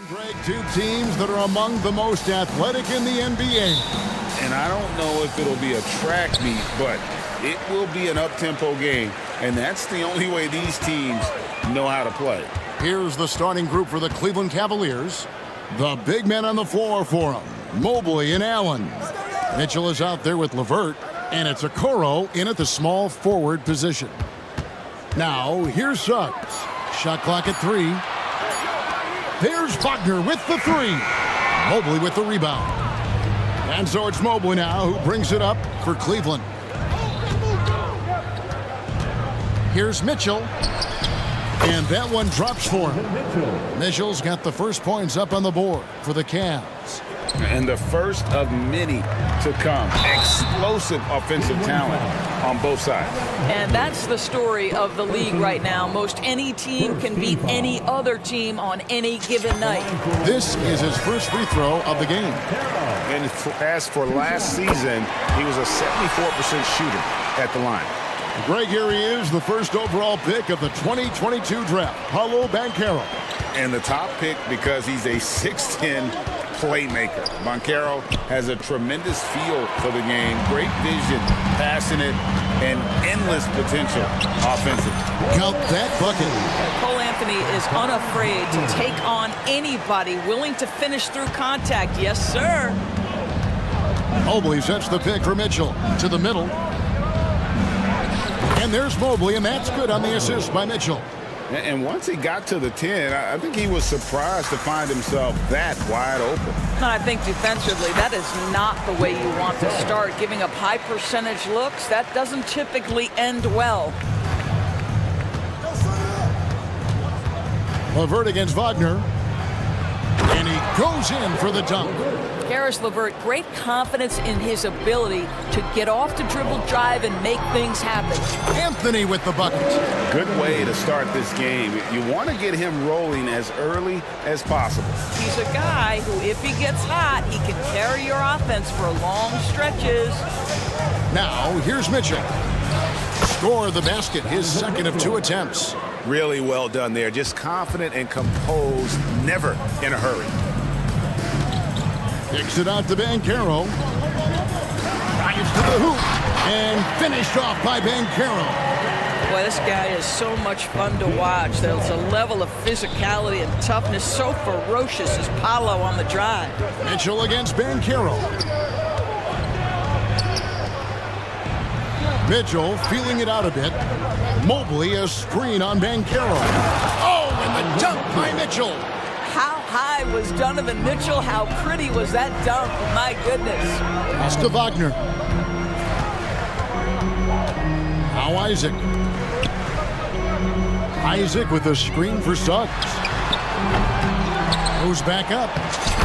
Greg, two teams that are among the most athletic in the NBA. And I don't know if it'll be a track meet, but it will be an up-tempo game. And that's the only way these teams know how to play. Here's the starting group for the Cleveland Cavaliers. The big men on the floor for them, Mobley and Allen. Mitchell is out there with LeVert, and it's Okoro in at the small forward position. Now, here's Suggs. Shot clock at 3. There's Wagner with the 3. Mobley with the rebound. And so it's Mobley now who brings it up for Cleveland. Here's Mitchell. And that one drops for him. Mitchell's got the first points up on the board for the Cavs. And the first of many to come. Explosive offensive talent on both sides. And that's the story of the league right now. Most any team can beat any other team on any given night. This is his first free throw of the game. And as for last season, he was a 74% shooter at the line. Greg, here he is, the first overall pick of the 2022 draft, Paolo Banchero. And the top pick because he's a 6'10" playmaker. Banchero has a tremendous feel for the game, great vision, passing it, and endless potential offensively. Count that bucket. Cole Anthony is unafraid to take on anybody willing to finish through contact. Yes, sir. Mobley sets the pick for Mitchell to the middle. And there's Mobley, and that's good on the assist by Mitchell. And once he got to the 10, I think he was surprised to find himself that wide open. I think defensively, that is not the way you want to start. Giving up high percentage looks, that doesn't typically end well. LeVert against Wagner. And he goes in for the dunk. Karis LeVert, great confidence in his ability to get off the dribble drive and make things happen. Anthony with the bucket. Good way to start this game. You want to get him rolling as early as possible. He's a guy who, if he gets hot, he can carry your offense for long stretches. Now, here's Mitchell. Score the basket, his second of 2 attempts. Really well done there. Just confident and composed, never in a hurry. Kicks it out to Banchero. Drives to the hoop. And finished off by Banchero. Boy, this guy is so much fun to watch. There's a level of physicality and toughness so ferocious as Paolo on the drive. Mitchell against Banchero. Mitchell feeling it out a bit. Mobley a screen on Banchero. Oh, and the dunk by Mitchell. How high was Donovan Mitchell? How pretty was that dunk? My goodness. Pass to Wagner. Now Isaac. Isaac with a screen for Suggs. Goes back up.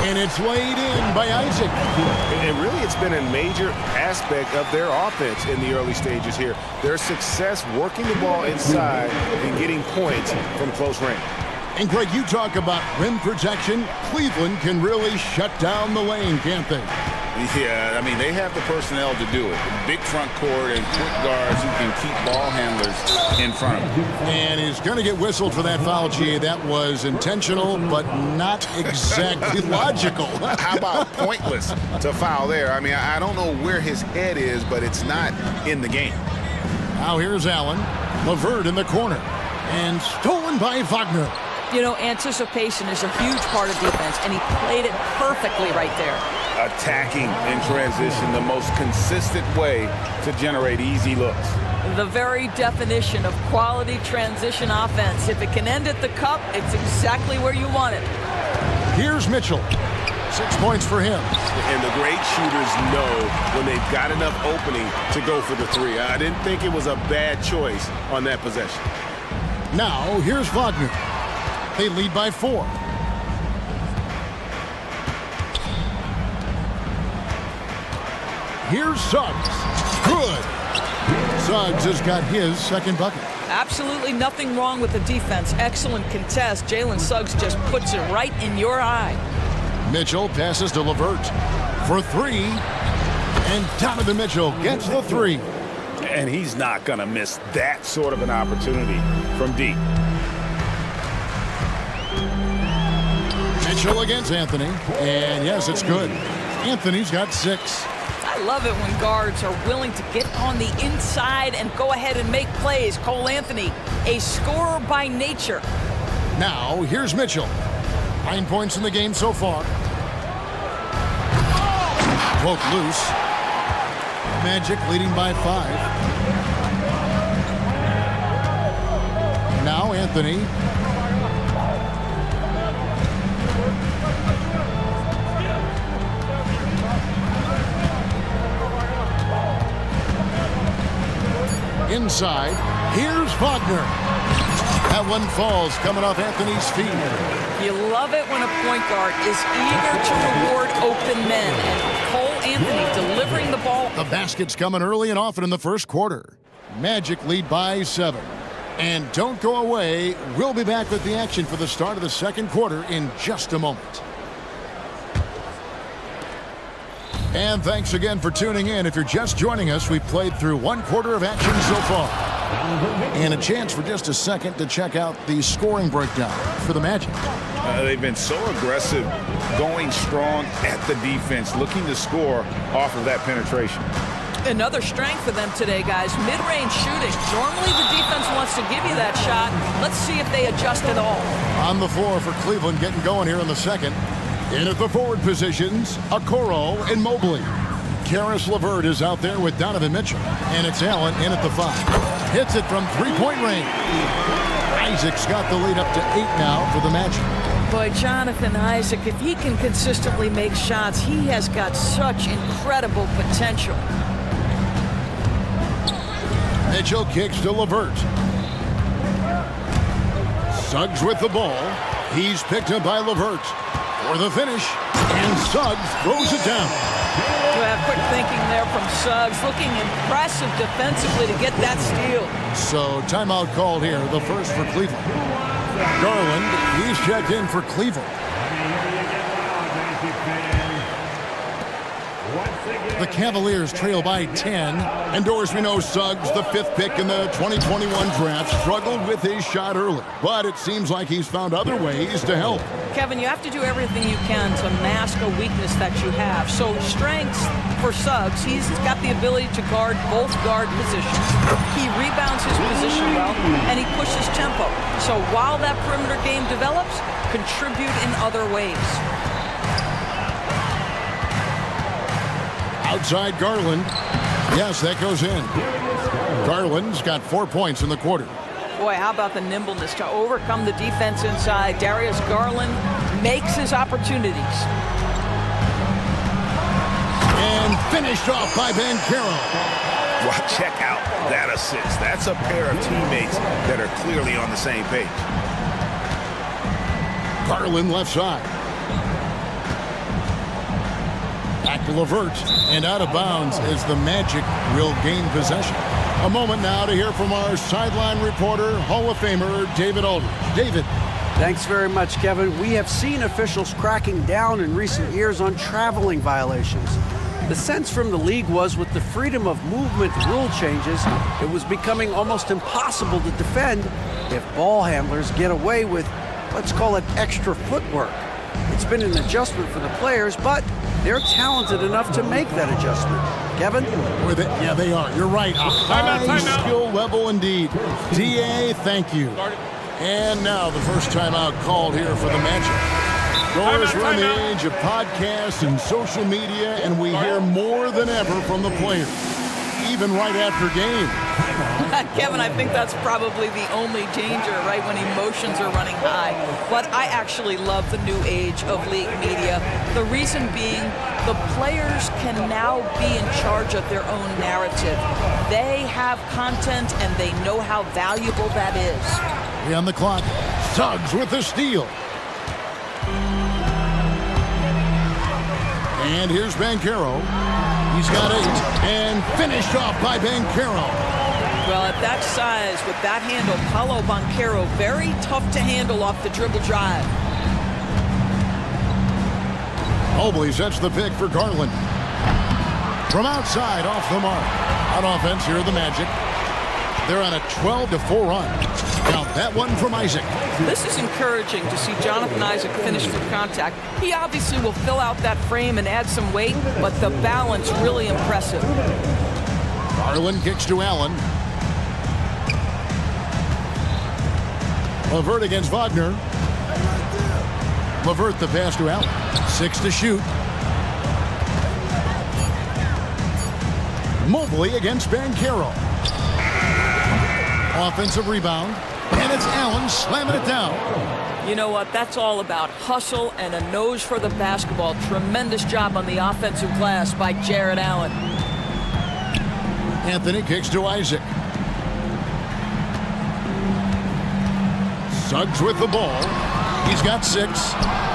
And it's laid in by Isaac. And really, it's been a major aspect of their offense in the early stages here. Their success working the ball inside and getting points from close range. And Greg, you talk about rim protection. Cleveland can really shut down the lane, can't they? Yeah, I mean, they have the personnel to do it. Big front court and quick guards who can keep ball handlers in front of him. And he's going to get whistled for that foul, G. That was intentional, but not exactly logical. How about pointless to foul there? I mean, I don't know where his head is, but it's not in the game. Now here's Allen. LeVert in the corner. And stolen by Wagner. You know, anticipation is a huge part of defense, and he played it perfectly right there. Attacking in transition, the most consistent way to generate easy looks. The very definition of quality transition offense. If it can end at the cup, it's exactly where you want it. Here's Mitchell. 6 points for him. And the great shooters know when they've got enough opening to go for the 3. I didn't think it was a bad choice on that possession. Now, here's Wagner. They lead by 4. Here's Suggs. Good. Suggs has got his second bucket. Absolutely nothing wrong with the defense. Excellent contest. Jalen Suggs just puts it right in your eye. Mitchell passes to LeVert for 3. And Donovan Mitchell gets the 3. And he's not going to miss that sort of an opportunity from deep. Mitchell against Anthony. And yes, it's good. Anthony's got 6. I love it when guards are willing to get on the inside and go ahead and make plays. Cole Anthony, a scorer by nature. Now, here's Mitchell. 9 points in the game so far. Poked loose. Magic leading by 5. Now Anthony. Inside, here's Wagner. That one falls, coming off Anthony's feet. You love it when a point guard is eager to reward open men. And Cole Anthony delivering the ball. The basket's coming early and often in the first quarter. Magic lead by 7. And don't go away. We'll be back with the action for the start of the second quarter in just a moment. And thanks again for tuning in. If you're just joining us, we've played through 1 quarter of action so far. And a chance for just a second to check out the scoring breakdown for the Magic. They've been so aggressive, going strong at the defense, looking to score off of that penetration. Another strength for them today, guys. Mid-range shooting. Normally the defense wants to give you that shot. Let's see if they adjust at all. On the floor for Cleveland, getting going here in the second. In at the forward positions, Okoro and Mobley. Karis LeVert is out there with Donovan Mitchell. And it's Allen in at the 5. Hits it from three-point range. Isaac's got the lead up to 8 now for the Magic. Boy, Jonathan Isaac, if he can consistently make shots, he has got such incredible potential. Mitchell kicks to LeVert. Suggs with the ball. He's picked up by LeVert for the finish. And Suggs throws it down. Well, quick thinking there from Suggs. Looking impressive defensively to get that steal. So timeout called here, the first for Cleveland. Garland, he's checked in for Cleveland. The Cavaliers trail by 10. And Doris, we know Suggs, the 5th pick in the 2021 draft, struggled with his shot early. But it seems like he's found other ways to help. Kevin, you have to do everything you can to mask a weakness that you have. So strengths for Suggs, he's got the ability to guard both guard positions. He rebounds his position well, and he pushes tempo. So while that perimeter game develops, contribute in other ways. Outside Garland. Yes, that goes in. Garland's got 4 points in the quarter. Boy, how about the nimbleness to overcome the defense inside. Darius Garland makes his opportunities. And finished off by Banchero. Well, check out that assist. That's a pair of teammates that are clearly on the same page. Garland left side. Back to LeVert, and out of bounds as the Magic will gain possession. A moment now to hear from our sideline reporter, Hall of Famer David Aldridge. David. Thanks very much, Kevin. We have seen officials cracking down in recent years on traveling violations. The sense from the league was with the freedom of movement rule changes, it was becoming almost impossible to defend if ball handlers get away with, let's call it, extra footwork. It's been an adjustment for the players, but they're talented enough to make that adjustment. Kevin? Yeah, they are. You're right. A high skill level indeed. DA, thank you. And now the first timeout called here for the Magic. Doris, we're in the age of podcasts and social media, and we hear more than ever from the players, even right after game. Kevin, I think that's probably the only danger, right, when emotions are running high. But I actually love the new age of league media. The reason being, the players can now be in charge of their own narrative. They have content, and they know how valuable that is. On the clock, Suggs with the steal. And here's Banchero. He's got 8, and finished off by Banchero. Well, at that size, with that handle, Paolo Banchero, very tough to handle off the dribble drive. Mobley sets the pick for Garland. From outside, off the mark. On offense, here are the Magic. They're on a 12-4 run. Now that one from Isaac. This is encouraging to see Jonathan Isaac finish with contact. He obviously will fill out that frame and add some weight, but the balance really impressive. Garland kicks to Allen. Levert against Wagner. Levert the pass to Allen. 6 to shoot. Mobley against Banchero. Offensive rebound. And it's Allen slamming it down. You know what? That's all about hustle and a nose for the basketball. Tremendous job on the offensive glass by Jared Allen. Anthony kicks to Isaac. Suggs with the ball. He's got 6.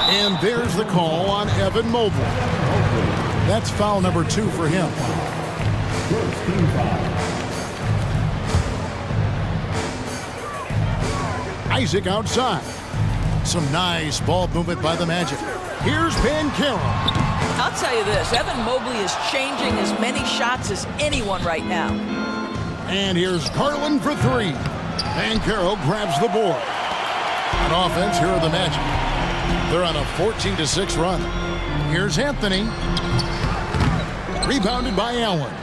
And there's the call on Evan Mobley. That's foul number 2 for him. Isaac outside. Some nice ball movement by the Magic. Here's Banchero. I'll tell you this, Evan Mobley is changing as many shots as anyone right now. And here's Garland for 3. Banchero grabs the board. On offense, here are the Magic. They're on a 14-6 run. Here's Anthony. Rebounded by Allen.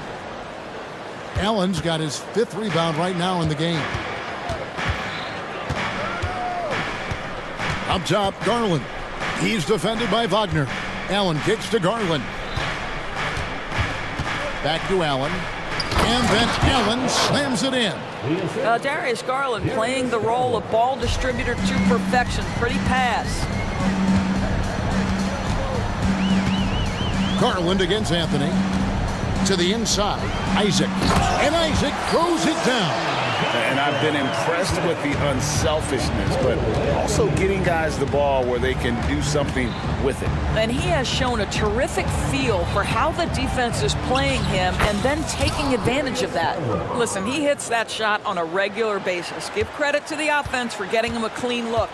Allen's got his 5th rebound right now in the game. Up top, Garland. He's defended by Wagner. Allen kicks to Garland. Back to Allen. And then Allen slams it in. Darius Garland playing the role of ball distributor to perfection. Pretty pass. Garland against Anthony. To the inside, Isaac. And Isaac throws it down. And I've been impressed with the unselfishness, but also getting guys the ball where they can do something with it. And he has shown a terrific feel for how the defense is playing him and then taking advantage of that. Listen, he hits that shot on a regular basis. Give credit to the offense for getting him a clean look.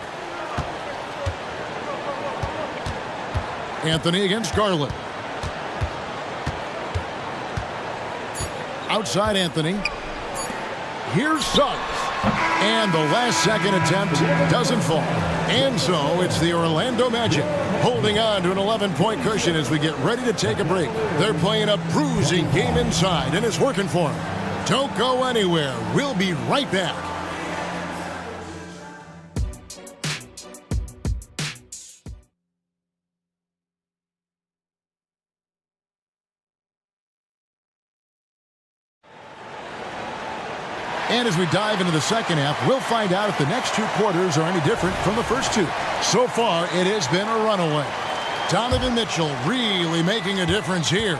Anthony against Garland. Outside Anthony. Here's Suggs. And the last second attempt doesn't fall. And so it's the Orlando Magic holding on to an 11-point cushion as we get ready to take a break. They're playing a bruising game inside, and it's working for them. Don't go anywhere. We'll be right back. And as we dive into the second half, we'll find out if the next 2 quarters are any different from the first 2. So far, it has been a runaway. Donovan Mitchell really making a difference here.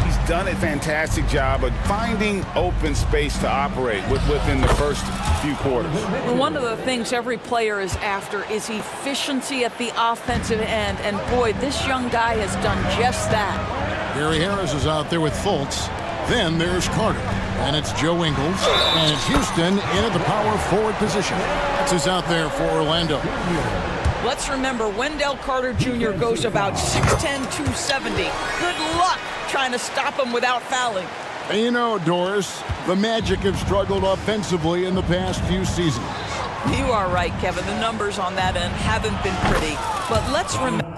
He's done a fantastic job of finding open space to operate within the first few quarters. Well, one of the things every player is after is efficiency at the offensive end. And boy, this young guy has done just that. Gary Harris is out there with Fultz. Then there's Carter. And it's Joe Ingles. And it's Houston in at the power forward position. That's who's out there for Orlando. Let's remember, Wendell Carter Jr. goes about 6'10", 270. Good luck trying to stop him without fouling. And you know, Doris, the Magic have struggled offensively in the past few seasons. You are right, Kevin. The numbers on that end haven't been pretty. But let's remember,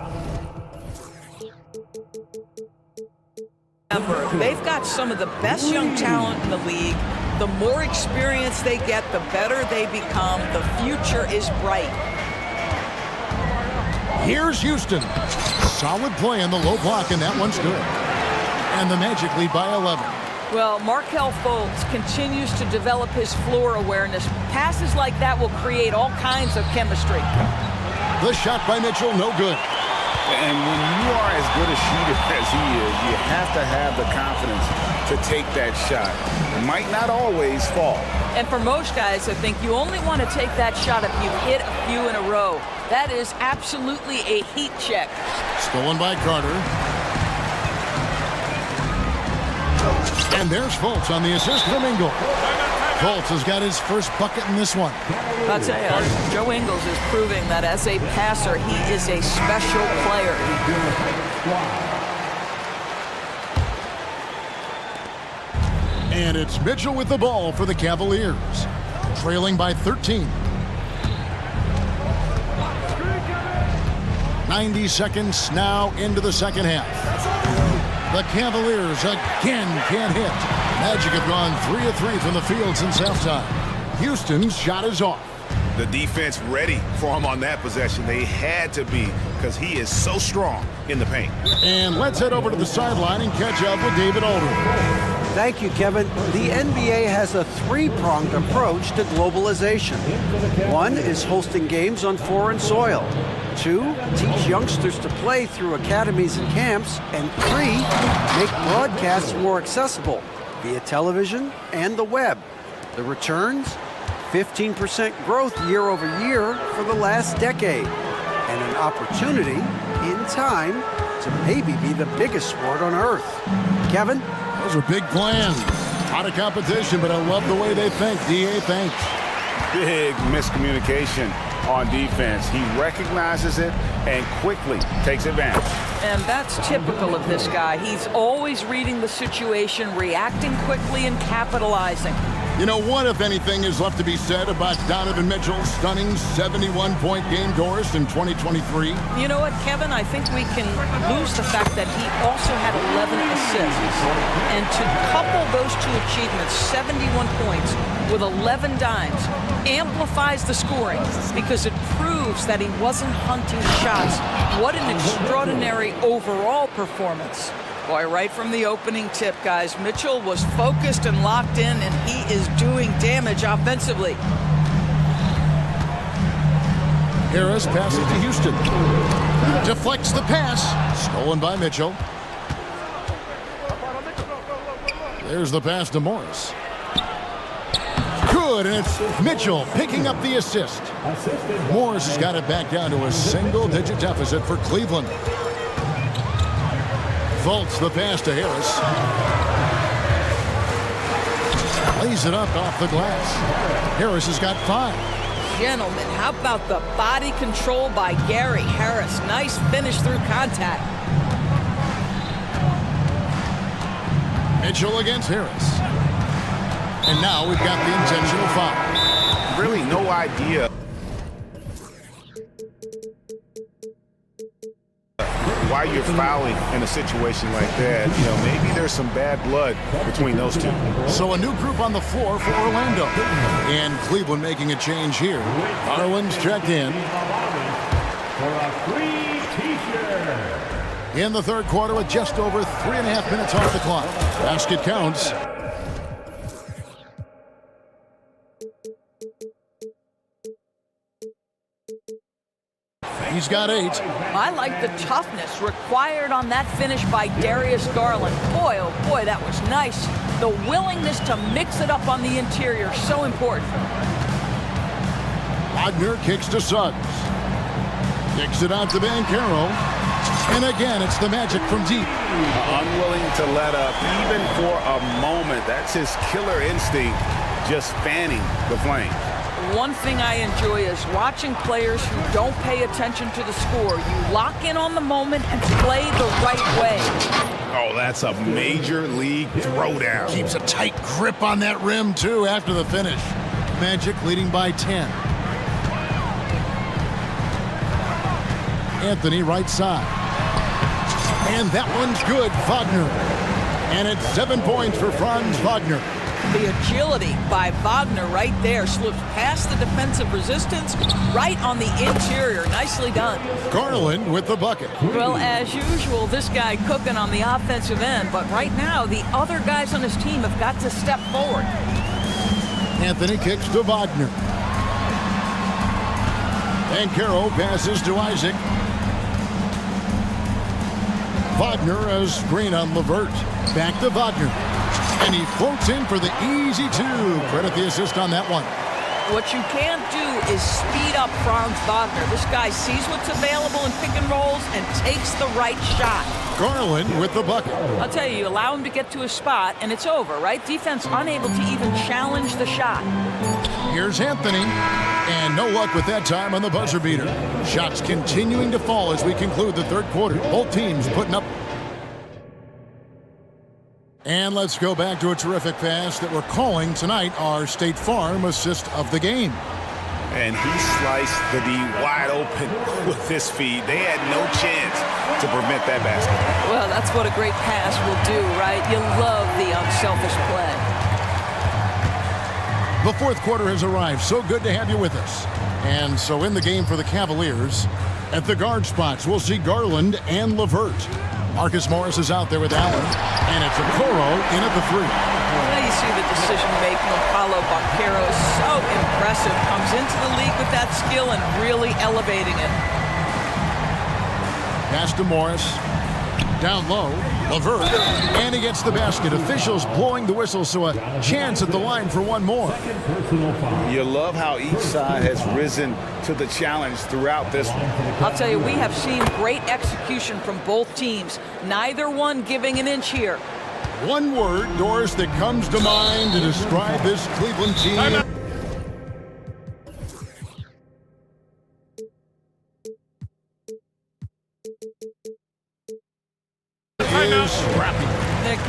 they've got some of the best young talent in the league. The more experience they get, the better they become. The future is bright. Here's Houston. Solid play in the low block, and that one's good. And the Magic lead by 11. Well, Markelle Fultz continues to develop his floor awareness. Passes like that will create all kinds of chemistry. The shot by Mitchell, no good. And when you are as good a shooter as he is, you have to have the confidence to take that shot. It might not always fall. And for most guys, I think you only want to take that shot if you hit a few in a row. That is absolutely a heat check. Stolen by Carter. And there's Fultz on the assist from Ingles. Fultz has got his first bucket in this one. I'll tell you, Joe Ingles is proving that as a passer, he is a special player. And it's Mitchell with the ball for the Cavaliers, trailing by 13. 90 seconds now into the second half. The Cavaliers again can't hit. Magic have gone 3 of 3 from the field since halftime. Houston's shot is off. The defense ready for him on that possession. They had to be, because he is so strong in the paint. And let's head over to the sideline and catch up with David Aldridge. Thank you, Kevin. The NBA has a three-pronged approach to globalization. One is hosting games on foreign soil. 2, teach youngsters to play through academies and camps. And 3, make broadcasts more accessible via television and the web. The returns? 15% growth year over year for the last decade. And an opportunity, in time, to maybe be the biggest sport on earth. Kevin? Those are big plans. Out of competition, but I love the way they think. D.A., thanks. Big miscommunication on defense. He recognizes it and quickly takes advantage. And that's typical of this guy. He's always reading the situation, reacting quickly, and capitalizing. You know, what, if anything, is left to be said about Donovan Mitchell's stunning 71-point game Doris in 2023? You know what, Kevin? I think we can lose the fact that he also had 11 assists. And to couple those two achievements, 71 points with 11 dimes, amplifies the scoring because it proves that he wasn't hunting shots. What an extraordinary overall performance. Boy, right from the opening tip, guys, Mitchell was focused and locked in, and he is doing damage offensively. Harris passes to Houston. Deflects the pass. Stolen by Mitchell. There's the pass to Morris. Good, and it's Mitchell picking up the assist. Morris has got it back down to a single-digit deficit for Cleveland. Vaults the pass to Harris. Lays it up off the glass. Harris has got 5. Gentlemen, how about the body control by Gary Harris? Nice finish through contact. Mitchell against Harris. And now we've got the intentional foul. Really no idea why you're fouling in a situation like that. You know, maybe there's some bad blood between those two. So a new group on the floor for Orlando. And Cleveland making a change here. Garland's checked in. In the third quarter with just over 3.5 minutes off the clock. Basket counts. He's got 8. I like the toughness required on that finish by Darius Garland. Boy, oh boy, that was nice. The willingness to mix it up on the interior, so important. Wagner kicks to Suggs. Kicks it out to Banchero. And again, it's the Magic from deep. Unwilling to let up, even for a moment. That's his killer instinct, just fanning the flame. One thing I enjoy is watching players who don't pay attention to the score. You lock in on the moment and play the right way. Oh, that's a major league throwdown. Keeps a tight grip on that rim, too, after the finish. Magic leading by 10. Anthony right side. And that one's good, Wagner. And it's 7 points for Franz Wagner. The agility by Wagner right there slips past the defensive resistance, right on the interior. Nicely done. Garland with the bucket. Well, as usual, this guy cooking on the offensive end, but right now the other guys on his team have got to step forward. Anthony kicks to Wagner. Banchero passes to Isaac. Wagner has screen on LeVert. Back to Wagner. And he floats in for the easy 2. Credit the assist on that one. What you can't do is speed up Franz Wagner. This guy sees what's available in pick and rolls and takes the right shot. Garland with the bucket. I'll tell you, you allow him to get to a spot and it's over, right? Defense unable to even challenge the shot. Here's Anthony. And no luck with that time on the buzzer beater. Shots continuing to fall as we conclude the third quarter. Both teams putting up. And let's go back to a terrific pass that we're calling tonight our State Farm assist of the game. And he sliced the D wide open with his feet. They had no chance to prevent that basket. Well, that's what a great pass will do, right? You love the unselfish play. The fourth quarter has arrived. So good to have you with us. And so in the game for the Cavaliers, at the guard spots, we'll see Garland and LeVert. Marcus Morris is out there with Allen, and it's Okoro in at the three. Now you see the decision-making of Paulo Banchero is so impressive. Comes into the league with that skill and really elevating it. Pass to Morris. Down low, LeVert, and he gets the basket. Officials blowing the whistle, so a chance at the line for one more. You love how each side has risen to the challenge throughout this one. I'll tell you, we have seen great execution from both teams. Neither one giving an inch here. One word, Doris, that comes to mind to describe this Cleveland team.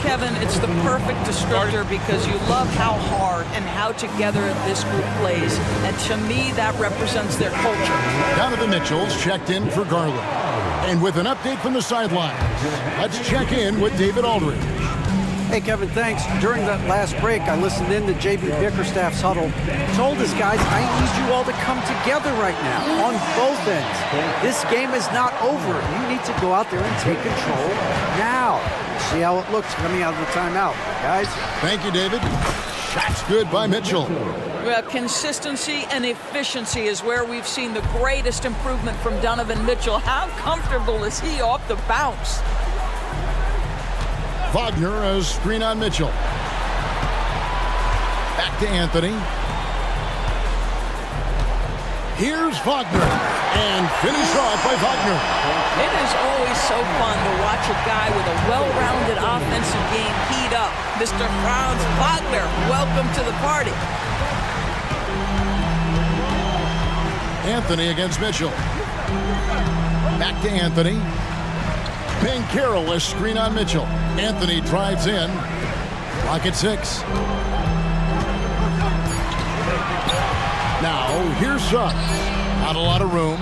Kevin, it's the perfect descriptor because you love how hard and how together this group plays. And to me, that represents their culture. Donovan Mitchell's checked in for Garland. And with an update from the sidelines, let's check in with David Aldridge. Hey, Kevin, thanks. During that last break, I listened in to J.B. Bickerstaff's huddle. Told his guys, I need you all to come together right now on both ends. This game is not over. You need to go out there and take control now. See how it looks coming out of the timeout, guys. Thank you, David. Shots good by Mitchell. Well, consistency and efficiency is where we've seen the greatest improvement from Donovan Mitchell. How comfortable is he off the bounce? Wagner, a screen on Mitchell. Back to Anthony. Here's Wagner, and finish off by Wagner. It is always so fun to watch a guy with a well-rounded offensive game heat up. Mr. Franz Wagner, welcome to the party. Anthony against Mitchell. Back to Anthony. Banchero, a screen on Mitchell. Anthony drives in. Clock at 6. Now, here's Suggs. Not a lot of room.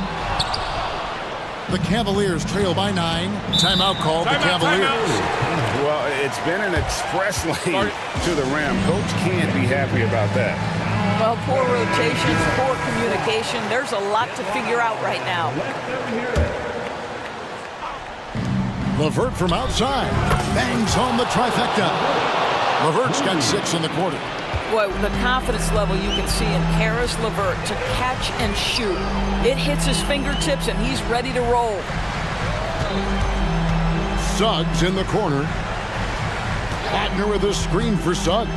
The Cavaliers trail by 9. Timeout called the Cavaliers. Well, it's been an express lane to the rim. Coach can't be happy about that. Well, poor rotations, poor communication. There's a lot to figure out right now. LeVert from outside. Bangs home the trifecta. LeVert's got 6 in the quarter. Boy, the confidence level you can see in Karis LeVert to catch and shoot. It hits his fingertips and he's ready to roll. Suggs in the corner. Wagner with a screen for Suggs.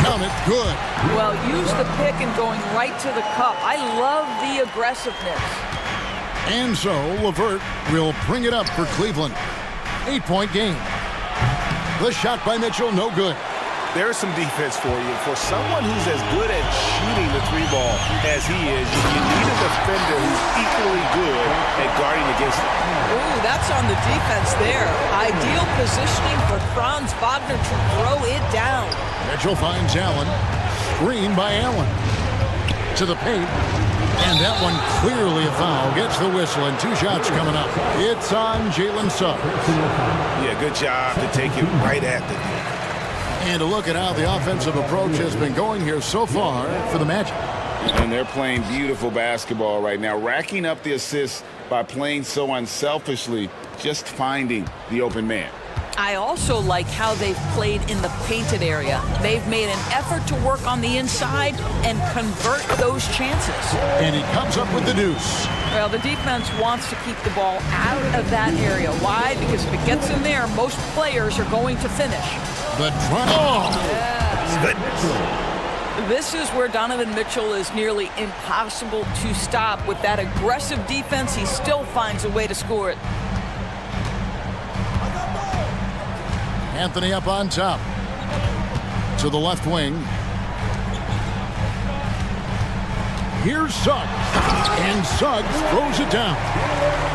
Count it, good. Well, use the pick and going right to the cup. I love the aggressiveness. And so LeVert will bring it up for Cleveland. 8-point game. The shot by Mitchell, no good. There's some defense for you. For someone who's as good at shooting the three ball as he is, you need a defender who's equally good at guarding against him. Ooh, that's on the defense there. Ideal positioning for Franz Wagner to throw it down. Mitchell finds Allen. Screen by Allen. To the paint. And that one clearly a foul. Gets the whistle and 2 shots coming up. It's on Jalen Suggs. Yeah, good job to take it right at the net. And to look at how the offensive approach has been going here so far for the Magic. And they're playing beautiful basketball right now, racking up the assists by playing so unselfishly, just finding the open man. I also like how they've played in the painted area. They've made an effort to work on the inside and convert those chances. And he comes up with the deuce. Well, the defense wants to keep the ball out of that area. Why? Because if it gets in there, most players are going to finish. The try. Oh! Yes. This is where Donovan Mitchell is nearly impossible to stop. With that aggressive defense, he still finds a way to score it. Anthony up on top. To the left wing. Here's Suggs. And Suggs throws it down.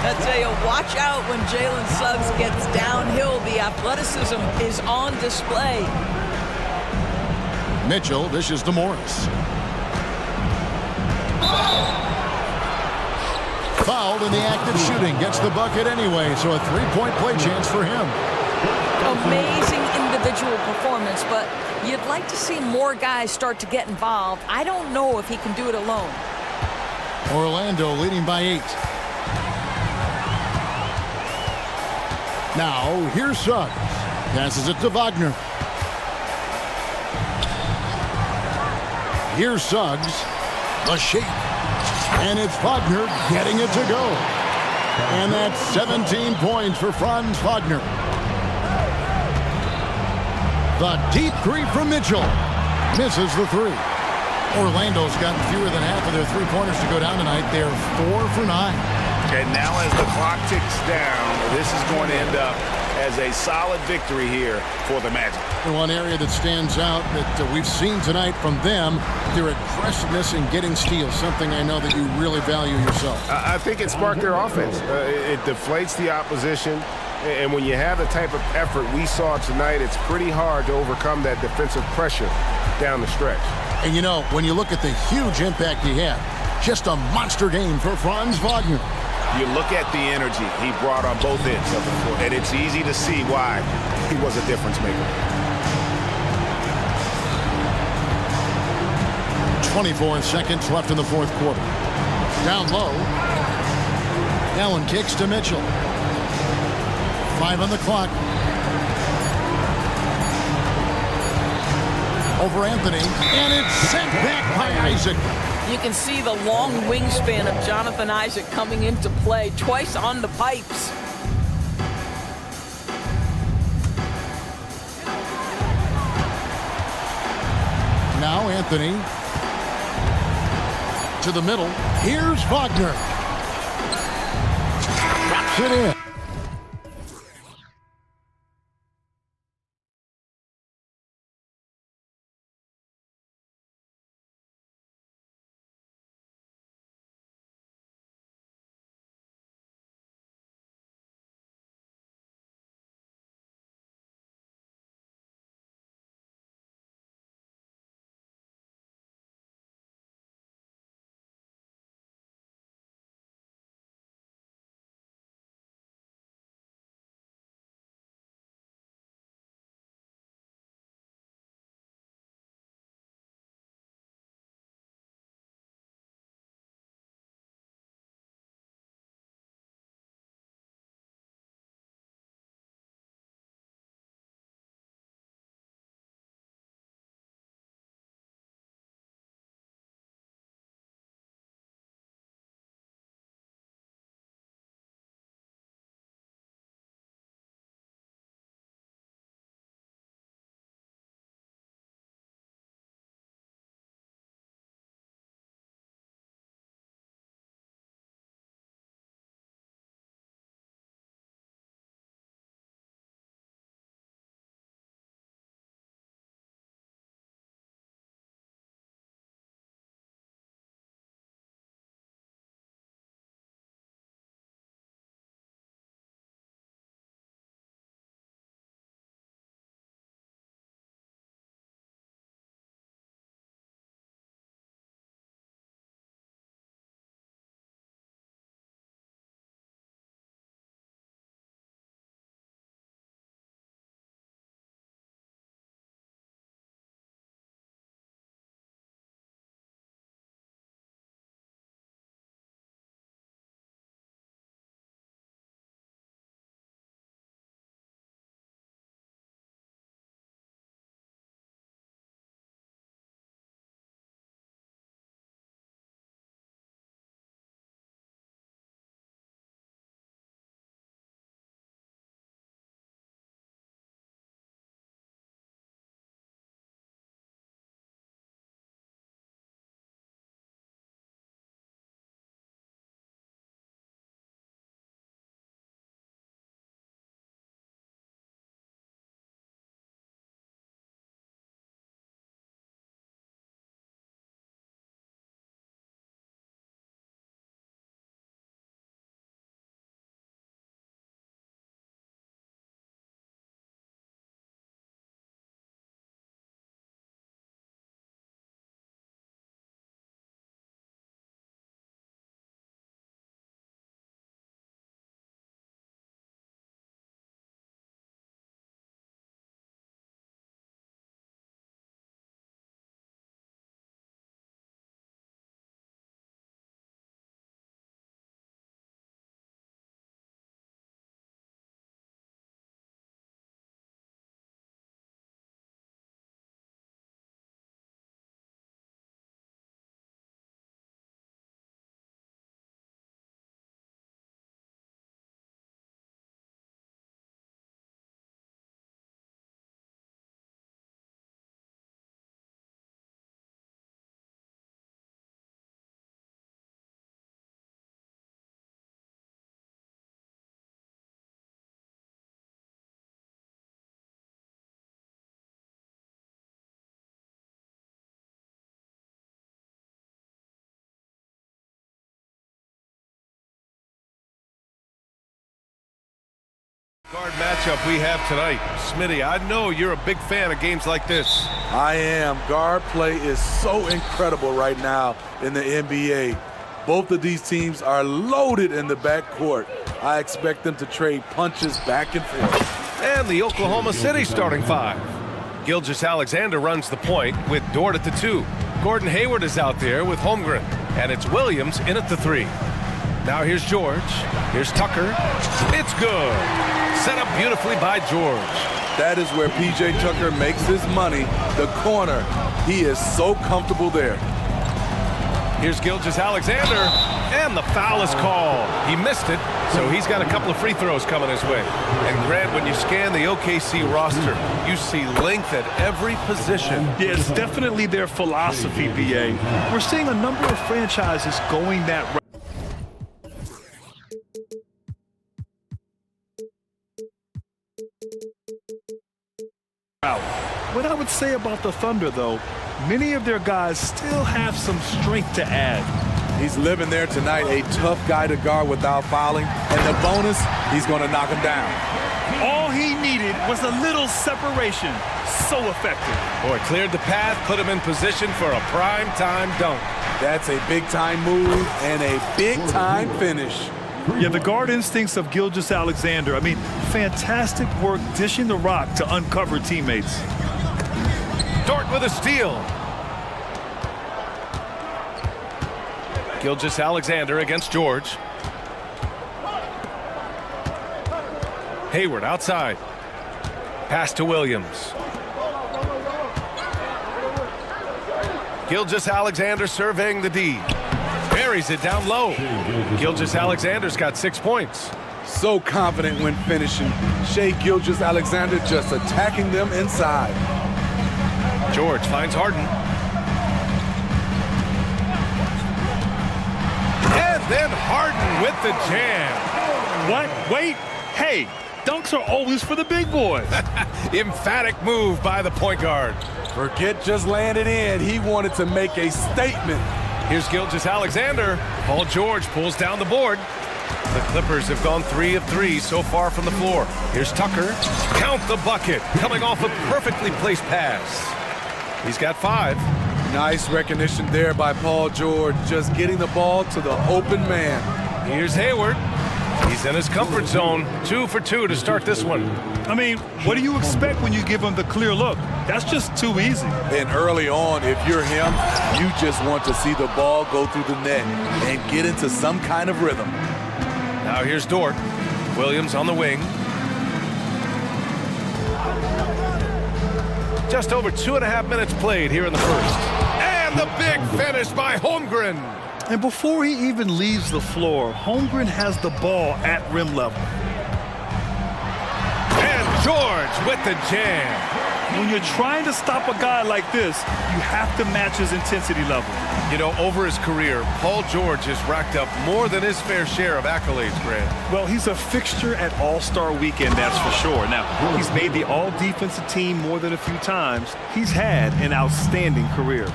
I tell you, watch out when Jalen Suggs gets downhill. The athleticism is on display. Mitchell dishes to Morris. Fouled in the act of shooting. Gets the bucket anyway, so a three-point play chance for him. Amazing individual performance, but you'd like to see more guys start to get involved. I don't know if he can do it alone. Orlando leading by 8. Now, here's Suggs. Passes it to Wagner. Here's Suggs. The shake. And it's Wagner getting it to go. And that's 17 points for Franz Wagner. The deep three from Mitchell. Misses the three. Orlando's gotten fewer than half of their three-pointers to go down tonight. They're 4 for 9. And now as the clock ticks down, this is going to end up as a solid victory here for the Magic. One area that stands out that we've seen tonight from them, their aggressiveness in getting steals, something I know that you really value yourself. I think it sparked their offense. It deflates the opposition. And when you have the type of effort we saw tonight, it's pretty hard to overcome that defensive pressure down the stretch. And you know, when you look at the huge impact he had, just a monster game for Franz Wagner. You look at the energy he brought on both ends of the floor, and it's easy to see why he was a difference maker. 24 seconds left in the fourth quarter. Down low. Allen kicks to Mitchell. 5 on the clock. Over Anthony, and it's sent back by Isaac. You can see the long wingspan of Jonathan Isaac coming into play twice on the pipes. Now Anthony to the middle. Here's Wagner. Drops it in. Guard matchup we have tonight. Smitty, I know you're a big fan of games like this. I am. Guard play is so incredible right now in the NBA. Both of these teams are loaded in the backcourt. I expect them to trade punches back and forth. And the Oklahoma City starting five. Gilgeous-Alexander runs the point with Dort at the 2. Gordon Hayward is out there with Holmgren. And it's Williams in at the 3. Now here's George. Here's Tucker. It's good. Set up beautifully by George. That is where P.J. Tucker makes his money, the corner. He is so comfortable there. Here's Gilgeous-Alexander, and the foul is called. He missed it, so he's got a couple of free throws coming his way. And Grant, when you scan the OKC roster, you see length at every position. Yeah, it's definitely their philosophy, BA. We're seeing a number of franchises going that route. What I would say about the Thunder, though, many of their guys still have some strength to add. He's living there tonight, a tough guy to guard without fouling. And the bonus, he's going to knock him down. All he needed was a little separation. So effective. Boy, cleared the path, put him in position for a prime-time dunk. That's a big-time move and a big-time finish. Yeah, the guard instincts of Gilgeous-Alexander. I mean, fantastic work dishing the rock to uncover teammates. Dort with a steal. Gilgeous-Alexander against George. Hayward outside. Pass to Williams. Gilgeous-Alexander surveying the D. Buries it down low. Gilgeous-Alexander's got 6 points. So confident when finishing. Shai Gilgeous-Alexander just attacking them inside. George finds Harden. And then Harden with the jam. What? Wait. Hey, dunks are always for the big boys. Emphatic move by the point guard. Forget just laying it in. He wanted to make a statement. Here's Gilgeous-Alexander. Paul George pulls down the board. The Clippers have gone 3 of 3 so far from the floor. Here's Tucker. Count the bucket. Coming off a perfectly placed pass. He's got 5. Nice recognition there by Paul George. Just getting the ball to the open man. Here's Hayward. He's in his comfort zone. 2 for 2 to start this one. I mean, what do you expect when you give him the clear look? That's just too easy. And early on, if you're him, you just want to see the ball go through the net and get into some kind of rhythm. Now here's Dort. Williams on the wing. Just over 2.5 minutes played here in the first. And the big finish by Holmgren. And before he even leaves the floor, Holmgren has the ball at rim level. And George with the jam. When you're trying to stop a guy like this, you have to match his intensity level. You know, over his career, Paul George has racked up more than his fair share of accolades, Grant. Well, he's a fixture at All-Star Weekend, that's for sure. Now, he's made the All-Defensive team more than a few times. He's had an outstanding career.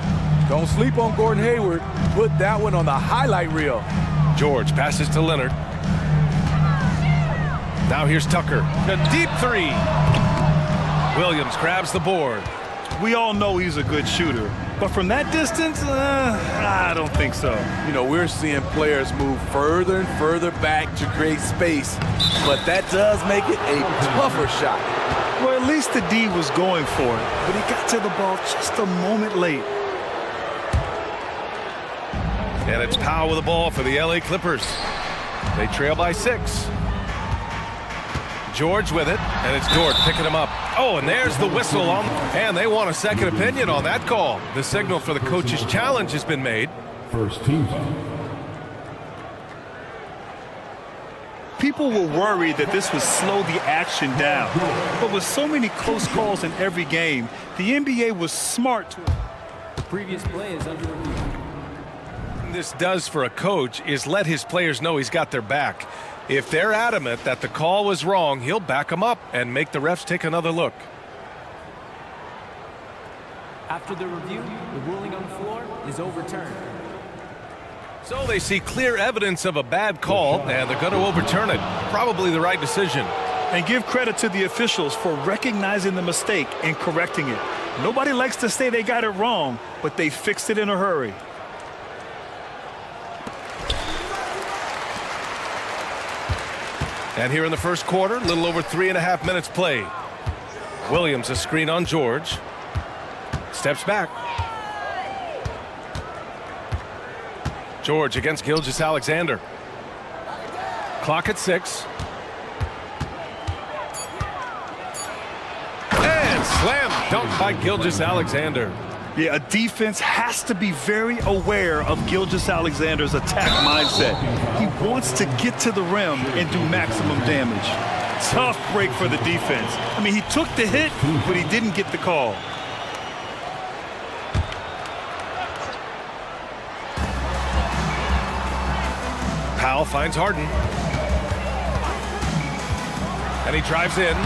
Don't sleep on Gordon Hayward. Put that one on the highlight reel. George passes to Leonard. Now here's Tucker. A deep 3. Williams grabs the board. We all know he's a good shooter, but from that distance, I don't think so. You know, we're seeing players move further and further back to create space, but that does make it a tougher shot. Well, at least the D was going for it, but he got to the ball just a moment late. And it's Powell with the ball for the LA Clippers. They trail by 6. George with it, and it's Dort picking him up. Oh, and there's the whistle on, and they want a second opinion on that call. The signal for the coach's challenge has been made. First team foul. People were worried that this would slow the action down, but with so many close calls in every game, the NBA was smart to... The previous play is under review. This does for a coach is let his players know he's got their back. If they're adamant that the call was wrong, he'll back them up and make the refs take another look. After the review, the ruling on the floor is overturned. So they see clear evidence of a bad call, and they're going to overturn it. Probably the right decision. And give credit to the officials for recognizing the mistake and correcting it. Nobody likes to say they got it wrong, but they fixed it in a hurry. And here in the first quarter, a little over 3.5 minutes played. Williams a screen on George. Steps back. George against Gilgeous-Alexander. Clock at 6. And slam dunk by Gilgeous-Alexander. Yeah, a defense has to be very aware of Gilgeous-Alexander's attack mindset. He wants to get to the rim and do maximum damage. Tough break for the defense. I mean, he took the hit, but he didn't get the call. Powell finds Harden. And he drives in.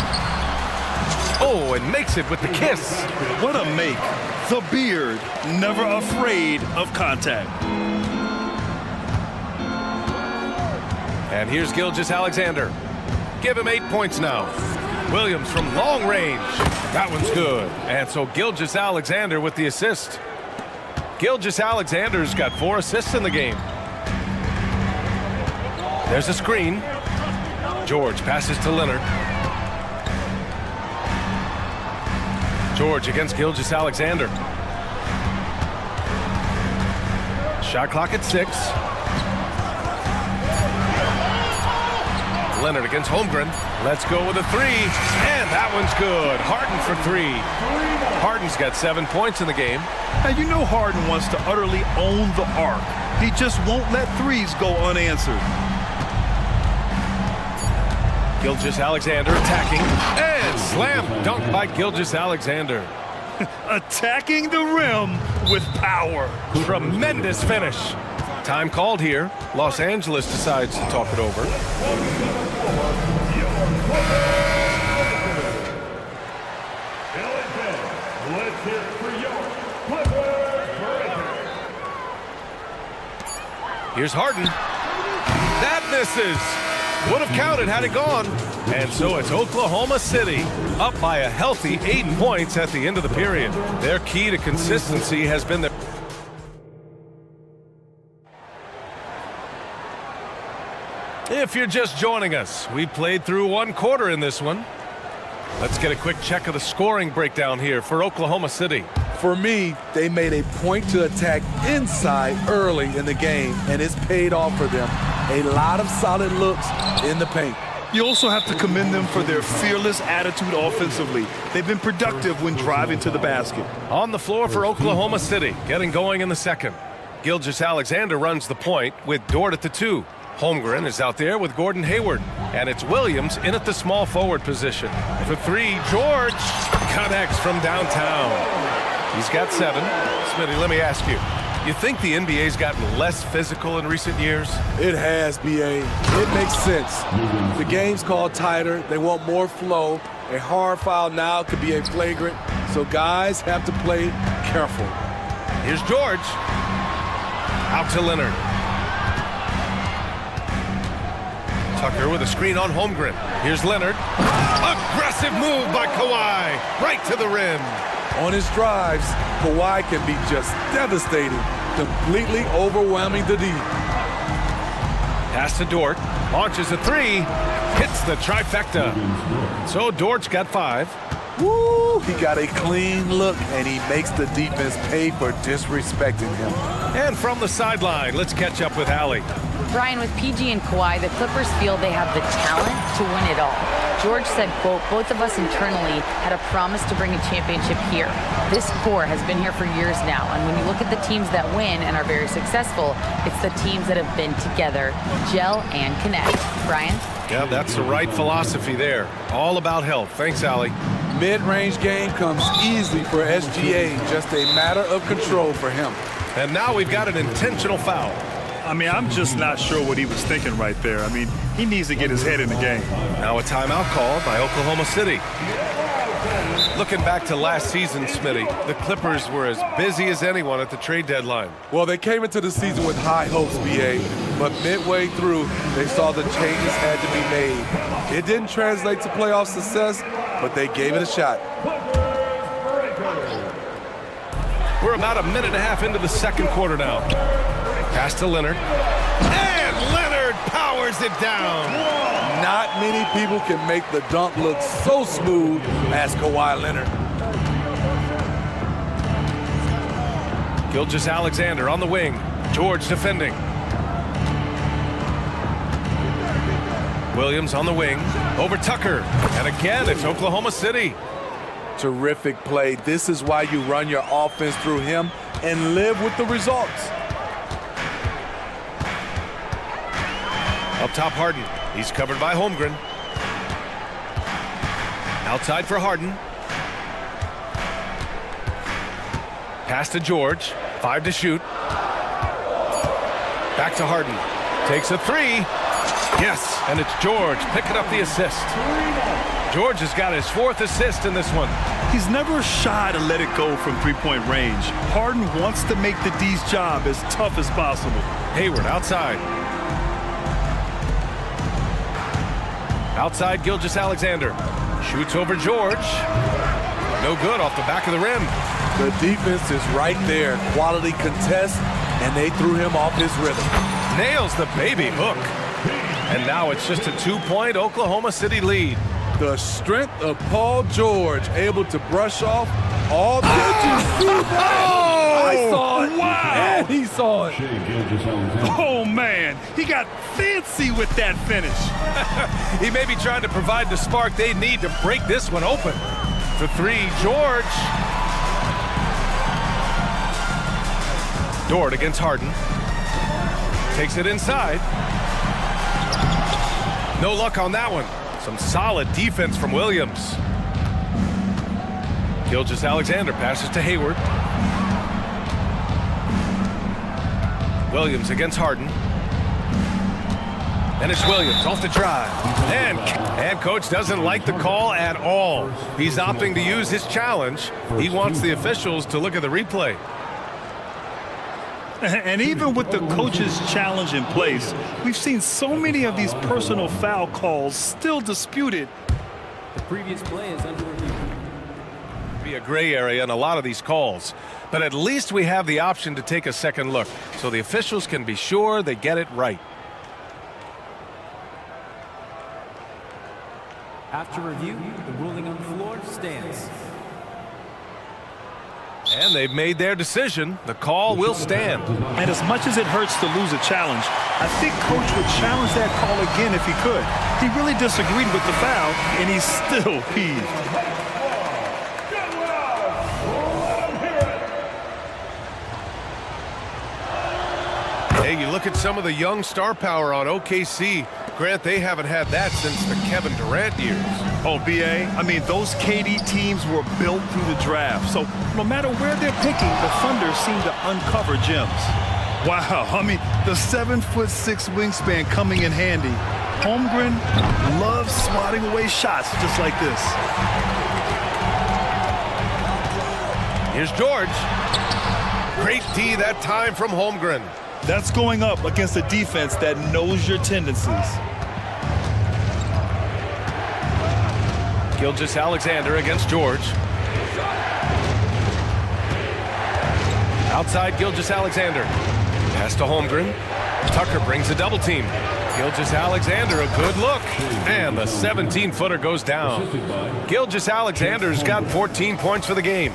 Oh, and makes it with the kiss. What a make. The beard, never afraid of contact. And here's Gilgeous-Alexander. Give him 8 points now. Williams from long range. That one's good. And so Gilgeous-Alexander with the assist. Gilgeous-Alexander's got 4 assists in the game. There's a screen. George passes to Leonard. George against Gilgeous-Alexander. Shot clock at 6. Leonard against Holmgren. Let's go with a 3. And that one's good. Harden for 3. Harden's got 7 points in the game. Now, you know Harden wants to utterly own the arc. He just won't let threes go unanswered. Gilgeous-Alexander attacking. And slam dunk by Gilgeous-Alexander. Attacking the rim with power. Tremendous finish. Time called here. Los Angeles decides to talk it over. Here's Harden. That misses. Would have counted had it gone. And so it's Oklahoma City up by a healthy 8 points at the end of the period. Their key to consistency has been the... If you're just joining us, we played through 1 quarter in this one. Let's get a quick check of the scoring breakdown here for Oklahoma City. For me, they made a point to attack inside early in the game, and it's paid off for them. A lot of solid looks in the paint. You also have to commend them for their fearless attitude offensively. They've been productive when driving to the basket. On the floor for Oklahoma City, getting going in the second. Gilgeous-Alexander runs the point with Dort at the 2. Holmgren is out there with Gordon Hayward. And it's Williams in at the small forward position. For 3, George connects from downtown. He's got 7. Smitty, let me ask you. You think the NBA's gotten less physical in recent years? It has, B.A. It makes sense. The game's called tighter. They want more flow. A hard foul now could be a flagrant, so guys have to play careful. Here's George. Out to Leonard. Tucker with a screen on Holmgren. Here's Leonard. Aggressive move by Kawhi. Right to the rim. On his drives, Kawhi can be just devastating, completely overwhelming the D. Pass to Dort. Launches a 3. Hits the trifecta. So Dort's got 5. Woo! He got a clean look, and he makes the defense pay for disrespecting him. And from the sideline, let's catch up with Allie. Brian, with PG and Kawhi, the Clippers feel they have the talent to win it all. George said, quote, both of us internally had a promise to bring a championship here. This core has been here for years now, and when you look at the teams that win and are very successful, it's the teams that have been together, gel and connect. Brian? Yeah, that's the right philosophy there. All about health. Thanks, Allie. Mid-range game comes easily for SGA, just a matter of control for him. And now we've got an intentional foul. I mean, I'm just not sure what he was thinking right there. I mean, he needs to get his head in the game. Now a timeout called by Oklahoma City. Looking back to last season, Smitty, the Clippers were as busy as anyone at the trade deadline. Well, they came into the season with high hopes, BA, but midway through, they saw the changes had to be made. It didn't translate to playoff success, but they gave it a shot. We're about a minute and a half into the second quarter now. Pass to Leonard. And Leonard powers it down. Not many people can make the dunk look so smooth as Kawhi Leonard. Gilgeous-Alexander on the wing. George defending. Williams on the wing. Over Tucker. And again, it's Oklahoma City. Terrific play. This is why you run your offense through him and live with the results. Up top, Harden. He's covered by Holmgren. Outside for Harden. Pass to George. 5 to shoot. Back to Harden. Takes a 3. Yes, and it's George picking up the assist. George has got his 4th assist in this one. He's never shy to let it go from three-point range. Harden wants to make the D's job as tough as possible. Hayward outside. Outside, Gilgeous-Alexander. Shoots over George. No good off the back of the rim. The defense is right there. Quality contest, and they threw him off his rhythm. Nails the baby hook. And now it's just a 2-point Oklahoma City lead. The strength of Paul George, able to brush off all. Did you see that? I saw it. Wow. And he saw it. Oh, man. He got fancy with that finish. He may be trying to provide the spark they need to break this one open. For 3, George. Dort against Harden. Takes it inside. No luck on that one. Some solid defense from Williams. Gilgeous-Alexander passes to Hayward. Williams against Harden. And it's Williams off the drive. And coach doesn't like the call at all. He's opting to use his challenge. He wants the officials to look at the replay. And even with the coach's challenge in place, we've seen so many of these personal foul calls still disputed. The previous play is under review. Be a gray area in a lot of these calls, but at least we have the option to take a second look so the officials can be sure they get it right. After review, the ruling on the floor stands. And they've made their decision. The call will stand. And as much as it hurts to lose a challenge, I think coach would challenge that call again if he could. He really disagreed with the foul, and he's still peeved. Hey, you look at some of the young star power on OKC. Grant, they haven't had that since the Kevin Durant years. Oh, BA, I mean, those KD teams were built through the draft. So no matter where they're picking, the Thunder seem to uncover gems. Wow, I mean, the 7'6" wingspan coming in handy. Holmgren loves swatting away shots just like this. Here's George. Great D that time from Holmgren. That's going up against a defense that knows your tendencies. Gilgeous-Alexander against George. Outside, Gilgeous-Alexander. Pass to Holmgren. Tucker brings a double team. Gilgeous-Alexander, a good look. And the 17-footer goes down. Gilgeous-Alexander's got 14 points for the game.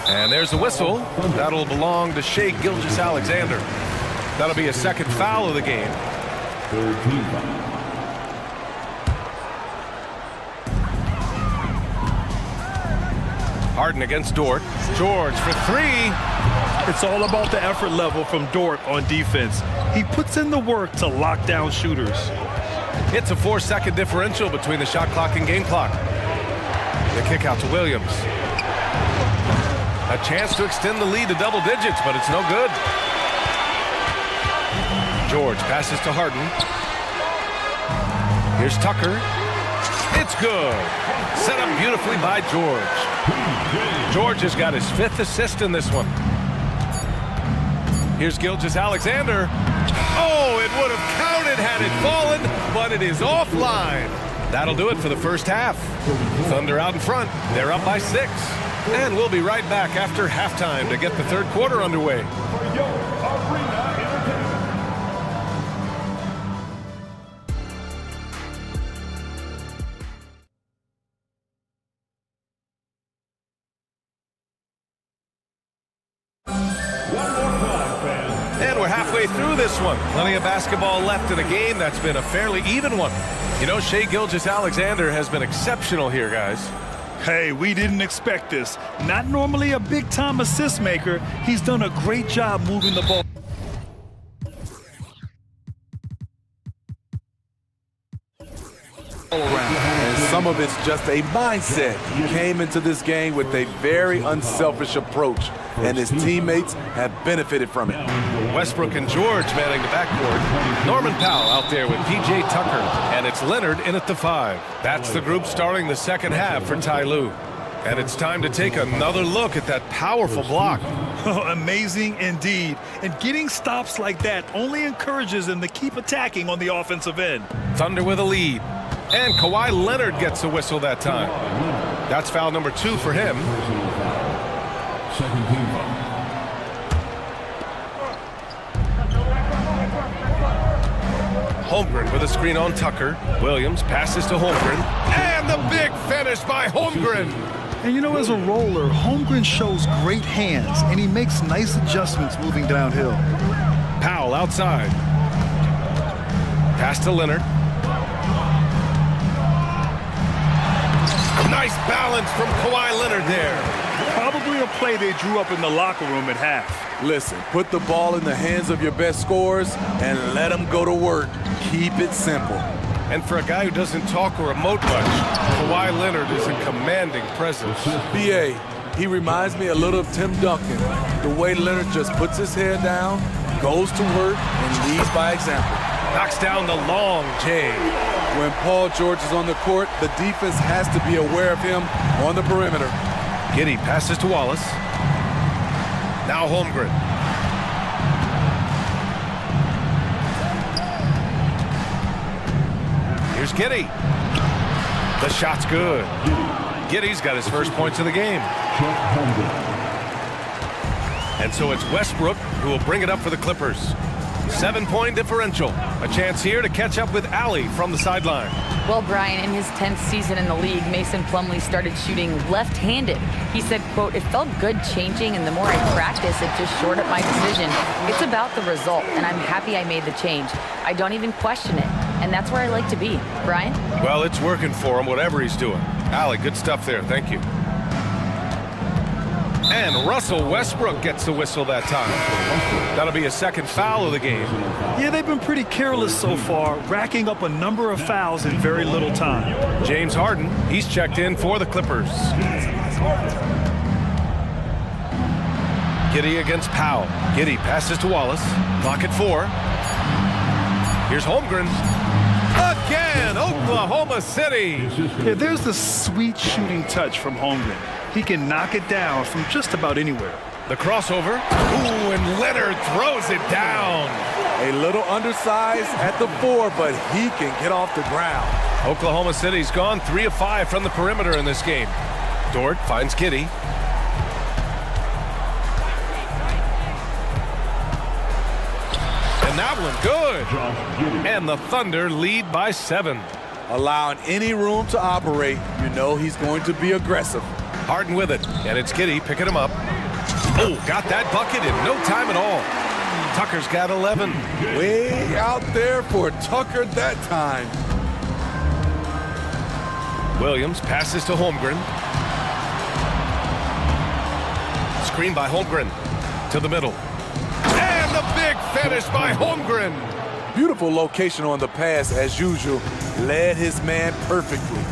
And there's the whistle. That'll belong to Shai Gilgeous-Alexander. That'll be a second foul of the game. Harden against Dort. George for 3. It's all about the effort level from Dort on defense. He puts in the work to lock down shooters. It's a 4-second differential between the shot clock and game clock. The kick out to Williams. A chance to extend the lead to double digits, but it's no good. George passes to Harden. Here's Tucker. It's good. Set up beautifully by George. George has got his 5th assist in this one. Here's Gilgeous-Alexander. Oh, it would have counted had it fallen, but it is offline. That'll do it for the first half. Thunder out in front. They're up by 6. And we'll be right back after halftime to get the third quarter underway. And we're halfway through this one. Plenty of basketball left in a game that's been a fairly even one. You know, Shai Gilgeous-Alexander has been exceptional here, guys. Hey, we didn't expect this. Not normally a big-time assist maker. He's done a great job moving the ball. And some of it's just a mindset. He came into this game with a very unselfish approach, and his teammates have benefited from it. Westbrook and George manning the backcourt. Norman Powell out there with P.J. Tucker, and it's Leonard in at the 5. That's the group starting the second half for Ty Lue. And it's time to take another look at that powerful block. Amazing indeed. And getting stops like that only encourages them to keep attacking on the offensive end. Thunder with a lead. And Kawhi Leonard gets a whistle that time. That's foul number 2 for him. Second team foul. Holmgren with a screen on Tucker. Williams passes to Holmgren. And the big finish by Holmgren. And you know, as a roller, Holmgren shows great hands, and he makes nice adjustments moving downhill. Powell outside. Pass to Leonard. Nice balance from Kawhi Leonard there. Probably a play they drew up in the locker room at half. Listen, put the ball in the hands of your best scorers and let them go to work. Keep it simple. And for a guy who doesn't talk or emote much, Kawhi Leonard is a commanding presence. B.A., he reminds me a little of Tim Duncan. The way Leonard just puts his head down, goes to work, and leads by example. Knocks down the long J. When Paul George is on the court, the defense has to be aware of him on the perimeter. Giddey passes to Wallace. Now Holmgren. Here's Giddey. The shot's good. Giddey's got his first points of the game. And so it's Westbrook who will bring it up for the Clippers. 7-point differential. A chance here to catch up with Allie from the sideline. Well, Brian, in his 10th season in the league, Mason Plumlee started shooting left-handed. He said, quote, "It felt good changing, and the more I practice, it just shored up my decision. It's about the result, and I'm happy I made the change. I don't even question it, and that's where I like to be." Brian? Well, it's working for him, whatever he's doing. Allie, good stuff there. Thank you. And Russell Westbrook gets the whistle that time. That'll be a second foul of the game. Yeah, they've been pretty careless so far, racking up a number of fouls in very little time. James Harden, he's checked in for the Clippers. Giddey against Powell. Giddey passes to Wallace. Clock at 4. Here's Holmgren. Again, Oklahoma City. Yeah, there's the sweet shooting touch from Holmgren. He can knock it down from just about anywhere. The crossover. Ooh, and Leonard throws it down. A little undersized at the 4, but he can get off the ground. Oklahoma City's gone 3 of 5 from the perimeter in this game. Dort finds Giddey. And that one good. And the Thunder lead by 7. Allowing any room to operate, you know he's going to be aggressive. Harden with it, and it's Giddey picking him up. Oh, got that bucket in no time at all. Tucker's got 11. Way out there for Tucker that time. Williams passes to Holmgren. Screen by Holmgren to the middle. And the big finish by Holmgren. Beautiful location on the pass as usual. Led his man perfectly.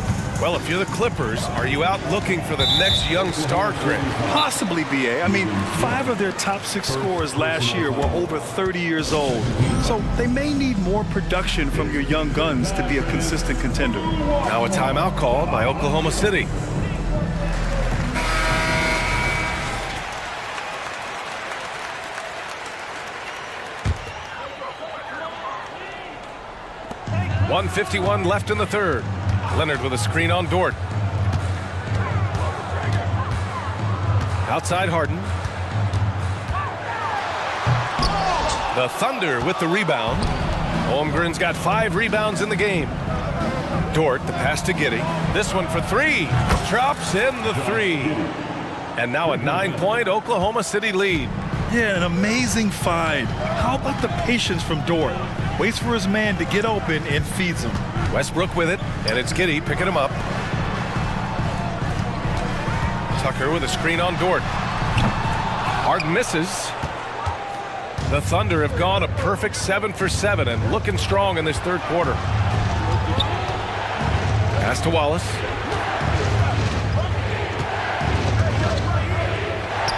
Well, if you're the Clippers, are you out looking for the next young star, Greg? Possibly, BA. I mean, 5 of their top 6 scorers last year were over 30 years old. So they may need more production from your young guns to be a consistent contender. Now a timeout call by Oklahoma City. .151 left in the third. Leonard with a screen on Dort. Outside Harden. The Thunder with the rebound. Holmgren's got 5 rebounds in the game. Dort, the pass to Giddey. This one for 3. Drops in the 3. And now a 9-point Oklahoma City lead. Yeah, an amazing find. How about the patience from Dort? Waits for his man to get open and feeds him. Westbrook with it, and it's Giddey picking him up. Tucker with a screen on Dort. Harden misses. The Thunder have gone a perfect 7 for 7 and looking strong in this third quarter. Pass to Wallace.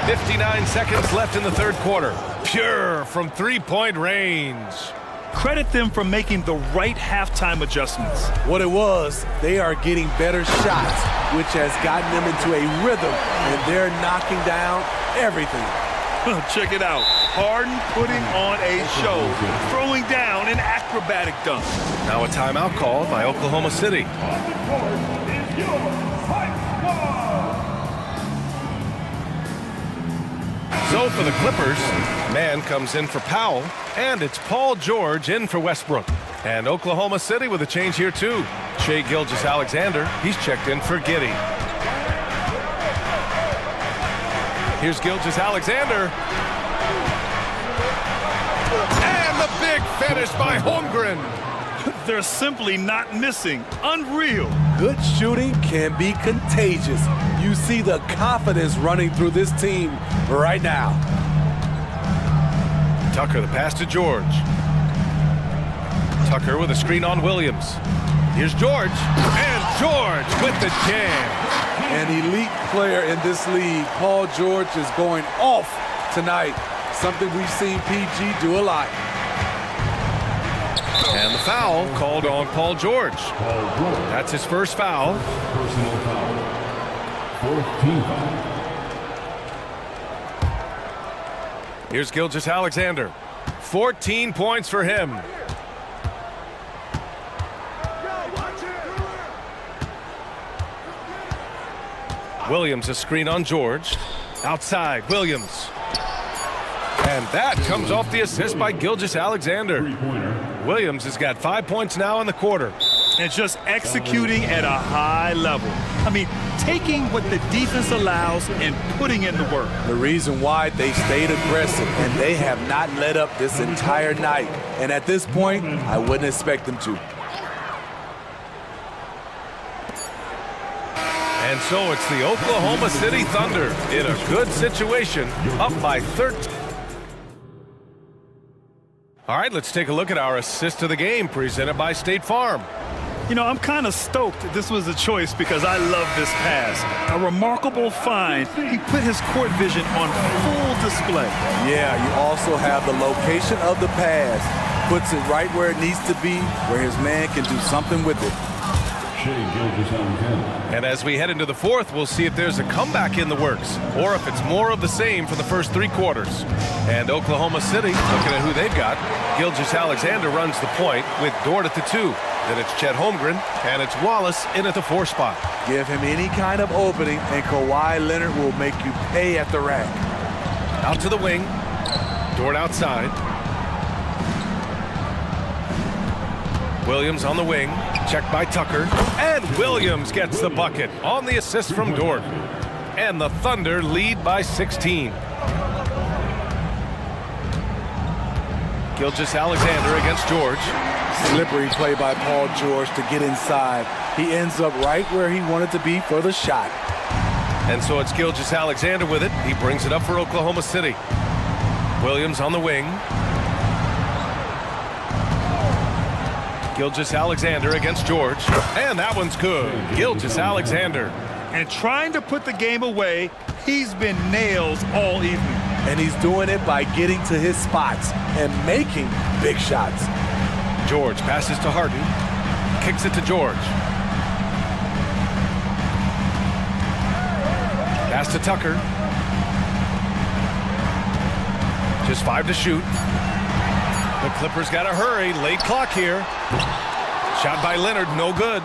59 seconds left in the third quarter. Pure from three-point range. Credit them for making the right halftime adjustments. What it was, they are getting better shots, which has gotten them into a rhythm, and they're knocking down everything. Check it out. Harden putting on a show, throwing down an acrobatic dunk. Now a timeout called by Oklahoma City. So for the Clippers, man comes in for Powell, and it's Paul George in for Westbrook. And Oklahoma City with a change here too. Shai Gilgeous-Alexander, he's checked in for Giddey. Here's Gilgeous-Alexander. And the big finish by Holmgren. They're simply not missing. Unreal. Good shooting can be contagious. You see the confidence running through this team right now. Tucker, the pass to George. Tucker with a screen on Williams. Here's George. And George with the jam. An elite player in this league. Paul George is going off tonight. Something we've seen PG do a lot. And the foul called on Paul George. That's his first foul. Personal foul. 14th foul. Here's Gilgeous-Alexander. 14 points for him. Williams a screen on George. Outside, Williams. And that comes off the assist by Gilgeous-Alexander. Williams has got 5 points now in the quarter. And just executing at a high level. I mean, taking what the defense allows and putting in the work. The reason why they stayed aggressive, and they have not let up this entire night. And at this point, I wouldn't expect them to. And so it's the Oklahoma City Thunder in a good situation, up by 13. All right, let's take a look at our assist of the game presented by State Farm. You know, I'm kind of stoked this was a choice because I love this pass. A remarkable find. He put his court vision on full display. Yeah, you also have the location of the pass. Puts it right where it needs to be, where his man can do something with it. And as we head into the fourth, we'll see if there's a comeback in the works or if it's more of the same for the first 3 quarters. And Oklahoma City, looking at who they've got, Gilgeous-Alexander runs the point with Dort at the 2. Then it's Chet Holmgren, and it's Wallace in at the 4 spot. Give him any kind of opening, and Kawhi Leonard will make you pay at the rack. Out to the wing. Dort outside. Williams on the wing. Checked by Tucker. And Williams gets the bucket on the assist from Dort. And the Thunder lead by 16. Gilgeous-Alexander against George. Slippery play by Paul George to get inside. He ends up right where he wanted to be for the shot. And so it's Gilgeous-Alexander with it. He brings it up for Oklahoma City. Williams on the wing. Gilgeous-Alexander against George. And that one's good. Gilgeous-Alexander. And trying to put the game away, he's been nails all evening. And he's doing it by getting to his spots and making big shots. George passes to Harden. Kicks it to George. Pass to Tucker. Just 5 to shoot. The Clippers got to hurry. Late clock here. Shot by Leonard, no good.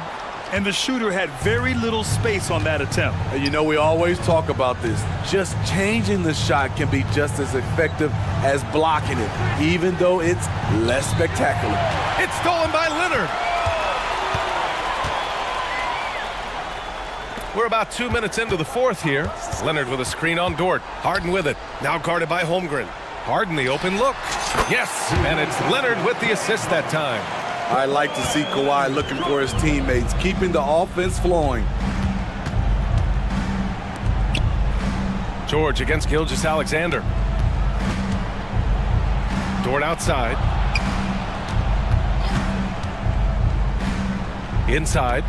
And the shooter had very little space on that attempt. And you know, we always talk about this. Just changing the shot can be just as effective as blocking it, even though it's less spectacular. It's stolen by Leonard. We're about 2 minutes into the fourth here. Leonard with a screen on Dort. Harden with it. Now guarded by Holmgren. Harden the open look. Yes, and it's Leonard with the assist that time. I like to see Kawhi looking for his teammates, keeping the offense flowing. George against Gilgeous-Alexander. Dort outside. Inside.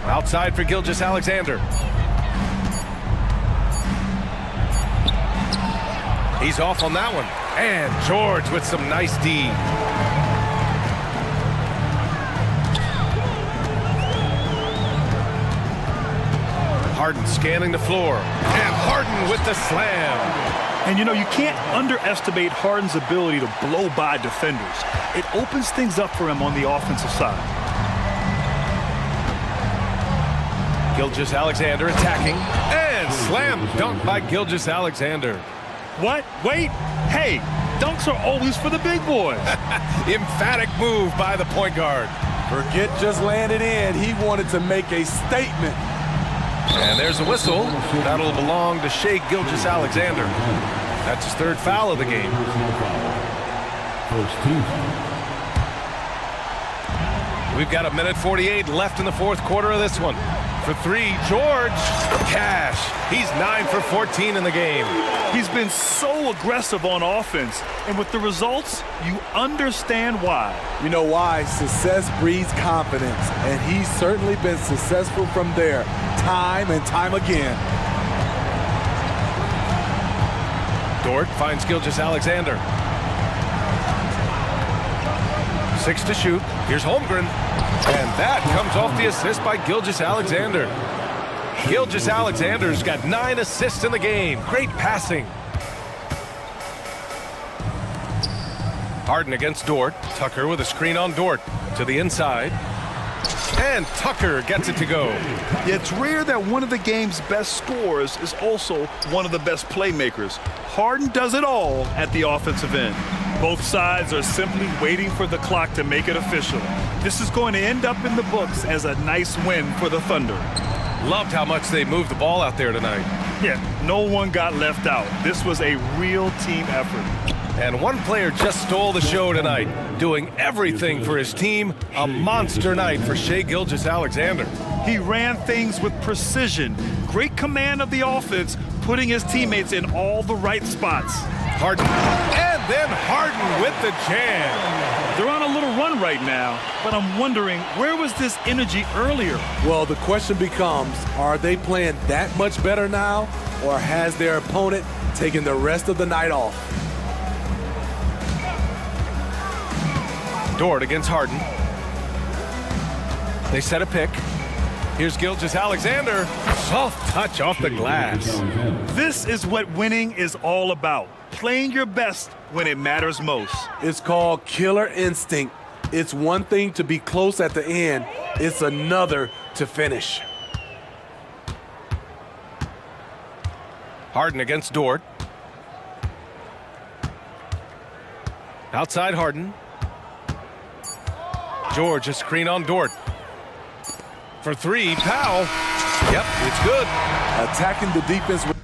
Outside for Gilgeous-Alexander. He's off on that one. And George with some nice D. Harden scanning the floor. And Harden with the slam. And you know, you can't underestimate Harden's ability to blow by defenders. It opens things up for him on the offensive side. Gilgeous-Alexander attacking. And slam dunk by Gilgeous-Alexander. What? Wait. Hey, dunks are always for the big boys. Emphatic move by the point guard. Forget just landing in. He wanted to make a statement. And there's a whistle. That'll belong to Shai Gilgeous-Alexander. That's his third foul of the game. First team. We've got 1:48 left in the fourth quarter of this one. For three, George. Cash. He's 9 for 14 in the game. He's been so aggressive on offense, and with the results, you understand why. You know why? Success breeds confidence, and he's certainly been successful from there, time and time again. Dort finds Gilgeous-Alexander. 6 to shoot. Here's Holmgren. And that comes off the assist by Gilgeous-Alexander. Gilgeous-Alexander's got 9 assists in the game. Great passing. Harden against Dort. Tucker with a screen on Dort. To the inside. And Tucker gets it to go. Yeah, it's rare that one of the game's best scorers is also one of the best playmakers. Harden does it all at the offensive end. Both sides are simply waiting for the clock to make it official. This is going to end up in the books as a nice win for the Thunder. Loved how much they moved the ball out there tonight. Yeah, no one got left out. This was a real team effort. And one player just stole the show tonight, doing everything for his team. A monster night for Shai Gilgeous-Alexander. He ran things with precision, great command of the offense, putting his teammates in all the right spots. Harden, and then Harden with the jam. They're on a little run right now, but I'm wondering, where was this energy earlier? Well, the question becomes, are they playing that much better now, or has their opponent taken the rest of the night off? Dort against Harden. They set a pick. Here's Gilgeous-Alexander. Soft touch off the glass. This is what winning is all about. Playing your best when it matters most. It's called killer instinct. It's one thing to be close at the end. It's another to finish. Harden against Dort. Outside Harden. George, a screen on Dort. For three, Powell. Yep, it's good. Attacking the defense with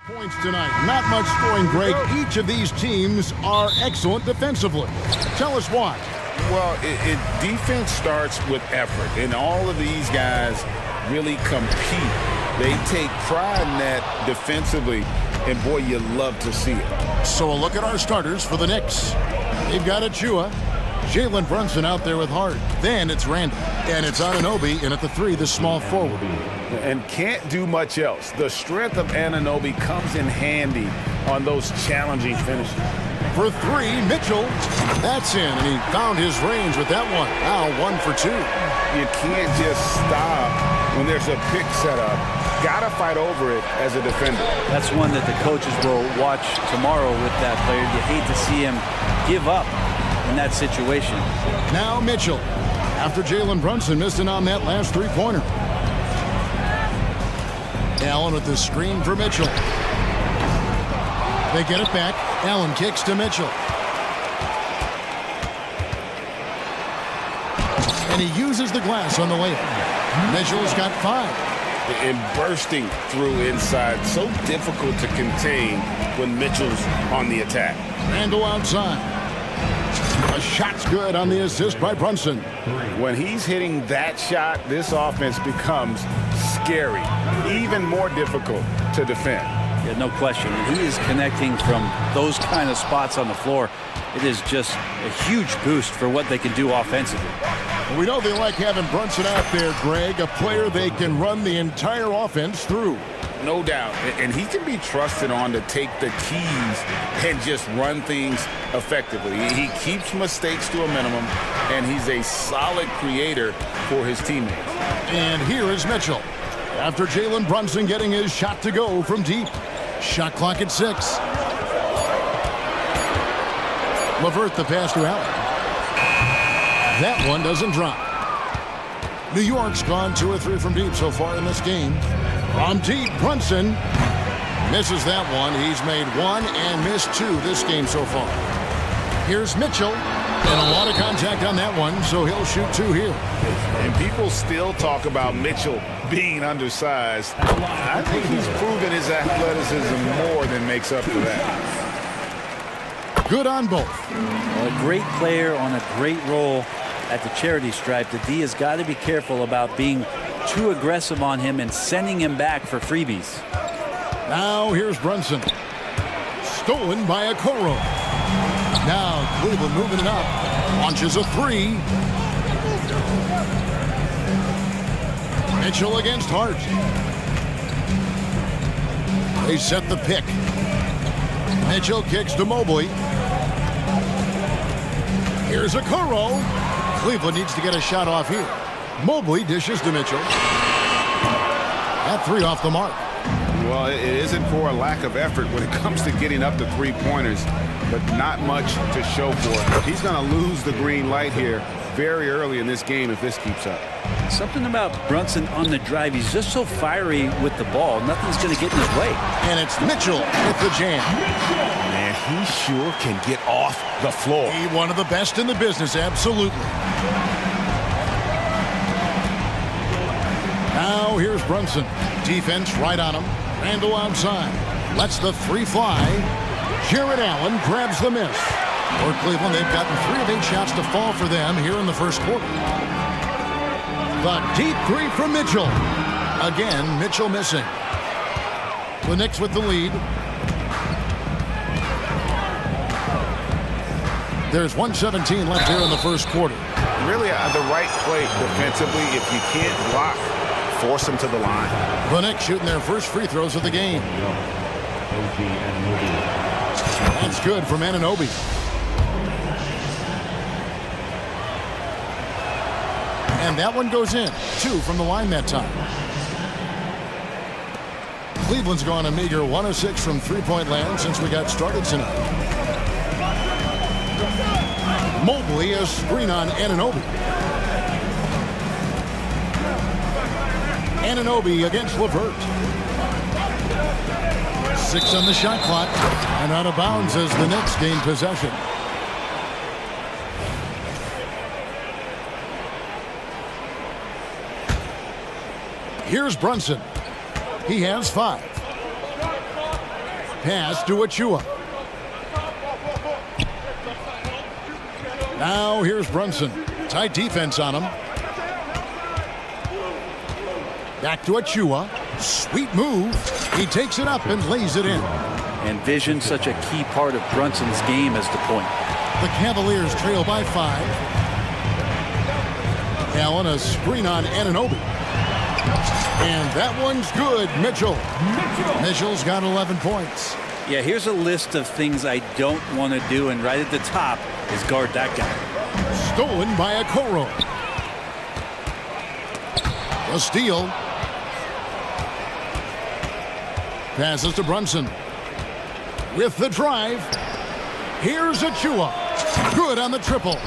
Points tonight. Not much scoring, Greg. Each of these teams are excellent defensively. Tell us why. Well, defense starts with effort, and all of these guys really compete. They take pride in that defensively, and boy, you love to see it. So a look at our starters for the Knicks. They've got Achua, Jalen Brunson out there with Hart. Then it's Randall, and it's Anunoby in at the 3, the small forward. And can't do much else. The strength of Anunoby comes in handy on those challenging finishes. For 3, Mitchell. That's in, and he found his range with that one. Now 1 for 2. You can't just stop when there's a pick set up. Gotta fight over it as a defender. That's one that the coaches will watch tomorrow with that player. You hate to see him give up in that situation. Now Mitchell, after Jalen Brunson missed it on that last 3-pointer. Allen with the screen for Mitchell. They get it back. Allen kicks to Mitchell. And he uses the glass on the layup. Mitchell's got 5. And bursting through inside. So difficult to contain when Mitchell's on the attack. Randall outside. A shot's good on the assist by Brunson. When he's hitting that shot, this offense becomes scary. Even more difficult to defend. Yeah, no question. He is connecting from those kind of spots on the floor. It is just a huge boost for what they can do offensively. We know they like having Brunson out there, Greg, a player they can run the entire offense through. No doubt. And he can be trusted on to take the keys and just run things effectively. He keeps mistakes to a minimum, and he's a solid creator for his teammates. And here is Mitchell. After Jalen Brunson getting his shot to go from deep. Shot clock at 6. LeVert the pass to Allen. That one doesn't drop. New York's gone 2 or 3 from deep so far in this game. From deep, Brunson misses that one. He's made 1 and missed 2 this game so far. Here's Mitchell. And a lot of contact on that one, so he'll shoot 2 here. And people still talk about Mitchell being undersized. I think he's proven his athleticism more than makes up for that. Good on both. Well, a great player on a great role at the charity stripe. The D has got to be careful about being too aggressive on him and sending him back for freebies. Now here's Brunson. Stolen by Okoro. Now Cleveland moving it up. Launches a 3. Mitchell against Hart. They set the pick. Mitchell kicks to Mobley. Here's Okoro. Cleveland needs to get a shot off here. Mobley dishes to Mitchell. That 3 off the mark. Well, it isn't for a lack of effort when it comes to getting up to 3-pointers, but not much to show for it. He's going to lose the green light here very early in this game if this keeps up. Something about Brunson on the drive. He's just so fiery with the ball. Nothing's going to get in his way. And it's Mitchell with the jam. Man, he sure can get off the floor. He's one of the best in the business, absolutely. Now here's Brunson. Defense right on him. Randall outside. Lets the 3 fly. Jared Allen grabs the miss. For Cleveland, they've gotten 3 of 8 shots to fall for them here in the first quarter. The deep 3 from Mitchell. Again, Mitchell missing. The Knicks with the lead. There's 1:17 left here in the first quarter. Really the right play defensively. If you can't block, force him to the line. The Knicks shooting their first free throws of the game. That's good from Anunoby. And that one goes in. 2 from the line that time. Cleveland's gone a meager 1 of 6 from 3-point land since we got started tonight. Mobley, a screen on Anunoby. Anunoby against LeVert. 6 on the shot clock. And out of bounds as the Knicks gain possession. Here's Brunson. He has 5. Pass to Achua. Now here's Brunson. Tight defense on him. Back to Achua. Sweet move. He takes it up and lays it in. And vision, such a key part of Brunson's game as the point. The Cavaliers trail by 5. Allen, a screen on Anunoby. And that one's good. Mitchell's got 11 points. Yeah, here's a list of things I don't want to do, and right at the top is guard that guy. Stolen by Okoro. A steal. Passes to Brunson. With the drive. Here's Achua. Good on the triple.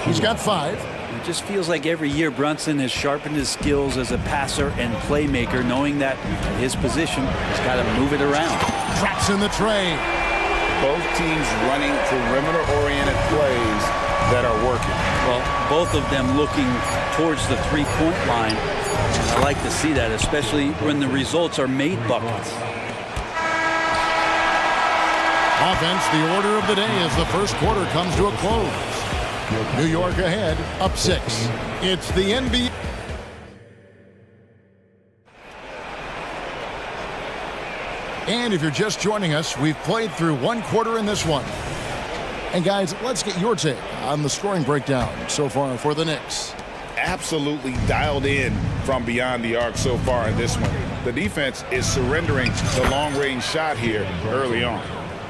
He's got 5. It just feels like every year Brunson has sharpened his skills as a passer and playmaker, knowing that at his position, he's got to move it around. Drops in the tray. Both teams running perimeter-oriented plays that are working. Well, both of them looking towards the three-point line. I like to see that, especially when the results are made buckets. Offense, the order of the day as the first quarter comes to a close. New York ahead, up 6. It's the NBA. And if you're just joining us, we've played through one quarter in this one. And guys, let's get your take on the scoring breakdown so far for the Knicks. Absolutely dialed in from beyond the arc so far in this one. The defense is surrendering the long-range shot here early on.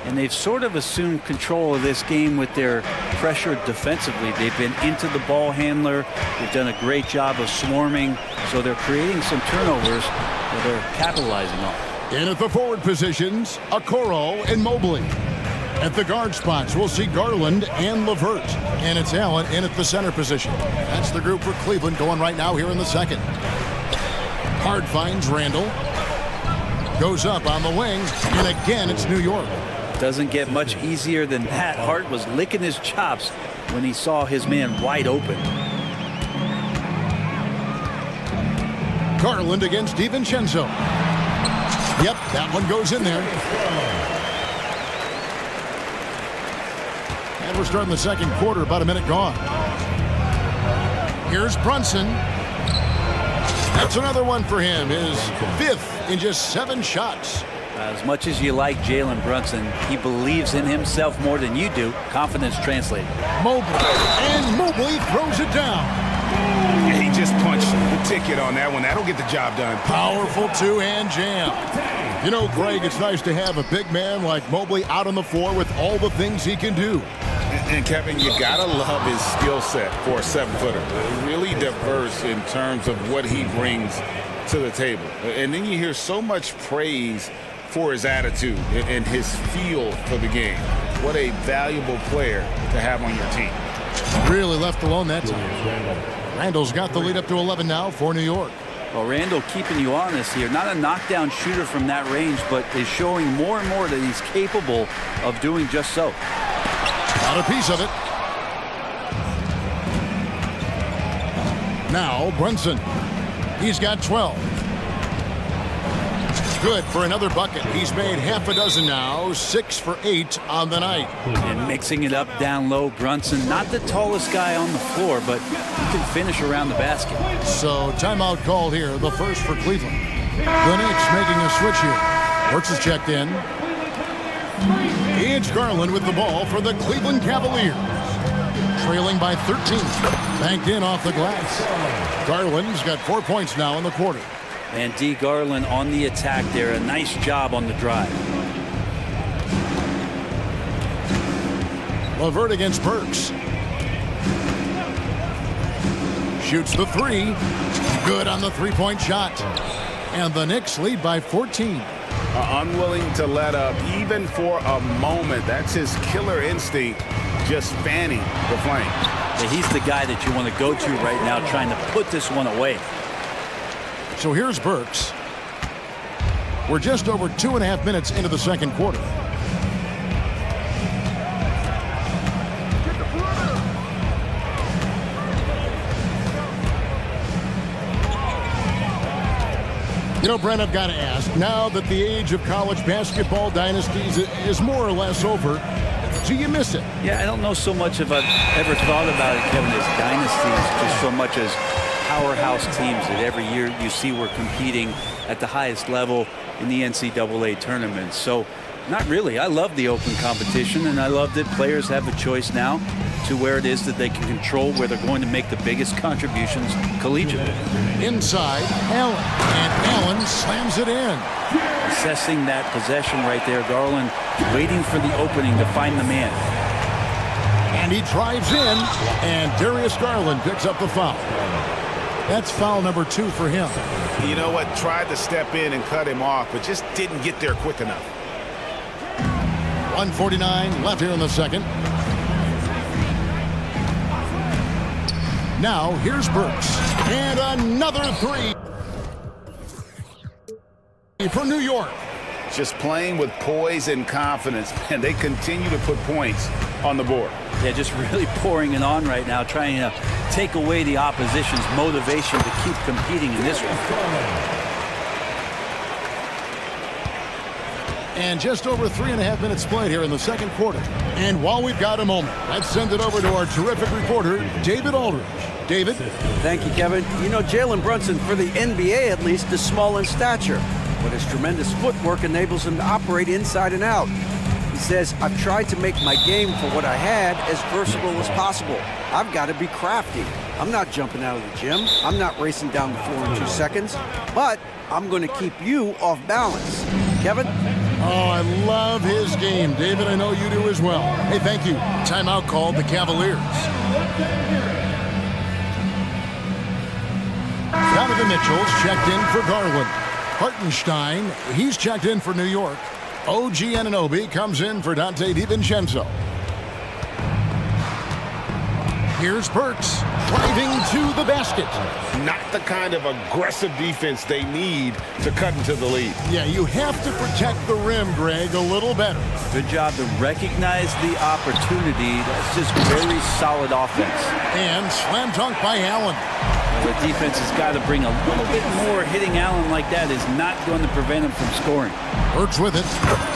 And they've sort of assumed control of this game with their pressure defensively. They've been into the ball handler. They've done a great job of swarming. So they're creating some turnovers that they're capitalizing on. In at the forward positions, Okoro and Mobley. At the guard spots, we'll see Garland and LeVert. And it's Allen in at the center position. That's the group for Cleveland going right now here in the second. Hard finds Randall. Goes up on the wing. And again, it's New York. Doesn't get much easier than that. Hart was licking his chops when he saw his man wide open. Garland against DiVincenzo. Yep, that one goes in there. And we're starting the second quarter, about a minute gone. Here's Brunson. That's another one for him, his 5th in just 7 shots. As much as you like Jalen Brunson, he believes in himself more than you do. Confidence translated. Mobley. And Mobley throws it down. Yeah, he just punched the ticket on that one. That'll get the job done. Powerful two-hand jam. You know, Greg, it's nice to have a big man like Mobley out on the floor with all the things he can do. And Kevin, you gotta love his skill set for a 7-footer. Really diverse in terms of what he brings to the table. And then you hear so much praise for his attitude and his feel for the game. What a valuable player to have on your team. Really left alone that time. Randall's got the lead up to 11 now for New York. Well, Randall keeping you honest here. Not a knockdown shooter from that range, but is showing more and more that he's capable of doing just so. Got a piece of it. Now Brunson. He's got 12. Good for another bucket. He's made half a dozen now, 6 for 8 on the night. And mixing it up down low, Brunson, not the tallest guy on the floor, but he can finish around the basket. So timeout called here, the first for Cleveland. The Knicks making a switch here. Wirtz is checked in. It's Garland with the ball for the Cleveland Cavaliers. Trailing by 13. Banked in off the glass. Garland's got 4 points now in the quarter. And D. Garland on the attack there. A nice job on the drive. LeVert against Burks. Shoots the 3. Good on the three-point shot. And the Knicks lead by 14. Unwilling to let up even for a moment. That's his killer instinct, just fanning the flame. Yeah, he's the guy that you want to go to right now, trying to put this one away. So here's Burks. We're just over 2.5 minutes into the second quarter. You know, Brent, I've got to ask, now that the age of college basketball dynasties is more or less over, do you miss it? Yeah, I don't know so much if I've ever thought about it, Kevin, as dynasties, just so much as powerhouse teams that every year you see we're competing at the highest level in the NCAA tournament. So, not really. I love the open competition, and I love that players have a choice now to where it is that they can control where they're going to make the biggest contributions collegiately. Inside, Allen. And Allen slams it in. Assessing that possession right there, Garland waiting for the opening to find the man. And he drives in, and Darius Garland picks up the foul. That's foul number 2 for him. You know what? Tried to step in and cut him off, but just didn't get there quick enough. 1:49 left here in the second. Now, here's Burks. And another 3 for New York. Just playing with poise and confidence, and they continue to put points on the board. Yeah, just really pouring it on right now, trying to take away the opposition's motivation to keep competing in this one. And just over 3.5 minutes played here in the second quarter. And while we've got a moment, let's send it over to our terrific reporter, David Aldridge. David? Thank you, Kevin. You know, Jalen Brunson, for the NBA at least, is small in stature, but his tremendous footwork enables him to operate inside and out. He says, I've tried to make my game for what I had as versatile as possible. I've got to be crafty. I'm not jumping out of the gym. I'm not racing down the floor in 2 seconds, but I'm going to keep you off balance. Kevin? Oh, I love his game. David, I know you do as well. Hey, thank you. Timeout called the Cavaliers. Donovan Mitchell's checked in for Garland. Hartenstein, he's checked in for New York. OG Anunoby comes in for Dante DiVincenzo. Here's Burks, driving to the basket. Not the kind of aggressive defense they need to cut into the lead. Yeah, you have to protect the rim, Greg, a little better. Good job to recognize the opportunity. That's just very solid offense. And slam dunk by Allen. The defense has got to bring a little bit more. Hitting Allen like that is not going to prevent him from scoring. Burks with it.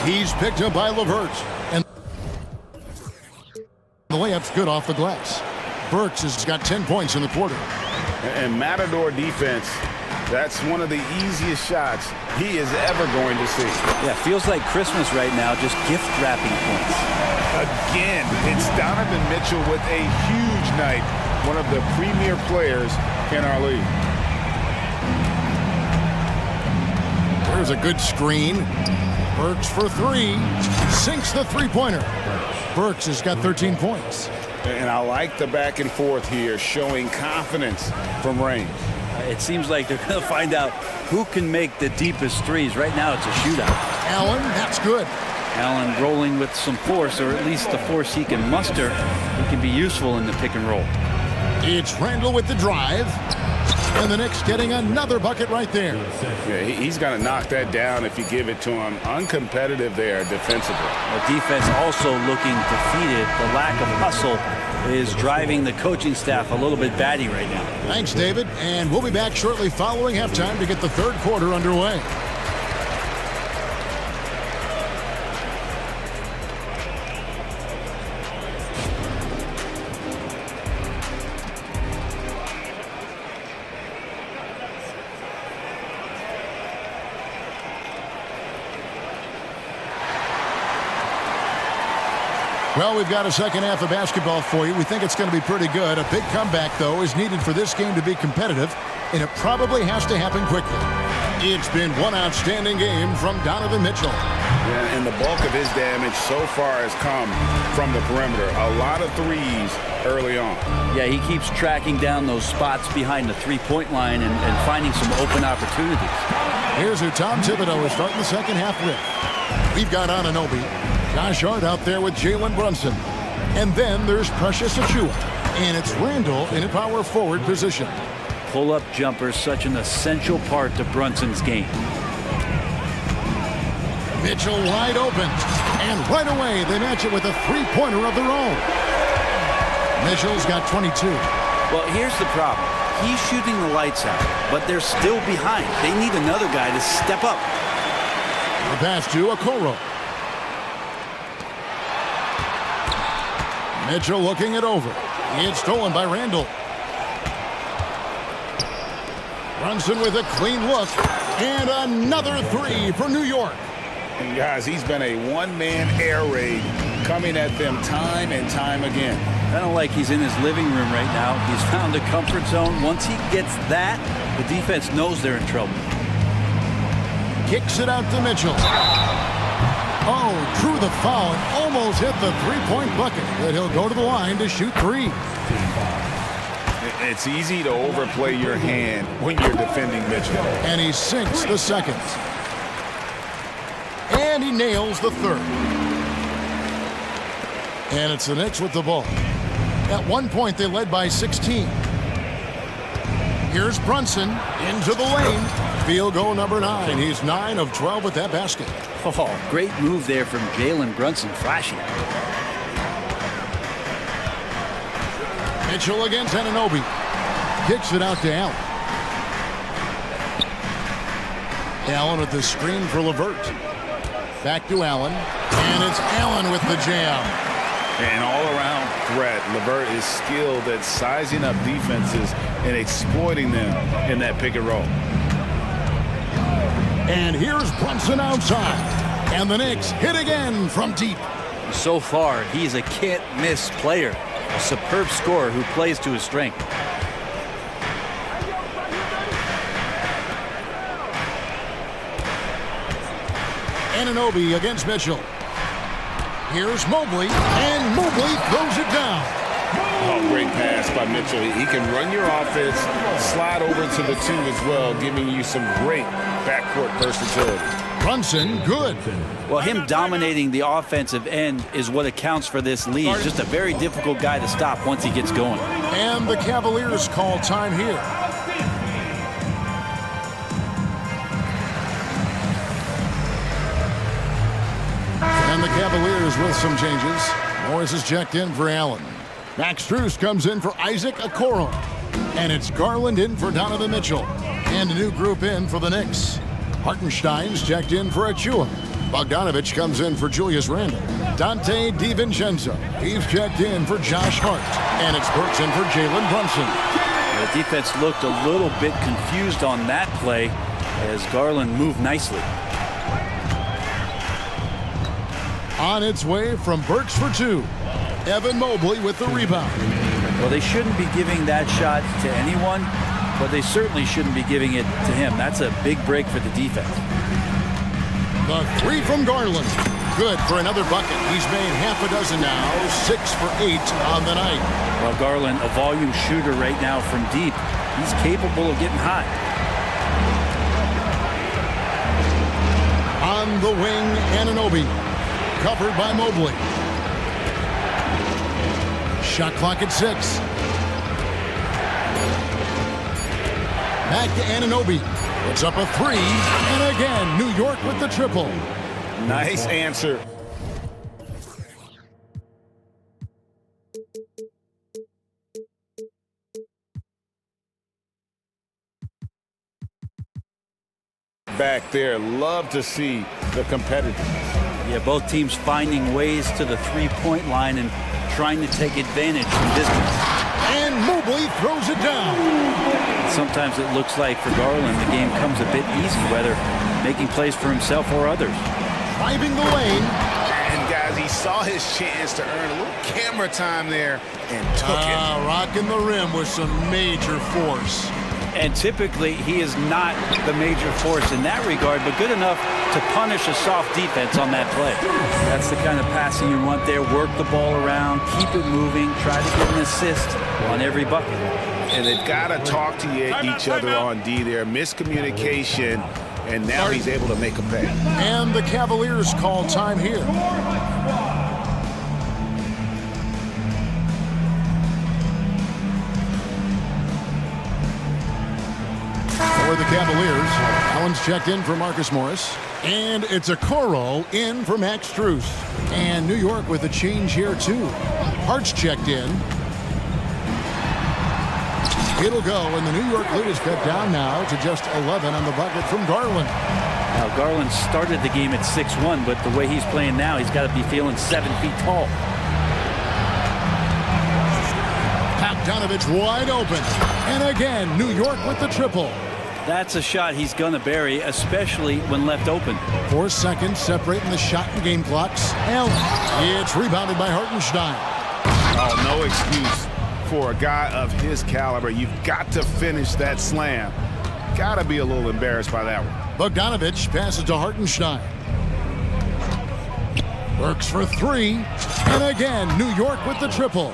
He's picked up by LeVert. And the layup's good off the glass. Burks has got 10 points in the quarter. And Matador defense, that's one of the easiest shots he is ever going to see. Yeah, feels like Christmas right now, just gift wrapping points. Again, it's Donovan Mitchell with a huge night, one of the premier players in our league. There's a good screen. Burks for 3. Sinks the three-pointer. Burks has got 13 points. And I like the back and forth here, showing confidence from range. It seems like they're going to find out who can make the deepest threes. Right now, it's a shootout. Allen, that's good. Allen rolling with some force, or at least the force he can muster. He can be useful in the pick and roll. It's Randall with the drive. And the Knicks getting another bucket right there. Yeah, he's going to knock that down if you give it to him. Uncompetitive there defensively. The defense also looking defeated. The lack of hustle is driving the coaching staff a little bit batty right now. Thanks, David. And we'll be back shortly following halftime to get the third quarter underway. Well, we've got a second half of basketball for you. We think it's going to be pretty good. A big comeback, though, is needed for this game to be competitive, and it probably has to happen quickly. It's been one outstanding game from Donovan Mitchell. Yeah, and the bulk of his damage so far has come from the perimeter. A lot of threes early on. Yeah, he keeps tracking down those spots behind the three-point line and finding some open opportunities. Here's who Tom Thibodeau is starting the second half with. We've got Anunoby. Josh Hart out there with Jalen Brunson. And then there's Precious Achiuwa. And it's Randall in a power forward position. Pull-up jumper, such an essential part to Brunson's game. Mitchell wide open. And right away, they match it with a three-pointer of their own. Mitchell's got 22. Well, here's the problem. He's shooting the lights out, but they're still behind. They need another guy to step up. The pass to Okoro. Mitchell looking it over. It's stolen by Randall. Brunson with a clean look. And another three for New York. And guys, he's been a one-man air raid coming at them time and time again. Kind of like he's in his living room right now. He's found a comfort zone. Once he gets that, the defense knows they're in trouble. Kicks it out to Mitchell. Oh, drew the foul and almost hit the three-point bucket. But he'll go to the line to shoot three. It's easy to overplay your hand when you're defending Mitchell. And he sinks the second. And he nails the third. And it's the Knicks with the ball. At one point, they led by 16. Here's Brunson into the lane. Field goal number 9. He's 9 of 12 with that basket. Oh, great move there from Jalen Brunson. Flashy. Mitchell against Anunoby. Kicks it out to Allen. Allen with the screen for LeVert. Back to Allen. And it's Allen with the jam. An all-around threat. LeVert is skilled at sizing up defenses and exploiting them in that pick and roll. And here's Brunson outside. And the Knicks hit again from deep. So far, he's a can't-miss player. A superb scorer who plays to his strength. Anunoby against Mitchell. Here's Mobley, and Mobley throws it down. Oh, great pass by Mitchell. He can run your offense, slide over to the 2 as well, giving you some great backcourt versatility. Brunson, good. Well, him dominating the offensive end is what accounts for this lead. Just a very difficult guy to stop once he gets going. And the Cavaliers call time here. And the Cavaliers with some changes. Morris is checked in for Allen. Max Strus comes in for Isaac Okoro. And it's Garland in for Donovan Mitchell. And a new group in for the Knicks. Hartenstein's checked in for Achua. Bogdanovich comes in for Julius Randle. Dante DiVincenzo. He's checked in for Josh Hart. And it's Burks in for Jalen Brunson. The defense looked a little bit confused on that play as Garland moved nicely. On its way from Burks for 2. Evan Mobley with the rebound. Well, they shouldn't be giving that shot to anyone, but they certainly shouldn't be giving it to him. That's a big break for the defense. The 3 from Garland. Good for another bucket. He's made half a dozen now. 6 for 8 on the night. Well, Garland, a volume shooter right now from deep. He's capable of getting hot. On the wing, Anunoby. Covered by Mobley. Shot clock at 6. Back to Anunoby. Puts up a 3. And again, New York with the triple. Nice answer. Back there, love to see the competitors. Yeah, both teams finding ways to the three-point line and trying to take advantage from distance. And Mobley throws it down. Sometimes it looks like for Garland the game comes a bit easy, whether making plays for himself or others. Driving the lane. And guys, he saw his chance to earn a little camera time there and took it. Rocking the rim with some major force. And typically he is not the major force in that regard, but good enough to punish a soft defense on that play. That's the kind of passing you want there. Work the ball around, keep it moving, try to get an assist on every bucket. And they've got to talk to each other on D there. Miscommunication, and now he's able to make a pay. And the Cavaliers call time here. For the Cavaliers, Allen's checked in for Marcus Morris. And it's Okoro in for Max Strus. And New York with a change here, too. Hart's checked in. It'll go, and the New York lead is cut down now to just 11 on the bucket from Garland. Now, Garland started the game at 6'1", but the way he's playing now, he's got to be feeling 7 feet tall. Bogdanovich wide open. And again, New York with the triple. That's a shot he's going to bury, especially when left open. 4 seconds separating the shot and game clocks. Allen. It's rebounded by Hartenstein. Oh, no excuse for a guy of his caliber. You've got to finish that slam. Got to be a little embarrassed by that one. Bogdanovich passes to Hartenstein. Works for 3. And again, New York with the triple.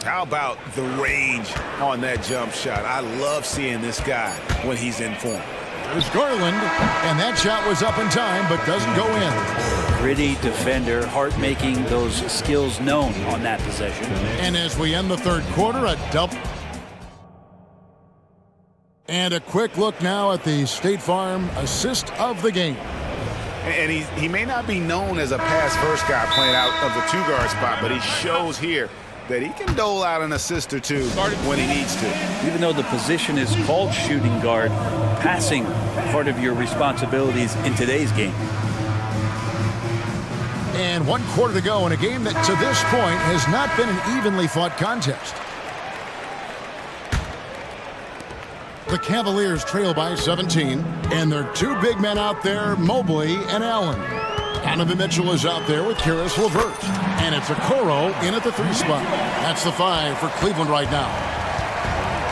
How about the range on that jump shot? I love seeing this guy when he's in form. There's Garland, and that shot was up in time, but doesn't go in. Gritty defender, Hart making those skills known on that possession. And as we end the third quarter, a double. And a quick look now at the State Farm assist of the game. And he may not be known as a pass-first guy playing out of the two-guard spot, but he shows here that he can dole out an assist or two when he needs to. Even though the position is called shooting guard, passing part of your responsibilities in today's game. And 1 quarter to go in a game that to this point has not been an evenly fought contest. The Cavaliers trail by 17, and there are 2 big men out there, Mobley and Allen. Donovan Mitchell is out there with Karis LeVert. And it's Okoro in at the 3 spot. That's the 5 for Cleveland right now.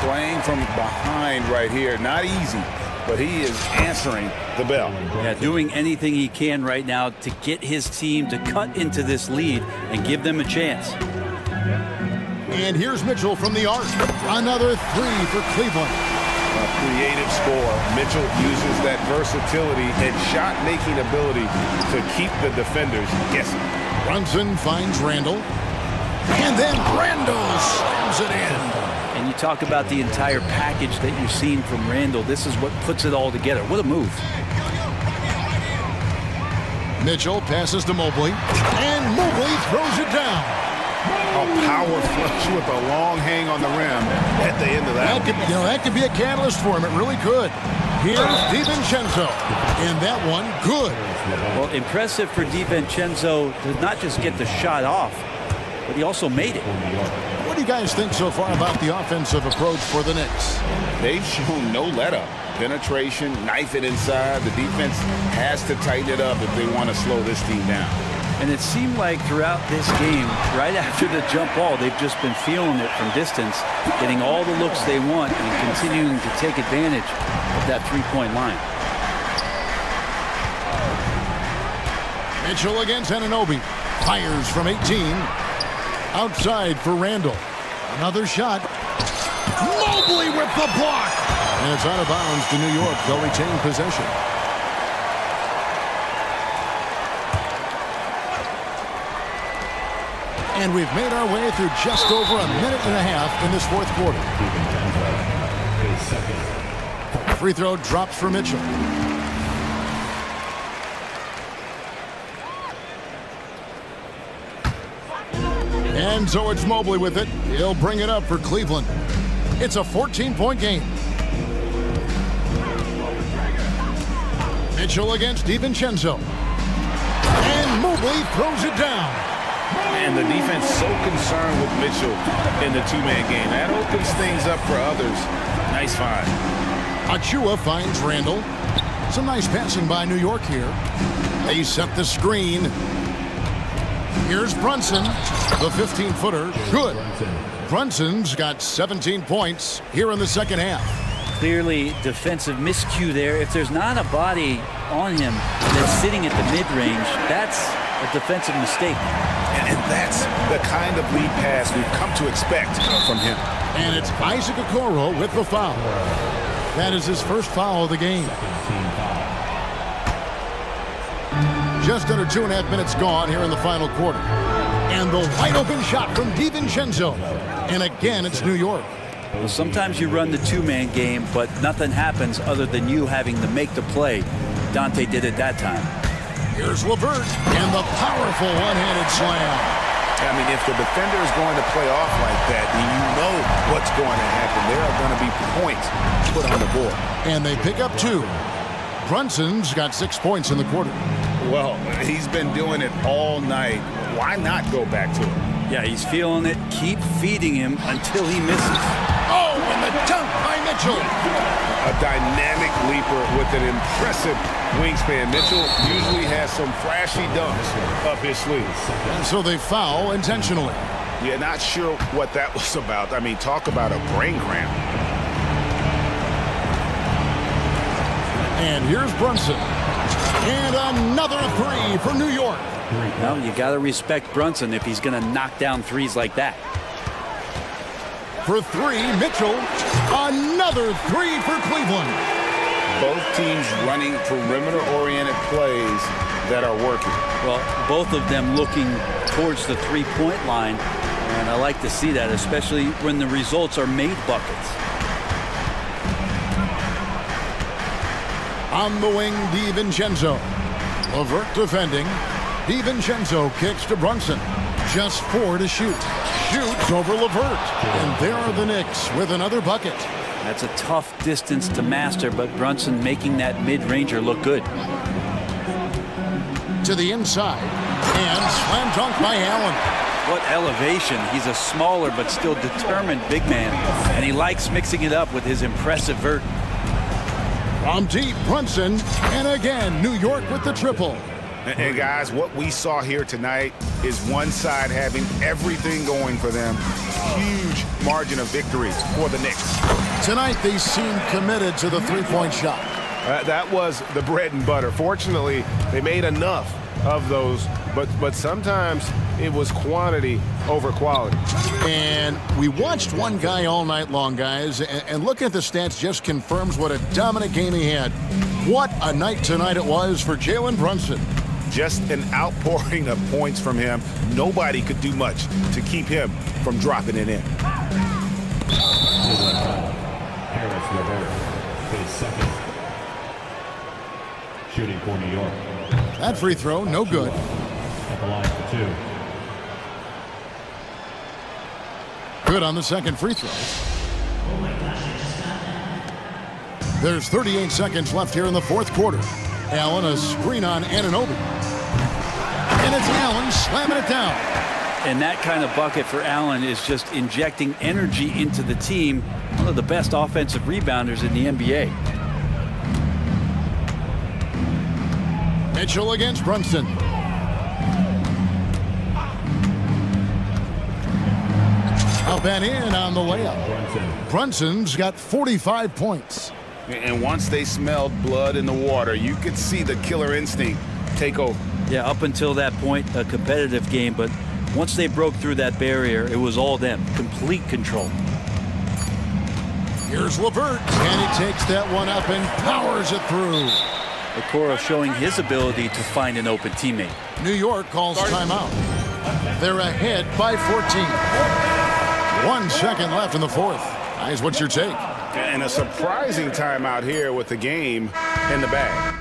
Playing from behind right here. Not easy, but he is answering the bell. Yeah, doing anything he can right now to get his team to cut into this lead and give them a chance. And here's Mitchell from the arc. Another 3 for Cleveland. A creative score. Mitchell uses that versatility and shot-making ability to keep the defenders guessing. Brunson finds Randall. And then Randall slams it in. And you talk about the entire package that you've seen from Randall. This is what puts it all together. What a move. Mitchell passes to Mobley. And Mobley throws it down. A power flush with a long hang on the rim at the end of that. That could be a catalyst for him. It really could. Here's DiVincenzo. And that one, good. Well, impressive for DiVincenzo to not just get the shot off, but he also made it. What do you guys think so far about the offensive approach for the Knicks? They've shown no let-up. Penetration, knife it inside. The defense has to tighten it up if they want to slow this team down. And it seemed like throughout this game, right after the jump ball, they've just been feeling it from distance, getting all the looks they want and continuing to take advantage of that three-point line. Mitchell against Anunoby. Fires from 18. Outside for Randall. Another shot. Mobley with the block. And it's out of bounds to New York. They'll retain possession. And we've made our way through just over a minute and a half in this fourth quarter. Free throw drops for Mitchell. And so it's Mobley with it. He'll bring it up for Cleveland. It's a 14-point game. Mitchell against DiVincenzo. And Mobley throws it down. And the defense so concerned with Mitchell in the two-man game. That opens things up for others. Nice find. Achua finds Randall. Some nice passing by New York here. They set the screen. Here's Brunson, the 15-footer. Good. Brunson's got 17 points here in the second half. Clearly defensive miscue there. If there's not a body on him that's sitting at the mid-range, that's a defensive mistake. And that's the kind of lead pass we've come to expect from him. And it's Isaac Okoro with the foul. That is his first foul of the game. Just under 2.5 minutes gone here in the final quarter. And the wide open shot from DiVincenzo. And again, it's New York. Well, sometimes you run the two-man game, but nothing happens other than you having to make the play. Dante did it that time. Here's LeVert and the powerful one-handed slam. I mean, if the defender is going to play off like that, then you know what's going to happen. There are going to be points put on the board. And they pick up 2. Brunson's got 6 points in the quarter. Well, he's been doing it all night. Why not go back to him? Yeah, he's feeling it. Keep feeding him until he misses. Oh, and the dunk by Mitchell. A dynamic leaper with an impressive wingspan. Mitchell usually has some flashy dunks up his sleeve. And so they foul intentionally. Yeah, not sure what that was about. I mean, talk about a brain cramp. And here's Brunson. And another 3 for New York. Well, you got to respect Brunson if he's going to knock down threes like that. For 3, Mitchell. Another 3 for Cleveland. Both teams running perimeter-oriented plays that are working. Well, both of them looking towards the three-point line, and I like to see that, especially when the results are made buckets. On the wing, DiVincenzo. LeVert defending. DiVincenzo kicks to Brunson. Just 4 to shoot. Shoots over LeVert. And there are the Knicks with another bucket. That's a tough distance to master, but Brunson making that mid-ranger look good. To the inside. And slam dunk by Allen. What elevation. He's a smaller but still determined big man, and he likes mixing it up with his impressive vert. From deep, Brunson. And again, New York with the triple. And guys, what we saw here tonight is one side having everything going for them. Huge margin of victory for the Knicks. Tonight, they seem committed to the three-point shot. That was the bread and butter. Fortunately, they made enough of those, but sometimes it was quantity over quality. And we watched one guy all night long, guys, and looking at the stats just confirms what a dominant game he had. What a night tonight it was for Jalen Brunson. Just an outpouring of points from him. Nobody could do much to keep him from dropping it in. Harris LeVert, his second. Shooting for New York. That free throw, no good. At the line for 2. Good on the second free throw. There's 38 seconds left here in the fourth quarter. Allen, a screen on Anunoby. And it's Allen slamming it down. And that kind of bucket for Allen is just injecting energy into the team. One of the best offensive rebounders in the NBA. Mitchell against Brunson. Up and in on the layup. Brunson's got 45 points. And once they smelled blood in the water, you could see the killer instinct take over. Yeah, up until that point, a competitive game, but once they broke through that barrier, it was all them. Complete control. Here's LeVert, and he takes that one up and powers it through. Okoro showing his ability to find an open teammate. New York calls timeout. They're ahead by 14. 1 second left in the fourth. Guys, what's your take? And a surprising timeout here with the game in the bag.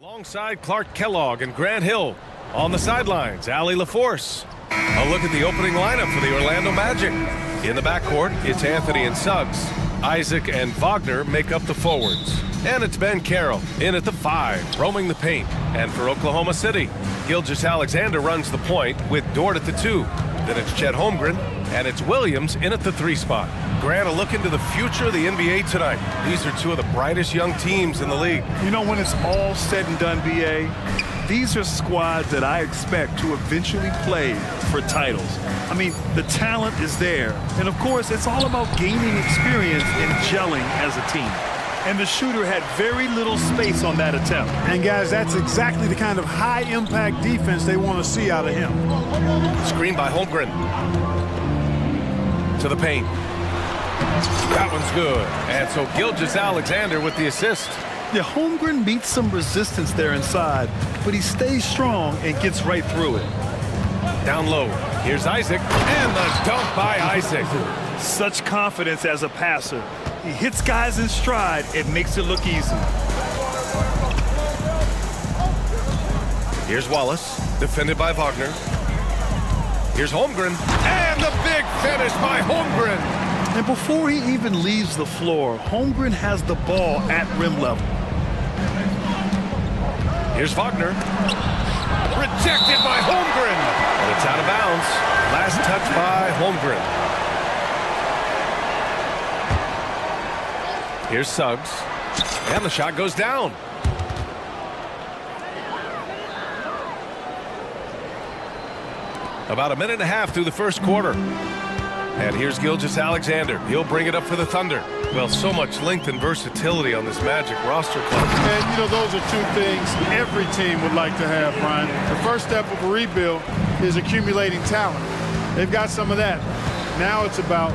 Alongside Clark Kellogg and Grant Hill. On the sidelines, Allie LaForce. A look at the opening lineup for the Orlando Magic. In the backcourt, it's Anthony and Suggs. Isaac and Wagner make up the forwards. And it's Ben Carroll in at the 5, roaming the paint. And for Oklahoma City, Gilgeous-Alexander runs the point with Dort at the 2. Then it's Chet Holmgren, and it's Williams in at the 3 spot. Grant, a look into the future of the NBA tonight. These are two of the brightest young teams in the league. You know, when it's all said and done, BA, these are squads that I expect to eventually play for titles. I mean, the talent is there. And of course, it's all about gaining experience and gelling as a team. And the shooter had very little space on that attempt. And guys, that's exactly the kind of high-impact defense they want to see out of him. Screen by Holmgren. To the paint. That one's good. And so Gilgeous-Alexander with the assist. Yeah, Holmgren meets some resistance there inside, but he stays strong and gets right through it. Down low. Here's Isaac. And the dunk by Isaac. Such confidence as a passer. He hits guys in stride and makes it look easy. Here's Wallace, defended by Wagner. Here's Holmgren, and the big finish by Holmgren. And before he even leaves the floor, Holmgren has the ball at rim level. Here's Wagner. Rejected by Holmgren. And it's out of bounds. Last touch by Holmgren. Here's Suggs. And the shot goes down. About a minute and a half through the first quarter. And here's Gilgeous-Alexander. He'll bring it up for the Thunder. Well, so much length and versatility on this Magic roster club. And, you know, those are two things every team would like to have, Brian. The first step of a rebuild is accumulating talent. They've got some of that. Now it's about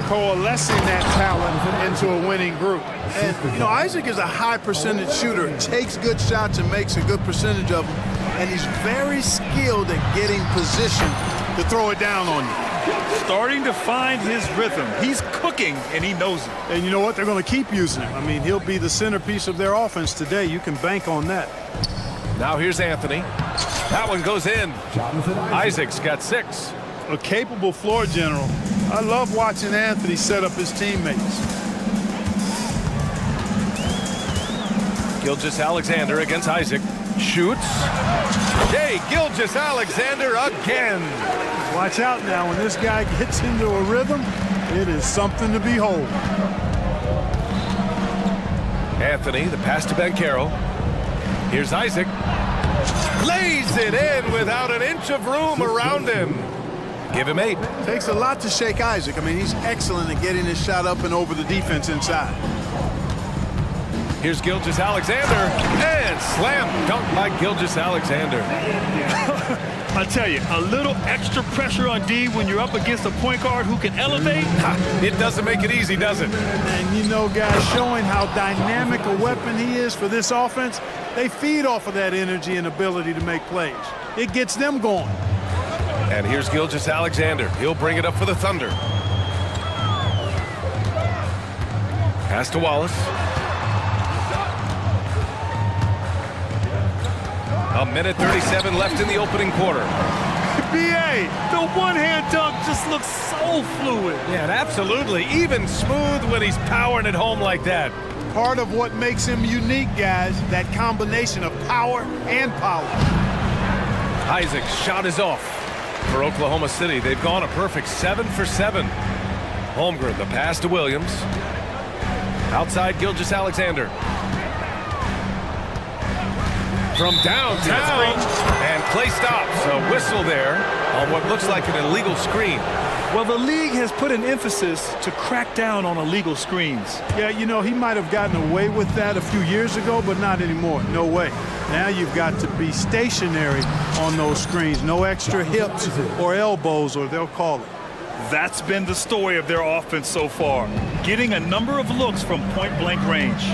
coalescing that talent into a winning group. And, you know, Isaac is a high percentage shooter, takes good shots and makes a good percentage of them. And he's very skilled at getting position to throw it down on you. Starting to find his rhythm. He's cooking, and he knows it. And you know what? They're going to keep using him. I mean, he'll be the centerpiece of their offense today. You can bank on that. Now here's Anthony. That one goes in. Isaac's got 6. A capable floor general. I love watching Anthony set up his teammates. Gilgeous-Alexander against Isaac. Shoots. Hey, Gilgeous-Alexander again. Watch out now. When this guy gets into a rhythm, it is something to behold. Anthony, the pass to Ben Carroll. Here's Isaac. Lays it in without an inch of room around him. Give him 8. Takes a lot to shake Isaac. I mean, he's excellent at getting his shot up and over the defense inside. Here's Gilgeous-Alexander, and slam dunk by Gilgeous-Alexander. I tell you, a little extra pressure on D when you're up against a point guard who can elevate. It doesn't make it easy, does it? And you know, guys, showing how dynamic a weapon he is for this offense, they feed off of that energy and ability to make plays. It gets them going. And here's Gilgeous-Alexander. He'll bring it up for the Thunder. Pass to Wallace. A minute 37 left in the opening quarter. BA, the one-hand dunk just looks so fluid. Yeah, absolutely. Even smooth when he's powering it home like that. Part of what makes him unique, guys, that combination of power and power. Isaac's shot is off. For Oklahoma City, they've gone a perfect 7 for 7. Holmgren, the pass to Williams. Outside Gilgeous-Alexander. From downtown, and play stops. A whistle there on what looks like an illegal screen. Well, the league has put an emphasis to crack down on illegal screens. Yeah, you know, he might have gotten away with that a few years ago, but not anymore. No way. Now you've got to be stationary on those screens. No extra hips or elbows, or they'll call it. That's been the story of their offense so far, getting a number of looks from point-blank range.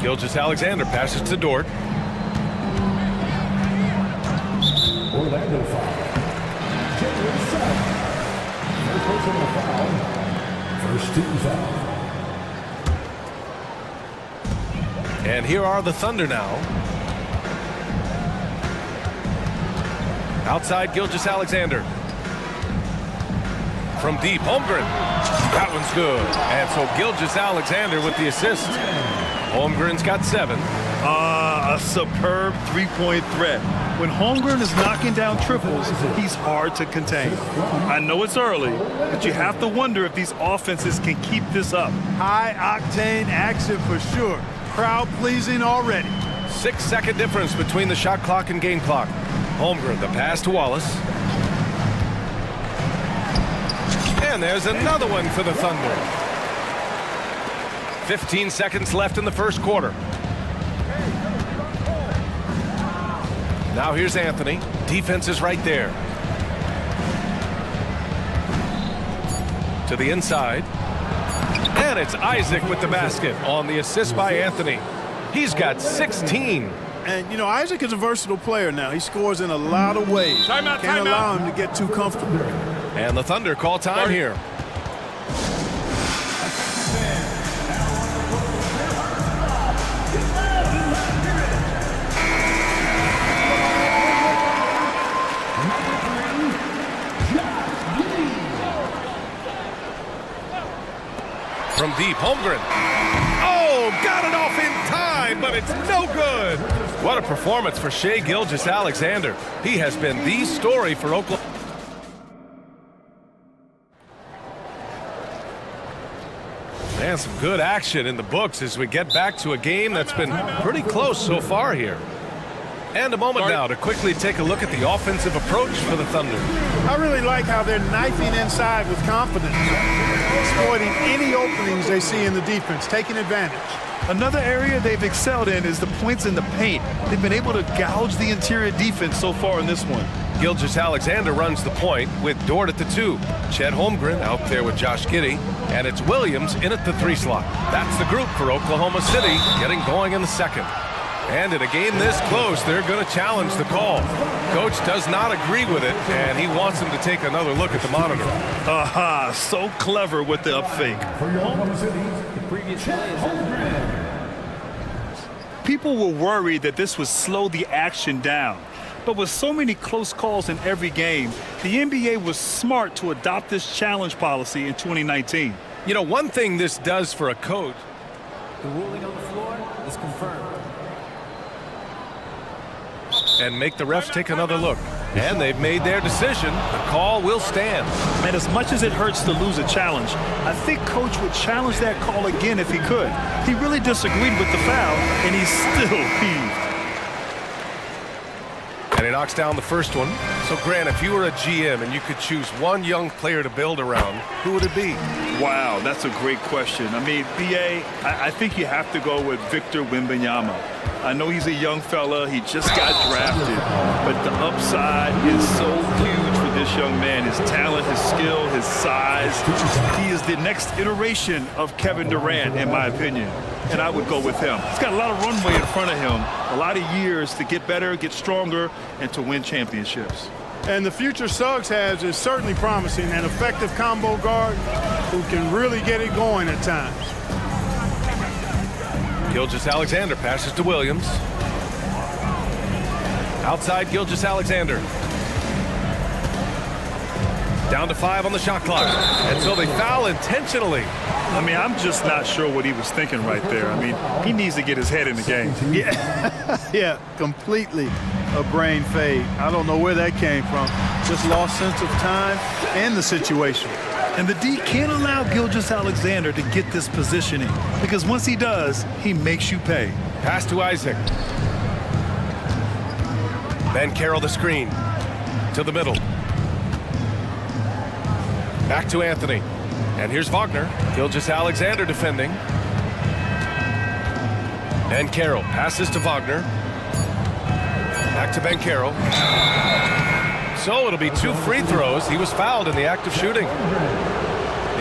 Gilgeous-Alexander passes to Dort. Orlando foul. First personal foul. First team foul. And here are the Thunder now. Outside Gilgeous-Alexander. From deep, Holmgren. That one's good. And so Gilgeous-Alexander with the assist. Holmgren's got 7. A superb three-point threat. When Holmgren is knocking down triples, he's hard to contain. I know it's early, but you have to wonder if these offenses can keep this up. High-octane action for sure. Crowd-pleasing already. 6-second difference between the shot clock and game clock. Holmgren, the pass to Wallace. And there's another one for the Thunder. 15 seconds left in the first quarter. Now here's Anthony. Defense is right there. To the inside. And it's Isaac with the basket on the assist by Anthony. He's got 16. And, you know, Isaac is a versatile player now. He scores in a lot of ways. Timeout, Can't allow him to get too comfortable. And the Thunder call time here. From deep, Holmgren. Oh, got it off in time, but it's no good. What a performance for Shai Gilgeous-Alexander. He has been the story for Oklahoma. And some good action in the books as we get back to a game that's been pretty close so far here. And a moment now to quickly take a look at the offensive approach for the Thunder. I really like how they're knifing inside with confidence, exploiting any openings they see in the defense, taking advantage. Another area they've excelled in is the points in the paint. They've been able to gouge the interior defense so far in this one. Gilgeous-Alexander runs the point with Dort at the 2. Chet Holmgren out there with Josh Giddey. And it's Williams in at the 3 slot. That's the group for Oklahoma City getting going in the second. And in a game this close, they're going to challenge the call. Coach does not agree with it, and he wants him to take another look at the monitor. Aha, so clever with the up fake. People were worried that this would slow the action down. But with so many close calls in every game, the NBA was smart to adopt this challenge policy in 2019. You know, one thing this does for a coach. The ruling on the floor is confirmed. And make the refs take another look. And they've made their decision. The call will stand. And as much as it hurts to lose a challenge, I think Coach would challenge that call again if he could. He really disagreed with the foul, and he's still peeved. And he knocks down the first one. So, Grant, if you were a GM and you could choose one young player to build around, who would it be? Wow, that's a great question. I mean, B.A., I think you have to go with Victor Wembanyama. I know he's a young fella. He just got drafted. But the upside is so huge for this young man. His talent, his skill, his size. He is the next iteration of Kevin Durant, in my opinion. And I would go with him. He's got a lot of runway in front of him, a lot of years to get better, get stronger, and to win championships. And the future Suggs has is certainly promising, an effective combo guard who can really get it going at times. Gilgeous-Alexander passes to Williams. Outside Gilgeous-Alexander. Down to 5 on the shot clock. And so they foul intentionally. I mean, I'm just not sure what he was thinking right there. I mean, he needs to get his head in the game. Yeah, completely a brain fade. I don't know where that came from. Just lost sense of time and the situation. And the D can't allow Gilgeous-Alexander to get this positioning, because once he does, he makes you pay. Pass to Isaac. Ben Carroll the screen. To the middle. Back to Anthony. And here's Wagner. Gilgeous-Alexander defending. Ben Carroll passes to Wagner. Back to Ben Carroll. So it'll be 2 free throws. He was fouled in the act of shooting.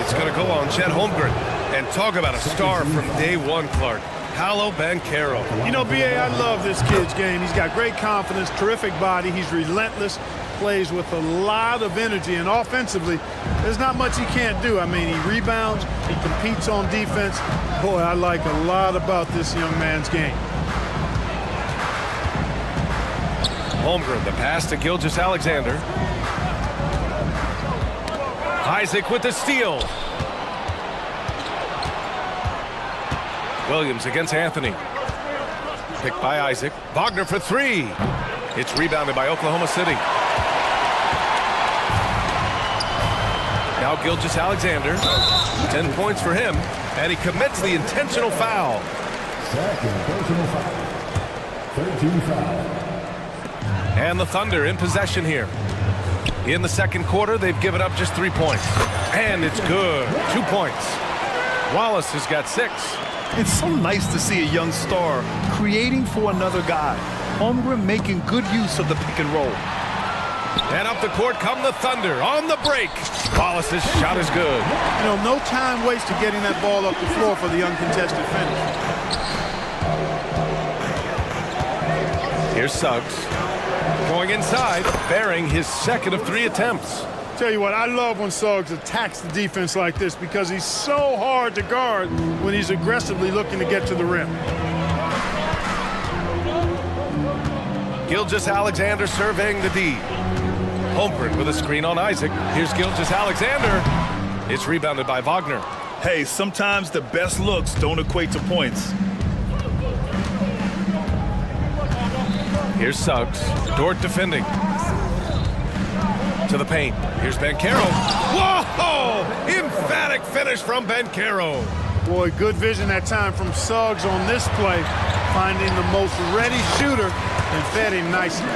It's going to go on Chet Holmgren. And talk about a star from day one, Clark. Paolo Banchero. You know, B.A., I love this kid's game. He's got great confidence, terrific body. He's relentless, plays with a lot of energy, and offensively, there's not much he can't do. I mean, he rebounds, he competes on defense. Boy, I like a lot about this young man's game. Holmgren, the pass to Gilgeous-Alexander. Isaac with the steal. Williams against Anthony. Picked by Isaac. Wagner for three. It's rebounded by Oklahoma City. Now Gilgeous-Alexander. 10 points for him. And he commits the intentional foul. Second personal foul. 13 foul. And the Thunder in possession here. In the second quarter, they've given up just 3 points. And it's good. 2 points. Wallace has got 6. It's so nice to see a young star creating for another guy. Holmgren making good use of the pick and roll. And up the court come the Thunder on the break. Wallace's shot is good. You know, no time wasted getting that ball up the floor for the uncontested finish. Here's Suggs. Going inside, bearing his second of 3 attempts. Tell you what, I love when Suggs attacks the defense like this because he's so hard to guard when he's aggressively looking to get to the rim. Gilgeous-Alexander surveying the D. Holmgren with a screen on Isaac. Here's Gilgeous-Alexander. It's rebounded by Wagner. Hey, sometimes the best looks don't equate to points. Here's Suggs. Dort defending. To the paint. Here's Banchero. Whoa! Emphatic finish from Banchero. Boy, good vision that time from Suggs on this play. Finding the most ready shooter and fed him nicely.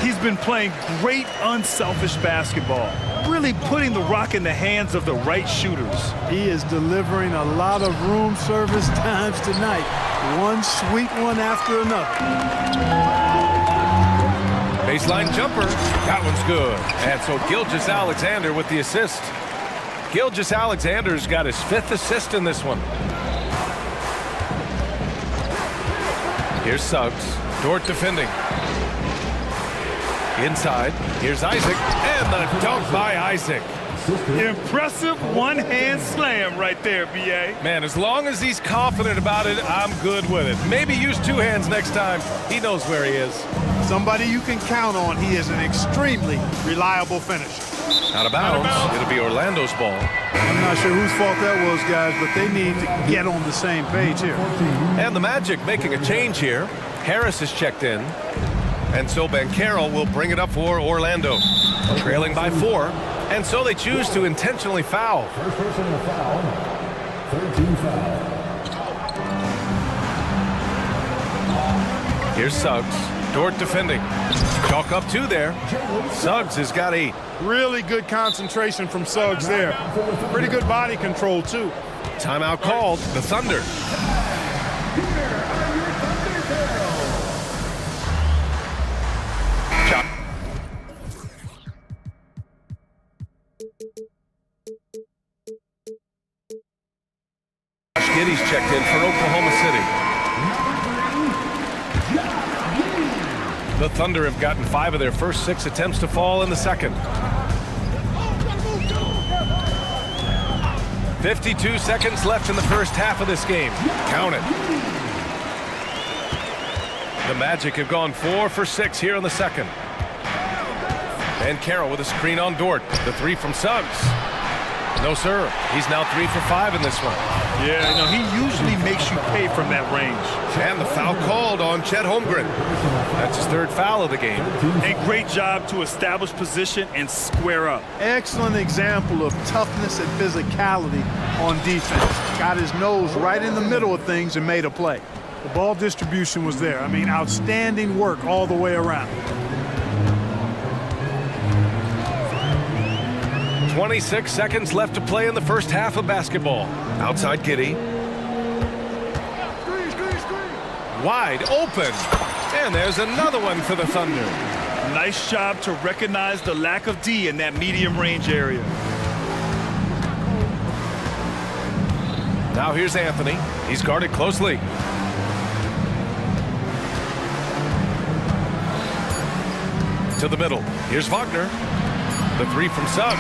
He's been playing great unselfish basketball. Really putting the rock in the hands of the right shooters. He is delivering a lot of room service times tonight. One sweet one after another. Baseline jumper. That one's good. And so Gilgeous-Alexander with the assist. Gilgeous-Alexander's got his 5th assist in this one. Here's Suggs. Dort defending. Inside. Here's Isaac. And the dunk by Isaac. Impressive one-hand slam right there, B.A. Man, as long as he's confident about it, I'm good with it. Maybe use 2 hands next time. He knows where he is. Somebody you can count on. He is an extremely reliable finisher. Out of bounds. It'll be Orlando's ball. I'm not sure whose fault that was, guys, but they need to get on the same page here. And the Magic making a change here. Harris is checked in. And so Banchero will bring it up for Orlando. Trailing by 4. And so they choose to intentionally foul. First personal foul. 13 foul. Here's Suggs. Dort defending. Chalk up 2 there. Suggs has got a really good concentration from Suggs there. Pretty good body control, too. timeout called. The Thunder. Giddy's checked in for Oklahoma City. The Thunder have gotten 5 of their first 6 attempts to fall in the second. 52 seconds left in the first half of this game. Count it. The Magic have gone 4 for 6 here in the second. And Carroll with a screen on Dort. The 3 from Suggs. No, sir. He's now 3 for 5 in this one. Yeah, no, he usually makes you pay from that range. And the foul called on Chet Holmgren. That's his 3rd foul of the game. A great job to establish position and square up. Excellent example of toughness and physicality on defense. Got his nose right in the middle of things and made a play. The ball distribution was there. I mean, outstanding work all the way around. 26 seconds left to play in the first half of basketball. Outside Giddy. Wide open. And there's another one for the Thunder. Nice job to recognize the lack of D in that medium range area. Now here's Anthony. He's guarded closely. To the middle. Here's Wagner. The three from Suggs.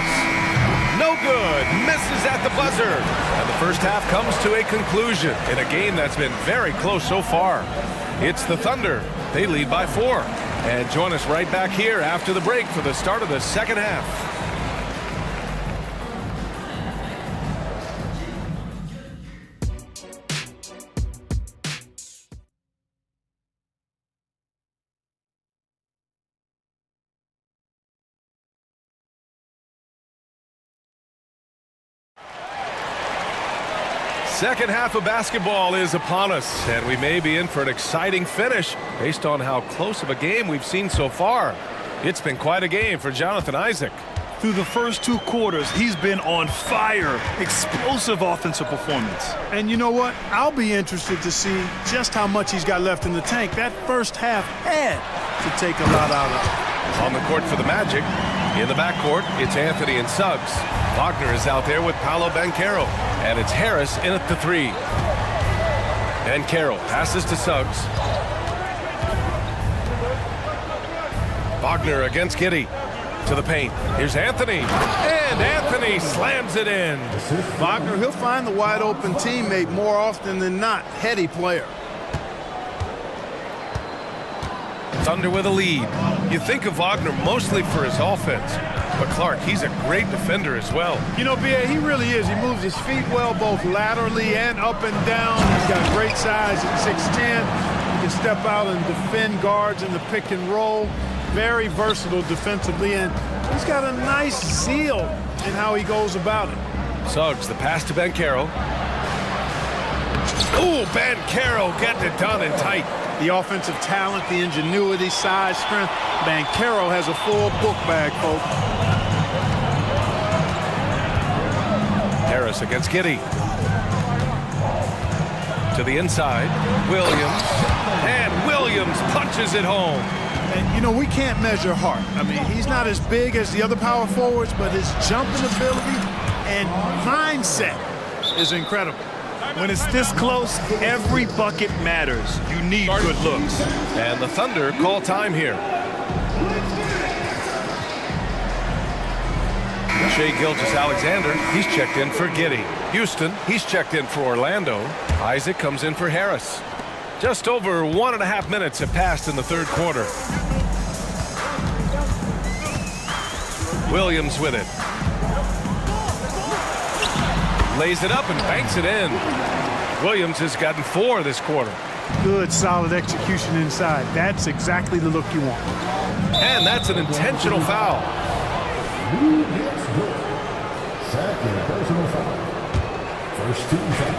No good. Misses at the buzzer. And the first half comes to a conclusion in a game that's been very close so far. It's the Thunder. They lead by 4. And join us right back here after the break for the start of the second half. Second half of basketball is upon us, and we may be in for an exciting finish based on how close of a game we've seen so far. It's been quite a game for Jonathan Isaac. Through the first 2 quarters, he's been on fire. Explosive offensive performance. And you know what? I'll be interested to see just how much he's got left in the tank. That first half had to take a lot out of it. On the court for the Magic. In the backcourt, it's Anthony and Suggs. Wagner is out there with Paolo Banchero. And it's Harris in at the 3. Banchero passes to Suggs. Wagner against Giddey. To the paint. Here's Anthony. And Anthony slams it in. Wagner, he'll find the wide open teammate more often than not. Heady player. Thunder with a lead. You think of Wagner mostly for his offense, but Clark, he's a great defender as well. You know, B.A., he really is. He moves his feet well, both laterally and up and down. He's got great size at 6'10". He can step out and defend guards in the pick and roll. Very versatile defensively, and he's got a nice zeal in how he goes about it. Suggs, the pass to Banchero. Ooh, Banchero getting it done and tight. The offensive talent, the ingenuity, size, strength. Banchero has a full book bag, folks. Harris against Giddey. To the inside. Williams. And Williams punches it home. And, you know, we can't measure heart. I mean, he's not as big as the other power forwards, but his jumping ability and mindset is incredible. When it's this close, every bucket matters. You need good looks. And the Thunder call time here. Shai Gilgeous-Alexander, he's checked in for Giddey. Houston, he's checked in for Orlando. Isaac comes in for Harris. Just over 1.5 minutes have passed in the third quarter. Williams with it. Lays it up and banks it in. Williams has gotten 4 this quarter. Good, solid execution inside. That's exactly the look you want. And that's an intentional foul. Second personal foul. First team foul.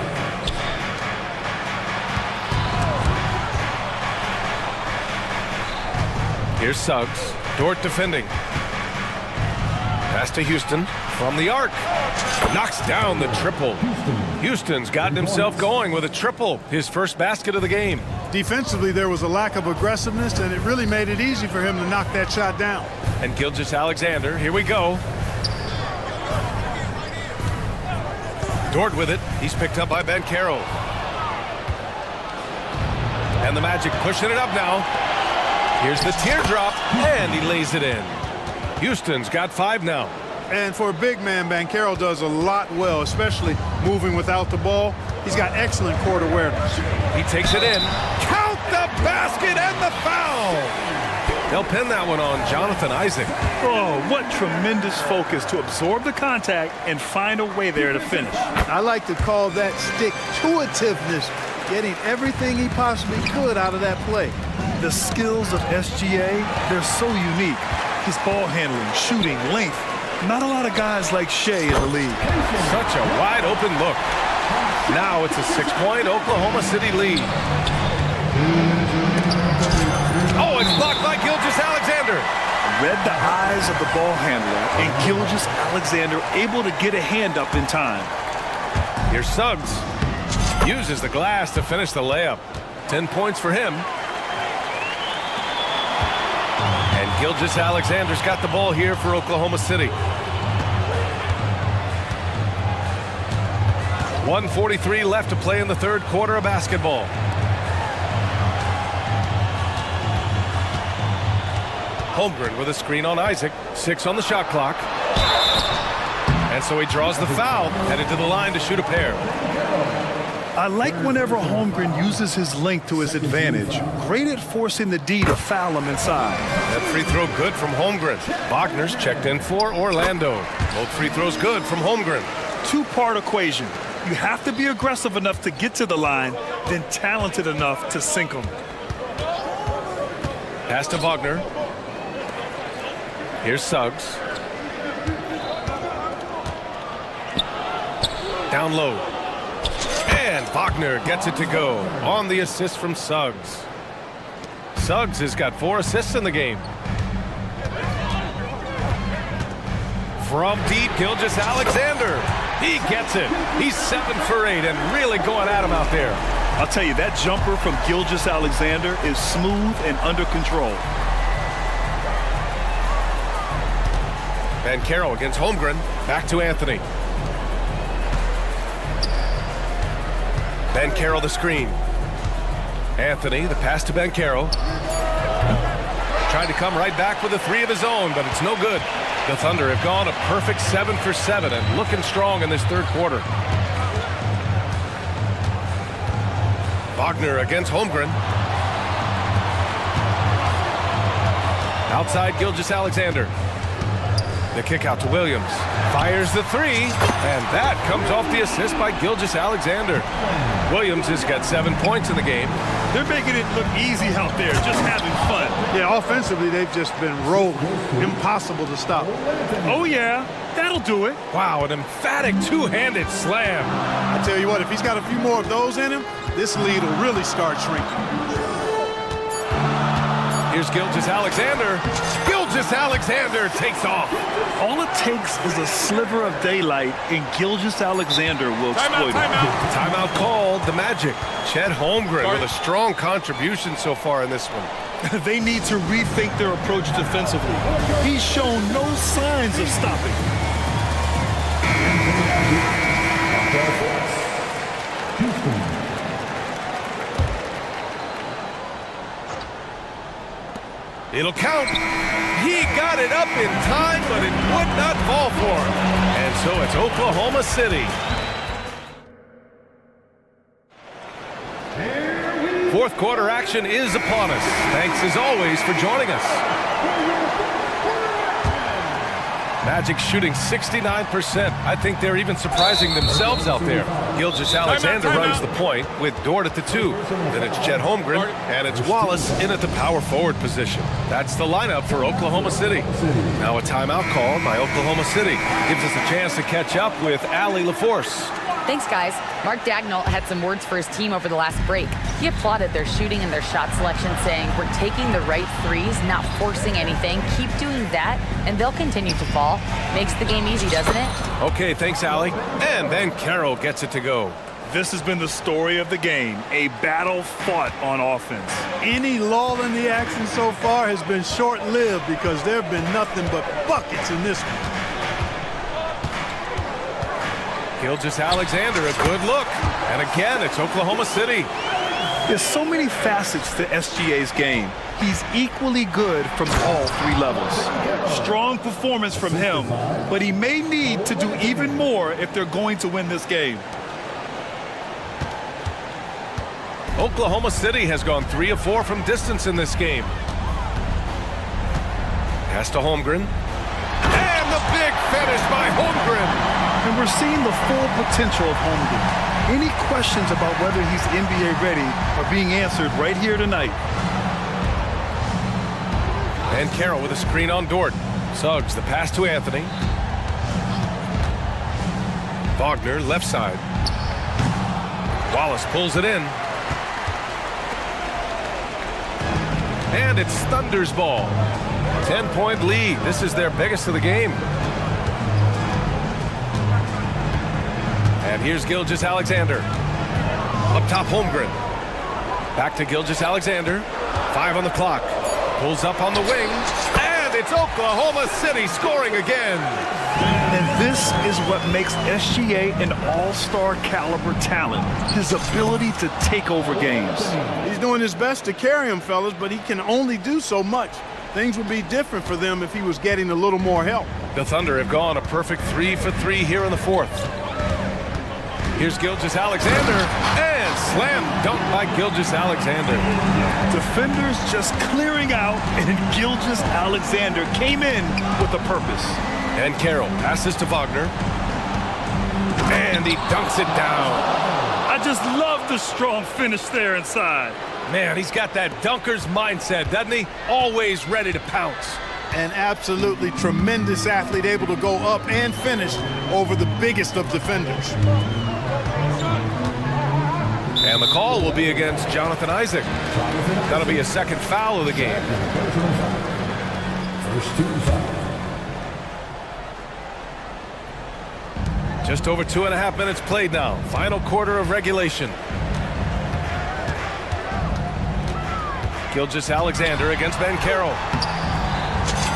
Here's Suggs. Dort defending. Pass to Houston from the arc. Knocks down the triple. Houston's gotten himself going with a triple. His first basket of the game. Defensively, there was a lack of aggressiveness, and it really made it easy for him to knock that shot down. And Gilgeous-Alexander, here we go. Dort with it. He's picked up by Banchero. And the Magic pushing it up now. Here's the teardrop, and he lays it in. Houston's got 5 now. And for a big man, Banchero does a lot well, especially moving without the ball. He's got excellent court awareness. He takes it in. Count the basket and the foul. They'll pin that one on Jonathan Isaac. Oh, what tremendous focus to absorb the contact and find a way there to finish. I like to call that stick-to-itiveness, getting everything he possibly could out of that play. The skills of SGA, they're so unique. His ball handling, shooting, length. Not a lot of guys like Shai in the league. Such a wide open look. Now it's a 6-point Oklahoma City lead. Oh, it's blocked by Gilgeous-Alexander. Read the eyes of the ball handler, and Gilgeous-Alexander able to get a hand up in time. Here's Suggs. Uses the glass to finish the layup. 10 points for him. And Gilgeous-Alexander's got the ball here for Oklahoma City. 1:43 left to play in the third quarter of basketball. Holmgren with a screen on Isaac. 6 on the shot clock. And so he draws the foul, headed to the line to shoot a pair. I like whenever Holmgren uses his length to his advantage. Great at forcing the D to foul him inside. That free throw good from Holmgren. Wagner's checked in for Orlando. Both free throws good from Holmgren. Two-part equation. You have to be aggressive enough to get to the line, then talented enough to sink them. Pass to Wagner. Here's Suggs. Down low. And Wagner gets it to go on the assist from Suggs. Suggs has got 4 assists in the game. From deep, Gilgeous-Alexander. He gets it. He's 7 for 8 and really going at him out there. I'll tell you, that jumper from Gilgeous-Alexander is smooth and under control. Banchero against Holmgren. Back to Anthony. Banchero the screen. Anthony, the pass to Banchero. Tried to come right back with a 3 of his own, but it's no good. The Thunder have gone a perfect 7 for 7 and looking strong in this third quarter. Wagner against Holmgren. Outside Gilgeous-Alexander. The kick out to Williams. Fires the 3, and that comes off the assist by Gilgeous-Alexander. Williams has got 7 points in the game. They're making it look easy out there, just having fun. Yeah, offensively, they've just been rolling. Impossible to stop. Oh, yeah, that'll do it. Wow, an emphatic two-handed slam. I tell you what, if he's got a few more of those in him, this lead will really start shrinking. Here's Gilgeous-Alexander. Gilgeous-Alexander takes off. All it takes is a sliver of daylight, and Gilgeous-Alexander will exploit it. Timeout called. The Magic. Chet Holmgren with a strong contribution so far in this one. They need to rethink their approach defensively. He's shown no signs of stopping. It'll count. He got it up in time, but it would not fall for him. And so it's Oklahoma City. Fourth quarter action is upon us. Thanks as always for joining us. Magic shooting 69%. I think they're even surprising themselves out there. Gilgeous-Alexander runs the point with Dort at the 2. Then it's Chet Holmgren, and it's Wallace in at the power forward position. That's the lineup for Oklahoma City. Now a timeout called by Oklahoma City. Gives us a chance to catch up with Allie LaForce. Thanks, guys. Mark Dagnall had some words for his team over the last break. He applauded their shooting and their shot selection, saying, "We're taking the right threes, not forcing anything. Keep doing that, and they'll continue to fall." Makes the game easy, doesn't it? Okay, thanks, Allie. And then Carroll gets it to go. This has been the story of the game, a battle fought on offense. Any lull in the action so far has been short-lived because there have been nothing but buckets in this one. Gilgeous-Alexander, a good look. And again, it's Oklahoma City. There's so many facets to SGA's game. He's equally good from all 3 levels. Strong performance from him, but he may need to do even more if they're going to win this game. Oklahoma City has gone 3 of 4 from distance in this game. Pass to Holmgren. And the big finish by Holmgren. And we're seeing the full potential of Holmgren. Any questions about whether he's NBA ready are being answered right here tonight. And Carroll with a screen on Dort. Suggs, the pass to Anthony. Wagner, left side. Wallace pulls it in. And it's Thunder's ball. 10-point lead. This is their biggest of the game. And here's Gilgeous-Alexander. Up top, Holmgren. Back to Gilgeous-Alexander. 5 on the clock. Pulls up on the wing. And it's Oklahoma City scoring again. And this is what makes SGA an all-star caliber talent. His ability to take over games. He's doing his best to carry him, fellas, but he can only do so much. things would be different for them if he was getting a little more help. The Thunder have gone a perfect 3 for 3 here in the fourth. Here's Gilgeous-Alexander, and slam dunk by Gilgeous-Alexander. Defenders just clearing out, and Gilgeous-Alexander came in with a purpose. And Carroll passes to Wagner, and he dunks it down. I just love the strong finish there inside. Man, he's got that dunker's mindset, doesn't he? Always ready to pounce. An absolutely tremendous athlete, able to go up and finish over the biggest of defenders. And the call will be against Jonathan Isaac. That'll be a second foul of the game. First team foul. Just over 2.5 minutes played now. Final quarter of regulation. Gilgeous-Alexander against Ben Carroll.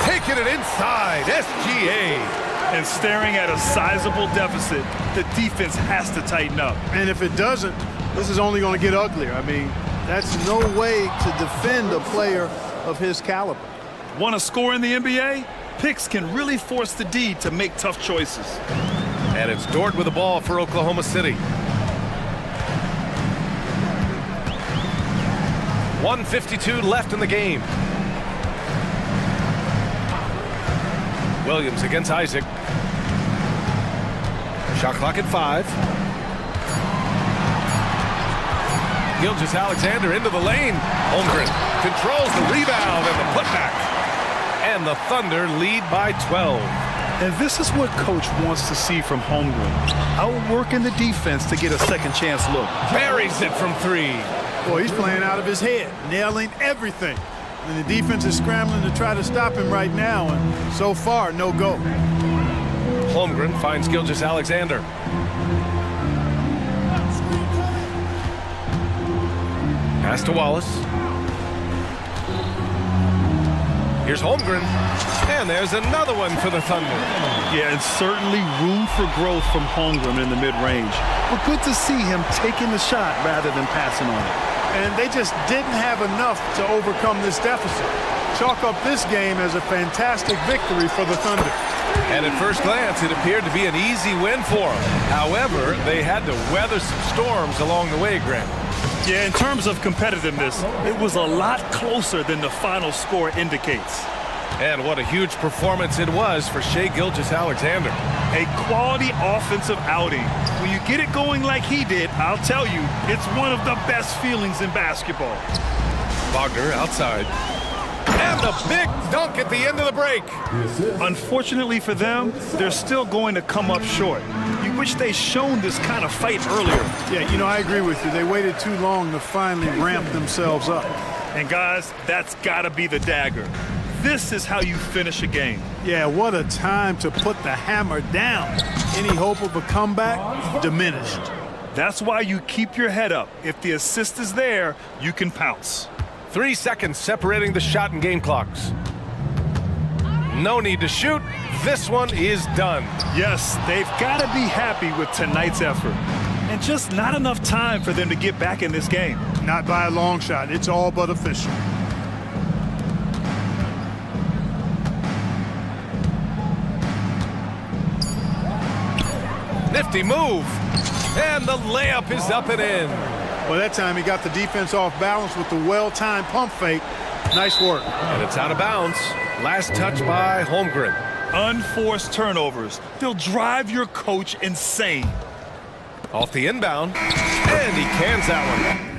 Taking it inside, SGA. And staring at a sizable deficit, the defense has to tighten up. And if it doesn't, this is only going to get uglier. I mean, that's no way to defend a player of his caliber. Want to score in the NBA? Picks can really force the D to make tough choices. And it's Dort with the ball for Oklahoma City. 1:52 left in the game. Williams against Isaac. Shot clock at 5. Gilgeous-Alexander into the lane. Holmgren controls the rebound and the putback. And the Thunder lead by 12. And this is what coach wants to see from Holmgren. Outworking the defense to get a second chance look. Buries it from 3. Boy, he's playing out of his head, nailing everything. And the defense is scrambling to try to stop him right now, and so far, no go. Holmgren finds Gilgeous-Alexander. Pass to Wallace. Here's Holmgren, and there's another one for the Thunder. Yeah, and certainly room for growth from Holmgren in the mid-range. But good to see him taking the shot rather than passing on it. And they just didn't have enough to overcome this deficit. Chalk up this game as a fantastic victory for the Thunder. And at first glance, it appeared to be an easy win for them. However, they had to weather some storms along the way, Grant. Yeah, in terms of competitiveness, it was a lot closer than the final score indicates. And what a huge performance it was for Shai Gilgeous-Alexander. A quality offensive outing. When you get it going like he did, I'll tell you, it's one of the best feelings in basketball. Wagner outside. And the big dunk at the end of the break. Unfortunately for them, they're still going to come up short. You wish they'd shown this kind of fight earlier. Yeah, you know, I agree with you. They waited too long to finally ramp themselves up. And guys, that's got to be the dagger. This is how you finish a game. Yeah, what a time to put the hammer down. Any hope of a comeback? Diminished. That's why you keep your head up. If the assist is there, you can pounce. 3 seconds separating the shot and game clocks. No need to shoot. This one is done. Yes, they've got to be happy with tonight's effort. And just not enough time for them to get back in this game. Not by a long shot. It's all but official. Nifty move. And the layup is up and in. Well, that time he got the defense off balance with the well-timed pump fake. Nice work. And it's out of bounds. Last touch by Holmgren. Unforced turnovers. They'll drive your coach insane. Off the inbound. And he cans that one.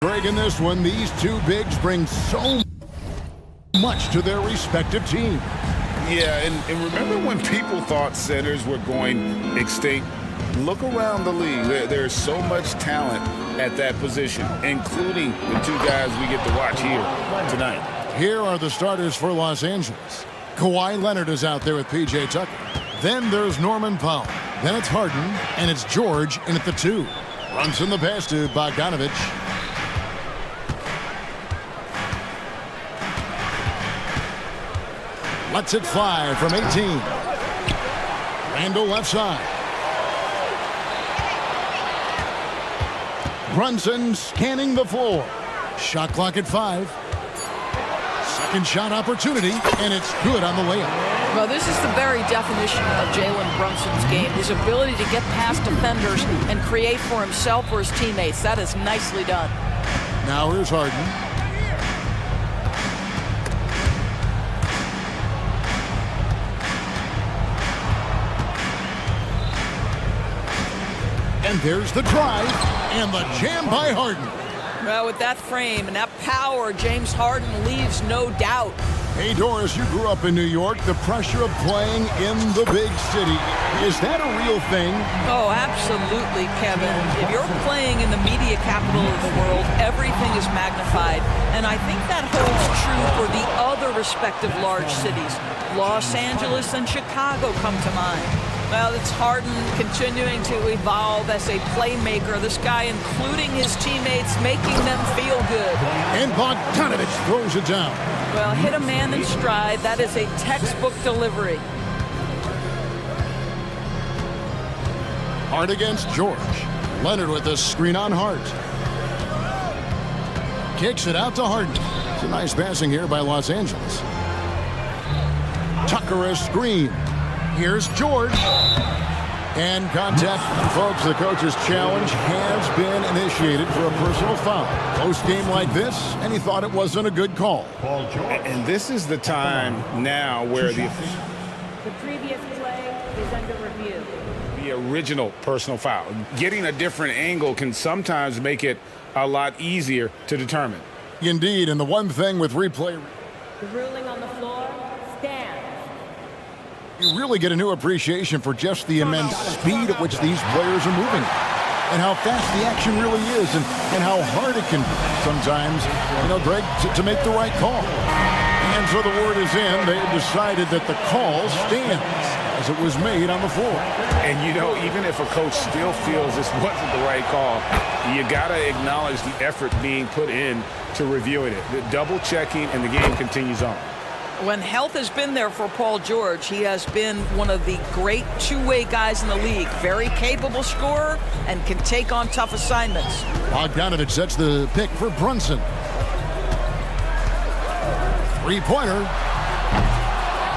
Greg, in this one, these two bigs bring so much to their respective team. Yeah, and remember when people thought centers were going extinct? Look around the league. There's so much talent at that position, including the two guys we get to watch here tonight. Here are the starters for Los Angeles. Kawhi Leonard is out there with P.J. Tucker. Then there's Norman Powell. Then it's Harden, and it's George in at the 2. Brunson the pass to Bogdanovich. Lets it fly from 18. Randall left side. Brunson scanning the floor. Shot clock at 5. Second shot opportunity, and it's good on the layup. Well, this is the very definition of Jalen Brunson's game. His ability to get past defenders and create for himself or his teammates. That is nicely done. Now here's Harden. And there's the drive and the jam by Harden. Well, with that frame and that power, James Harden leaves no doubt. Hey, Doris, you grew up in New York. The pressure of playing in the big city, is that a real thing? Oh, absolutely, Kevin. If you're playing in the media capital of the world, everything is magnified. And I think that holds true for the other respective large cities. Los Angeles and Chicago come to mind. Well, it's Harden continuing to evolve as a playmaker. This guy, including his teammates, making them feel good. And Bogdanovich throws it down. Well, hit a man in stride. That is a textbook delivery. Hart against George. Leonard with a screen on Hart. Kicks it out to Harden. It's a nice passing here by Los Angeles. Tucker a screen. Here's George. And contact. Folks, the coach's challenge has been initiated for a personal foul. Close game like this, and he thought it wasn't a good call. And this is the time now where the previous play is under review. The original personal foul. Getting a different angle can sometimes make it a lot easier to determine. Indeed, and the one thing with replay, The ruling on the floor stands. you really get a new appreciation for just the immense speed at which these players are moving and how fast the action really is and how hard it can be sometimes, Greg, to make the right call. And so the word is in. They have decided that the call stands as it was made on the floor. And, even if a coach still feels this wasn't the right call, you got to acknowledge the effort being put in to reviewing it. The double checking, and the game continues on. When health has been there for Paul George, he has been one of the great two-way guys in the league. Very capable scorer and can take on tough assignments. Bogdanovich sets the pick for Brunson. Three-pointer.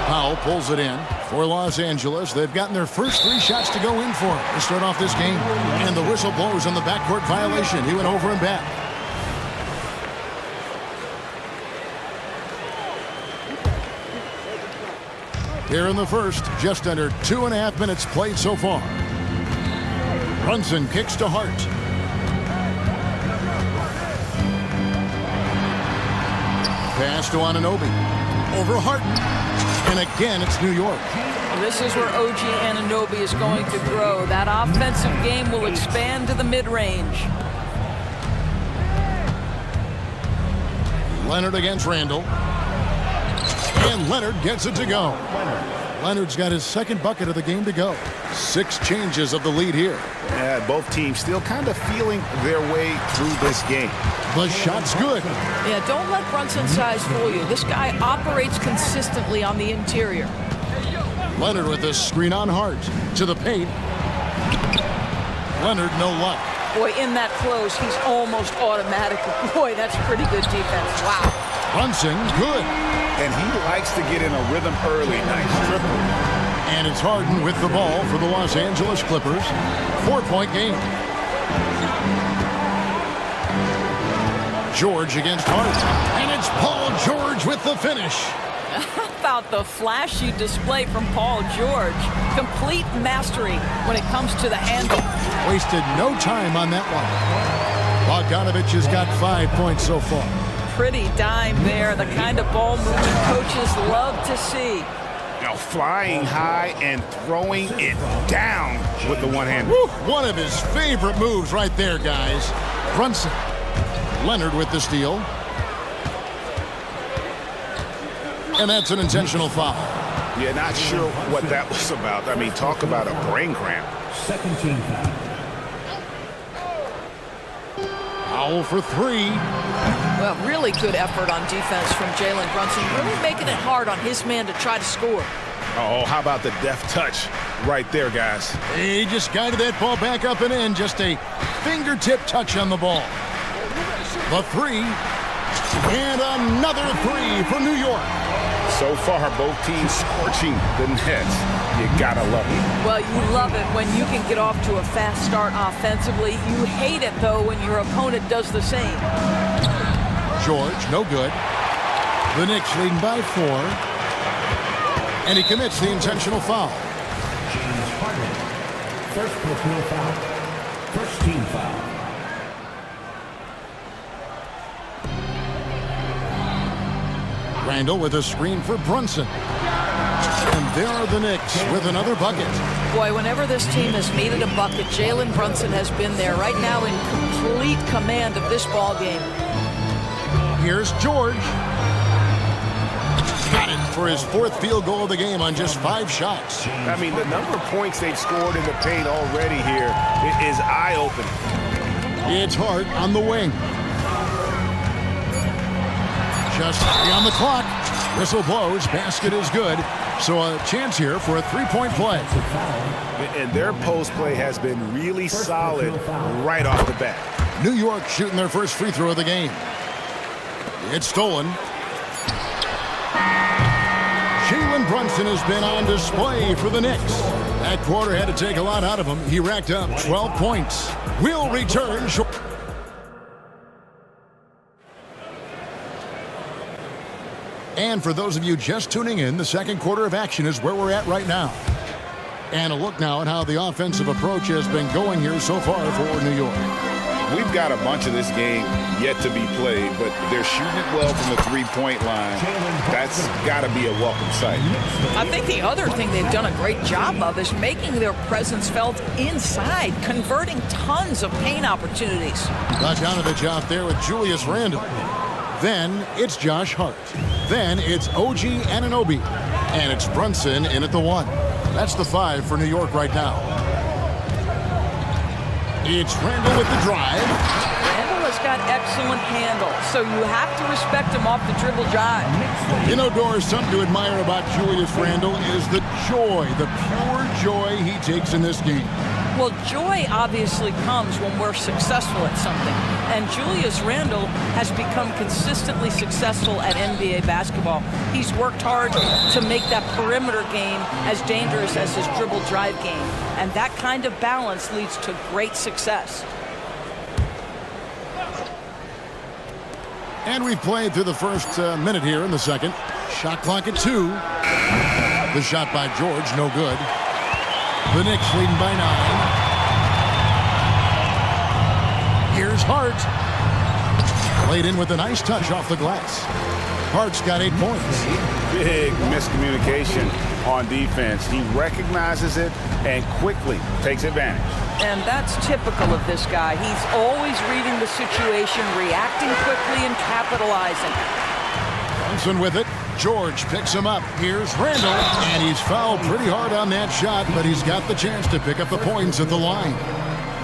Powell pulls it in for Los Angeles. They've gotten their first 3 shots to go in for it to start off this game. And the whistle blows on the backcourt violation. He went over and back. Here in the first, just under 2.5 minutes played so far. Brunson kicks to Hart. Pass to Anunoby. Over Harden. And again, it's New York. This is where OG Anunoby is going to grow. That offensive game will expand to the mid-range. Leonard against Randall. And Leonard gets it to go. Leonard's got his second bucket of the game to go. 6 changes of the lead here. Yeah, both teams still kind of feeling their way through this game. The shot's good. Yeah, don't let Brunson's size fool you. This guy operates consistently on the interior. Leonard with a screen on Hart. To the paint. Leonard, no luck. Boy, in that close, he's almost automatic. Boy, that's pretty good defense. Wow. Brunson, good. And he likes to get in a rhythm early. Nice triple. And it's Harden with the ball for the Los Angeles Clippers. 4-point game. George against Hart. And it's Paul George with the finish. How about the flashy display from Paul George? Complete mastery when it comes to the handle. Wasted no time on that one. Bogdanovich has got 5 points so far. Pretty dime there, the kind of ball movement coaches love to see. Now flying high and throwing it down with the one-hand. One of his favorite moves right there, guys. Brunson. Leonard with the steal. And that's an intentional foul. Yeah, not sure what that was about. I mean, talk about a brain cramp. Second team foul. Foul for 3. Well, really good effort on defense from Jalen Brunson, really making it hard on his man to try to score. Oh, how about the deft touch right there, guys? He just guided that ball back up and in. Just a fingertip touch on the ball. The 3. And another 3 for New York. So far, both teams scorching the nets. You gotta love it. Well, you love it when you can get off to a fast start offensively. You hate it, though, when your opponent does the same. George, no good. The Knicks leading by 4. And he commits the intentional foul. James Harden. First personal foul. First team foul. Randall with a screen for Brunson. And there are the Knicks with another bucket. Boy, whenever this team has needed a bucket, Jalen Brunson has been there right now in complete command of this ball game. Here's George. Got it for his 4th field goal of the game on just 5 shots. I mean, the number of points they've scored in the paint already here is eye-opening. It's Hart on the wing. Just 3 on the clock. Whistle blows. Basket is good. So a chance here for a 3-point play. And their post play has been really solid right off the bat. New York shooting their first free throw of the game. It's stolen. Jalen Brunson has been on display for the Knicks. That quarter had to take a lot out of him. He racked up 12 points. We'll return short. And for those of you just tuning in, the second quarter of action is where we're at right now. And a look now at how the offensive approach has been going here so far for New York. We've got a bunch of this game yet to be played, but they're shooting it well from the three-point line. That's got to be a welcome sight. I think the other thing they've done a great job of is making their presence felt inside, converting tons of paint opportunities. Bogdanovich out there with Julius Randle. Then it's Josh Hart. Then it's OG Anunoby. And it's Brunson in at the 1. That's the 5 for New York right now. It's Randle with the drive. Randle has got excellent handle, so you have to respect him off the dribble drive. You know, Doris, something to admire about Julius Randle is the joy, the pure joy he takes in this game. Well, joy obviously comes when we're successful at something. And Julius Randle has become consistently successful at NBA basketball. He's worked hard to make that perimeter game as dangerous as his dribble drive game. And that kind of balance leads to great success. And we've played through the first minute here in the second. Shot clock at 2. The shot by George, no good. The Knicks leading by 9. Here's Hart. Played in with a nice touch off the glass. Hart's got 8 points. Big miscommunication on defense. He recognizes it and quickly takes advantage. And that's typical of this guy. He's always reading the situation, reacting quickly, and capitalizing. Brunson with it. George picks him up. Here's Randle, and he's fouled pretty hard on that shot, but he's got the chance to pick up the points at the line.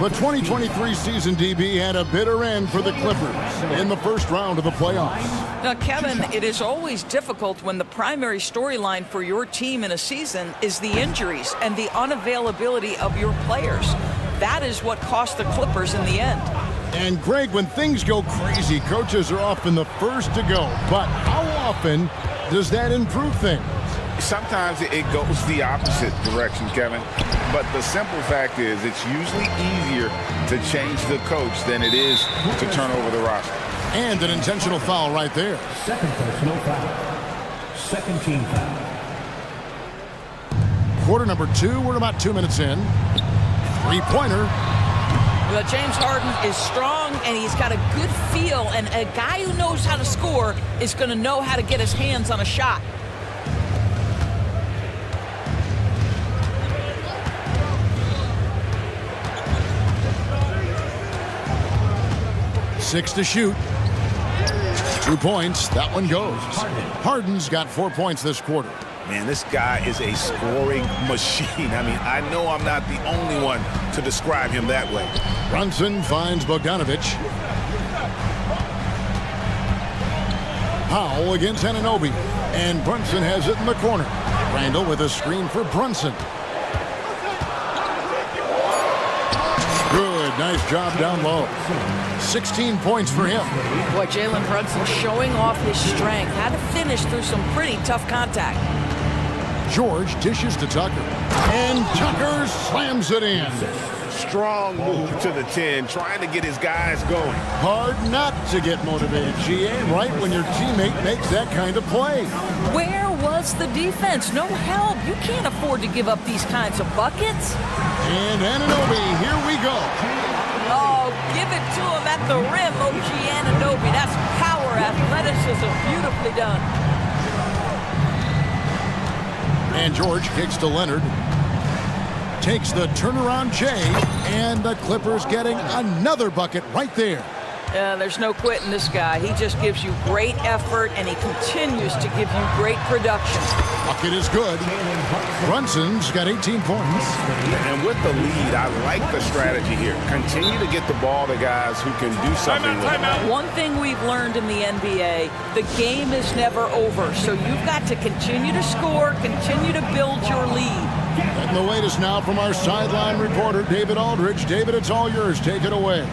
The 2023 season, DB, had a bitter end for the Clippers in the first round of the playoffs. Now, Kevin, it is always difficult when the primary storyline for your team in a season is the injuries and the unavailability of your players. That is what cost the Clippers in the end. And, Greg, when things go crazy, coaches are often the first to go. But how often does that improve things? Sometimes it goes the opposite direction, Kevin. But the simple fact is it's usually easier to change the coach than it is to turn over the roster. And an intentional foul right there. Second personal foul. Second team foul. Quarter number 2, we're about 2 minutes in. Three-pointer. Well, James Harden is strong, and he's got a good feel, and a guy who knows how to score is going to know how to get his hands on a shot. Six to shoot. 2 points. That one goes. Harden's got 4 points this quarter. Man, this guy is a scoring machine. I mean, I know I'm not the only one to describe him that way. Brunson finds Bogdanovich. Powell against Anunoby. And Brunson has it in the corner. Randall with a screen for Brunson. Good, nice job down low. 16 points for him. Boy, Jalen Brunson showing off his strength. Had to finish through some pretty tough contact. George dishes to Tucker. And Tucker slams it in. Strong move to the 10, trying to get his guys going. Hard not to get motivated, GA, right when your teammate makes that kind of play. Where was the defense? No help. You can't afford to give up these kinds of buckets. And Anunoby, here we go. Oh, give it to him at the rim, OG Anunoby. That's power, athleticism, beautifully done. And George kicks to Leonard. Takes the turnaround J, and the Clippers getting another bucket right there. There's no quitting this guy. He just gives you great effort, and he continues to give you great production. Bucket is good. Brunson's got 18 points. And with the lead, I like the strategy here. Continue to get the ball to guys who can do something with it. One thing we've learned in the NBA, the game is never over. So you've got to continue to score, continue to build your lead. And the latest now from our sideline reporter, David Aldridge. David, it's all yours. Take it away.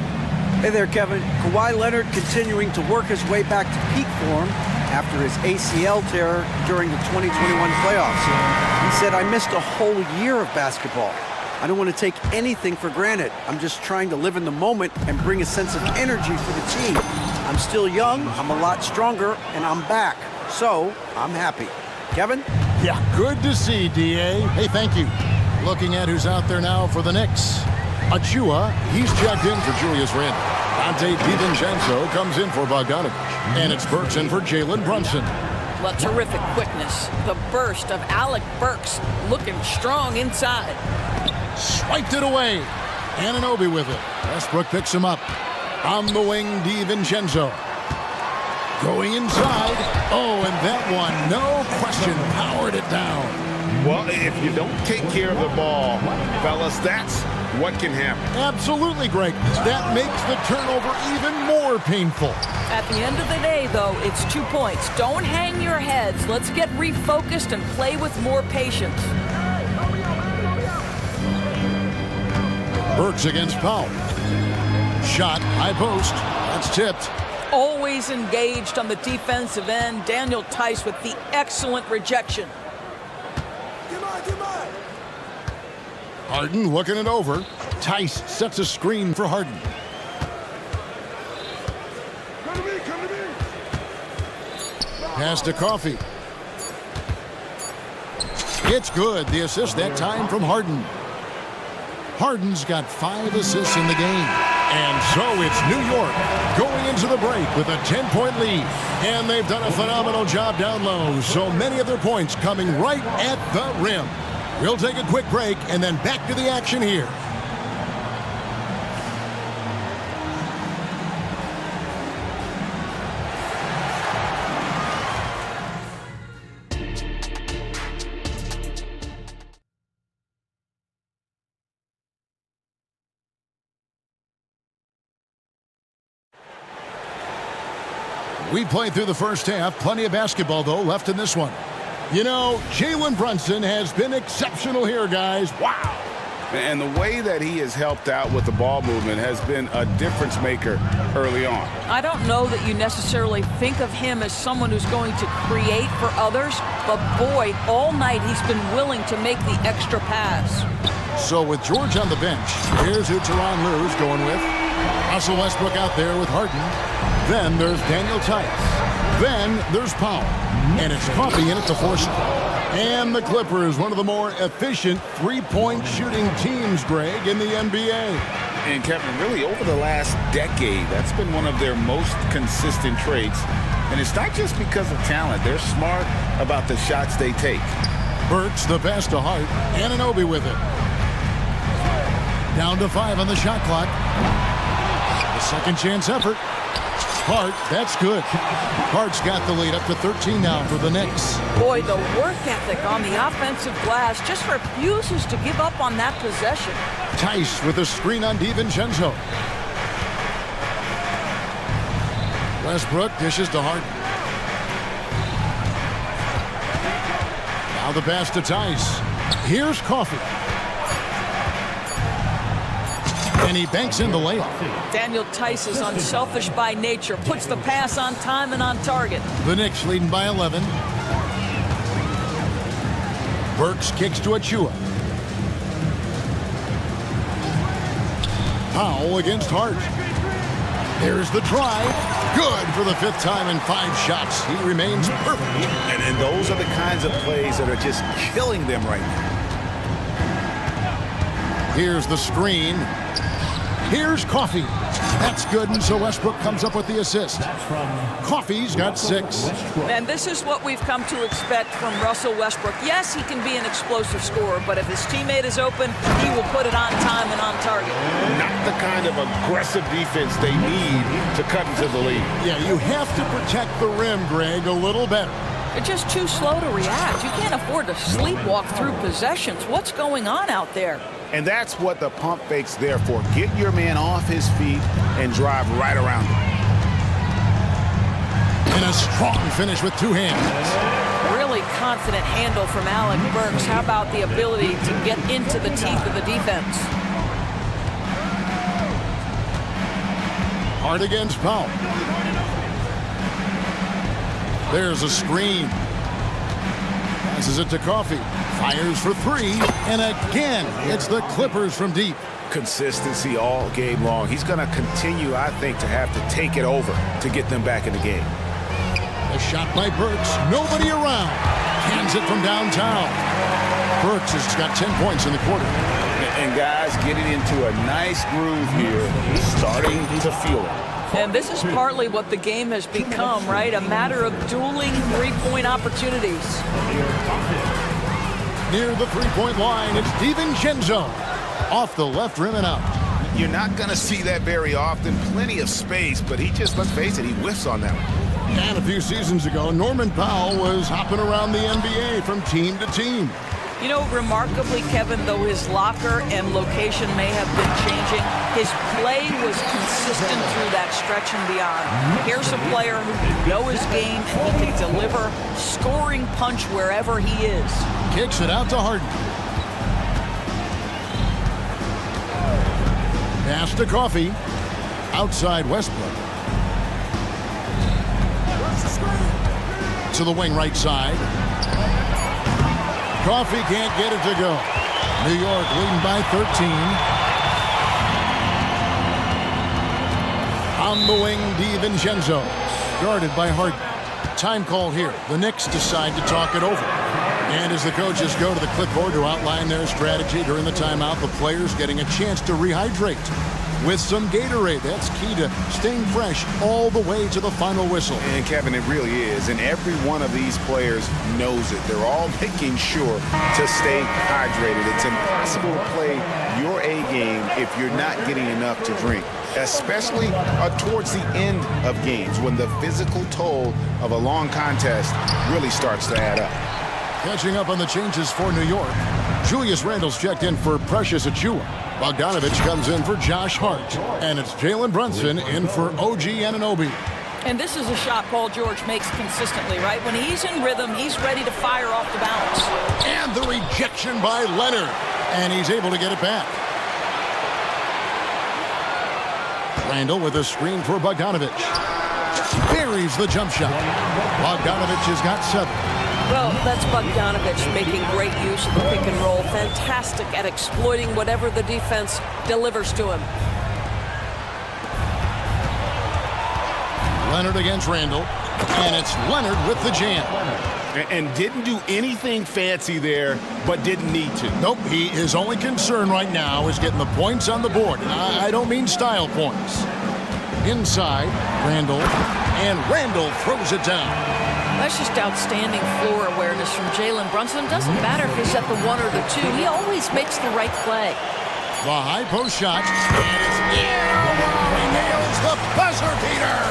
Hey there, Kevin. Kawhi Leonard continuing to work his way back to peak form after his ACL tear during the 2021 playoffs. He said, I missed a whole year of basketball. I don't want to take anything for granted. I'm just trying to live in the moment and bring a sense of energy for the team. I'm still young, I'm a lot stronger, and I'm back. So, I'm happy. Kevin? Yeah, good to see, DA. Hey, thank you. Looking at who's out there now for the Knicks. Achua, he's checked in for Julius Randle. Dante DiVincenzo comes in for Bogdanovich. And it's Burks in for Jalen Brunson. Well, terrific quickness. The burst of Alec Burks looking strong inside. Swiped it away. Anunoby with it. Westbrook picks him up. On the wing, DiVincenzo. Going inside. Oh, and that one, no question, powered it down. Well, if you don't take care of the ball, fellas, that's what can happen. Absolutely, Greg. That makes the turnover even more painful. At the end of the day, though, it's 2 points. Don't hang your heads. Let's get refocused and play with more patience. Burks against Powell. Shot, high post. That's tipped. Always engaged on the defensive end. Daniel Tice with the excellent rejection. Harden looking it over. Tice sets a screen for Harden. Pass to Coffee. It's good. The assist that time from Harden. Harden's got 5 assists in the game. And so it's New York going into the break with a 10-point lead. And they've done a phenomenal job down low. So many of their points coming right at the rim. We'll take a quick break and then back to the action here. We played through the first half. Plenty of basketball, though, left in this one. You know, Jalen Brunson has been exceptional here, guys. Wow. And the way that he has helped out with the ball movement has been a difference maker early on. I don't know that you necessarily think of him as someone who's going to create for others, but boy, all night he's been willing to make the extra pass. So with George on the bench, here's who Tyronn Lue's going with. Russell Westbrook out there with Harden. Then there's Daniel Tice. Then there's Powell. And it's Coffee in at the force. And the Clippers, one of the more efficient three-point shooting teams, Greg, in the NBA. And Kevin, really over the last decade, that's been one of their most consistent traits. And it's not just because of talent. They're smart about the shots they take. Burks the pass to Hart. Anunoby with it. Down to 5 on the shot clock. The second chance effort. Hart, that's good. Hart's got the lead up to 13 now for the Knicks. Boy, the work ethic on the offensive glass just refuses to give up on that possession. Tice with a screen on DiVincenzo. Westbrook dishes to Hart. Now the pass to Tice. Here's Coffey. And he banks in the layup. Daniel Tice is unselfish by nature, puts the pass on time and on target. The Knicks leading by 11. Burks kicks to Achua. Powell against Hart. There's the drive. Good for the 5th time in 5 shots. He remains perfect. And those are the kinds of plays that are just killing them right now. Here's the screen. Here's Coffey. That's good, and so Westbrook comes up with the assist. Coffey's got 6. And this is what we've come to expect from Russell Westbrook. Yes, he can be an explosive scorer, but if his teammate is open, he will put it on time and on target. Not the kind of aggressive defense they need to cut into the lead. Yeah, you have to protect the rim, Greg, a little better. They're just too slow to react. You can't afford to sleepwalk through possessions. What's going on out there? And that's what the pump fake's there for. Get your man off his feet and drive right around him. And a strong finish with 2 hands. Really confident handle from Alec Burks. How about the ability to get into the teeth of the defense? Hart against Powell. There's a screen. Passes it to Coffey. Fires for 3. And again, it's the Clippers from deep. Consistency all game long. He's going to continue, I think, to have to take it over to get them back in the game. A shot by Burks. Nobody around. Cans it from downtown. Burks has got 10 points in the quarter. And guys getting into a nice groove here, starting to feel it. And this is partly what the game has become, right? A matter of dueling 3-point opportunities. Near the 3-point line, it's DiVincenzo. Off the left rim and out. You're not going to see that very often. Plenty of space, but he just, let's face it, he whiffs on that one. And a few seasons ago, Norman Powell was hopping around the NBA from team to team. You know, remarkably, Kevin, though his locker and location may have been changing, his play was consistent through that stretch and beyond. Here's a player who can know his game and he can deliver scoring punch wherever he is. Kicks it out to Harden. Pass to Coffey. Outside Westbrook. To the wing right side. Coffey can't get it to go. New York leading by 13. On the wing, DiVincenzo. Guarded by Harden. Time call here. The Knicks decide to talk it over. And as the coaches go to the clipboard to outline their strategy during the timeout, the players getting a chance to rehydrate with some Gatorade. That's key to staying fresh all the way to the final whistle. And Kevin, it really is. And every one of these players knows it. They're all making sure to stay hydrated. It's impossible to play your A game if you're not getting enough to drink, especially towards the end of games when the physical toll of a long contest really starts to add up. Catching up on the changes for New York. Julius Randle's checked in for Precious Achua. Bogdanovich comes in for Josh Hart. And it's Jalen Brunson in for OG Anunoby. And this is a shot Paul George makes consistently, right? When he's in rhythm, he's ready to fire off the bounce. And the rejection by Leonard. And he's able to get it back. Randle with a screen for Bogdanovich. Buries the jump shot. Bogdanovich has got 7. Well, that's Bogdanovich making great use of the pick and roll. Fantastic at exploiting whatever the defense delivers to him. Leonard against Randall. And it's Leonard with the jam. And didn't do anything fancy there, but didn't need to. Nope, his only concern right now is getting the points on the board. And I don't mean style points. Inside, Randall. And Randall throws it down. That's just outstanding floor awareness from Jalen Brunson. It doesn't matter if he's at the 1 or the 2. He always makes the right play. The high post shot. And it's he nails the buzzer beater.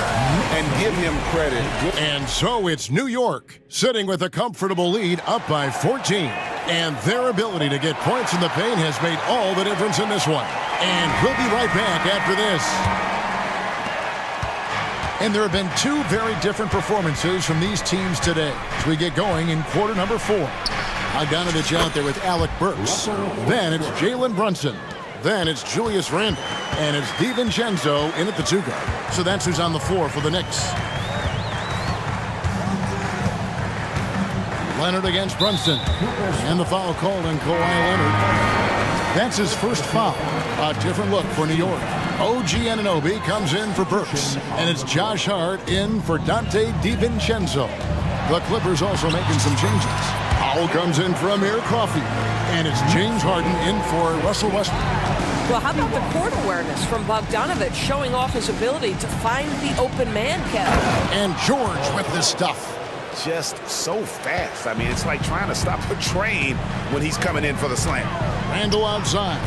And give him credit. And so it's New York sitting with a comfortable lead up by 14. And their ability to get points in the paint has made all the difference in this one. And we'll be right back after this. And there have been two very different performances from these teams today as we get going in quarter number 4. Bogdanovich out there with Alec Burks. Then it's Jalen Brunson. Then it's Julius Randle. And it's DiVincenzo in at the 2 guard. So that's who's on the floor for the Knicks. Leonard against Brunson. And the foul called on Kawhi Leonard. That's his first foul. A different look for New York. OG Anunoby comes in for Burks. And it's Josh Hart in for Dante DiVincenzo. The Clippers also making some changes. Powell comes in for Amir Coffey. And it's James Harden in for Russell Westbrook. Well, how about the court awareness from Bogdanovich showing off his ability to find the open man, Kevin? And George with this stuff. Just so fast. I mean, it's like trying to stop a train when he's coming in for the slam. Randall outside.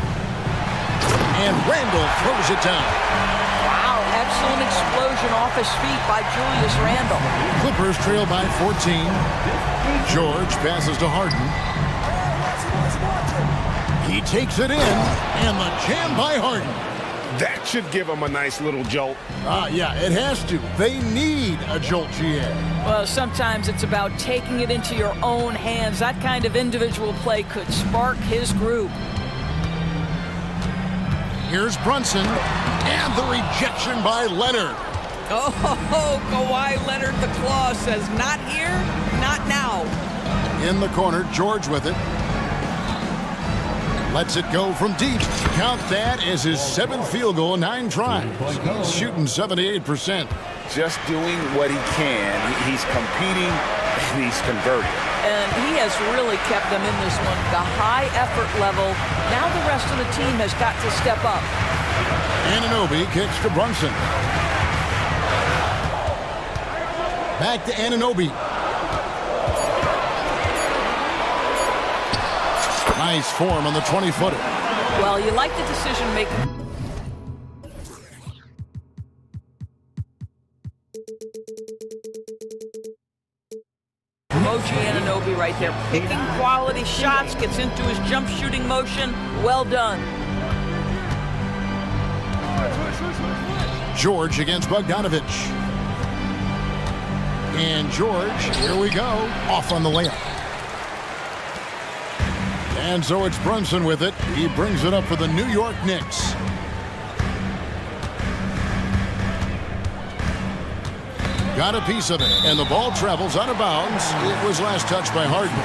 And Randall throws it down. Wow, excellent explosion off his feet by Julius Randle. Clippers trail by 14. George passes to Harden. He takes it in, and the jam by Harden. That should give him a nice little jolt. Yeah, it has to. They need a jolt, GA. Well, sometimes it's about taking it into your own hands. That kind of individual play could spark his group. Here's Brunson, and the rejection by Leonard. Oh, Kawhi Leonard, the claw says, not here, not now. In the corner, George with it. Lets it go from deep. Count that as his 7th field goal, 9 tries. He's shooting 78%. Just doing what he can. He's competing, and he's converting. And he has really kept them in this one. The high effort level. Now the rest of the team has got to step up. Anunoby kicks to Brunson. Back to Anunoby. Nice form on the 20-footer. Well, you like the decision-making. OG Anunoby right there, picking quality shots, gets into his jump shooting motion. Well done. George against Bogdanovich. And George, here we go, off on the layup. And so it's Brunson with it. He brings it up for the New York Knicks. Got a piece of it, and the ball travels out of bounds. It was last touched by Harden.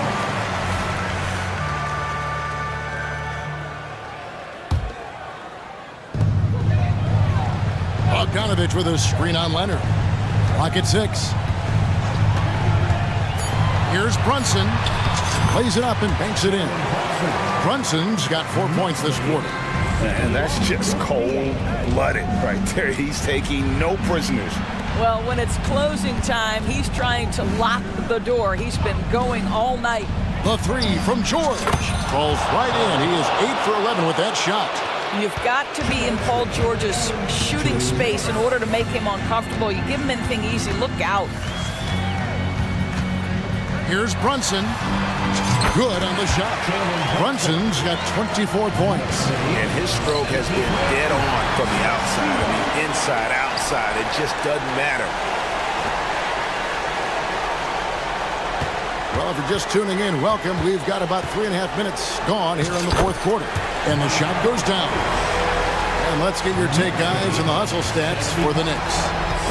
Bogdanovich with a screen on Leonard. Clock at 6. Here's Brunson. Plays it up and banks it in. Brunson's got 4 points this quarter. And that's just cold-blooded right there. He's taking no prisoners. Well, when it's closing time, he's trying to lock the door. He's been going all night. The 3 from George falls right in. He is 8 for 11 with that shot. You've got to be in Paul George's shooting space in order to make him uncomfortable. You give him anything easy, look out. Here's Brunson. Good on the shot. Brunson's got 24 points. And his stroke has been dead on from the outside. I mean, inside, outside, it just doesn't matter. Well, if you're just tuning in, welcome. We've got about 3.5 minutes gone here in the 4th quarter. And the shot goes down. And let's get your take, guys, on the hustle stats for the Knicks.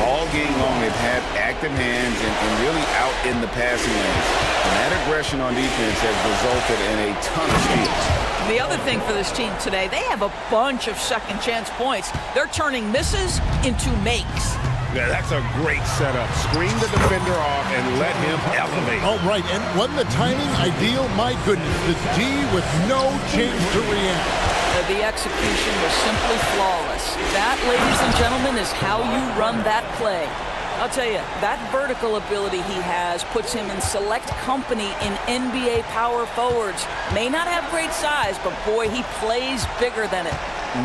All game long, they've had active hands and really out in the passing lanes. And that aggression on defense has resulted in a ton of steals. The other thing for this team today, they have a bunch of second chance points. They're turning misses into makes. Yeah, that's a great setup. Screen the defender off and let him elevate. Oh, right. And wasn't the timing ideal? My goodness. The D with no chance to react. The execution was simply flawless. That, ladies and gentlemen, is how you run that play. I'll tell you, that vertical ability he has puts him in select company in NBA power forwards. May not have great size, but boy, he plays bigger than it.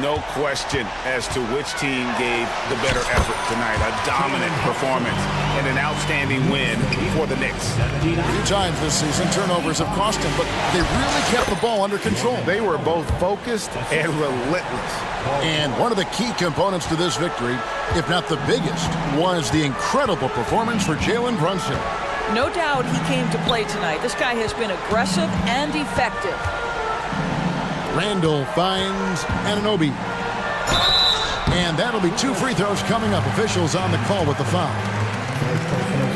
No question as to which team gave the better effort tonight. A dominant performance and an outstanding win for the Knicks. A few times this season, turnovers have cost him, but they really kept the ball under control. They were both focused and relentless. And one of the key components to this victory, if not the biggest, was the incredible performance for Jalen Brunson. No doubt he came to play tonight. This guy has been aggressive and effective. Randall finds Anunoby. And that'll be 2 free throws coming up. Officials on the call with the foul.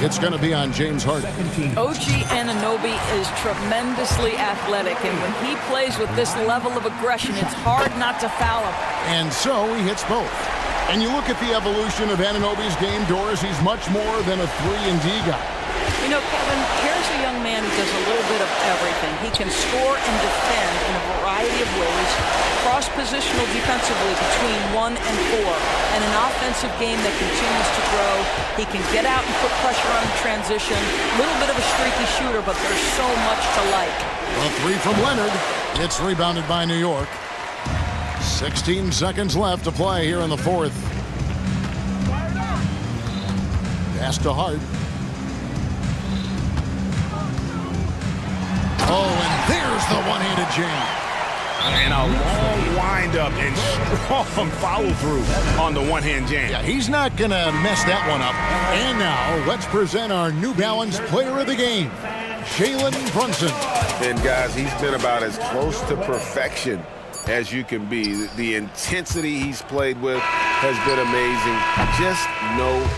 It's going to be on James Harden. OG Anunoby is tremendously athletic, and when he plays with this level of aggression, it's hard not to foul him. And so he hits both. And you look at the evolution of Anunoby's game, Doris, he's much more than a 3-and-D guy. You know, Kevin, here's a young man who does a little bit of everything. He can score and defend in a variety of ways, cross-positional defensively between 1 and 4, and an offensive game that continues to grow. He can get out and put pressure on the transition. A little bit of a streaky shooter, but there's so much to like. A 3 from Leonard. It's rebounded by New York. 16 seconds left to play here in the fourth. Pass to Hart. Oh, and there's the one-handed jam. And a long wind-up and strong follow-through on the one-hand jam. Yeah, he's not going to mess that one up. And now, let's present our New Balance player of the game, Jalen Brunson. And, guys, he's been about as close to perfection as you can be. The intensity he's played with has been amazing. Just no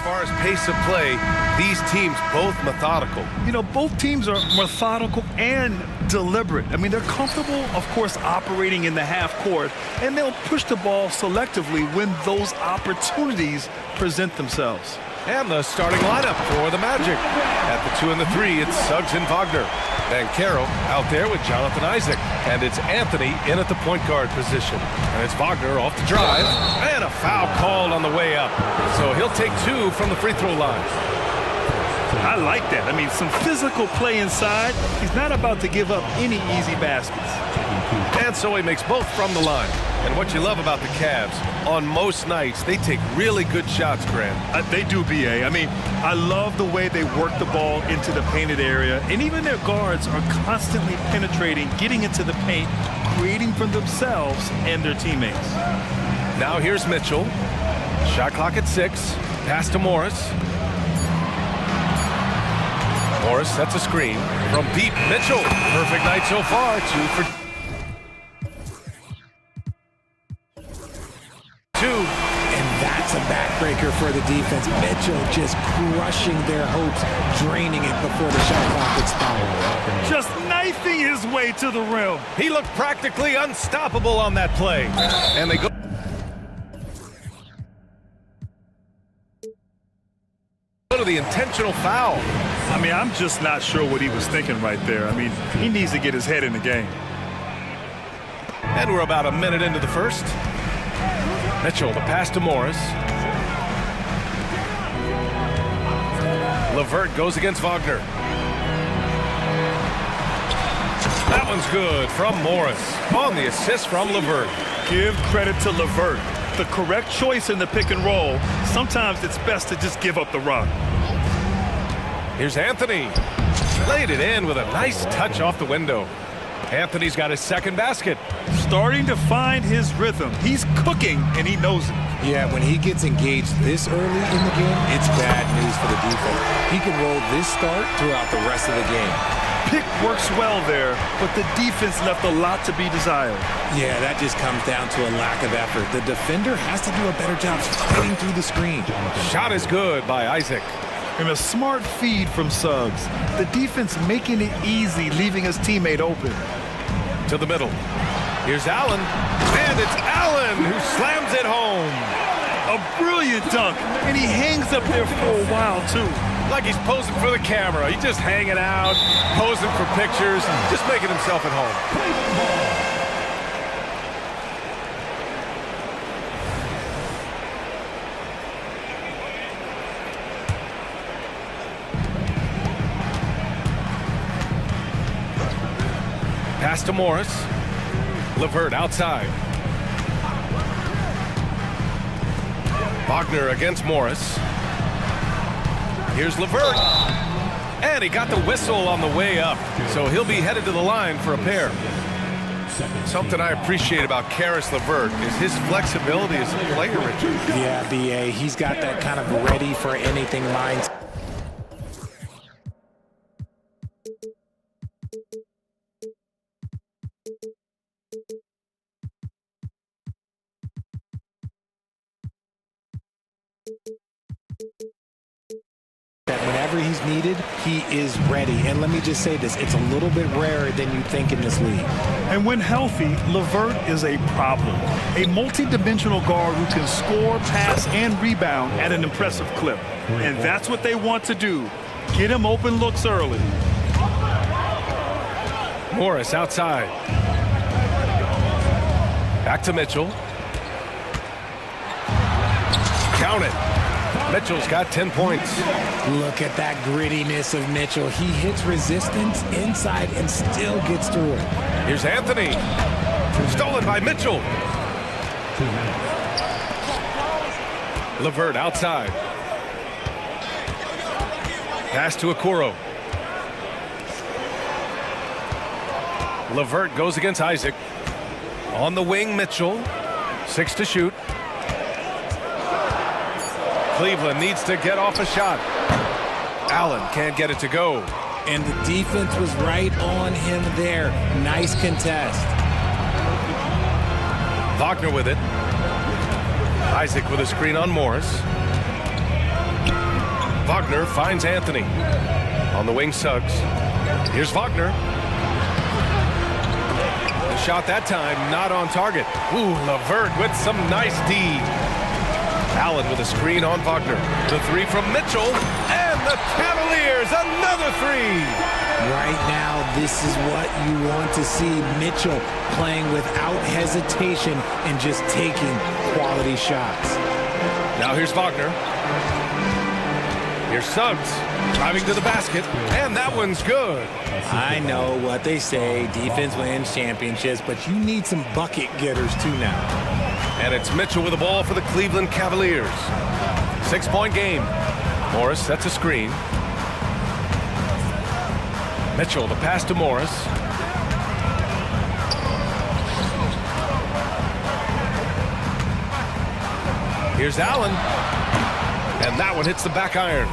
far as pace of play, these teams both methodical. You know, both teams are methodical and deliberate. I mean, they're comfortable, of course, operating in the half court, and they'll push the ball selectively when those opportunities present themselves. And the starting lineup for the Magic. At the 2 and the 3, it's Suggs and Wagner. Banchero out there with Jonathan Isaac. And it's Anthony in at the point guard position. And it's Wagner off the drive. And a foul called on the way up. So he'll take 2 from the free throw line. I like that. I mean, some physical play inside. He's not about to give up any easy baskets. And so he makes both from the line. And what you love about the Cavs, on most nights, they take really good shots, Grant. They do, B.A. I mean, I love the way they work the ball into the painted area. And even their guards are constantly penetrating, getting into the paint, creating for themselves and their teammates. Now here's Mitchell. Shot clock at 6. Pass to Morris. Morris sets a screen from deep. Mitchell. Perfect night so far. 2 for 2. And that's a backbreaker for the defense. Mitchell just crushing their hopes, draining it before the shot clock expired. Just knifing his way to the rim. He looked practically unstoppable on that play. And they go to the intentional foul. I mean, I'm just not sure what he was thinking right there. I mean, he needs to get his head in the game. And we're about a minute into the first. Mitchell, the pass to Morris. LeVert goes against Wagner. That one's good from Morris. On the assist from LeVert. Give credit to LeVert. The correct choice in the pick and roll. Sometimes it's best to just give up the rock. Here's Anthony. Laid it in with a nice touch off the window. Anthony's got his second basket. Starting to find his rhythm. He's cooking, and he knows it. Yeah, when he gets engaged this early in the game, it's bad news for the defense. He can roll this start throughout the rest of the game. Pick works well there, but the defense left a lot to be desired. Yeah, that just comes down to a lack of effort. The defender has to do a better job fighting through the screen. Shot is good by Isaac. And a smart feed from Suggs. The defense making it easy, leaving his teammate open. To the middle. Here's Allen. And it's Allen who slams it home. A brilliant dunk. And he hangs up there for a while, too. Like he's posing for the camera. He's just hanging out, posing for pictures, just making himself at home. Pass to Morris. LeVert outside. Wagner against Morris. Here's LeVert. And he got the whistle on the way up. So he'll be headed to the line for a pair. Something I appreciate about Karis LeVert is his flexibility as a player, Richard. Yeah, B.A. He's got that kind of ready for anything mindset. That whenever he's needed, he is ready. And let me just say this, it's a little bit rarer than you think in this league. And when healthy, LeVert is a problem. A multi-dimensional guard who can score, pass, and rebound at an impressive clip. And that's what they want to do. Get him open looks early. Morris outside. Back to Mitchell. Count it. Mitchell's got 10 points. Look at that grittiness of Mitchell. He hits resistance inside and still gets through it. Here's Anthony. Stolen by Mitchell. LeVert outside. Pass to Okoro. LeVert goes against Isaac. On the wing, Mitchell. 6 to shoot. Cleveland needs to get off a shot. Allen can't get it to go. And the defense was right on him there. Nice contest. Wagner with it. Isaac with a screen on Morris. Wagner finds Anthony. On the wing, Suggs. Here's Wagner. The shot that time, not on target. Ooh, LeVert with some nice D. Allen with a screen on Wagner. The three from Mitchell. And the Cavaliers, another three. Right now, this is what you want to see. Mitchell playing without hesitation and just taking quality shots. Now here's Wagner. Here's Suggs driving to the basket, and that one's good. I know what they say, defense wins championships, but you need some bucket getters too now. And it's Mitchell with the ball for the Cleveland Cavaliers. 6-point game. Morris sets a screen. Mitchell, the pass to Morris. Here's Allen. And that one hits the back iron.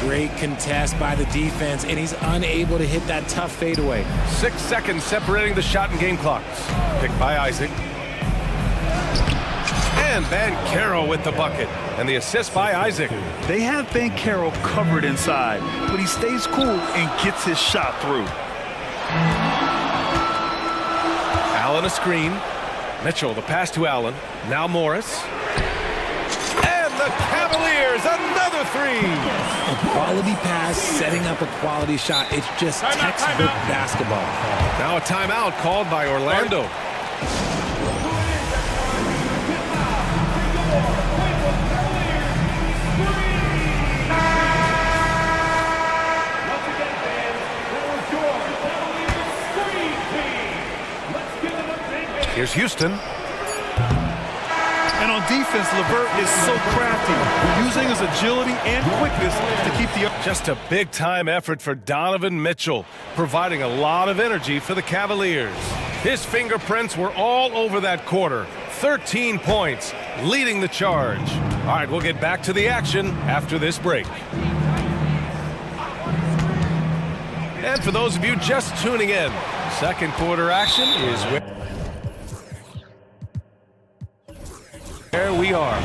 Great contest by the defense, and he's unable to hit that tough fadeaway. 6 seconds separating the shot and game clocks. Picked by Isaac. And Banchero with the bucket. And the assist by Isaac. They have Banchero covered inside, but he stays cool and gets his shot through. Allen a screen. Mitchell, the pass to Allen. Now Morris. And the Cavaliers, another three. A quality pass, setting up a quality shot. It's just textbook basketball. Now a timeout called by Orlando. Here's Houston. And on defense, LeVert is so crafty, using his agility and quickness to keep the... Just a big-time effort for Donovan Mitchell, providing a lot of energy for the Cavaliers. His fingerprints were all over that quarter. 13 points, leading the charge. All right, we'll get back to the action after this break. And for those of you just tuning in, second quarter action is with... There we are.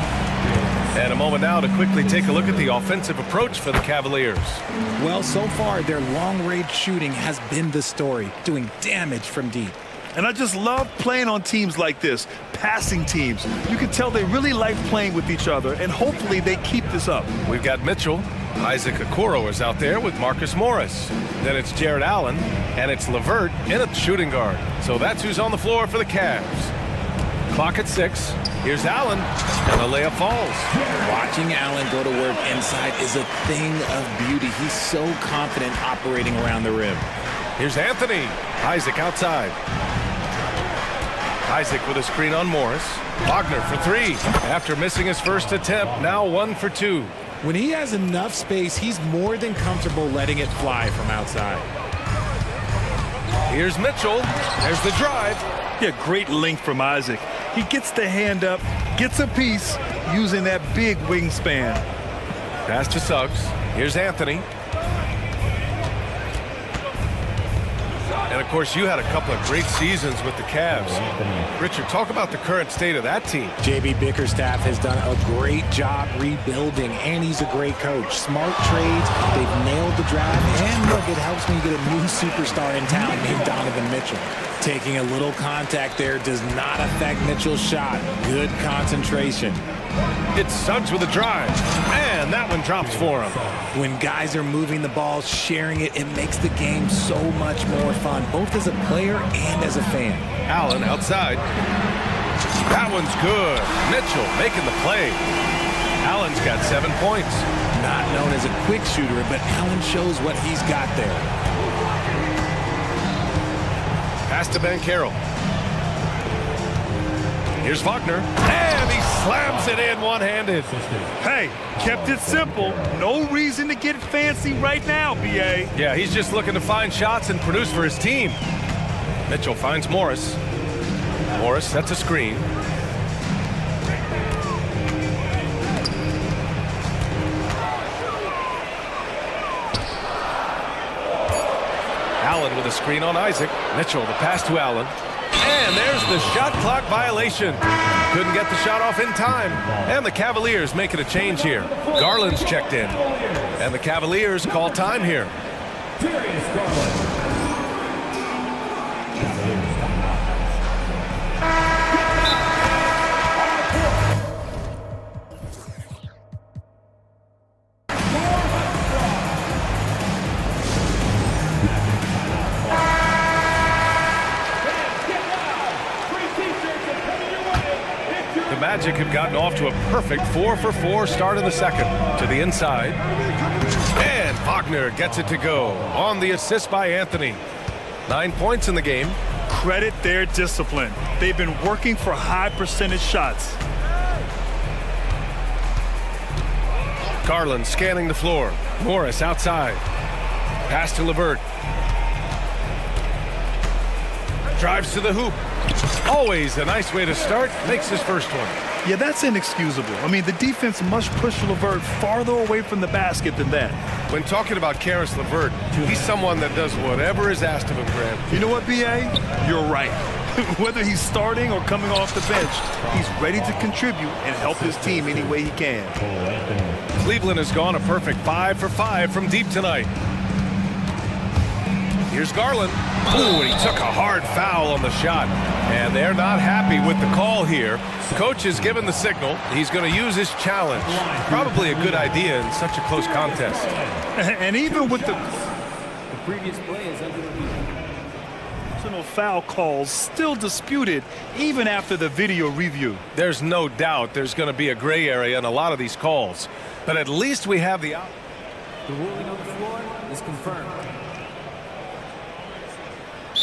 And a moment now to quickly take a look at the offensive approach for the Cavaliers. Well, so far, their long-range shooting has been the story, doing damage from deep. And I just love playing on teams like this, passing teams. You can tell they really like playing with each other, and hopefully they keep this up. We've got Mitchell. Isaac Okoro is out there with Marcus Morris. Then it's Jared Allen, and it's LeVert in a shooting guard. So that's who's on the floor for the Cavs. Clock at 6. Here's Allen, and the layup falls. Watching Allen go to work inside is a thing of beauty. He's so confident operating around the rim. Here's Anthony. Isaac outside. Isaac with a screen on Morris. Wagner for three. After missing his first attempt, now 1 for 2. When he has enough space, he's more than comfortable letting it fly from outside. Here's Mitchell. There's the drive. Yeah, great length from Isaac. He gets the hand up, gets a piece, using that big wingspan. Pass to Suggs. Here's Anthony. And, of course, you had a couple of great seasons with the Cavs. Richard, talk about the current state of that team. J.B. Bickerstaff has done a great job rebuilding, and he's a great coach. Smart trades, they've nailed the draft, and look, it helps when you get a new superstar in town named Donovan Mitchell. Taking a little contact there does not affect Mitchell's shot. Good concentration. It's Suggs with a drive, and that one drops for him. When guys are moving the ball, sharing it, it makes the game so much more fun, both as a player and as a fan. Allen outside. That one's good. Mitchell making the play. Allen's got 7 points. Not known as a quick shooter, but Allen shows what he's got there. Pass to Banchero. Here's Wagner, and he slams it in one-handed. Hey, kept it simple. No reason to get fancy right now, B.A. Yeah, he's just looking to find shots and produce for his team. Mitchell finds Morris. Morris sets a screen. Allen with a screen on Isaac. Mitchell, the pass to Allen. And there's the shot clock violation. Couldn't get the shot off in time. And the Cavaliers making a change here. Garland's checked in. And the Cavaliers call time here. The Magic have gotten off to a perfect 4-for-4 start in the second. To the inside. And Wagner gets it to go on the assist by Anthony. 9 points in the game. Credit their discipline. They've been working for high percentage shots. Garland scanning the floor. Morris outside. Pass to LeVert. Drives to the hoop. Always a nice way to start. Makes his first one. Yeah, that's inexcusable. I mean, the defense must push LeVert farther away from the basket than that. When talking about Karis LeVert, he's someone that does whatever is asked of him, Grant. You know what, B.A.? You're right. Whether he's starting or coming off the bench, he's ready to contribute and help his team any way he can. Cleveland has gone a perfect 5 for 5 from deep tonight. Here's Garland. Ooh, and he took a hard foul on the shot. And they're not happy with the call here. Coach has given the signal. He's going to use his challenge. Probably a good idea in such a close contest. And even with the previous play is under review. personal foul calls still disputed even after the video review. There's no doubt there's going to be a gray area in a lot of these calls. But at least we have the ruling on the floor is confirmed.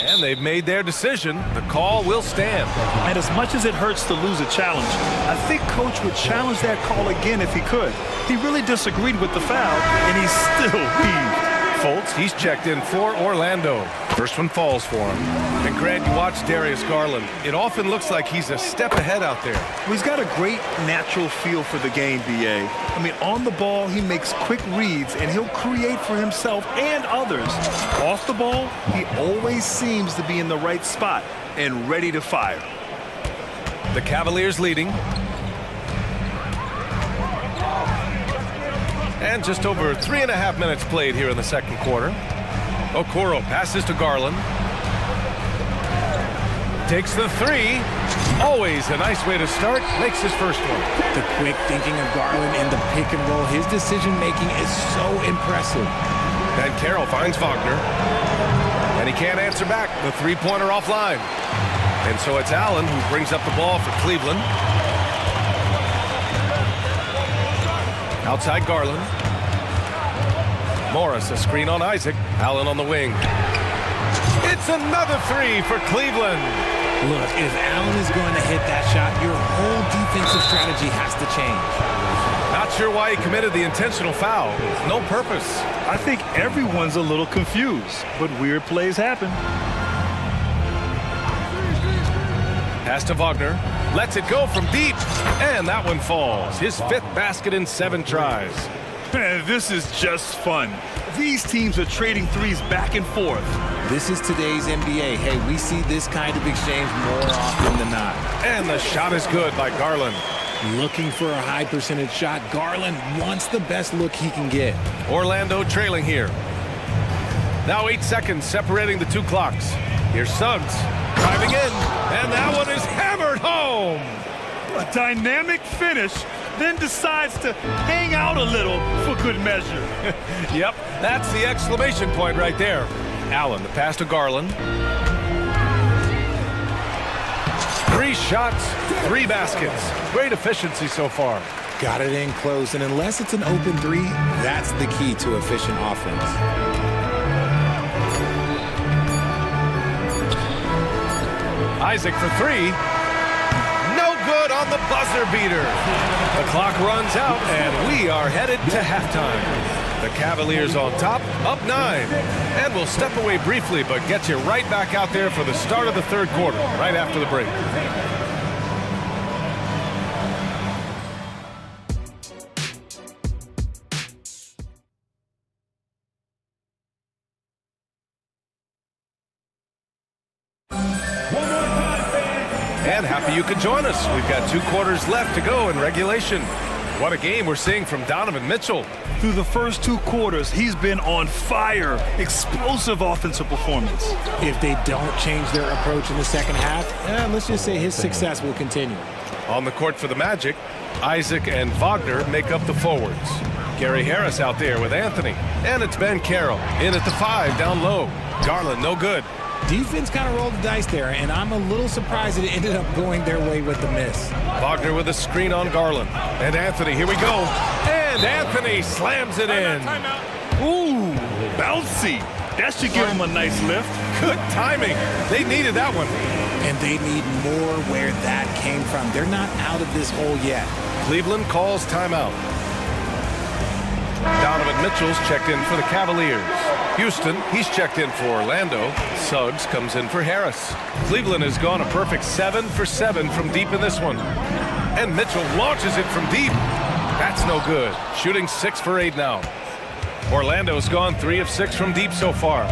And they've made their decision. The call will stand. And as much as it hurts to lose a challenge, I think Coach would challenge that call again if he could. He really disagreed with the foul, and he's still heaved. Fultz, he's checked in for Orlando. First one falls for him. And Grant, you watch Darius Garland. It often looks like he's a step ahead out there. Well, he's got a great natural feel for the game, B.A. I mean, on the ball, he makes quick reads, and he'll create for himself and others. Off the ball, he always seems to be in the right spot and ready to fire. The Cavaliers leading. And just over 3.5 minutes played here in the second quarter. Okoro passes to Garland. Takes the three. Always a nice way to start. Makes his first one. The quick thinking of Garland in the pick and roll. His decision making is so impressive. And Carroll finds Wagner. And he can't answer back. The three-pointer offline. And so it's Allen who brings up the ball for Cleveland. Outside Garland. Morris, a screen on Isaac. Allen on the wing. It's another three for Cleveland. Look, if Allen is going to hit that shot, your whole defensive strategy has to change. Not sure why he committed the intentional foul. No purpose. I think everyone's a little confused, but weird plays happen. Pass to Wagner. Lets it go from deep. And that one falls. His fifth basket in 7 tries. This is just fun. These teams are trading threes back and forth. This is today's NBA. Hey, we see this kind of exchange more often than not. And the shot is good by Garland. Looking for a high percentage shot. Garland wants the best look he can get. Orlando trailing here. Now 8 seconds separating the two clocks. Here's Suggs driving in. And that one is hammered home. A dynamic finish, then decides to hang out a little for good measure. Yep, that's the exclamation point right there. Allen, the pass to Garland. 3 shots, 3 baskets. Great efficiency so far. Got it in close, and unless it's an open 3, that's the key to efficient offense. Isaac for 3. No good on the buzzer beater. The clock runs out, and we are headed to halftime. The Cavaliers on top, up 9. And we'll step away briefly, but get you right back out there for the start of the third quarter, right after the break. And happy you could join us. We've got 2 quarters left to go in regulation. What a game we're seeing from Donovan Mitchell. Through the first 2 quarters, he's been on fire. Explosive offensive performance. If they don't change their approach in the second half, let's just say his success will continue. On the court for the Magic, Isaac and Wagner make up the forwards. Gary Harris out there with Anthony. And it's Ben Carroll in at the 5 down low. Garland, no good. Defense kind of rolled the dice there, and I'm a little surprised it ended up going their way with the miss. Wagner with a screen on Garland. And Anthony, here we go. And Anthony slams it in. Ooh, bouncy. That should give him a nice lift. Good timing. They needed that one. And they need more where that came from. They're not out of this hole yet. Cleveland calls timeout. Donovan Mitchell's checked in for the Cavaliers. Houston, he's checked in for Orlando. Suggs comes in for Harris. Cleveland has gone a perfect 7 for 7 from deep in this one. And Mitchell launches it from deep. That's no good. Shooting 6 for 8 now. Orlando's gone 3 of 6 from deep so far.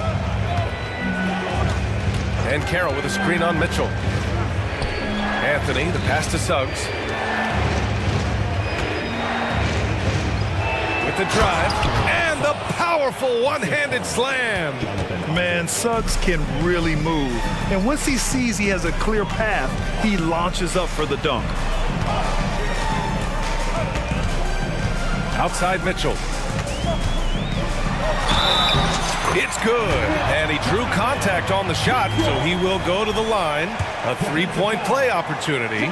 And Carroll with a screen on Mitchell. Anthony, the pass to Suggs. With the drive, and the powerful one-handed slam. Man, Suggs can really move. And once he sees he has a clear path, he launches up for the dunk. Outside Mitchell. It's good, and he drew contact on the shot, so he will go to the line. A 3-point play opportunity.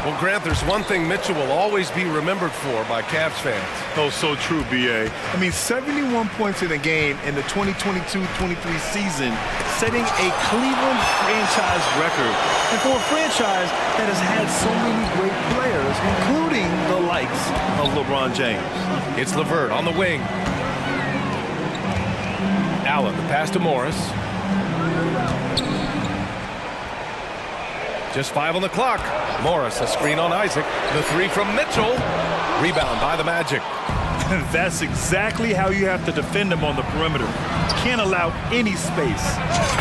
Well, Grant, there's one thing Mitchell will always be remembered for by Cavs fans. Oh, so true, B.A. I mean, 71 points in a game in the 2022-23 season, setting a Cleveland franchise record. And for a franchise that has had so many great players, including the likes of LeBron James. It's LeVert on the wing. Allen, the pass to Morris. Just 5 on the clock. Morris, a screen on Isaac. The 3 from Mitchell. Rebound by the Magic. That's exactly how you have to defend him on the perimeter. Can't allow any space.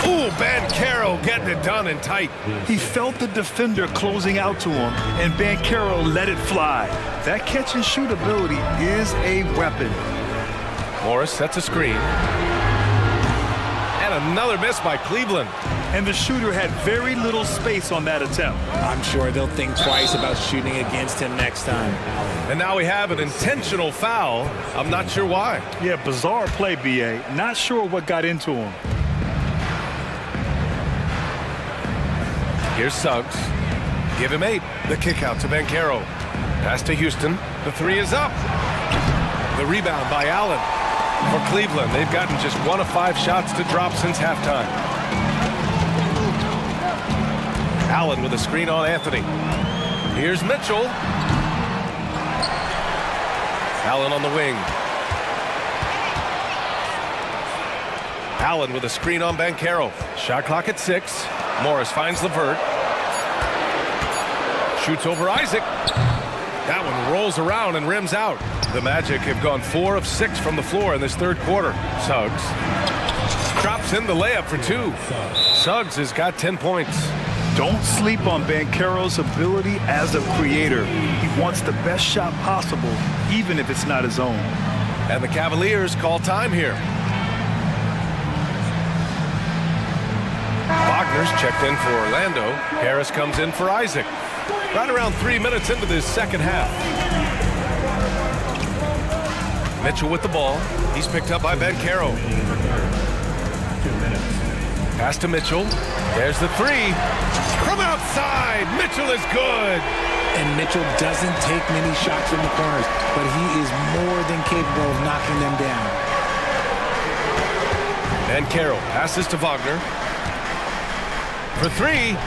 Ooh, Ben Carroll getting it done and tight. He felt the defender closing out to him, and Ben Carroll let it fly. That catch and shoot ability is a weapon. Morris sets a screen. And another miss by Cleveland. And the shooter had very little space on that attempt. I'm sure they'll think twice about shooting against him next time. And now we have an intentional foul. I'm not sure why. Yeah, bizarre play, B.A. Not sure what got into him. Here's Suggs. Give him 8. The kick out to Ben Carroll. Pass to Houston. The 3 is up. The rebound by Allen. For Cleveland, they've gotten just 1 of 5 shots to drop since halftime. Allen with a screen on Anthony. Here's Mitchell. Allen on the wing. Allen with a screen on Ben Carroll. Shot clock at 6. Morris finds LeVert. Shoots over Isaac. That one rolls around and rims out. The Magic have gone 4 of 6 from the floor in this third quarter. Suggs drops in the layup for 2. Suggs has got 10 points. Don't sleep on Ben Carroll's ability as a creator. He wants the best shot possible, even if it's not his own. And the Cavaliers call time here. Wagner's checked in for Orlando. Harris comes in for Isaac. Right around 3 minutes into this second half. Mitchell with the ball. He's picked up by Ben Carroll. Pass to Mitchell. There's the 3. From outside, Mitchell is good. And Mitchell doesn't take many shots from the corners, but he is more than capable of knocking them down. Ben Carroll passes to Wagner. For 3.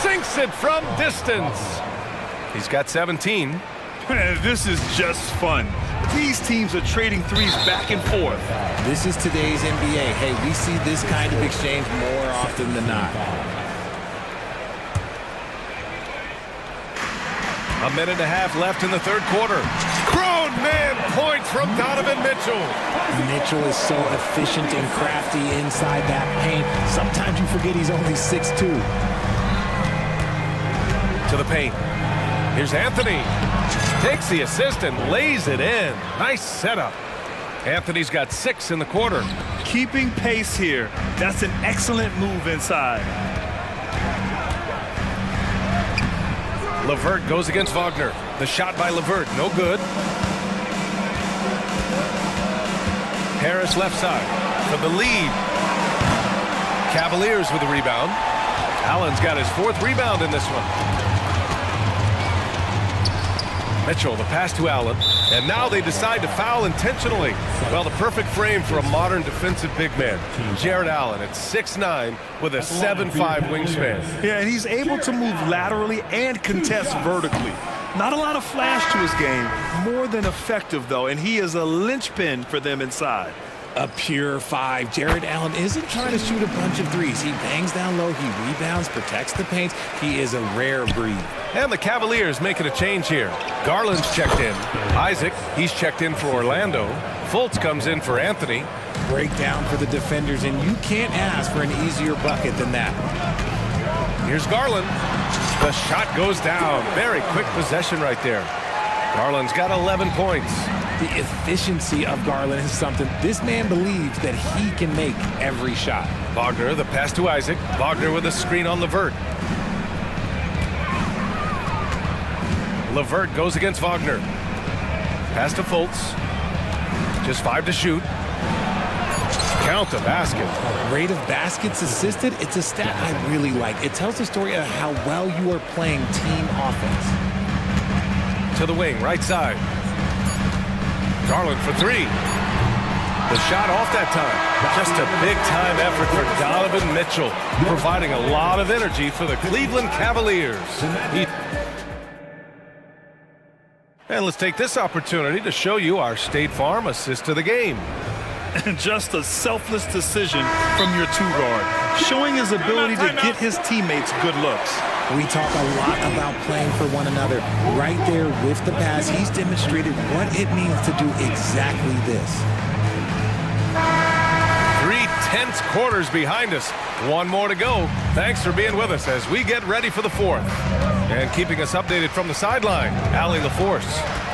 Sinks it from distance. He's got 17. This is just fun. These teams are trading threes back and forth. This is today's NBA. Hey, we see this kind of exchange more often than not. A minute and a half left in the third quarter. Grown man points from Donovan Mitchell. Mitchell is so efficient and crafty inside that paint. Sometimes you forget he's only 6'2". To the paint. Here's Anthony. Takes the assist and lays it in. Nice setup. Anthony's got 6 in the quarter. Keeping pace here. That's an excellent move inside. LeVert goes against Wagner. The shot by LeVert, no good. Harris left side for the lead. Cavaliers with the rebound. Allen's got his 4th rebound in this one. Mitchell, the pass to Allen, and now they decide to foul intentionally. Well, the perfect frame for a modern defensive big man. Jared Allen at 6'9" with a 7'5" wingspan. Yeah, and he's able to move laterally and contest vertically. Not a lot of flash to his game, more than effective, though, and he is a linchpin for them inside. A pure 5. Jared Allen isn't trying to shoot a bunch of threes. He bangs down low, he rebounds, protects the paint. He is a rare breed. And the Cavaliers making a change here. Garland's checked in. Isaac, he's checked in for Orlando. Fultz comes in for Anthony. Breakdown for the defenders, and you can't ask for an easier bucket than that. Here's Garland. The shot goes down. Very quick possession right there. Garland's got 11 points. The efficiency of Garland is something this man believes that he can make every shot. Wagner, the pass to Isaac. Wagner with a screen on LeVert. LeVert goes against Wagner. Pass to Fultz. Just 5 to shoot. Count the basket. Rate of baskets assisted, it's a stat I really like. It tells the story of how well you are playing team offense. To the wing, right side. Garland for 3. The shot off that time. Just a big-time effort for Donovan Mitchell, providing a lot of energy for the Cleveland Cavaliers. And let's take this opportunity to show you our State Farm assist of the game. And just a selfless decision from your 2-guard, showing his ability to get his teammates good looks. We talk a lot about playing for one another. Right there with the pass, he's demonstrated what it means to do exactly this. 3 tense quarters behind us. 1 more to go. Thanks for being with us as we get ready for the 4th. And keeping us updated from the sideline, Allie LaForce.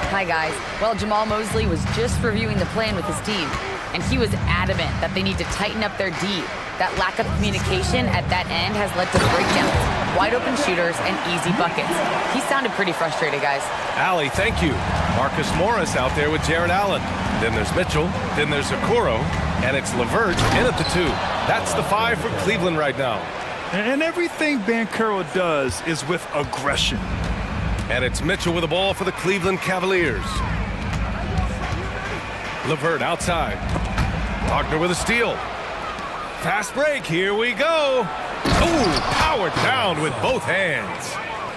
Hi, guys. Well, Jamal Mosley was just reviewing the plan with his team, and he was adamant that they need to tighten up their D. That lack of communication at that end has led to breakdowns, wide open shooters, and easy buckets. He sounded pretty frustrated, guys. Allie, thank you. Marcus Morris out there with Jared Allen. Then there's Mitchell. Then there's Okoro. And it's LeVert in at the 2. That's the 5 for Cleveland right now. And everything Banchero does is with aggression. And it's Mitchell with the ball for the Cleveland Cavaliers. LeVert outside. Wagner with a steal. Fast break, here we go. Ooh, powered down with both hands.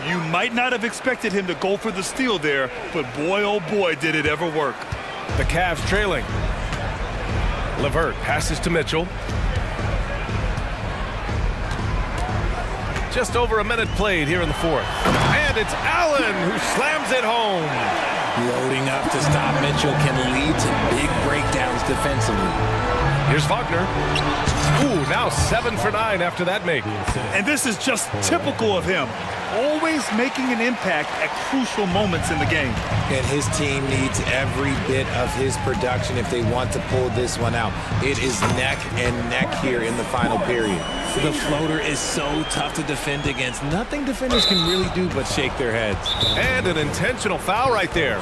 You might not have expected him to go for the steal there, but boy, oh boy, did it ever work. The Cavs trailing. LeVert passes to Mitchell. Just over a minute played here in the 4th. And it's Allen who slams it home. Loading up to stop Mitchell can lead to big breakdowns defensively. Here's Wagner. Ooh, now 7 for 9 after that make. And this is just typical of him. Always making an impact at crucial moments in the game. And his team needs every bit of his production if they want to pull this one out. It is neck and neck here in the final period. The floater is so tough to defend against. Nothing defenders can really do but shake their heads. And an intentional foul right there.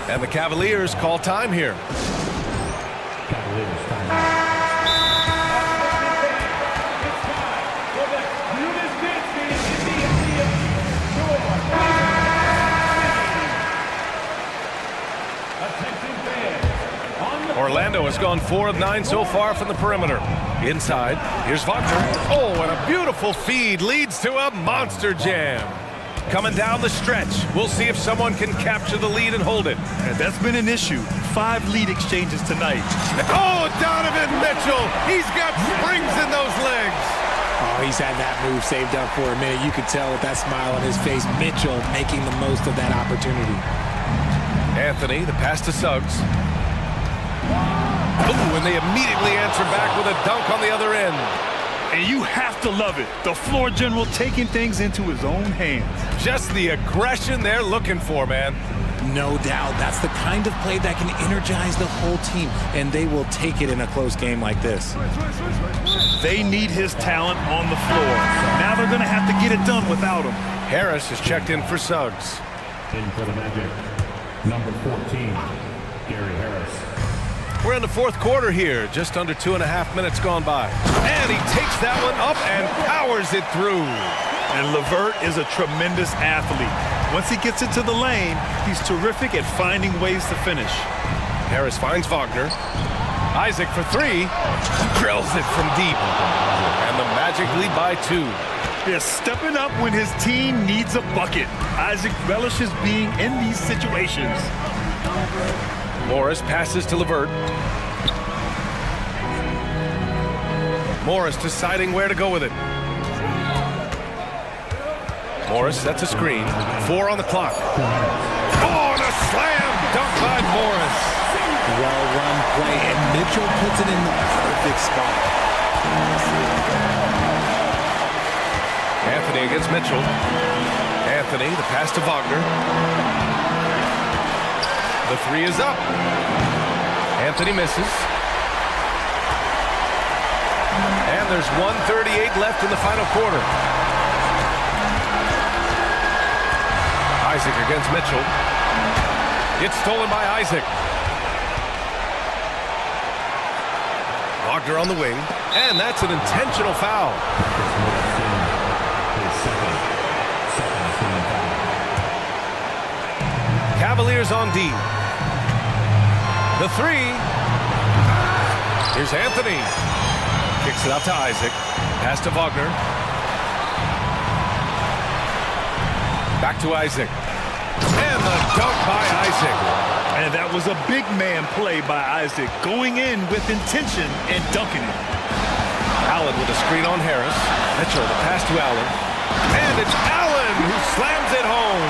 And the Cavaliers call time here. Cavaliers time. Orlando has gone 4 of 9 so far from the perimeter. Inside, here's Wagner. Oh, and a beautiful feed leads to a monster jam. Coming down the stretch, we'll see if someone can capture the lead and hold it. And that's been an issue. 5 lead exchanges tonight. Oh, Donovan Mitchell! He's got springs in those legs. Oh, he's had that move saved up for a minute. You could tell with that smile on his face, Mitchell making the most of that opportunity. Anthony, the pass to Suggs. Ooh, and they immediately answer back with a dunk on the other end. And you have to love it. The floor general taking things into his own hands. Just the aggression they're looking for, man. No doubt. That's the kind of play that can energize the whole team, and they will take it in a close game like this. They need his talent on the floor. Now they're going to have to get it done without him. Harris is checked in for Suggs. In for the Magic, number 14, Gary Harris. We're in the fourth quarter here, just under 2.5 minutes gone by. And he takes that one up and powers it through. And LeVert is a tremendous athlete. Once he gets into the lane, he's terrific at finding ways to finish. Harris finds Wagner. Isaac for three. Drills it from deep. And the Magic lead by 2. They're stepping up when his team needs a bucket. Isaac relishes being in these situations. Morris passes to LeVert. Morris deciding where to go with it. Morris sets a screen. 4 on the clock. Oh, and a slam dunk by Morris. Well-run play, and Mitchell puts it in the perfect spot. Anthony against Mitchell. Anthony, the pass to Wagner. The 3 is up. Anthony misses. And there's 1:38 left in the final quarter. Isaac against Mitchell. It's stolen by Isaac. Wagner on the wing. And that's an intentional foul. Cavaliers on D. The 3. Here's Anthony. Kicks it out to Isaac. Pass to Wagner. Back to Isaac. And the dunk by Isaac. And that was a big man play by Isaac, going in with intention and dunking it. Allen with a screen on Harris. Mitchell, the pass to Allen. And it's Allen who slams it home.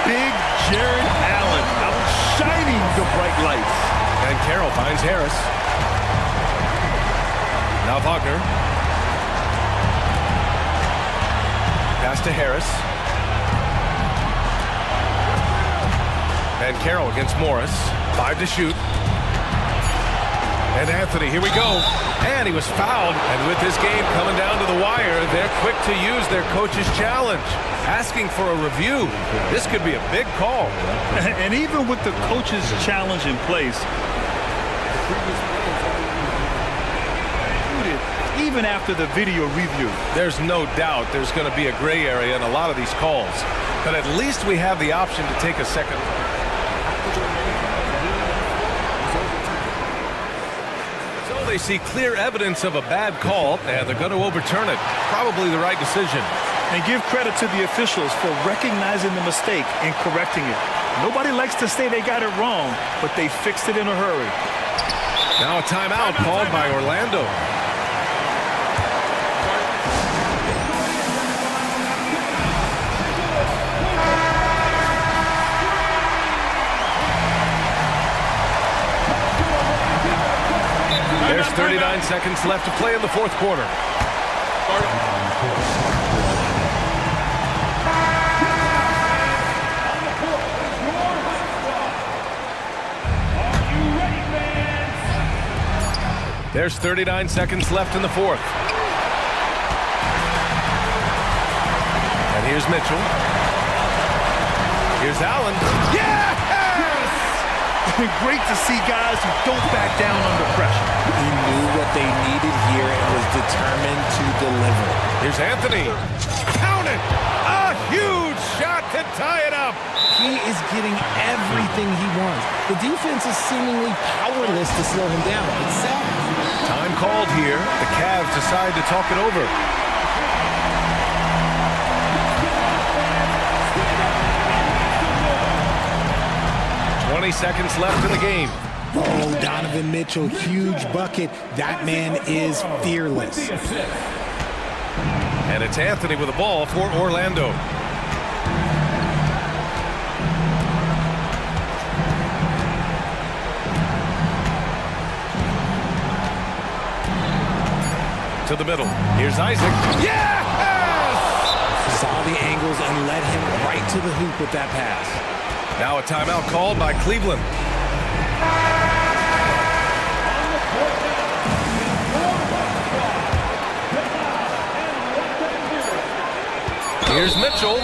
Big Jared Allen outshining the bright lights. And Carroll finds Harris. Now Wagner. Pass to Harris. And Carroll against Morris. 5 to shoot. And Anthony, here we go. And he was fouled. And with this game coming down to the wire, they're quick to use their coach's challenge. Asking for a review. This could be a big call. And even with the coach's challenge in place, even after the video review, there's no doubt there's going to be a gray area in a lot of these calls. But at least we have the option to take a second. So they see clear evidence of a bad call, and they're going to overturn it. Probably the right decision. And give credit to the officials for recognizing the mistake and correcting it. Nobody likes to say they got it wrong, but they fixed it in a hurry. Now a timeout called by Orlando. There's 39 seconds left to play in the fourth quarter. There's 39 seconds left in the fourth. And here's Mitchell. Here's Allen. Yes! Great to see guys who don't back down under pressure. He knew what they needed here and was determined to deliver. Here's Anthony. Count it! A huge shot to tie it up. He is getting everything he wants. The defense is seemingly powerless to slow him down. It's sad. Time called here. The Cavs decide to talk it over. Seconds left in the game. Oh, Donovan Mitchell, huge bucket. That man is fearless. And it's Anthony with the ball for Orlando. To to the middle. Here's Isaac. Yes! Saw the angles and led him right to the hoop with that pass. Now a timeout called by Cleveland. Here's Mitchell.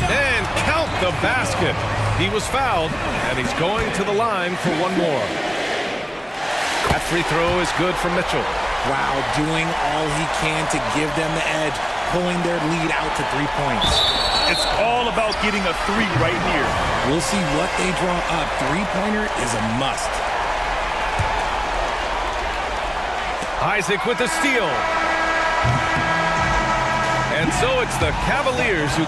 And count the basket. He was fouled, and he's going to the line for one more. That free throw is good for Mitchell. Wow, doing all he can to give them the edge, pulling their lead out to 3 points. It's all about getting a three right here. We'll see what they draw up. Three-pointer is a must. Isaac with the steal. And so it's the Cavaliers who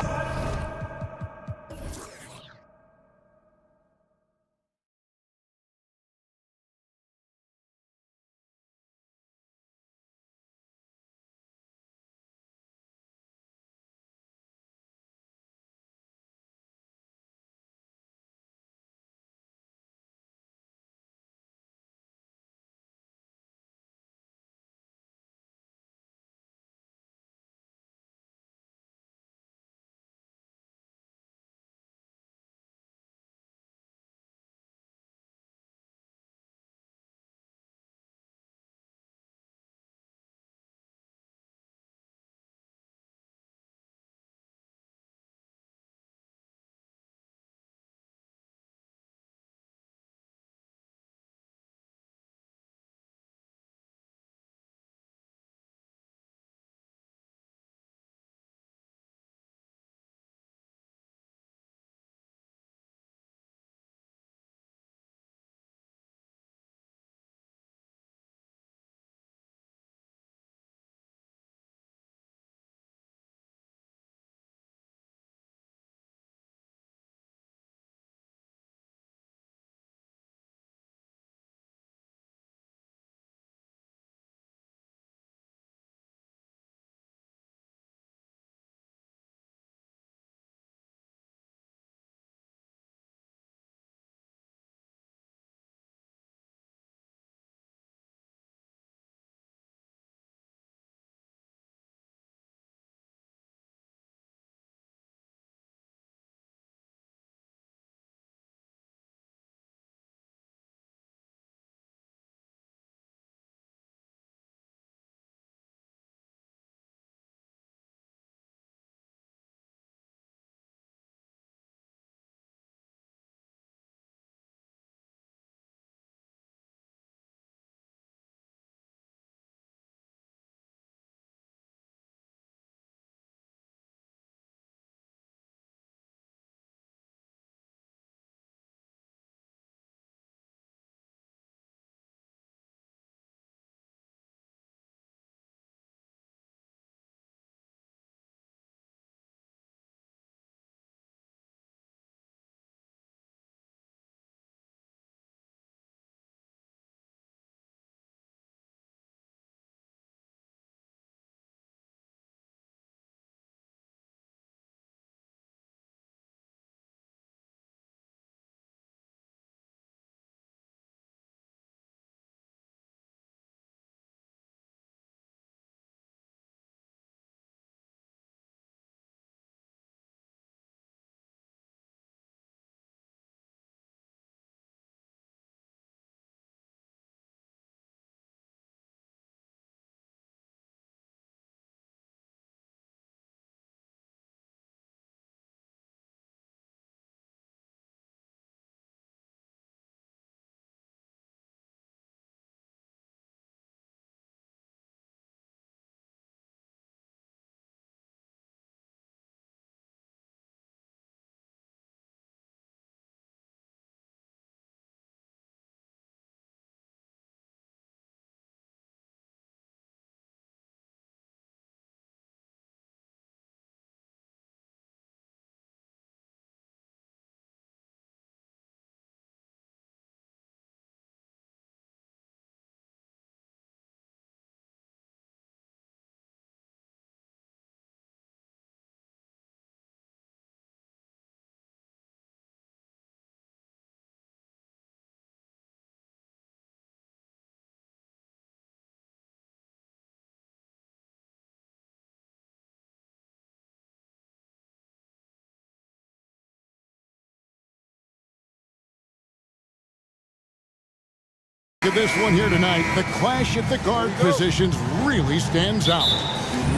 at this one here tonight. The clash at the guard positions really stands out.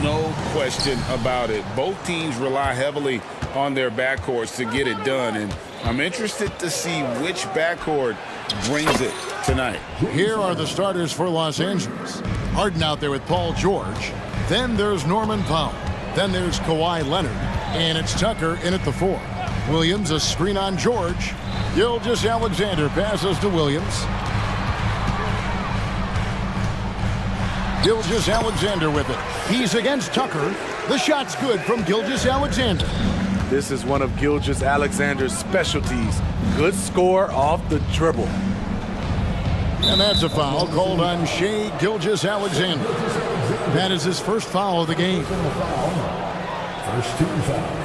No question about it. Both teams rely heavily on their backcourts to get it done, and I'm interested to see which backcourt brings it tonight. Here are the starters for Los Angeles. Harden out there with Paul George. Then there's Norman Powell. Then there's Kawhi Leonard. And it's Tucker in at the 4. Williams, a screen on George. Gilgeous-Alexander passes to Williams. Gilgeous-Alexander with it. He's against Tucker. The shot's good from Gilgeous-Alexander. This is one of Gilgeous-Alexander's specialties. Good score off the dribble. And that's a foul called on Shai Gilgeous-Alexander. That is his first foul of the game. First team foul.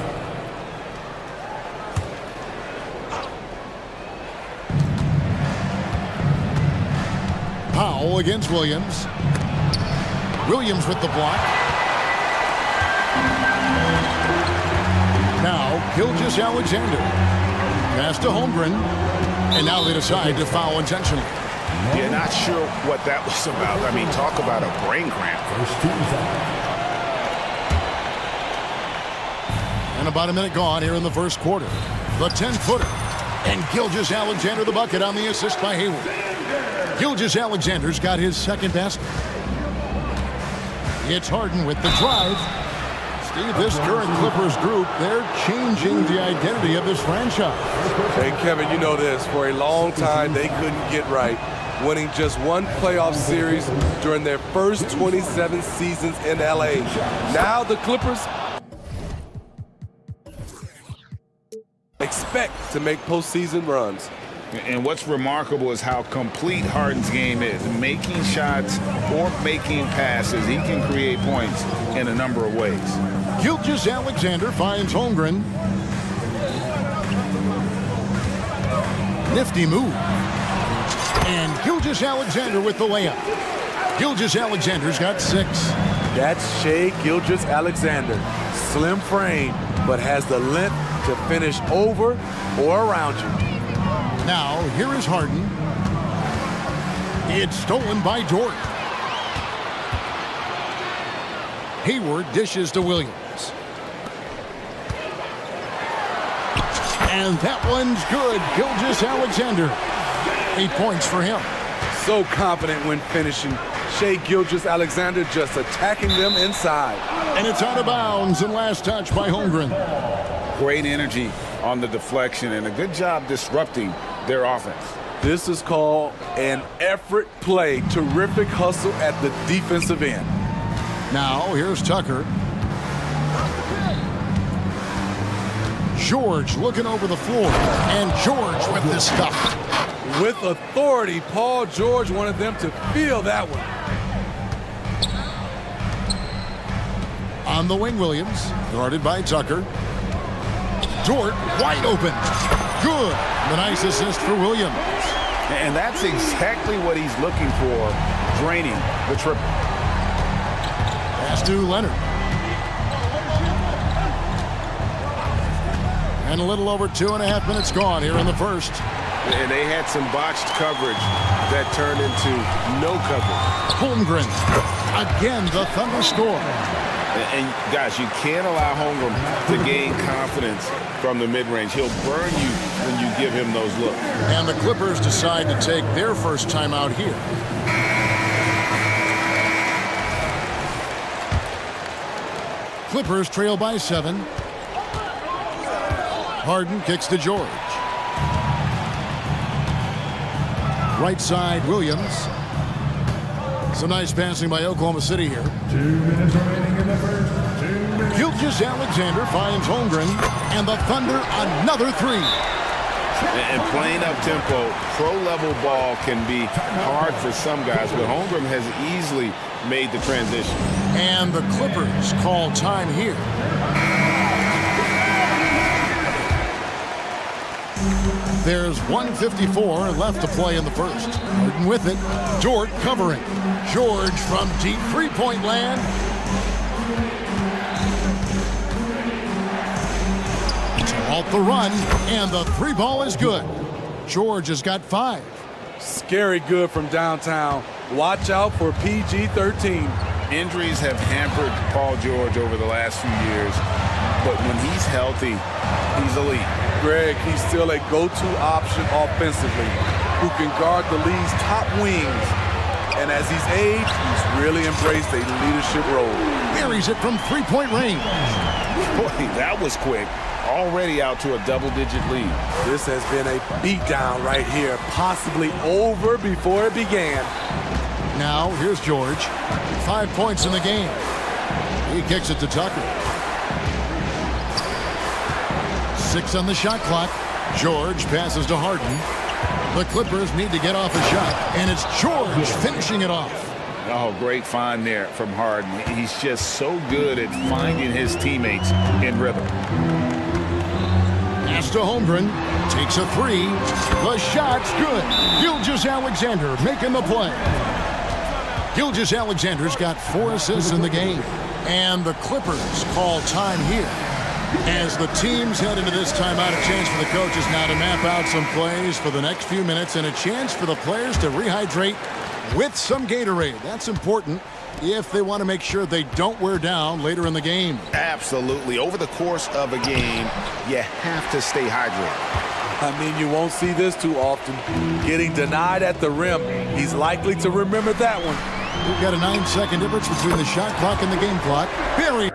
Powell against Williams. Williams with the block. Now, Gilgeous-Alexander. Pass to Holmgren. And now they decide to foul intentionally. Yeah, not sure what that was about. I mean, talk about a brain cramp. First team foul. And about a minute gone here in the first quarter. The 10-footer. And Gilgeous-Alexander the bucket on the assist by Hayward. Gilgeous-Alexander's got his second basket. It's Harden with the drive. Steve, this current Clippers group, they're changing the identity of this franchise. Hey, Kevin, you know this. For a long time, they couldn't get right, winning just one playoff series during their first 27 seasons in L.A. Now the Clippers expect to make postseason runs. And what's remarkable is how complete Harden's game is. Making shots or making passes, he can create points in a number of ways. Gilgeous-Alexander finds Holmgren. Nifty move. And Gilgeous-Alexander with the layup. Gilgeous-Alexander's got 6. That's Shai Gilgeous-Alexander. Slim frame, but has the length to finish over or around you. Now, here is Harden. It's stolen by Jordan. Hayward dishes to Williams. And that one's good. Gilgeous-Alexander. 8 points for him. So confident when finishing. Shai Gilgeous-Alexander just attacking them inside. And it's out of bounds and last touch by Holmgren. Great energy on the deflection and a good job disrupting their offense. This is called an effort play. Terrific hustle at the defensive end. Now, here's Tucker. George looking over the floor. And George with the stuff. With authority, Paul George wanted them to feel that one. On the wing, Williams. Guarded by Tucker. Dort wide open. Good. The nice assist for Williams. And that's exactly what he's looking for, draining the triple. Pass to Leonard. And a little over 2.5 minutes gone here in the first. And they had some botched coverage that turned into no coverage. Holmgren. Again, the Thunder score. And guys, you can't allow Holmgren to gain confidence from the mid-range. He'll burn you when you give him those looks. And the Clippers decide to take their first timeout here. Clippers trail by 7. Harden kicks to George. Right side, Williams. Some nice passing by Oklahoma City here. 2 minutes remaining in the first. 2 minutes. Gilgeous-Alexander finds Holmgren, and the Thunder another 3. And playing up tempo, pro-level ball can be hard for some guys, but Holmgren has easily made the transition. And the Clippers call time here. There's 1:54 left to play in the first. Harden with it. Dort covering. George from deep three-point land. To halt the run, and the 3 ball is good. George has got 5. scary good from downtown. Watch out for PG-13. Injuries have hampered Paul George over the last few years, but when he's healthy, he's elite. Greg, he's still a go-to option offensively, who can guard the league's top wings. And as he's aged, he's really embraced a leadership role. Buries it from three-point range. Boy, that was quick. Already out to a double-digit lead. This has been a beatdown right here, possibly over before it began. Now, here's George. 5 points in the game. He kicks it to Tucker. 6 on the shot clock. George passes to Harden. The Clippers need to get off a shot, and it's George finishing it off. Oh, great find there from Harden. He's just so good at finding his teammates in rhythm. Pass to Holmgren. Takes a three. The shot's good. Gilgeous-Alexander making the play. Gilgeous-Alexander's got 4 assists in the game. And the Clippers call time here. As the teams head into this timeout, a chance for the coaches now to map out some plays for the next few minutes and a chance for the players to rehydrate with some Gatorade. That's important if they want to make sure they don't wear down later in the game. Absolutely. Over the course of a game, you have to stay hydrated. I mean, you won't see this too often. Getting denied at the rim. He's likely to remember that one. We've got a 9-second difference between the shot clock and the game clock. Barry.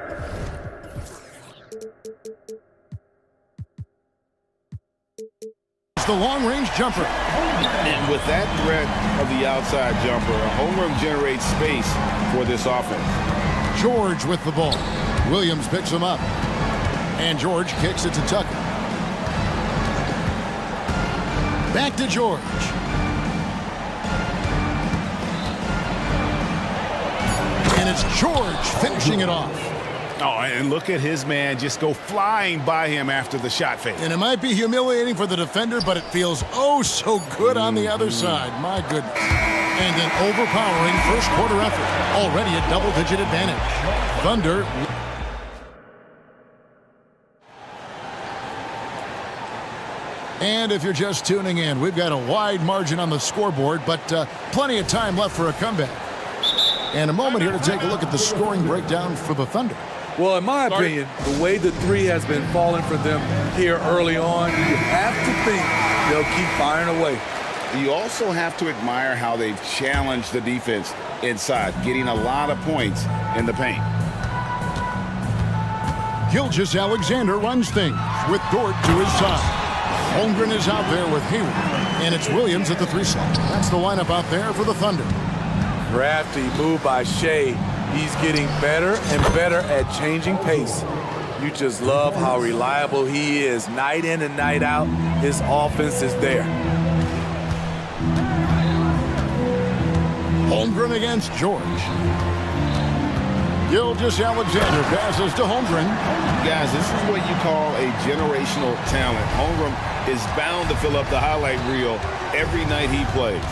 The long-range jumper. And with that threat of the outside jumper, Holmgren generates space for this offense. George with the ball. Williams picks him up. And George kicks it to Tucker. Back to George. And it's George finishing it off. Oh, and look at his man just go flying by him after the shot fake. And it might be humiliating for the defender, but it feels oh so good on the other side. My goodness. And an overpowering first quarter effort. Already a double-digit advantage. Thunder. And if you're just tuning in, we've got a wide margin on the scoreboard, but plenty of time left for a comeback. And a moment here to take a look at the scoring breakdown for the Thunder. Well, in my opinion, the way the three has been falling for them here early on, you have to think they'll keep firing away. You also have to admire how they've challenged the defense inside, getting a lot of points in the paint. Gilgeous-Alexander runs things with Dort to his side. Holmgren is out there with Hayward, and it's Williams at the 3 slot. That's the lineup out there for the Thunder. Crafty move by Shea. He's getting better and better at changing pace. You just love how reliable he is. Night in and night out, his offense is there. Holmgren against George. Gilgeous-Alexander passes to Holmgren. Guys, this is what you call a generational talent. Holmgren is bound to fill up the highlight reel every night he plays.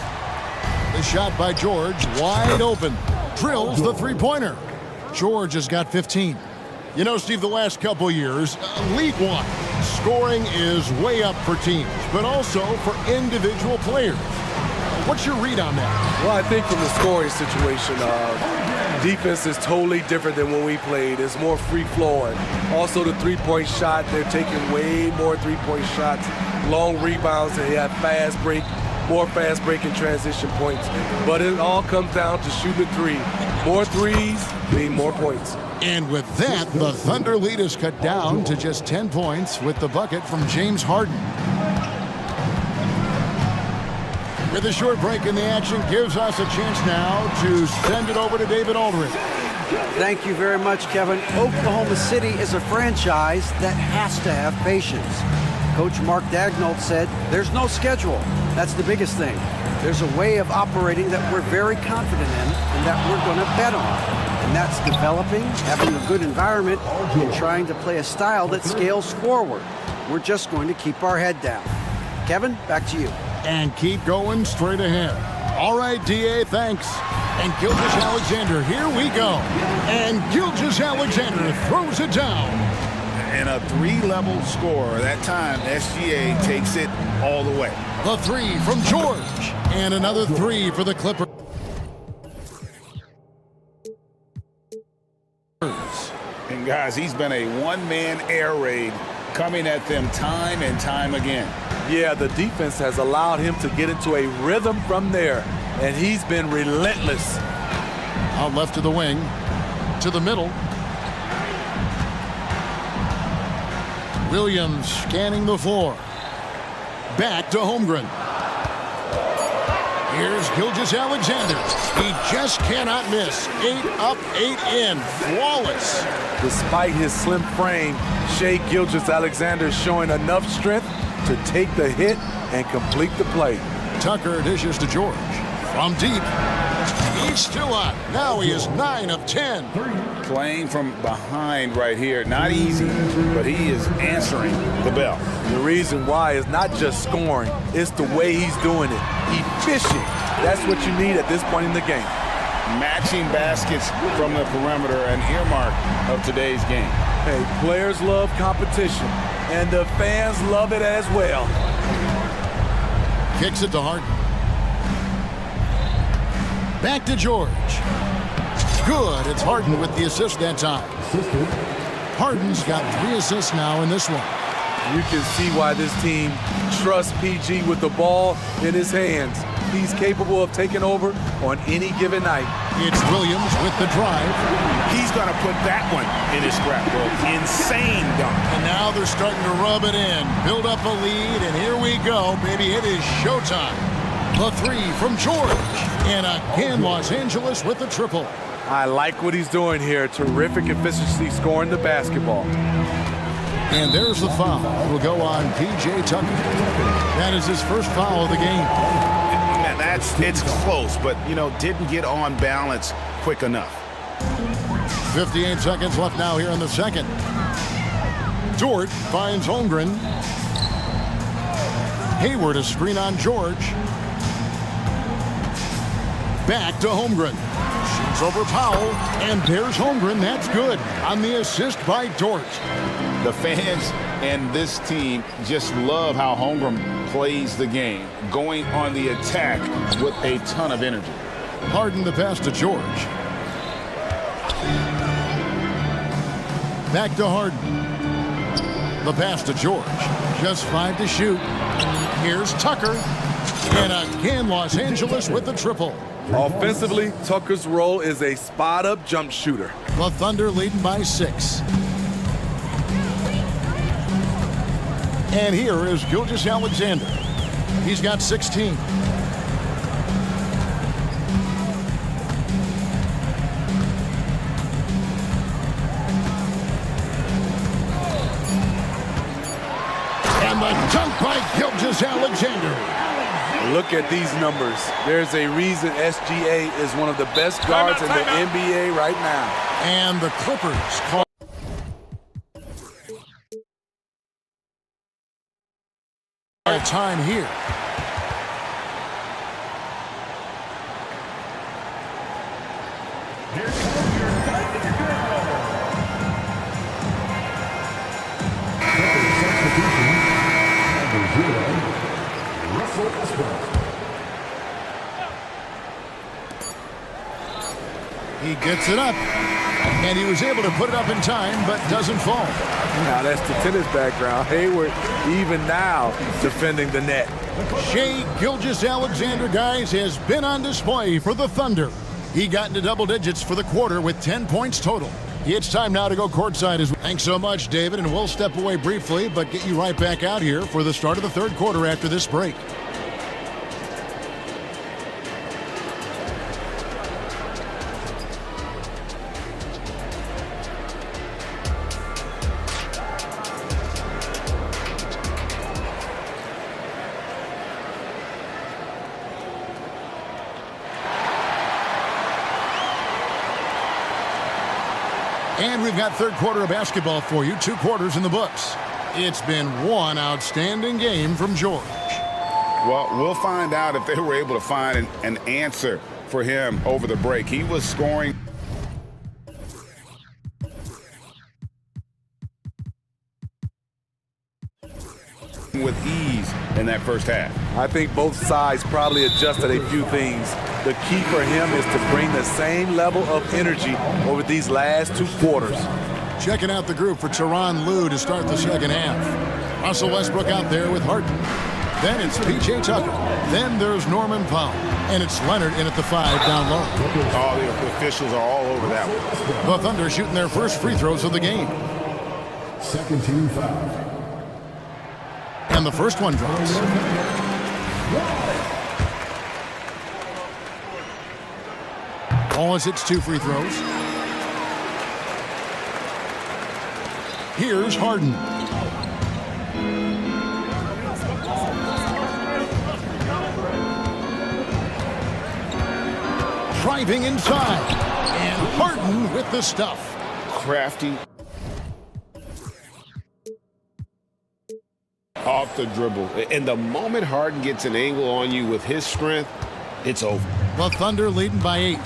The shot by George, wide open. Drills the three-pointer. George has got 15. You know, Steve, the last couple years, league-wide, scoring is way up for teams, but also for individual players. What's your read on that? Well, I think from the scoring situation, defense is totally different than when we played. It's more free-flowing. Also, the three-point shot, they're taking way more three-point shots, long rebounds, and they have fast break. More fast-breaking transition points. But it all comes down to shooting the three. More threes mean more points. And with that, the Thunder lead is cut down to just 10 points with the bucket from James Harden. With a short break in the action, gives us a chance now to send it over to David Aldridge. Thank you very much, Kevin. Oklahoma City is a franchise that has to have patience. Coach Mark Daigneault said, there's no schedule. That's the biggest thing. There's a way of operating that we're very confident in and that we're going to bet on. And that's developing, having a good environment, and trying to play a style that scales forward. We're just going to keep our head down. Kevin, back to you. And keep going straight ahead. All right, D.A., thanks. And Gilgeous-Alexander, here we go. And Gilgeous-Alexander throws it down. and a three-level scorer. That time, SGA takes it all the way. The three from George, and another three for the Clippers. And guys, he's been a one-man air raid coming at them time and time again. Yeah, the defense has allowed him to get into a rhythm from there, and he's been relentless. Out left to the wing, to the middle. Williams scanning the floor. Back to Holmgren. Here's Gilgeous-Alexander. He just cannot miss. 8 up, 8 in. Flawless. Despite his slim frame, Shai Gilgeous-Alexander showing enough strength to take the hit and complete the play. Tucker dishes to George. From deep. He's still on. Now he is 9 of 10. Playing from behind right here. Not easy, but he is answering the bell. The reason why is not just scoring, it's the way he's doing it. Efficient. That's what you need at this point in the game. Matching baskets from the perimeter, an earmark of today's game. Hey, players love competition, and the fans love it as well. Kicks it to Harden. Back to George. Good. It's Harden with the assist that time. Harden's got 3 assists now in this one. You can see why this team trusts PG with the ball in his hands. He's capable of taking over on any given night. It's Williams with the drive. He's going to put that one in his scrapbook. Insane dunk. And now they're starting to rub it in. Build up a lead, and here we go. Baby, it is showtime. The three from George. And again, Los Angeles with the triple. I like what he's doing here. Terrific efficiency scoring the basketball. And there's the foul. It will go on P.J. Tucker. That is his first foul of the game. It's close, but, didn't get on balance quick enough. 58 seconds left now here in the second. George finds Holmgren. Hayward a screen on George. Back to Holmgren. Shoots over Powell, and there's Holmgren. That's good on the assist by George. The fans and this team just love how Holmgren plays the game, going on the attack with a ton of energy. Harden the pass to George. Back to Harden. The pass to George. Just 5 to shoot. Here's Tucker. And again, Los Angeles with the triple. Offensively, Tucker's role is a spot-up jump shooter. The Thunder leading by 6. And here is Gilgeous-Alexander. He's got 16. And the dunk by Gilgeous-Alexander. Look at these numbers. There's a reason SGA is one of the best guards in the NBA right now. And the Clippers call time here. He gets it up, and he was able to put it up in time, but doesn't fall. Now that's the tennis background. Hayward, even now, defending the net. Shai Gilgeous-Alexander, guys, has been on display for the Thunder. He got into double digits for the quarter with 10 points total. It's time now to go courtside as well. Thanks so much, David, and we'll step away briefly, but get you right back out here for the start of the third quarter after this break. And we've got third quarter of basketball for you. 2 quarters in the books. It's been one outstanding game from George. Well, we'll find out if they were able to find an answer for him over the break. He was scoring. in that first half. I think both sides probably adjusted a few things. The key for him is to bring the same level of energy over these last 2 quarters. Checking out the group for Tyronn Lue to start the second half. Russell Westbrook out there with Harden. Then it's P.J. Tucker. Then there's Norman Powell. And it's Leonard in at the 5 down low. All the officials are all over that one. The Thunder shooting their first free throws of the game. Second team foul. And the first one drops. Wallace hits 2 free throws. Here's Harden. Driving inside. And Harden with the stuff. Crafty. Off the dribble. And the moment Harden gets an angle on you with his strength, it's over. The Thunder leading by 8.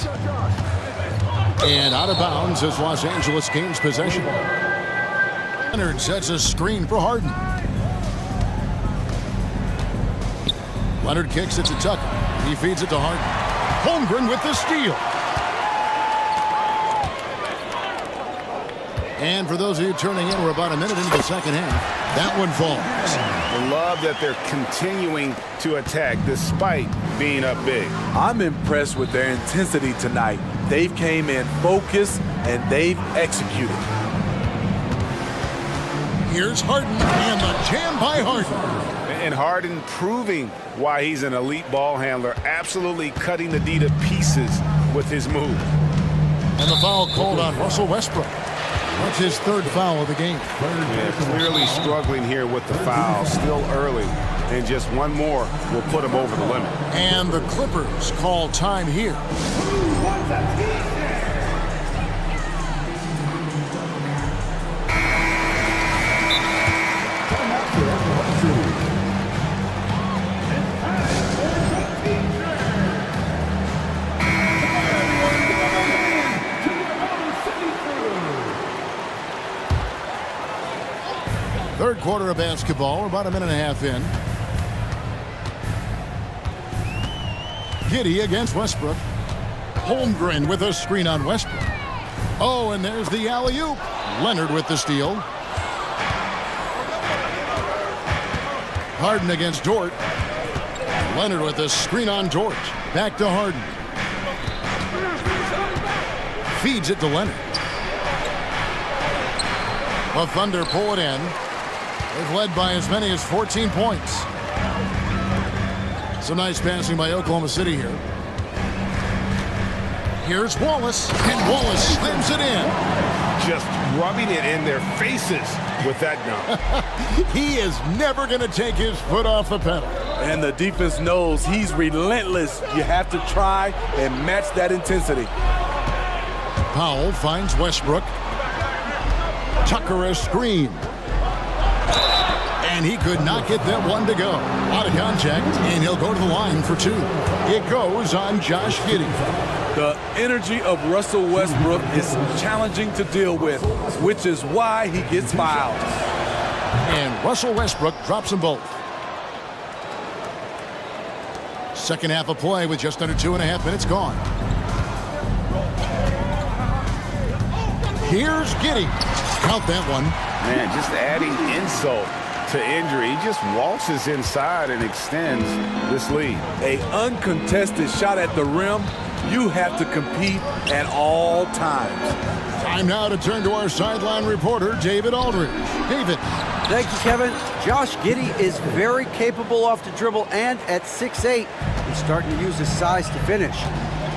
And out of bounds as Los Angeles gains possession. Leonard sets a screen for Harden. Leonard kicks it to Tucker. He feeds it to Harden. Holmgren with the steal. And for those of you turning in, we're about a minute into the second half. That one falls. I love that they're continuing to attack despite being up big. I'm impressed with their intensity tonight. They've came in focused and they've executed. Here's Harden and the jam by Harden. And Harden proving why he's an elite ball handler, absolutely cutting the D to pieces with his move. And the foul called on Russell Westbrook. That's his 3rd foul of the game. Yeah, clearly struggling here with the foul, still early. And just one more will put him over the limit. And the Clippers call time here. Third quarter of basketball. We're about a minute and a half in. Giddey against Westbrook. Holmgren with a screen on Westbrook. Oh, and there's the alley-oop. Leonard with the steal. Harden against Dort. Leonard with a screen on Dort. Back to Harden. Feeds it to Leonard. The Thunder pull it in. They've led by as many as 14 points. Some nice passing by Oklahoma City here. Here's Wallace, and Wallace slams it in. Just rubbing it in their faces with that dunk. He is never going to take his foot off the pedal. And the defense knows he's relentless. You have to try and match that intensity. Powell finds Westbrook. Tucker a screen. And he could not get that one to go. Out of contact, and he'll go to the line for 2. It goes on Josh Giddey. The energy of Russell Westbrook is challenging to deal with, which is why he gets fouled. And Russell Westbrook drops them both. Second half of play with just under 2.5 minutes gone. Here's Giddey. Count that one. Man, just adding insult to injury. He just waltzes inside and extends this lead. An uncontested shot at the rim, you have to compete at all times. Time now to turn to our sideline reporter, David Aldridge. David. Thank you, Kevin. Josh Giddey is very capable off the dribble, and at 6'8", he's starting to use his size to finish.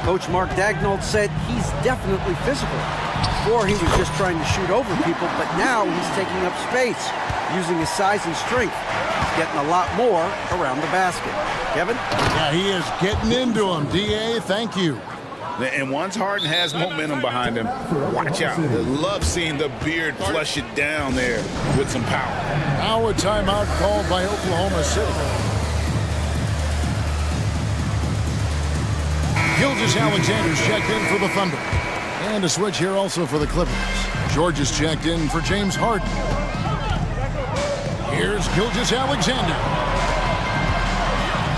Coach Mark Daigneault said he's definitely physical. Before, he was just trying to shoot over people, but now he's taking up space, using his size and strength. He's getting a lot more around the basket. Kevin? Yeah, he is getting into him. D.A., thank you. And once Harden has momentum behind him, watch out. I love seeing the beard flush it down there with some power. Now a timeout called by Oklahoma City. Gilgeous-Alexander's checked in for the Thunder. And a switch here also for the Clippers. George is checked in for James Harden. Here's Gilgeous-Alexander.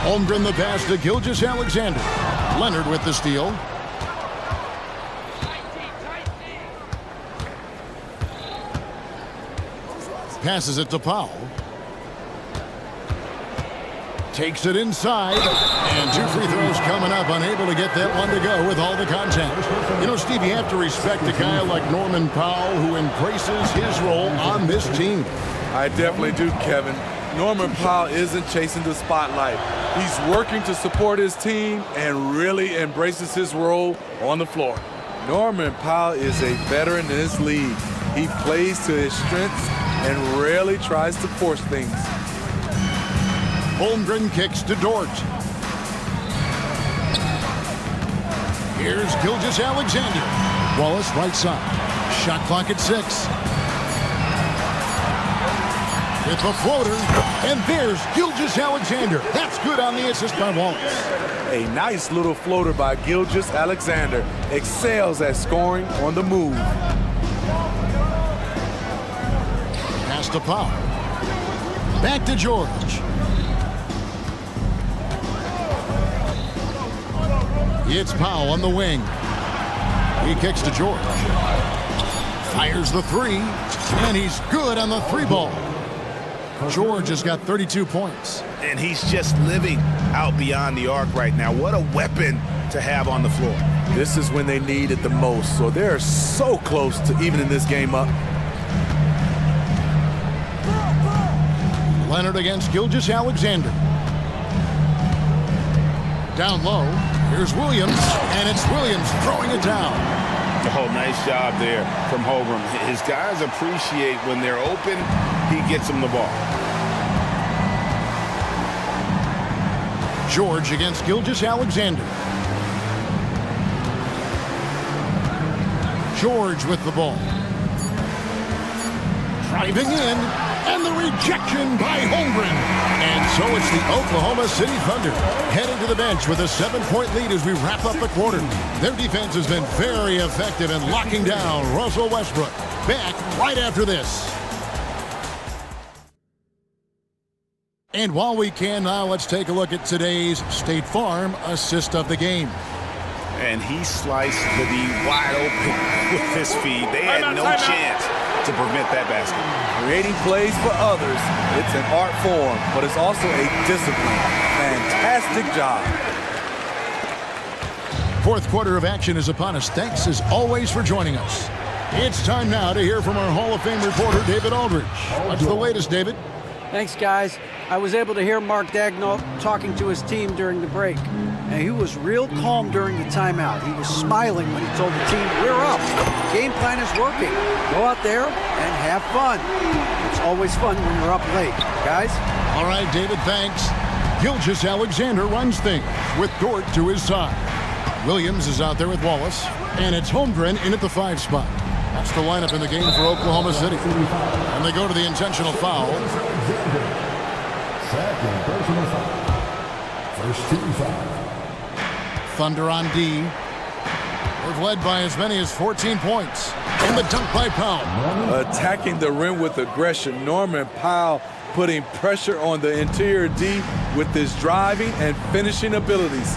Holmgren the pass to Gilgeous-Alexander. Leonard with the steal. Passes it to Powell. Takes it inside. And 2 free throws coming up. Unable to get that one to go with all the contact. You know, Steve, you have to respect a guy like Norman Powell who embraces his role on this team. I definitely do, Kevin. Norman Powell isn't chasing the spotlight. He's working to support his team and really embraces his role on the floor. Norman Powell is a veteran in this league. He plays to his strengths and rarely tries to force things. Holmgren kicks to Dort. Here's Gilgeous-Alexander. Wallace right side. Shot clock at 6. It's a floater, and there's Gilgeous-Alexander. That's good on the assist by Wallace. A nice little floater by Gilgeous-Alexander. Excels at scoring on the move. Pass to Powell. Back to George. It's Powell on the wing. He kicks to George. Fires the 3, and he's good on the 3-ball. George has got 32 points. And he's just living out beyond the arc right now. What a weapon to have on the floor. This is when they need it the most, so they're so close to evening this game up. Leonard against Gilgeous-Alexander. Down low, here's Williams, and it's Williams throwing it down. Oh, nice job there from Holmgren. His guys appreciate when they're open, he gets them the ball. George against Gilgeous-Alexander. George with the ball. Driving in, and the rejection by Holmgren. And so it's the Oklahoma City Thunder heading to the bench with a 7-point lead as we wrap up the quarter. Their defense has been very effective in locking down Russell Westbrook. Back right after this. And while we can now, let's take a look at today's State Farm assist of the game. And he sliced the D wide open with his feed. They had no chance to prevent that basket. Creating plays for others, it's an art form, but it's also a discipline. Fantastic job. Fourth quarter of action is upon us. Thanks as always for joining us. It's time now to hear from our Hall of Fame reporter, David Aldridge. What's the latest, David? Thanks, guys. I was able to hear Mark Daigneault talking to his team during the break. And he was real calm during the timeout. He was smiling when he told the team, we're up. Game plan is working. Go out there and have fun. It's always fun when you're up late, guys. All right, David, thanks. Gilgeous-Alexander runs things with Dort to his side. Williams is out there with Wallace. And it's Holmgren in at the 5 spot. That's the lineup in the game for Oklahoma City. And they go to the intentional foul. Second personal foul. First team foul. Thunder on D. They've led by as many as 14 points. And the dunk by Powell. Attacking the rim with aggression. Norman Powell putting pressure on the interior D with his driving and finishing abilities.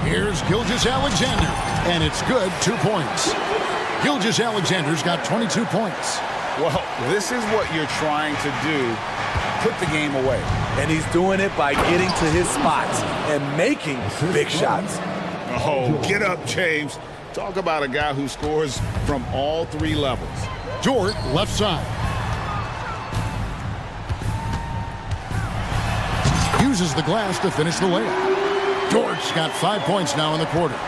Here's Gilgeous-Alexander. And it's good, 2 points. Gilgeous-Alexander's got 22 points. Well, this is what you're trying to do. Put the game away. And he's doing it by getting to his spots and making big shots. Oh, get up, James. Talk about a guy who scores from all 3 levels. Dort, left side. Uses the glass to finish the layup. Dort's got 5 points now in the quarter.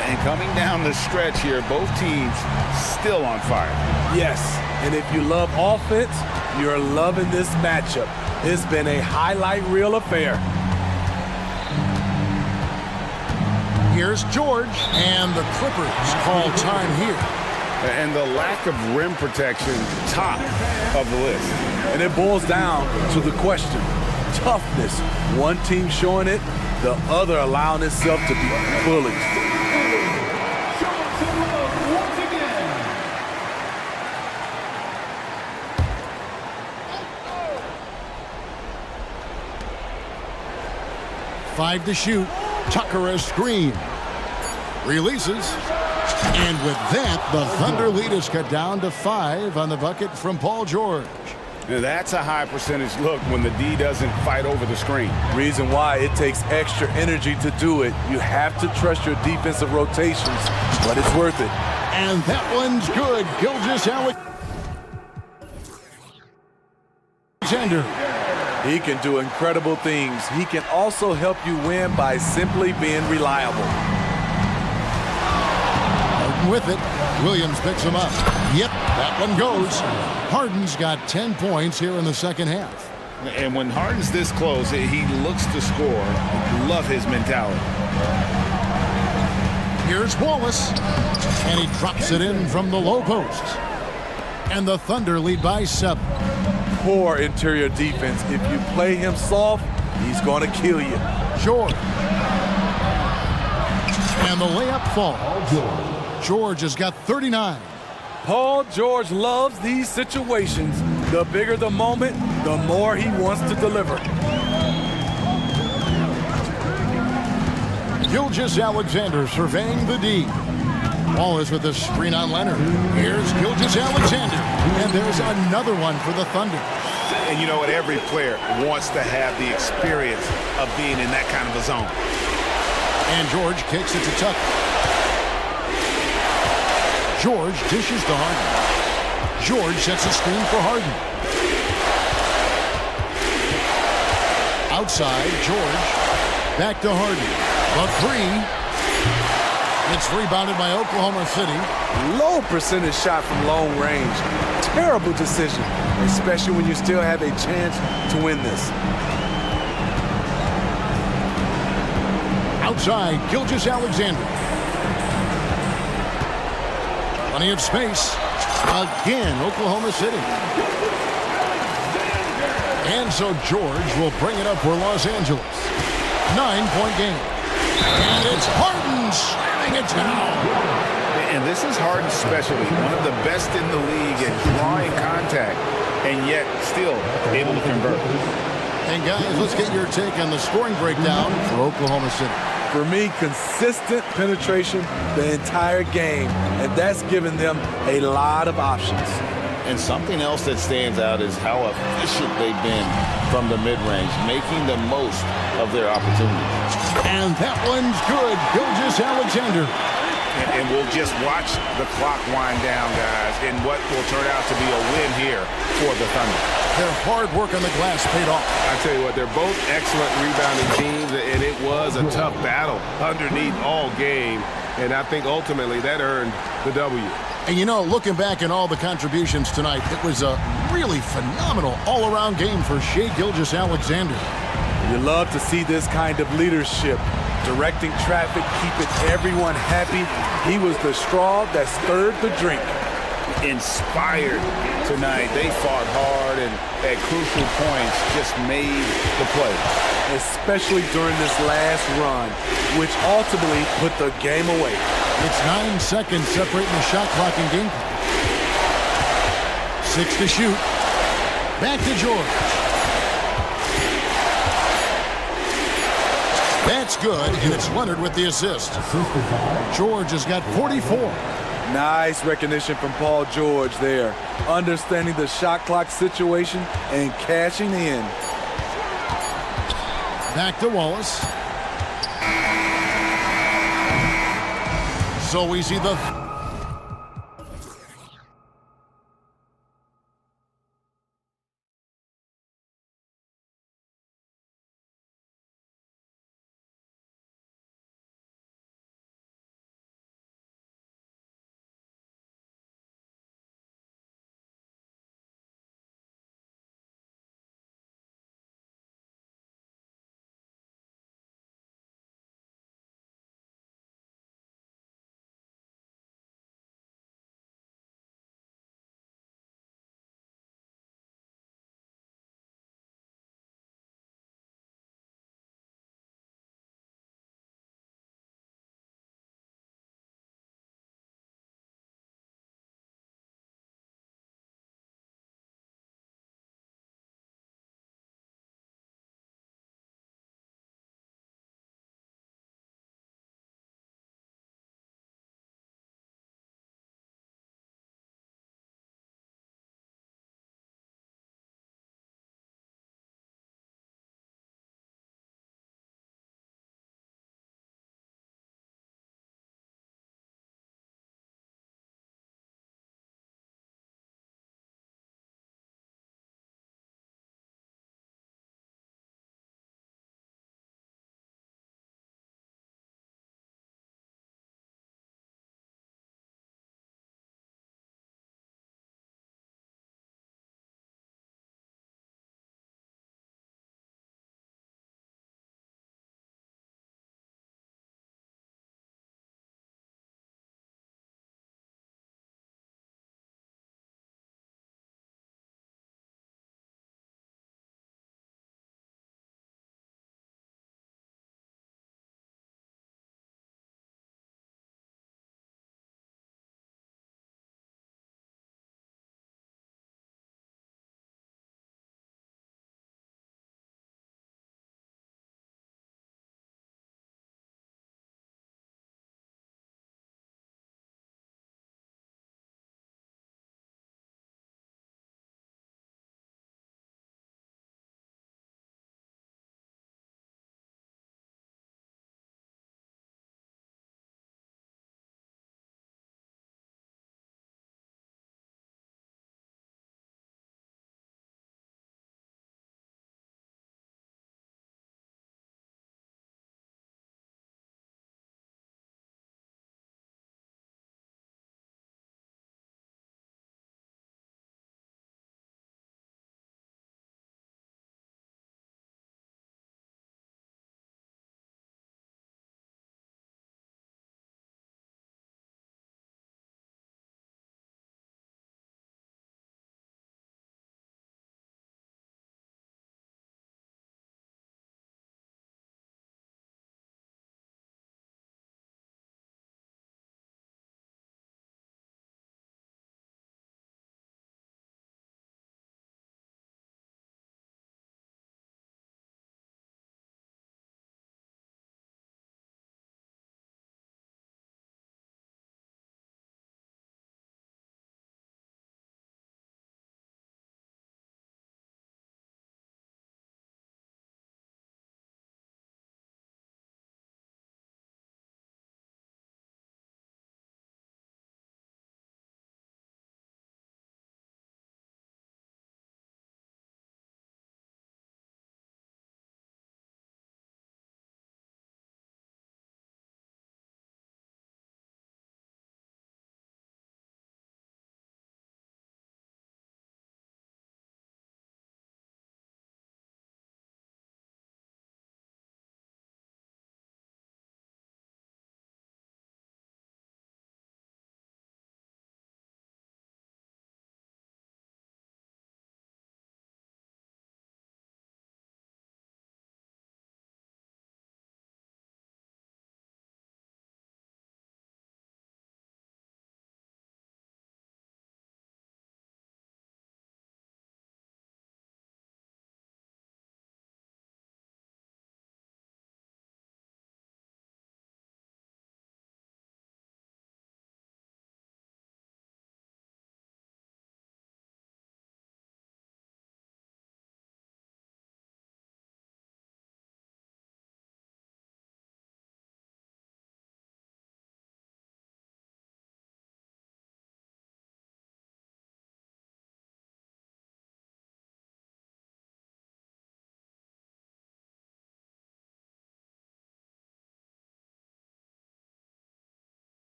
And coming down the stretch here, both teams still on fire. Yes, and if you love offense, you're loving this matchup. It's been a highlight reel affair. Here's George, and the Clippers call time here. And the lack of rim protection, top of the list. And it boils down to the question. Toughness. One team showing it, the other allowing itself to be bullied. 5 to shoot. Tucker a screen. Releases. And with that, the Thunder lead is cut down to 5 on the bucket from Paul George. Now that's a high percentage look when the D doesn't fight over the screen. Reason why it takes extra energy to do it. You have to trust your defensive rotations, but it's worth it. And that one's good. Alexander. He can do incredible things. He can also help you win by simply being reliable. Harden with it. Williams picks him up. Yep, that one goes. Harden's got 10 points here in the second half. And when Harden's this close, he looks to score. Love his mentality. Here's Wallace. And he drops it in from the low post. And the Thunder lead by 7. Poor interior defense. If you play him soft, he's going to kill you. George. And the layup falls. George has got 39. Paul George loves these situations. The bigger the moment, the more he wants to deliver. Gilgeous-Alexander surveying the D. Wallace with a screen on Leonard. Here's Gilgeous-Alexander. And there's another one for the Thunder. And you know what? Every player wants to have the experience of being in that kind of a zone. And George kicks it to Tucker. George dishes to Harden. George sets a screen for Harden. Outside, George. Back to Harden. The 3. It's rebounded by Oklahoma City. Low percentage shot from long range. Terrible decision, especially when you still have a chance to win this. Outside, Gilgeous-Alexander. Plenty of space. Again, Oklahoma City. And so George will bring it up for Los Angeles. 9-point game. And it's Harden slamming it down. And this is Harden's specialty. One of the best in the league at drawing contact, and yet still able to convert. And guys, let's get your take on the scoring breakdown for Oklahoma City. For me, consistent penetration the entire game, and that's given them a lot of options. And something else that stands out is how efficient they've been from the mid-range, making the most of their opportunities. And that one's good. Gilgeous-Alexander. And we'll just watch the clock wind down, guys, in what will turn out to be a win here for the Thunder. Their hard work on the glass paid off. I tell you what, they're both excellent rebounding teams, and it was a tough battle underneath all game. And I think ultimately that earned the W. And you know, looking back at all the contributions tonight, it was a really phenomenal all-around game for Shai Gilgeous-Alexander. You love to see this kind of leadership. Directing traffic, keeping everyone happy. He was the straw that stirred the drink. Inspired tonight. They fought hard and at crucial points just made the play. Especially during this last run, which ultimately put the game away. It's 9 seconds separating the shot clock and game clock. 6 to shoot. Back to George. That's good, and it's Leonard with the assist. George has got 44. Nice recognition from Paul George there. Understanding the shot clock situation and cashing in. Back to Wallace. So we see the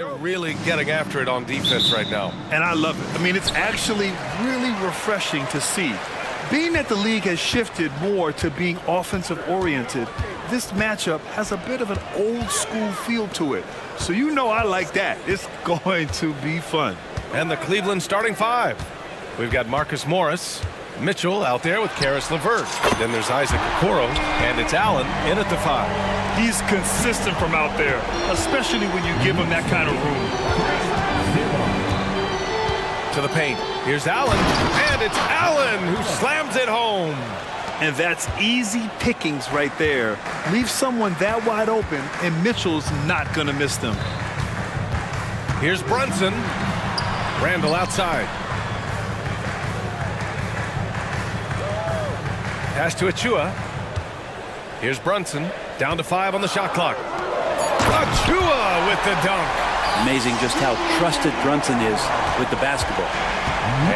They're really getting after it on defense right now. And I love it. I mean, it's actually really refreshing to see. Being that the league has shifted more to being offensive-oriented, this matchup has a bit of an old-school feel to it. So you know I like that. It's going to be fun. And the Cleveland starting five. We've got Marcus Morris, Mitchell out there with Karis LeVert. Then there's Isaac Okoro, and it's Allen in at the five. He's consistent from out there, especially when you give him that kind of room. To the paint. Here's Allen, and it's Allen who slams it home. And that's easy pickings right there. Leave someone that wide open, and Mitchell's not going to miss them. Here's Brunson. Randall outside. Pass to Achua. Here's Brunson. Down to 5 on the shot clock. Achua with the dunk. Amazing just how trusted Brunson is with the basketball.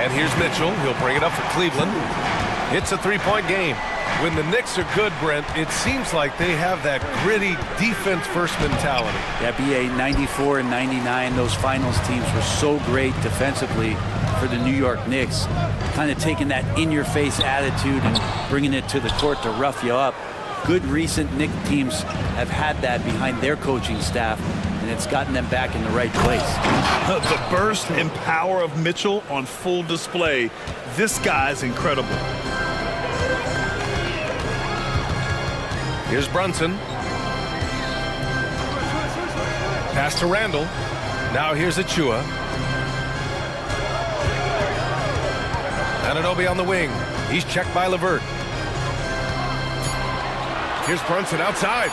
And here's Mitchell. He'll bring it up for Cleveland. It's a three-point game. When the Knicks are good, Brent, it seems like they have that gritty defense-first mentality. Yeah, BA 94 and 99, those finals teams were so great defensively for the New York Knicks. Kind of taking that in-your-face attitude and bringing it to the court to rough you up. Good recent Knicks teams have had that behind their coaching staff, and it's gotten them back in the right place. The burst and power of Mitchell on full display. This guy's incredible. Here's Brunson. Pass to Randall. Now here's Achua. Anunoby on the wing. He's checked by LeVert. Here's Brunson outside.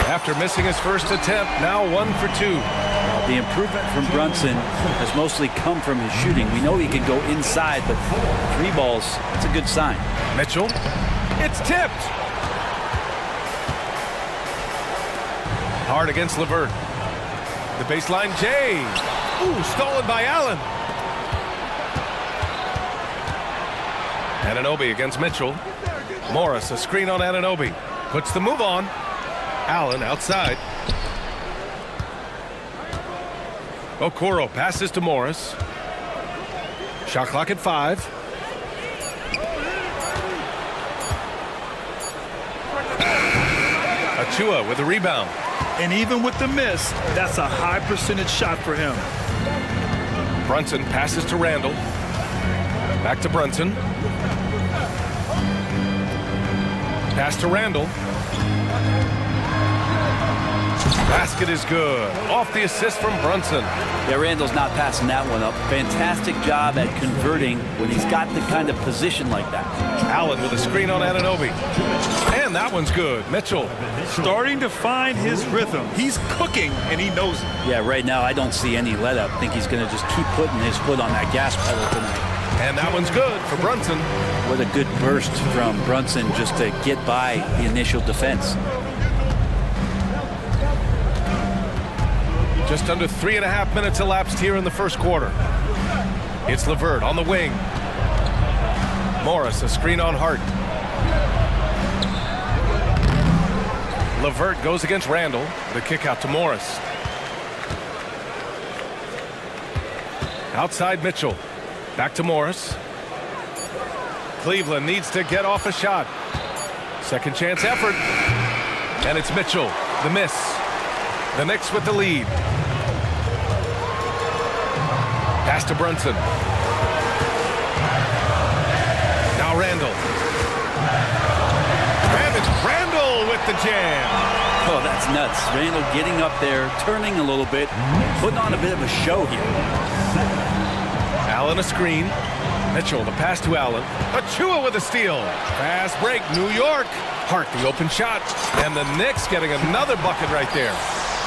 After missing his first attempt, now 1 for 2. The improvement from Brunson has mostly come from his shooting. We know he can go inside, but 3 balls, it's a good sign. Mitchell. It's tipped. Hard against LeVert. The baseline, Jay. Ooh, stolen by Allen. Anunoby against Mitchell. Morris, a screen on Anunoby. Puts the move on. Allen outside. Okoro passes to Morris. Shot clock at 5. Achua with a rebound. And even with the miss, that's a high percentage shot for him. Brunson passes to Randall. Back to Brunson. Pass to Randall. Basket is good. Off the assist from Brunson. Yeah, Randall's not passing that one up. Fantastic job at converting when he's got the kind of position like that. Allen with a screen on Anunoby. And that one's good. Mitchell. Starting to find his rhythm. He's cooking, and he knows it. Yeah, right now I don't see any let-up. I think he's going to just keep putting his foot on that gas pedal tonight. And that one's good for Brunson. What a good burst from Brunson just to get by the initial defense. Just under 3.5 minutes elapsed here in the first quarter. It's LeVert on the wing. Morris, a screen on Hart. LeVert goes against Randall. The kick out to Morris. Outside Mitchell. Back to Morris. Cleveland needs to get off a shot. Second chance effort. And it's Mitchell. The miss. The Knicks with the lead. Pass to Brunson. Now Randall. And it's Randall with the jam. Oh, that's nuts. Randall getting up there, turning a little bit, putting on a bit of a show here. Allen a screen. Mitchell, the pass to Allen. Achua with a steal. Fast break, New York. Hart, the open shot. And the Knicks getting another bucket right there.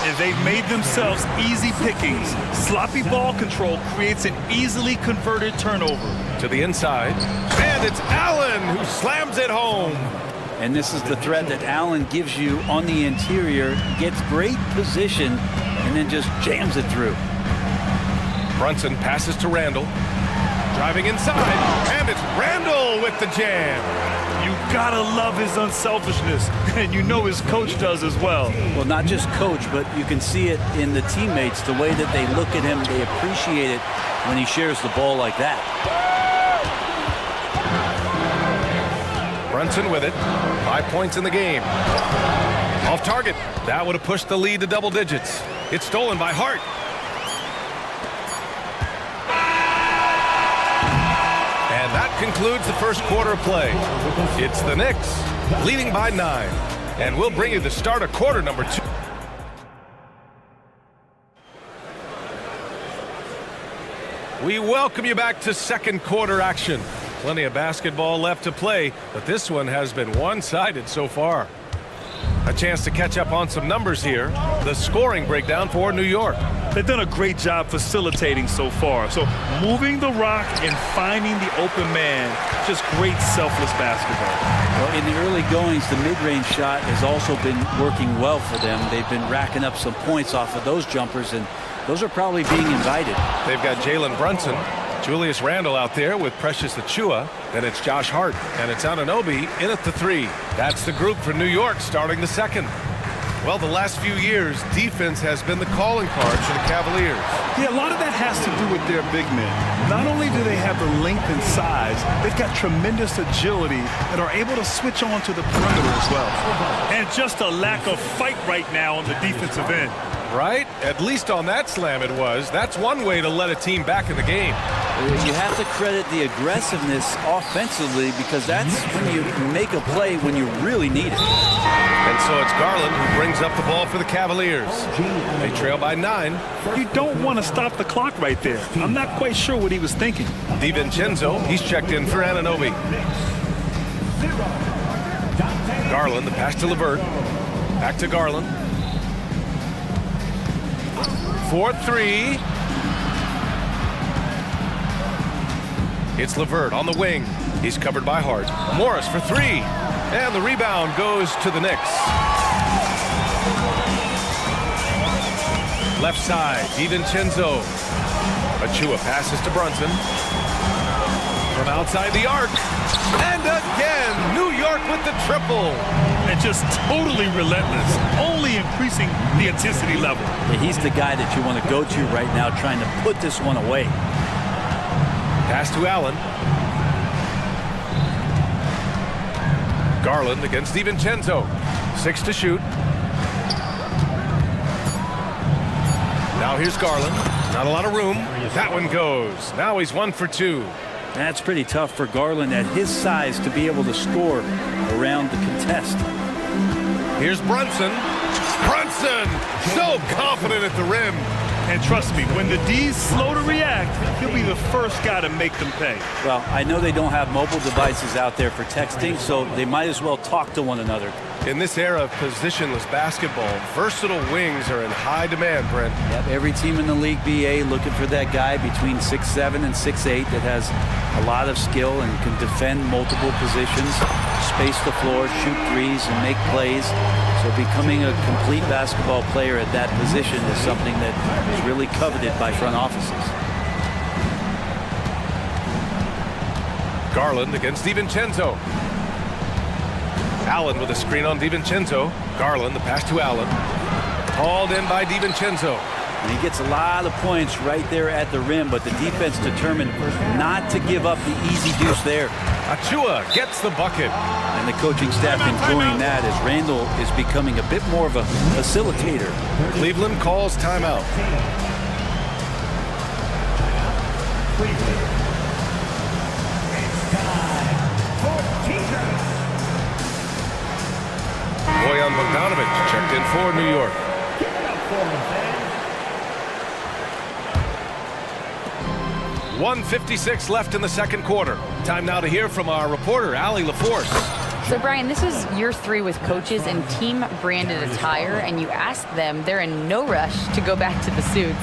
And they've made themselves easy pickings. Sloppy ball control creates an easily converted turnover. To the inside. And it's Allen who slams it home. And this is the threat that Allen gives you on the interior. Gets great position and then just jams it through. Brunson passes to Randall. Driving inside. And it's Randall with the jam. You gotta love his unselfishness, and you know his coach does as well. Well, not just coach, but you can see it in the teammates, the way that they look at him, they appreciate it when he shares the ball like that. Brunson with it. 5 points in the game. Off target. That would have pushed the lead to double digits. It's stolen by Hart. And that concludes the first quarter of play. It's the Knicks leading by 9. And we'll bring you the start of quarter number 2. We welcome you back to second quarter action. Plenty of basketball left to play, but this one has been one-sided so far. A chance to catch up on some numbers here. The scoring breakdown for New York. They've done a great job facilitating so far. So moving the rock and finding the open man, just great selfless basketball. Well, in the early goings, the mid-range shot has also been working well for them. They've been racking up some points off of those jumpers, and those are probably being invited. They've got Jalen Brunson, Julius Randle out there with Precious Achiuwa. Then it's Josh Hart, and it's Anunoby in at the 3. That's the group for New York starting the second. Well, the last few years, defense has been the calling card for the Cavaliers. Yeah, a lot of that has to do with their big men. Not only do they have the length and size, they've got tremendous agility and are able to switch on to the perimeter as well. And just a lack of fight right now on the defensive end. Right? At least on that slam it was. That's one way to let a team back in the game. You have to credit the aggressiveness offensively, because that's when you make a play when you really need it. And so it's Garland who brings up the ball for the Cavaliers. They trail by 9. You don't want to stop the clock right there. I'm not quite sure what he was thinking. DiVincenzo, he's checked in for Anunoby. Garland, the pass to LeVert. Back to Garland. 4-3. It's LeVert on the wing. He's covered by Hart. Morris for 3. And the rebound goes to the Knicks. Left side, DiVincenzo. Achiuwa passes to Brunson. From outside the arc. And again, New York with the triple. And just totally relentless, only increasing the intensity level. Yeah, he's the guy that you want to go to right now, trying to put this one away. Pass to Allen. Garland against DiVincenzo. 6 to shoot. Now here's Garland. Not a lot of room. That one goes. Now he's 1 for 2. That's pretty tough for Garland at his size to be able to score around the contest. Here's Brunson. Brunson! So confident at the rim. And trust me, when the D's slow to react, he'll be the first guy to make them pay. Well, I know they don't have mobile devices out there for texting, so they might as well talk to one another. In this era of positionless basketball, versatile wings are in high demand, Brent. Yep, every team in the league BA looking for that guy between 6'7" and 6'8" that has a lot of skill and can defend multiple positions, space the floor, shoot threes, and make plays. So becoming a complete basketball player at that position is something that is really coveted by front offices. Garland against DiVincenzo. Allen with a screen on DiVincenzo. Garland, the pass to Allen. Hauled in by DiVincenzo. And he gets a lot of points right there at the rim, but the defense determined not to give up the easy deuce there. Achiuwa gets the bucket. And the coaching staff enjoying that as Randle is becoming a bit more of a facilitator. Cleveland calls timeout. Bojan Bogdanovic checked in for New York. .156 left in the second quarter. Time now to hear from our reporter, Allie LaForce. So, Brian, this is year 3 with coaches in team-branded attire, and you ask them, they're in no rush to go back to the suits.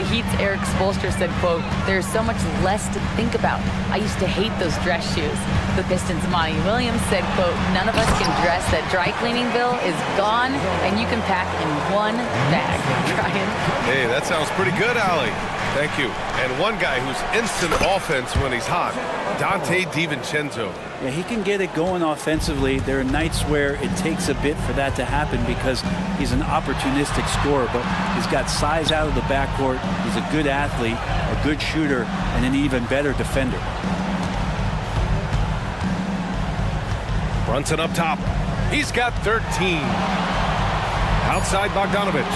The Heat's Eric Spoelstra said, quote, "There's so much less to think about. I used to hate those dress shoes." The Pistons' Monty Williams said, quote, "None of us can dress. That dry cleaning bill is gone, and you can pack in one bag." Brian? Hey, that sounds pretty good, Allie. Thank you. And one guy who's instant offense when he's hot, Dante DiVincenzo. Yeah, he can get it going offensively. There are nights where it takes a bit for that to happen because he's an opportunistic scorer, but he's got size out of the backcourt. He's a good athlete, a good shooter, and an even better defender. Brunson up top. He's got 13. Outside Bogdanovic.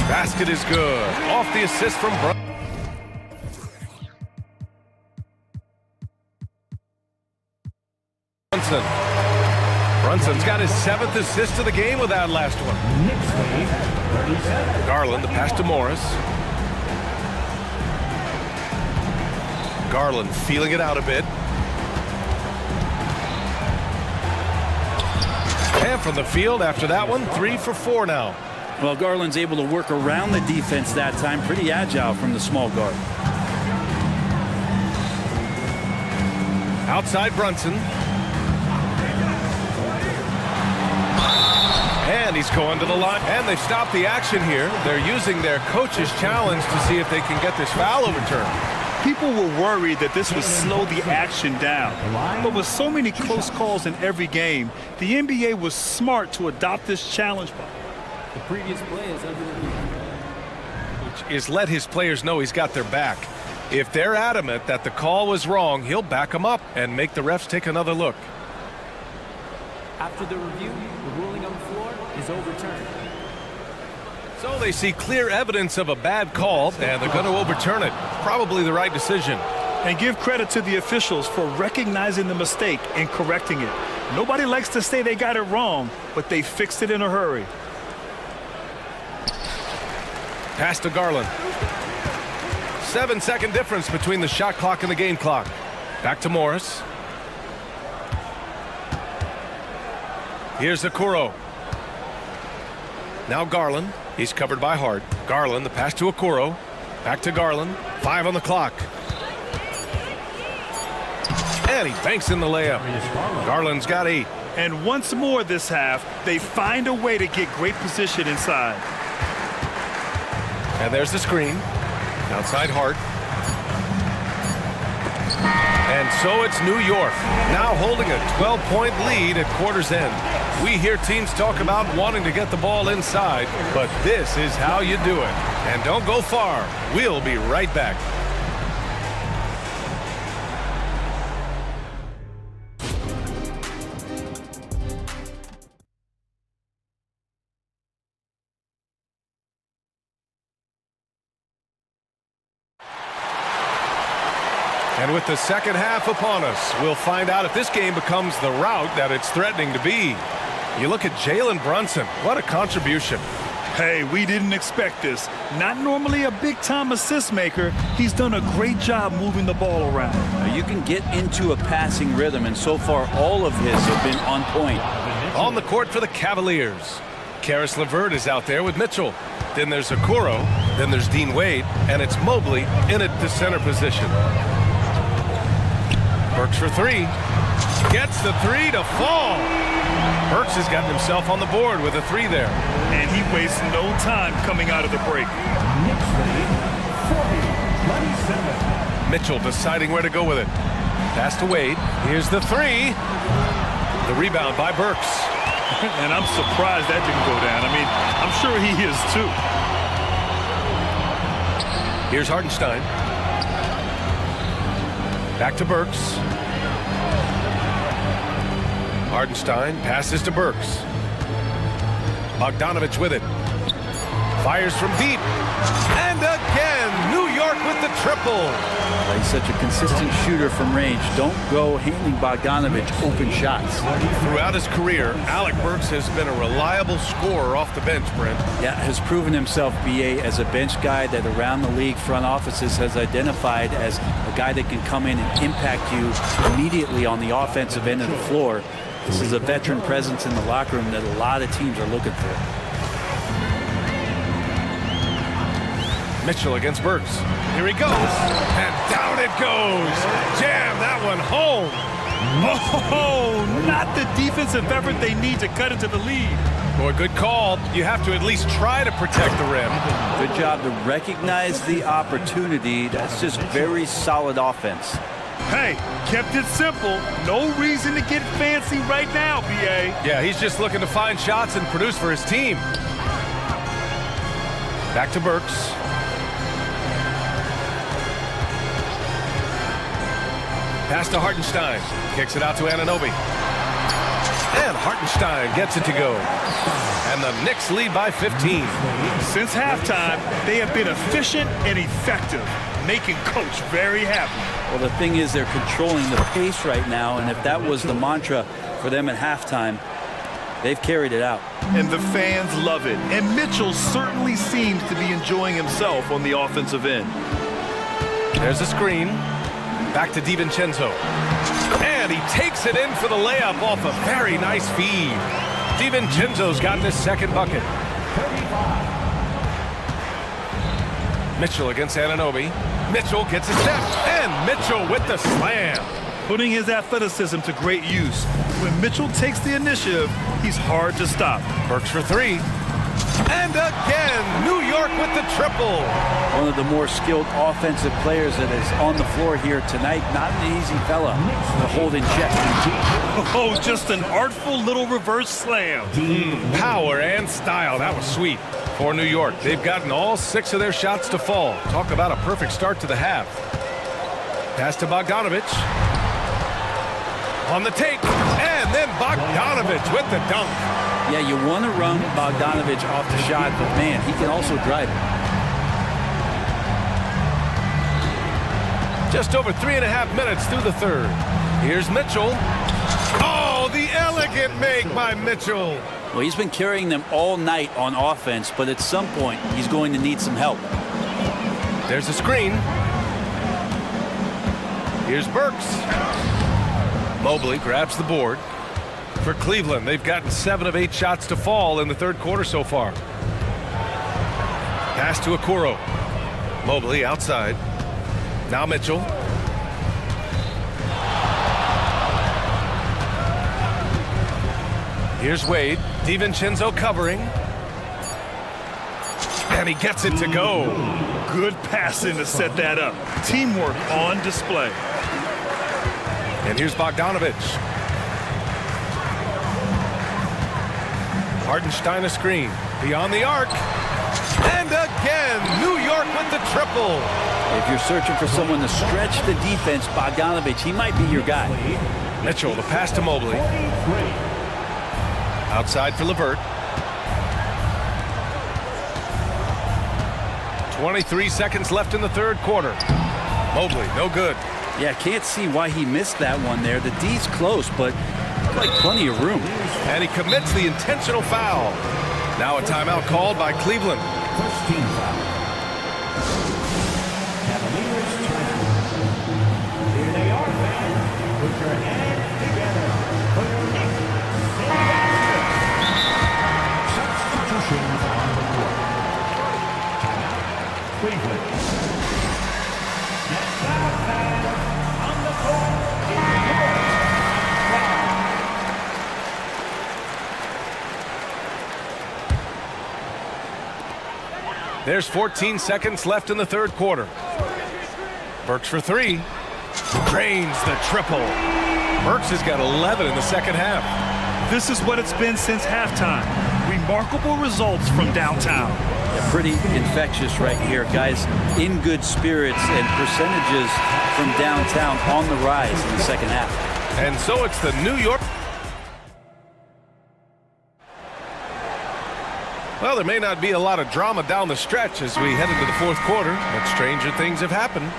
Basket is good. Off the assist from Brunson. Brunson's got his 7th assist of the game with that last one. Garland, the pass to Morris. Garland feeling it out a bit. And from the field after that one, 3 for 4 now. Well, Garland's able to work around the defense that time. Pretty agile from the small guard. Outside Brunson. And he's going to the line. And they've stopped the action here. They're using their coach's challenge to see if they can get this foul overturned. People were worried that this would slow the action down. But with so many close calls in every game, the NBA was smart to adopt this challenge. The previous play is under review. Which is let his players know he's got their back. If they're adamant that the call was wrong, he'll back them up and make the refs take another look. After the review, the ruling on the floor is overturned. So they see clear evidence of a bad call, and they're going to overturn it. Probably the right decision. And give credit to the officials for recognizing the mistake and correcting it. Nobody likes to say they got it wrong, but they fixed it in a hurry. Pass to Garland. 7-second difference between the shot clock and the game clock. Back to Morris. Here's Okoro. Now Garland. He's covered by Hart. Garland, the pass to Okoro. Back to Garland. 5 on the clock. And he banks in the layup. Garland's got 8. And once more this half, they find a way to get great position inside. And there's the screen. Outside Hart. And so it's New York, now holding a 12-point lead at quarter's end. We hear teams talk about wanting to get the ball inside, but this is how you do it. And don't go far. We'll be right back. And with the second half upon us, we'll find out if this game becomes the rout that it's threatening to be. You look at Jalen Brunson. What a contribution. Hey, we didn't expect this. Not normally a big-time assist maker. He's done a great job moving the ball around. You can get into a passing rhythm, and so far all of his have been on point. On the court for the Cavaliers. Karis LeVert is out there with Mitchell. Then there's Okoro. Then there's Dean Wade. And it's Mobley in at the center position. Burks for 3. Gets the 3 to fall. Burks has gotten himself on the board with a 3 there. And he wastes no time coming out of the break. Mitchell deciding where to go with it. Pass to Wade. Here's the 3. The rebound by Burks. And I'm surprised that didn't go down. I mean, I'm sure he is too. Here's Hartenstein. Back to Burks. Hartenstein passes to Burks. Bogdanovic with it. Fires from deep. And again, New York with the triple. He's such a consistent shooter from range. Don't go handing Bogdanovic open shots. Throughout his career, Alec Burks has been a reliable scorer off the bench, Brent. Yeah, has proven himself, BA, as a bench guy that around the league front offices has identified as a guy that can come in and impact you immediately on the offensive end of the floor. This is a veteran presence in the locker room that a lot of teams are looking for. Mitchell against Burks. Here he goes, and down it goes. Jam that one home. Oh, not the defensive effort they need to cut into the lead. Boy, good call. You have to at least try to protect the rim. Good job to recognize the opportunity. That's just very solid offense. Hey, kept it simple. No reason to get fancy right now, BA. Yeah, he's just looking to find shots and produce for his team. Back to Burks. Pass to Hartenstein. Kicks it out to Anunoby. And Hartenstein gets it to go. And the Knicks lead by 15. Since halftime, they have been efficient and effective, making Coach very happy. Well, the thing is, they're controlling the pace right now, and if that was the mantra for them at halftime, they've carried it out. And the fans love it. And Mitchell certainly seems to be enjoying himself on the offensive end. There's a screen. Back to DiVincenzo. And he takes it in for the layup off a very nice feed. DiVincenzo's gotten his second bucket. Mitchell against Anunoby. Mitchell gets a step, and Mitchell with the slam. Putting his athleticism to great use. When Mitchell takes the initiative, he's hard to stop. Burks for three. And again, New York with the triple. One of the more skilled offensive players that is on the floor here tonight. Not an easy fella to hold in check. Oh, just an artful little reverse slam. Power and style. That was sweet. For New York, they've gotten all 6 of their shots to fall. Talk about a perfect start to the half. Pass to Bogdanovich. On the take, and then Bogdanovich with the dunk. Yeah, you want to run Bogdanovich off the shot, but man, he can also drive it. Just over 3.5 minutes through the third. Here's Mitchell. Oh, the elegant make by Mitchell. Well, he's been carrying them all night on offense, but at some point, he's going to need some help. There's a screen. Here's Burks. Mobley grabs the board. For Cleveland, they've gotten 7 of 8 shots to fall in the third quarter so far. Pass to Okoro. Mobley outside. Now Mitchell. Here's Wade. DiVincenzo covering. And he gets it to go. Good passing to set that up. Teamwork on display. And here's Bogdanovich. Hartenstein a screen. Beyond the arc. And again, New York with the triple. If you're searching for someone to stretch the defense, Bogdanovich, he might be your guy. Mitchell, the pass to Mobley. Outside for LeVert. 23 seconds left in the third quarter. Mobley, no good. Yeah, can't see why he missed that one there. The D's close, but like plenty of room. And he commits the intentional foul. Now a timeout called by Cleveland. First team foul. Cavaliers timeout. Here they are, fans. Put your hands together for your Knicks. Substitutions on the court. Timeout. Cleveland. Next out, fans. On the court is yours. There's 14 seconds left in the third quarter. Burks for three. Drains the triple. Burks has got 11 in the second half. This is what it's been since halftime. Remarkable results from downtown. Yeah, pretty infectious right here. Guys in good spirits and percentages from downtown on the rise in the second half. And so it's the New York. Well, there may not be a lot of drama down the stretch as we head into the fourth quarter, but stranger things have happened.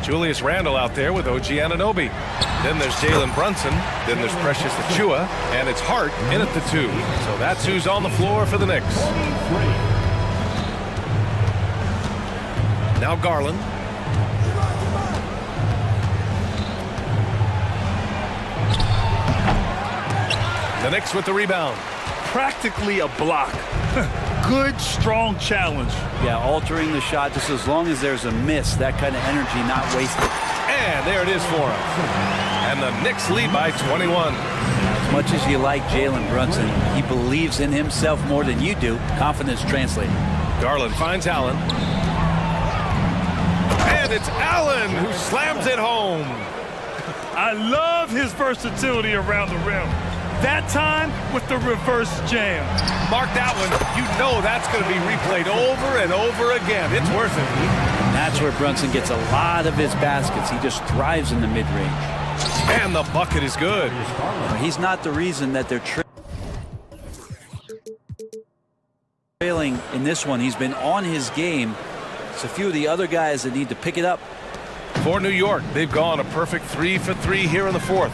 Julius Randle out there with OG Anunoby. Then there's Jalen Brunson. Then there's Precious Achiuwa. And it's Hart in at the 2. So that's who's on the floor for the Knicks. Now Garland. The Knicks with the rebound. practically a block. Good, strong challenge. Yeah, altering the shot just as long as there's a miss, that kind of energy not wasted. And there it is for him. And the Knicks lead by 21. As much as you like Jalen Brunson, he believes in himself more than you do. Confidence translating. Garland finds Allen. And it's Allen who slams it home. I love his versatility around the rim. That time with the reverse jam. Mark that one. You know that's going to be replayed over and over again. It's worth it. And that's where Brunson gets a lot of his baskets. He just thrives in the mid-range. And the bucket is good. He's not the reason that they're trailing in this one. He's been on his game. It's a few of the other guys that need to pick it up. For New York, they've gone a perfect 3 for 3 here in the fourth.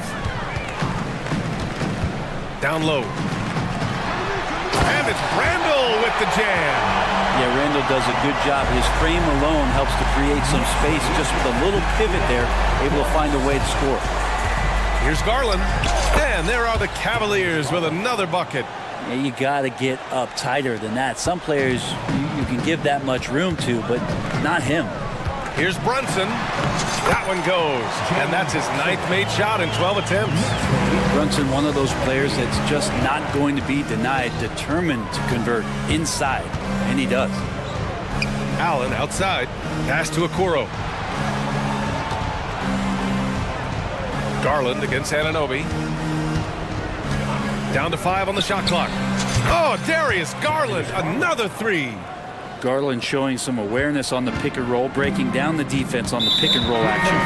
Down low. And it's Randall with the jam. Yeah, Randall does a good job. His frame alone helps to create some space. Just with a little pivot there, able to find a way to score. Here's Garland. And there are the Cavaliers with another bucket. Yeah, you got to get up tighter than that. Some players you can give that much room to, but not him. Here's Brunson. That one goes. And that's his 9th made shot in 12 attempts. Brunson, one of those players that's just not going to be denied, determined to convert inside, and he does. Allen outside. Pass to Okoro. Garland against Anunoby. Down to 5 on the shot clock. Oh, Darius Garland, another 3. Garland showing some awareness on the pick and roll, breaking down the defense on the pick and roll action.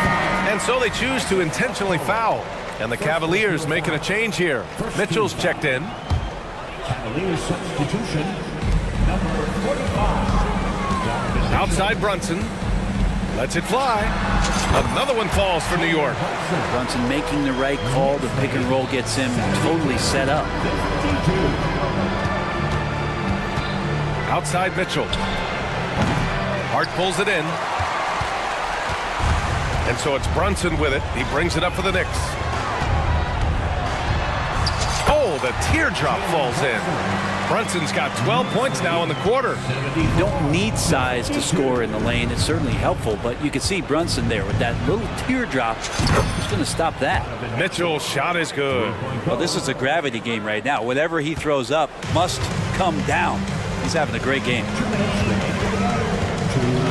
And so they choose to intentionally foul. And the Cavaliers making a change here. Mitchell's checked in. Cavaliers substitution, number 45. Outside Brunson. Lets it fly. Another one falls for New York. Brunson making the right call. The pick and roll gets him totally set up. Outside Mitchell. Hart pulls it in. And so it's Brunson with it. He brings it up for the Knicks. Oh, the teardrop falls in. Brunson's got 12 points now in the quarter. You don't need size to score in the lane. It's certainly helpful, but you can see Brunson there with that little teardrop. Who's going to stop that? Mitchell's shot is good. Well, this is a gravity game right now. Whatever he throws up must come down. He's having a great game.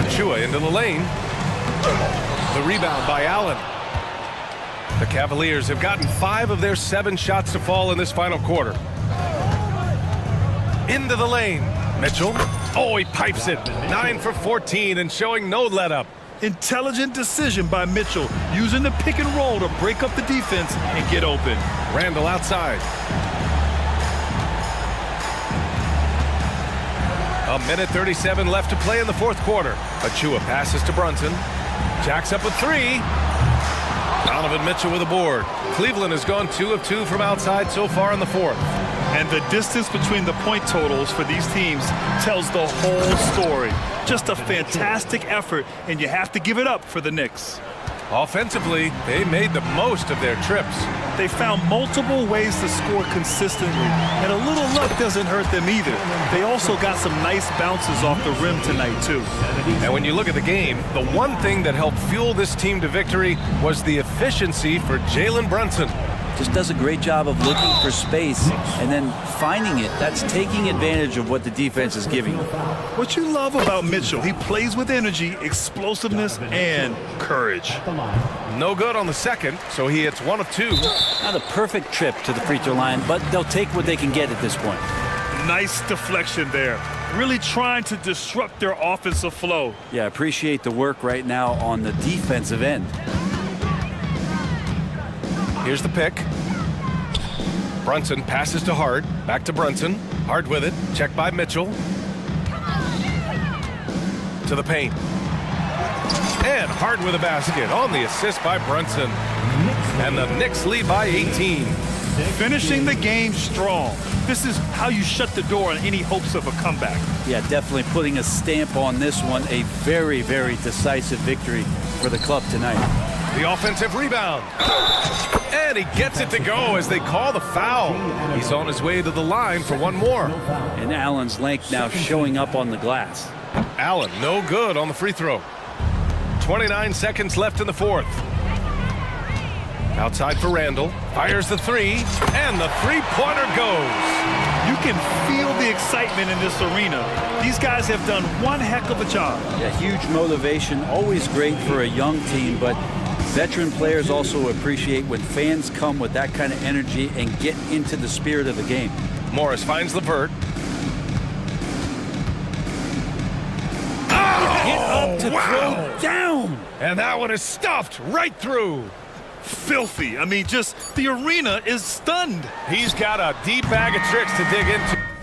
Achua into the lane. The rebound by Allen. The Cavaliers have gotten 5 of their 7 shots to fall in this final quarter. Into the lane. Mitchell. Oh, he pipes it. 9 for 14 and showing no let-up. Intelligent decision by Mitchell, using the pick and roll to break up the defense and get open. Randall outside. A minute 37 left to play in the fourth quarter. Achua passes to Brunson. Jacks up a 3. Donovan Mitchell with a board. Cleveland has gone 2 of 2 from outside so far in the fourth. And the distance between the point totals for these teams tells the whole story. Just a fantastic effort, and you have to give it up for the Knicks. Offensively, they made the most of their trips. They found multiple ways to score consistently, and a little luck doesn't hurt them either. They also got some nice bounces off the rim tonight, too. And when you look at the game, the one thing that helped fuel this team to victory was the efficiency for Jalen Brunson. Just does a great job of looking for space and then finding it. That's taking advantage of what the defense is giving. What you love about Mitchell, he plays with energy, explosiveness, and courage. No good on the second, so he hits 1 of 2. Not a perfect trip to the free throw line, but they'll take what they can get at this point. Nice deflection there. Really trying to disrupt their offensive flow. Yeah, appreciate the work right now on the defensive end. Here's the pick. Brunson passes to Hart. Back to Brunson. Hart with it. Checked by Mitchell. To the paint. And Hart with a basket on the assist by Brunson. And the Knicks lead by 18. Finishing the game strong. This is how you shut the door on any hopes of a comeback. Yeah, definitely putting a stamp on this one. A very, very decisive victory for the club tonight. The offensive rebound. And he gets it to go as they call the foul. He's on his way to the line for one more. And Allen's length now showing up on the glass. Allen, no good on the free throw. 29 seconds left in the fourth. Outside for Randall. Fires the three, and the three-pointer goes. You can feel the excitement in this arena. These guys have done one heck of a job. Yeah, huge motivation, always great for a young team, but veteran players also appreciate when fans come with that kind of energy and get into the spirit of the game. Morris finds Levert. Get up to throw down. And that one is stuffed right through. Filthy. I mean, just the arena is stunned. He's got a deep bag of tricks to dig into.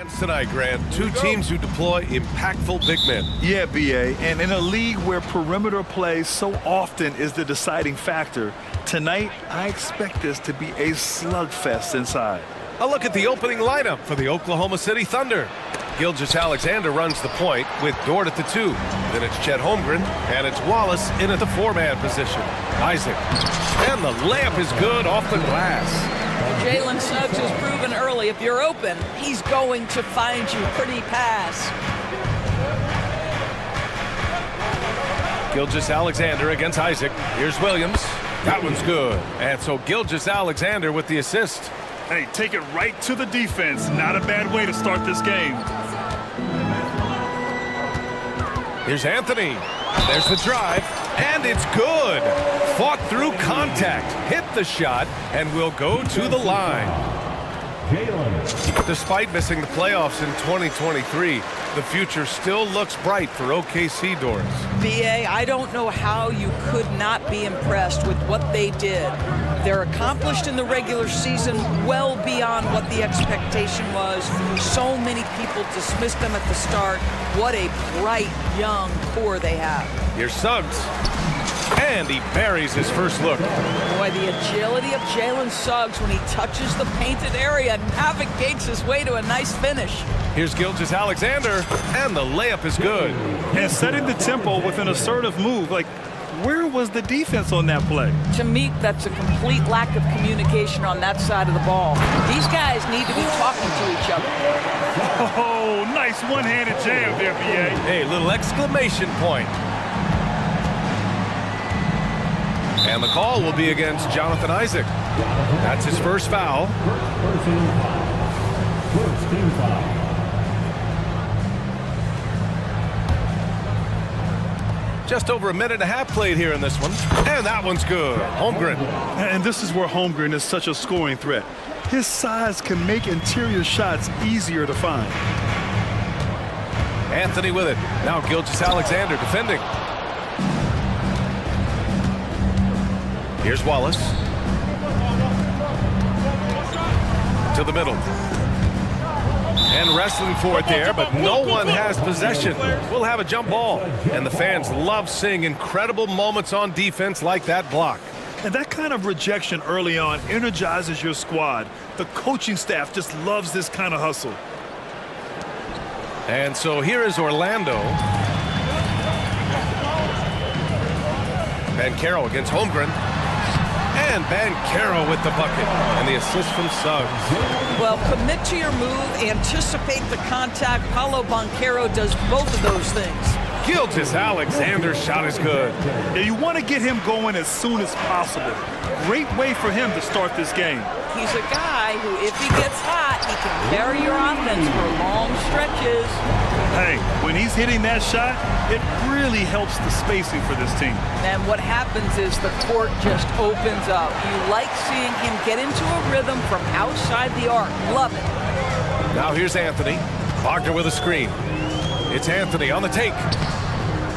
Tonight, Grant, two teams who deploy impactful big men. Yeah, BA, and in a league where perimeter play so often is the deciding factor, tonight I expect this to be a slugfest inside. A look at the opening lineup for the Oklahoma City Thunder. Gilgeous-Alexander runs the point with Dort at the 2. Then it's Chet Holmgren, and it's Wallace in at the 4-man position. Isaac. And the layup is good off the glass. Jalen Suggs has proven early, if you're open, he's going to find you. Pretty pass. Gilgeous-Alexander against Isaac. Here's Williams. That one's good. And so Gilgeous-Alexander with the assist. Hey, take it right to the defense. Not a bad way to start this game. Here's Anthony. There's the drive, and it's good. Fought through contact, hit the shot, and will go to the line. Despite missing the playoffs in 2023, the future still looks bright for OKC doors. BA, I don't know how you could not be impressed with what they did. They're accomplished in the regular season well beyond what the expectation was. So many people dismissed them at the start. What a bright, young core they have. Here's Suggs. And he buries his first look. Boy, the agility of Jalen Suggs when he touches the painted area navigates his way to a nice finish. Here's Gilgeous-Alexander, and the layup is good. And setting the tempo with an assertive move. Like, where was the defense on that play? To me, that's a complete lack of communication on that side of the ball. These guys need to be talking to each other. Oh, nice one-handed jam there, BA. Hey, little exclamation point. And the call will be against Jonathan Isaac. That's his first foul. Just over a minute and a half played here in this one. And that one's good. Holmgren. And this is where Holmgren is such a scoring threat. His size can make interior shots easier to find. Anthony with it. Now Gilgeous-Alexander defending. Here's Wallace. To the middle. And wrestling for it there, but no one has possession. We'll have a jump ball. And the fans love seeing incredible moments on defense like that block. And that kind of rejection early on energizes your squad. The coaching staff just loves this kind of hustle. And so here is Orlando. Banchero against Holmgren. And Banchero with the bucket. And the assist from Suggs. Well, commit to your move, anticipate the contact. Paulo Banchero does both of those things. Gilgeous-Alexander's shot is good. Yeah, you want to get him going as soon as possible. Great way for him to start this game. He's a guy who, if he gets hot, he can carry your offense for long stretches. Hey, when he's hitting that shot, it really helps the spacing for this team. And what happens is the court just opens up. You like seeing him get into a rhythm from outside the arc. Love it. Now here's Anthony. Wagner with a screen. It's Anthony on the take.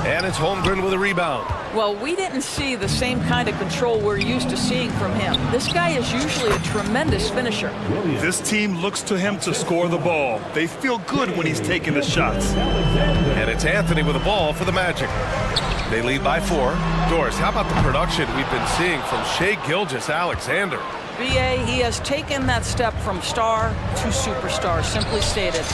And it's Holmgren with a rebound. Well, we didn't see the same kind of control we're used to seeing from him. This guy is usually a tremendous finisher. This team looks to him to score the ball. They feel good when he's taking the shots. And it's Anthony with the ball for the Magic. They lead by 4. Doris, how about the production we've been seeing from Shai Gilgeous-Alexander? BA, he has taken that step from star to superstar, simply stated.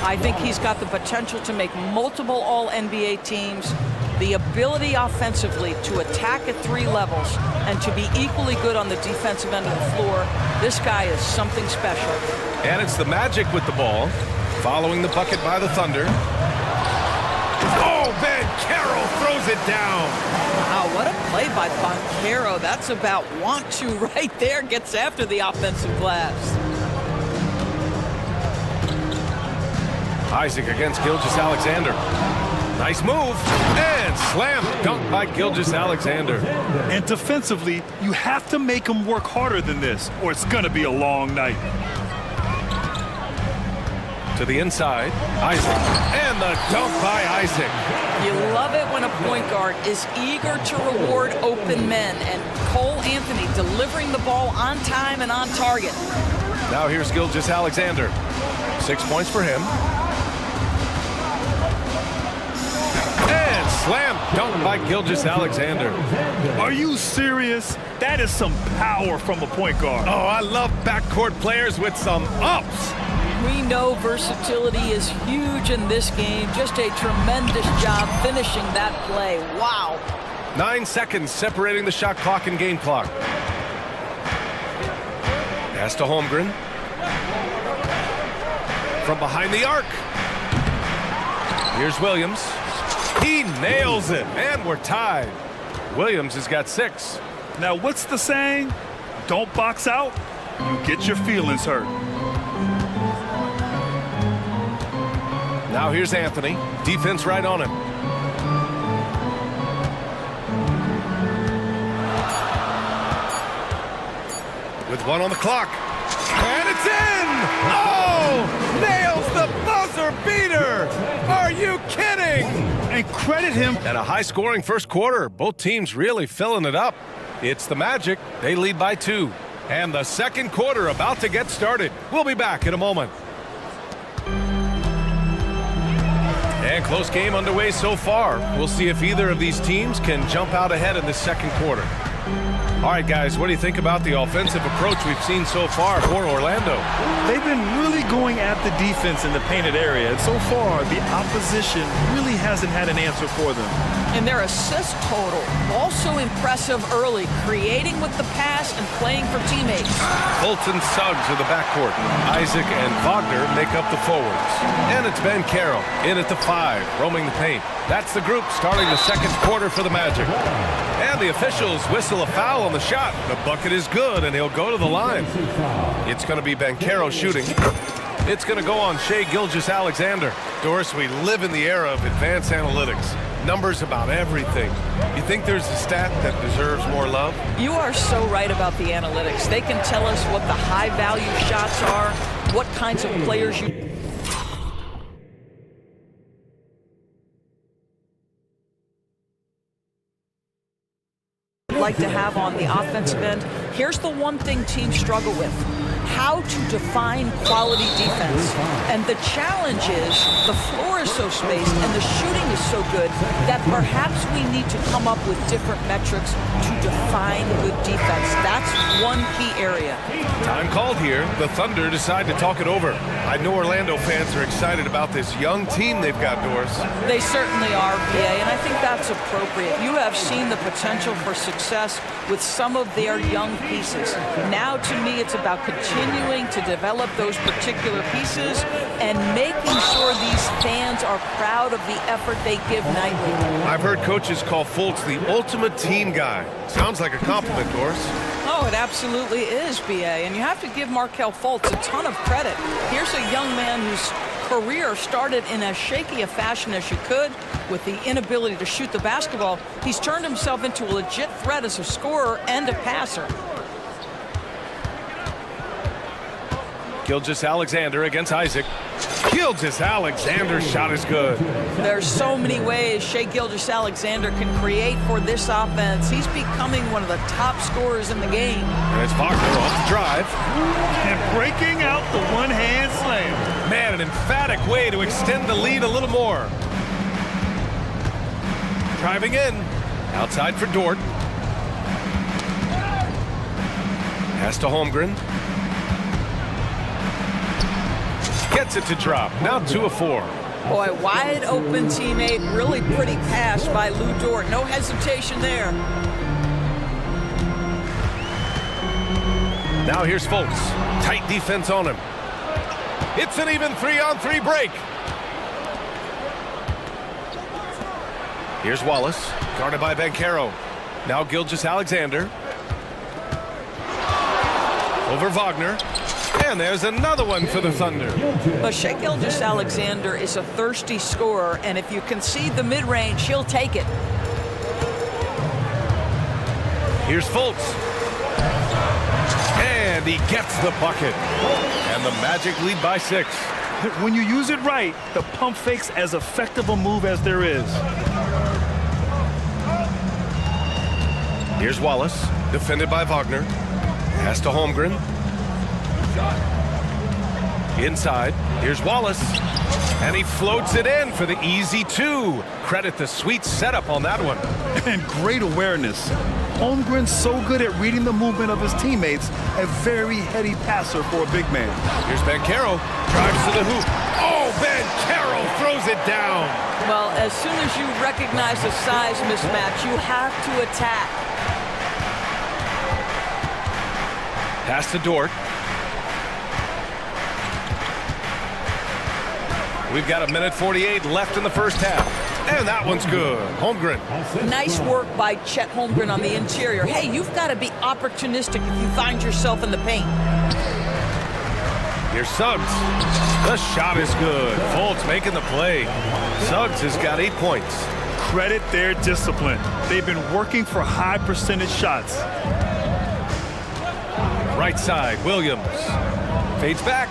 I think he's got the potential to make multiple All-NBA teams, the ability offensively to attack at 3 levels, and to be equally good on the defensive end of the floor. This guy is something special. And it's the Magic with the ball, following the bucket by the Thunder. Oh, Banchero throws it down. Wow, what a play by Banchero. That's about want to right there. Gets after the offensive glass. Isaac against Gilgeous-Alexander. Nice move. And slam dunk by Gilgeous-Alexander. And defensively, you have to make him work harder than this, or it's going to be a long night. To the inside, Isaac. And the dunk by Isaac. You love it when a point guard is eager to reward open men, and Cole Anthony delivering the ball on time and on target. Now here's Gilgeous-Alexander. 6 points for him. And slam dunk by Gilgeous-Alexander. Are you serious? That is some power from a point guard. Oh, I love backcourt players with some ups. We know versatility is huge in this game. Just a tremendous job finishing that play. Wow. 9 seconds separating the shot clock and game clock. Pass to Holmgren. From behind the arc. Here's Williams. He nails it, and we're tied. Williams has got 6. Now, what's the saying? Don't box out, you get your feelings hurt. Now here's Anthony. Defense right on him. With 1 on the clock. And it's in! Oh! Nails the buzzer beater! Are you kidding? And credit him. At a high-scoring first quarter, both teams really filling it up. It's the Magic. They lead by 2. And the second quarter about to get started. We'll be back in a moment. And close game underway so far. We'll see if either of these teams can jump out ahead in the second quarter. All right, guys, what do you think about the offensive approach we've seen so far for Orlando? They've been really going at the defense in the painted area, and so far, the opposition really hasn't had an answer for them. And their assist total, also impressive early, creating with the pass and playing for teammates. Fultz and Suggs are the backcourt. Isaac and Wagner make up the forwards. And it's Ben Carroll in at the 5, roaming the paint. That's the group starting the second quarter for the Magic. And the officials whistle a foul on the shot. The bucket is good, and he'll go to the line. It's going to be Ben Carroll shooting. It's going to go on Shai Gilgeous-Alexander. Doris, we live in the era of advanced analytics. Numbers about everything. You think there's a stat that deserves more love? You are so right about the analytics. They can tell us what the high-value shots are, what kinds of players you... like to have on the offensive end. Here's the one thing teams struggle with: how to define quality defense. And the challenge is the floor is so spaced and the shooting is so good that perhaps we need to come up with different metrics to define good defense. That's one key area. Time called here. The Thunder decide to talk it over. I know Orlando fans are excited about this young team they've got, Doris. They certainly are, PA, and I think that's appropriate. You have seen the potential for success with some of their young pieces. Now, to me, it's about continuing to develop those particular pieces and making sure these fans are proud of the effort they give nightly. I've heard coaches call Fultz the ultimate team guy. Sounds like a compliment, Doris. Oh, it absolutely is, BA, and you have to give Markelle Fultz a ton of credit. Here's a young man whose career started in as shaky a fashion as you could with the inability to shoot the basketball. He's turned himself into a legit threat as a scorer and a passer. Gilgeous-Alexander against Isaac. Gilgeous-Alexander's shot is good. There's so many ways Shai Gilgeous-Alexander can create for this offense. He's becoming one of the top scorers in the game. And it's Wagner off the drive. And breaking out the one-hand slam. Man, an emphatic way to extend the lead a little more. Driving in. Outside for Dort. Pass to Holmgren. Gets it to drop. Now 2 of 4. Boy, wide open teammate. Really pretty pass by Lou Dort. No hesitation there. Now here's Fultz. Tight defense on him. It's an even 3-on-3 break. Here's Wallace. Guarded by Banchero. Now Gilgeous-Alexander. Over Wagner. And there's another one for the Thunder. But Shai Gilgeous-Alexander is a thirsty scorer, and if you concede the mid-range, he'll take it. Here's Fultz. And he gets the bucket. And the Magic lead by 6. When you use it right, the pump fake's as effective a move as there is. Here's Wallace, defended by Wagner. Pass to Holmgren. Inside, here's Wallace. And he floats it in for the easy two. Credit the sweet setup on that one. And great awareness. Holmgren's so good at reading the movement of his teammates, a very heady passer for a big man. Here's Bancaro, drives to the hoop. Oh, Bancaro throws it down. Well, as soon as you recognize the size mismatch, you have to attack. Pass to Dort. We've got 1:48 left in the first half. And that one's good. Holmgren. Nice work by Chet Holmgren on the interior. Hey, you've got to be opportunistic if you find yourself in the paint. Here's Suggs. The shot is good. Fultz making the play. Suggs has got 8 points. Credit their discipline. They've been working for high percentage shots. Right side, Williams. Fades back.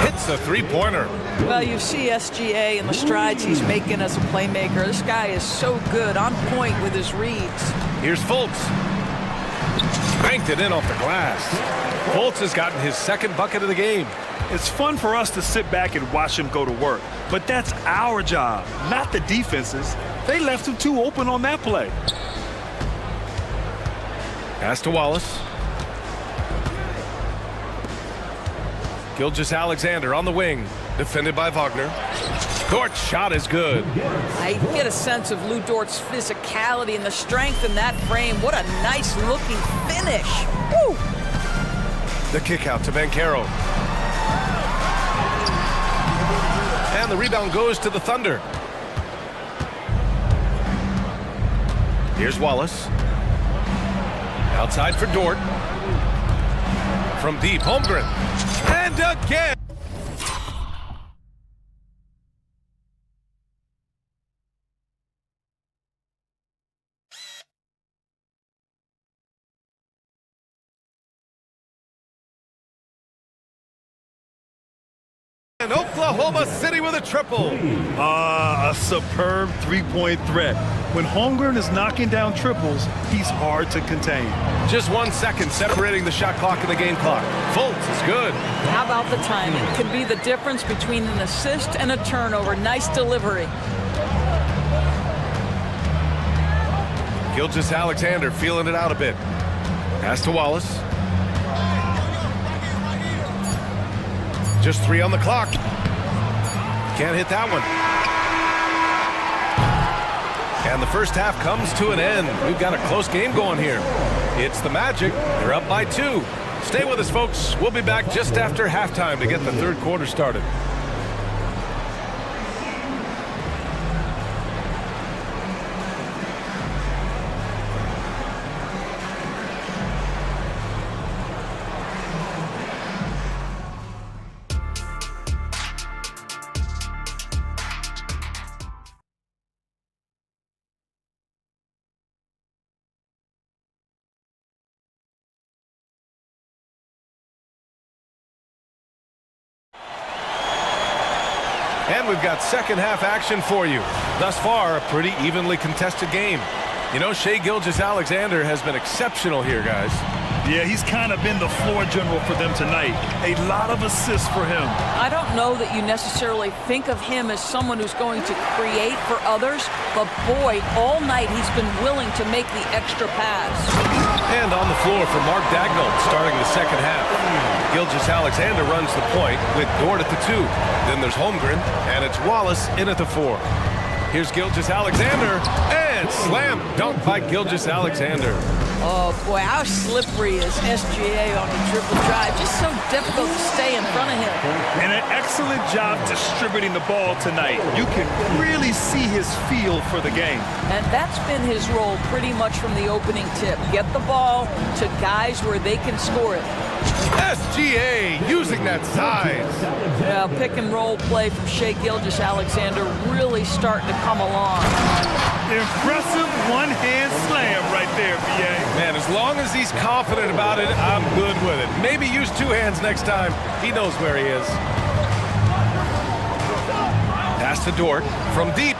Hits a three-pointer. Well, you see SGA and the strides he's making as a playmaker. This guy is so good, on point with his reads. Here's Fultz. Banked it in off the glass. Fultz has gotten his second bucket of the game. It's fun for us to sit back and watch him go to work. But that's our job, not the defense's. They left him too open on that play. Pass to Wallace. Gilgeous-Alexander on the wing, defended by Wagner. Dort's shot is good. I get a sense of Lou Dort's physicality and the strength in that frame. What a nice-looking finish. Woo! The kick out to Bancaro. And the rebound goes to the Thunder. Here's Wallace. Outside for Dort. From deep, Holmgren. And again. And Oklahoma City with a triple. A superb three-point threat. When Holmgren is knocking down triples, he's hard to contain. Just 1 second separating the shot clock and the game clock. Fultz is good. How about the timing? Can be the difference between an assist and a turnover. Nice delivery. Gilgeous-Alexander feeling it out a bit. Pass to Wallace. Just 3 on the clock. Can't hit that one. And the first half comes to an end. We've got a close game going here. It's the Magic. They're up by 2. Stay with us, folks. We'll be back just after halftime to get the third quarter started. And we've got second half action for you. Thus far, a pretty evenly contested game. You know, Shai Gilgeous-Alexander has been exceptional here, guys. Yeah, he's kind of been the floor general for them tonight. A lot of assists for him. I don't know that you necessarily think of him as someone who's going to create for others, but boy, all night he's been willing to make the extra pass. And on the floor for Mark Dagnall starting the second half. Gilgeous-Alexander runs the point with Dort at the 2. Then there's Holmgren, and it's Wallace in at the 4. Here's Gilgeous-Alexander, and slam dunk by Gilgeous-Alexander. Oh boy, how slippery is SGA on the triple drive. Just so difficult to stay in front of him. And an excellent job distributing the ball tonight. You can really see his feel for the game. And that's been his role pretty much from the opening tip. Get the ball to guys where they can score it. SGA using that size. Yeah, pick and roll play from Shai Gilgeous-Alexander really starting to come along. Impressive one-hand slam right there, BA. Man, as long as he's confident about it, I'm good with it. Maybe use 2 hands next time. He knows where he is. Pass to Dort from deep.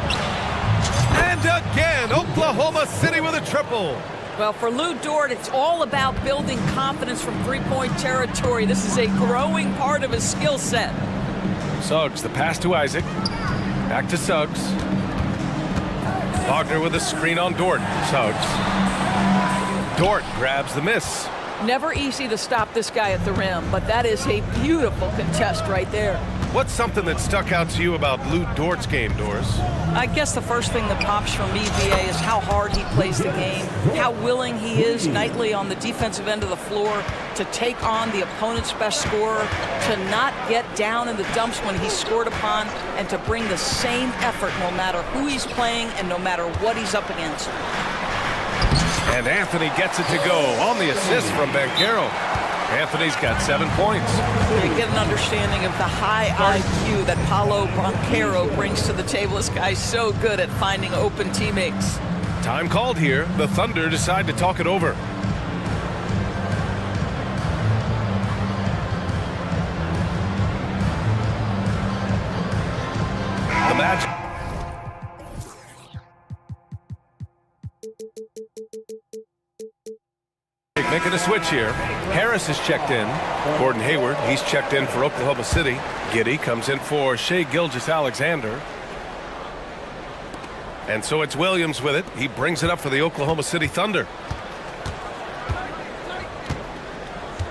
And again, Oklahoma City with a triple. Well, for Lou Dort, it's all about building confidence from three-point territory. This is a growing part of his skill set. Suggs, the pass to Isaac. Back to Suggs. Wagner with a screen on Dort. Suggs. Dort grabs the miss. Never easy to stop this guy at the rim, but that is a beautiful contest right there. What's something that stuck out to you about Lou Dort's game, Doris? I guess the first thing that pops for me, VA, is how hard he plays the game, how willing he is nightly on the defensive end of the floor to take on the opponent's best scorer, to not get down in the dumps when he's scored upon, and to bring the same effort no matter who he's playing and no matter what he's up against. And Anthony gets it to go on the assist from Banchero. Anthony's got 7 points. You get an understanding of the high IQ that Paulo Banchero brings to the table. This guy's so good at finding open teammates. Time called here. The Thunder decide to talk it over. The match. Making a switch here. Harris is checked in. Gordon Hayward, he's checked in for Oklahoma City. Giddey comes in for Shai Gilgeous-Alexander. And so it's Williams with it. He brings it up for the Oklahoma City Thunder.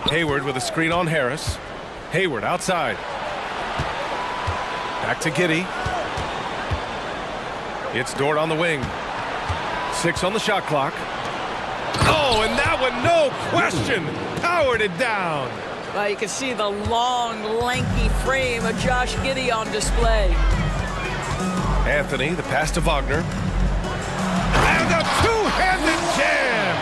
Hayward with a screen on Harris. Hayward outside. Back to Giddey. It's Dort on the wing. 6 on the shot clock. Oh, and that one, no question, powered it down. Well, you can see the long, lanky frame of Josh Giddey on display. Anthony, the pass to Wagner. And a two-handed jam.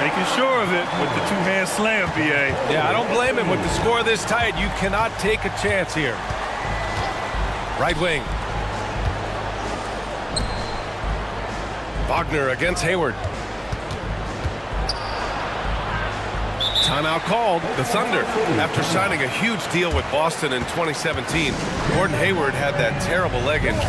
Making sure of it with the two-hand slam, BA. Yeah, I don't blame him. With the score this tight, you cannot take a chance here. Right wing. Wagner against Hayward. Timeout called. The Thunder, after signing a huge deal with Boston in 2017, Gordon Hayward had that terrible leg injury.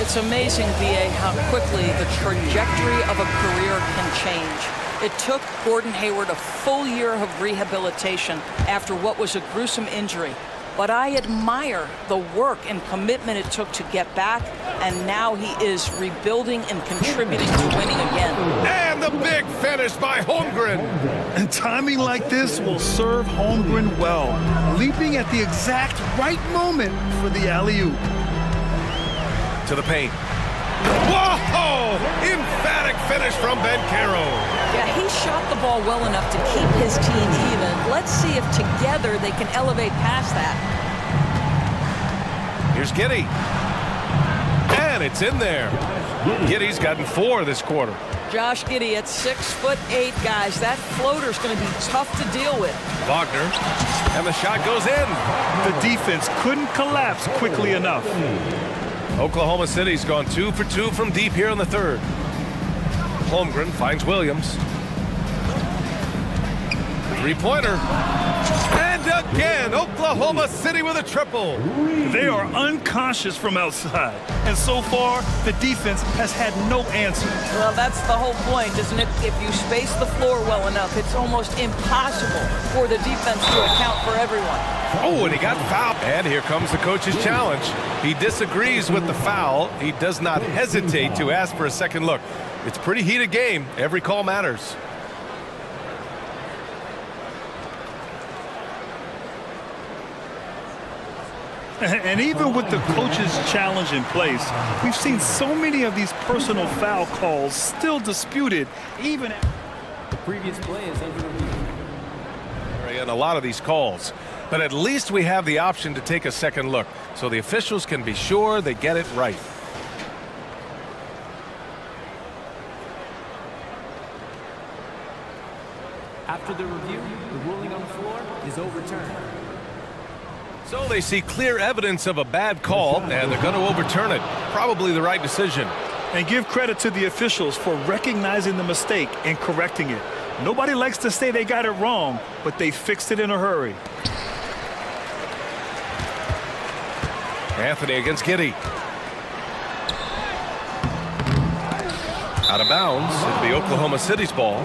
It's amazing, VA, how quickly the trajectory of a career can change. It took Gordon Hayward a full year of rehabilitation after what was a gruesome injury. But I admire the work and commitment it took to get back, and now he is rebuilding and contributing to winning again. And the big finish by Holmgren. And timing like this will serve Holmgren well, leaping at the exact right moment for the alley-oop. To the paint. Whoa! Emphatic finish from Banchero. Yeah, he shot the ball well enough to keep his team even. Let's see if together they can elevate past that. Here's Giddey. And it's in there. Giddey's gotten 4 this quarter. Josh Giddey at 6'8", guys. That floater's going to be tough to deal with. Wagner. And the shot goes in. The defense couldn't collapse quickly enough. Oklahoma City's gone 2 for 2 from deep here in the third. Holmgren finds Williams. Three-pointer. And again, Oklahoma City with a triple. They are unconscious from outside. And so far, the defense has had no answer. Well, that's the whole point, isn't it? If you space the floor well enough, it's almost impossible for the defense to account for everyone. Oh, and he got fouled. And here comes the coach's challenge. He disagrees with the foul. He does not hesitate to ask for a second look. It's a pretty heated game. Every call matters. And even with the coach's challenge in place, we've seen so many of these personal foul calls still disputed, even after the previous play is under review. And a lot of these calls, but at least we have the option to take a second look, so the officials can be sure they get it right. After the review, the ruling on the floor is overturned. So they see clear evidence of a bad call, and they're going to overturn it. Probably the right decision. And give credit to the officials for recognizing the mistake and correcting it. Nobody likes to say they got it wrong, but they fixed it in a hurry. Anthony against Giddey. Out of bounds. It'll be Oklahoma City's ball.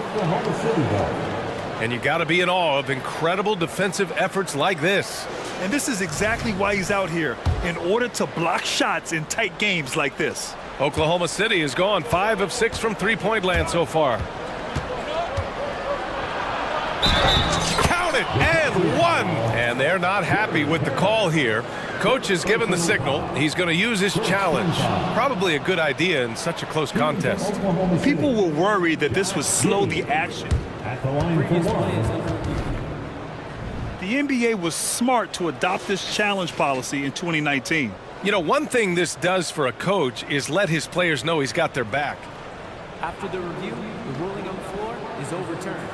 And you got to be in awe of incredible defensive efforts like this. And this is exactly why he's out here, in order to block shots in tight games like this. Oklahoma City has gone 5 of 6 from three-point land so far. Count it, and one! And they're not happy with the call here. Coach has given the signal. He's going to use his challenge. Probably a good idea in such a close contest. People were worried that this would slow the action. The NBA was smart to adopt this challenge policy in 2019. You know, one thing this does for a coach is let his players know he's got their back. After the review, the ruling on the floor is overturned.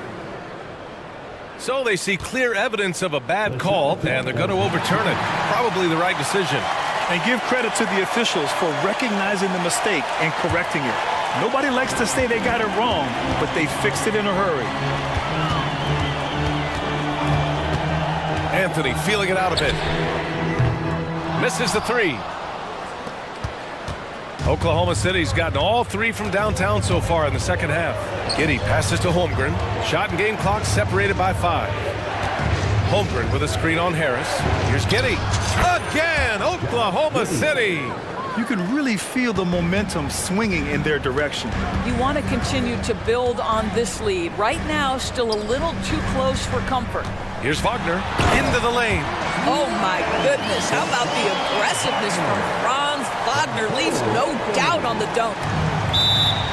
So they see clear evidence of a bad call, and they're going to overturn it. Probably the right decision. And give credit to the officials for recognizing the mistake and correcting it. Nobody likes to say they got it wrong, but they fixed it in a hurry. Anthony feeling it out a bit. Misses the three. Oklahoma City's gotten all 3 from downtown so far in the second half. Giddey passes to Holmgren. Shot and game clock separated by 5. Holmgren with a screen on Harris. Here's Giddey. Again, Oklahoma City. You can really feel the momentum swinging in their direction. You want to continue to build on this lead. Right now, still a little too close for comfort. Here's Wagner into the lane. Oh my goodness, how about the aggressiveness from Franz Wagner? Leaves no doubt on the dunk.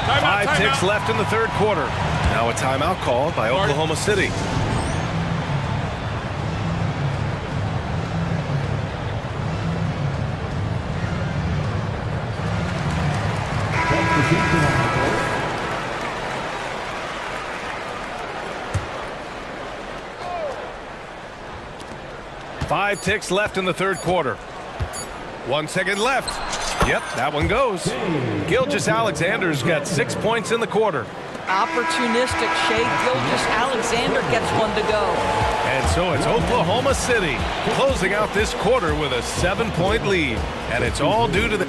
5 ticks left in the third quarter. Now a timeout called by Oklahoma City. Five ticks left in the third quarter. 1 second left. Yep, that one goes. Gilgeous-Alexander's got 6 points in the quarter. Opportunistic shake. Gilgeous-Alexander gets one to go. And so it's Oklahoma City closing out this quarter with a 7-point lead. And it's all due to the...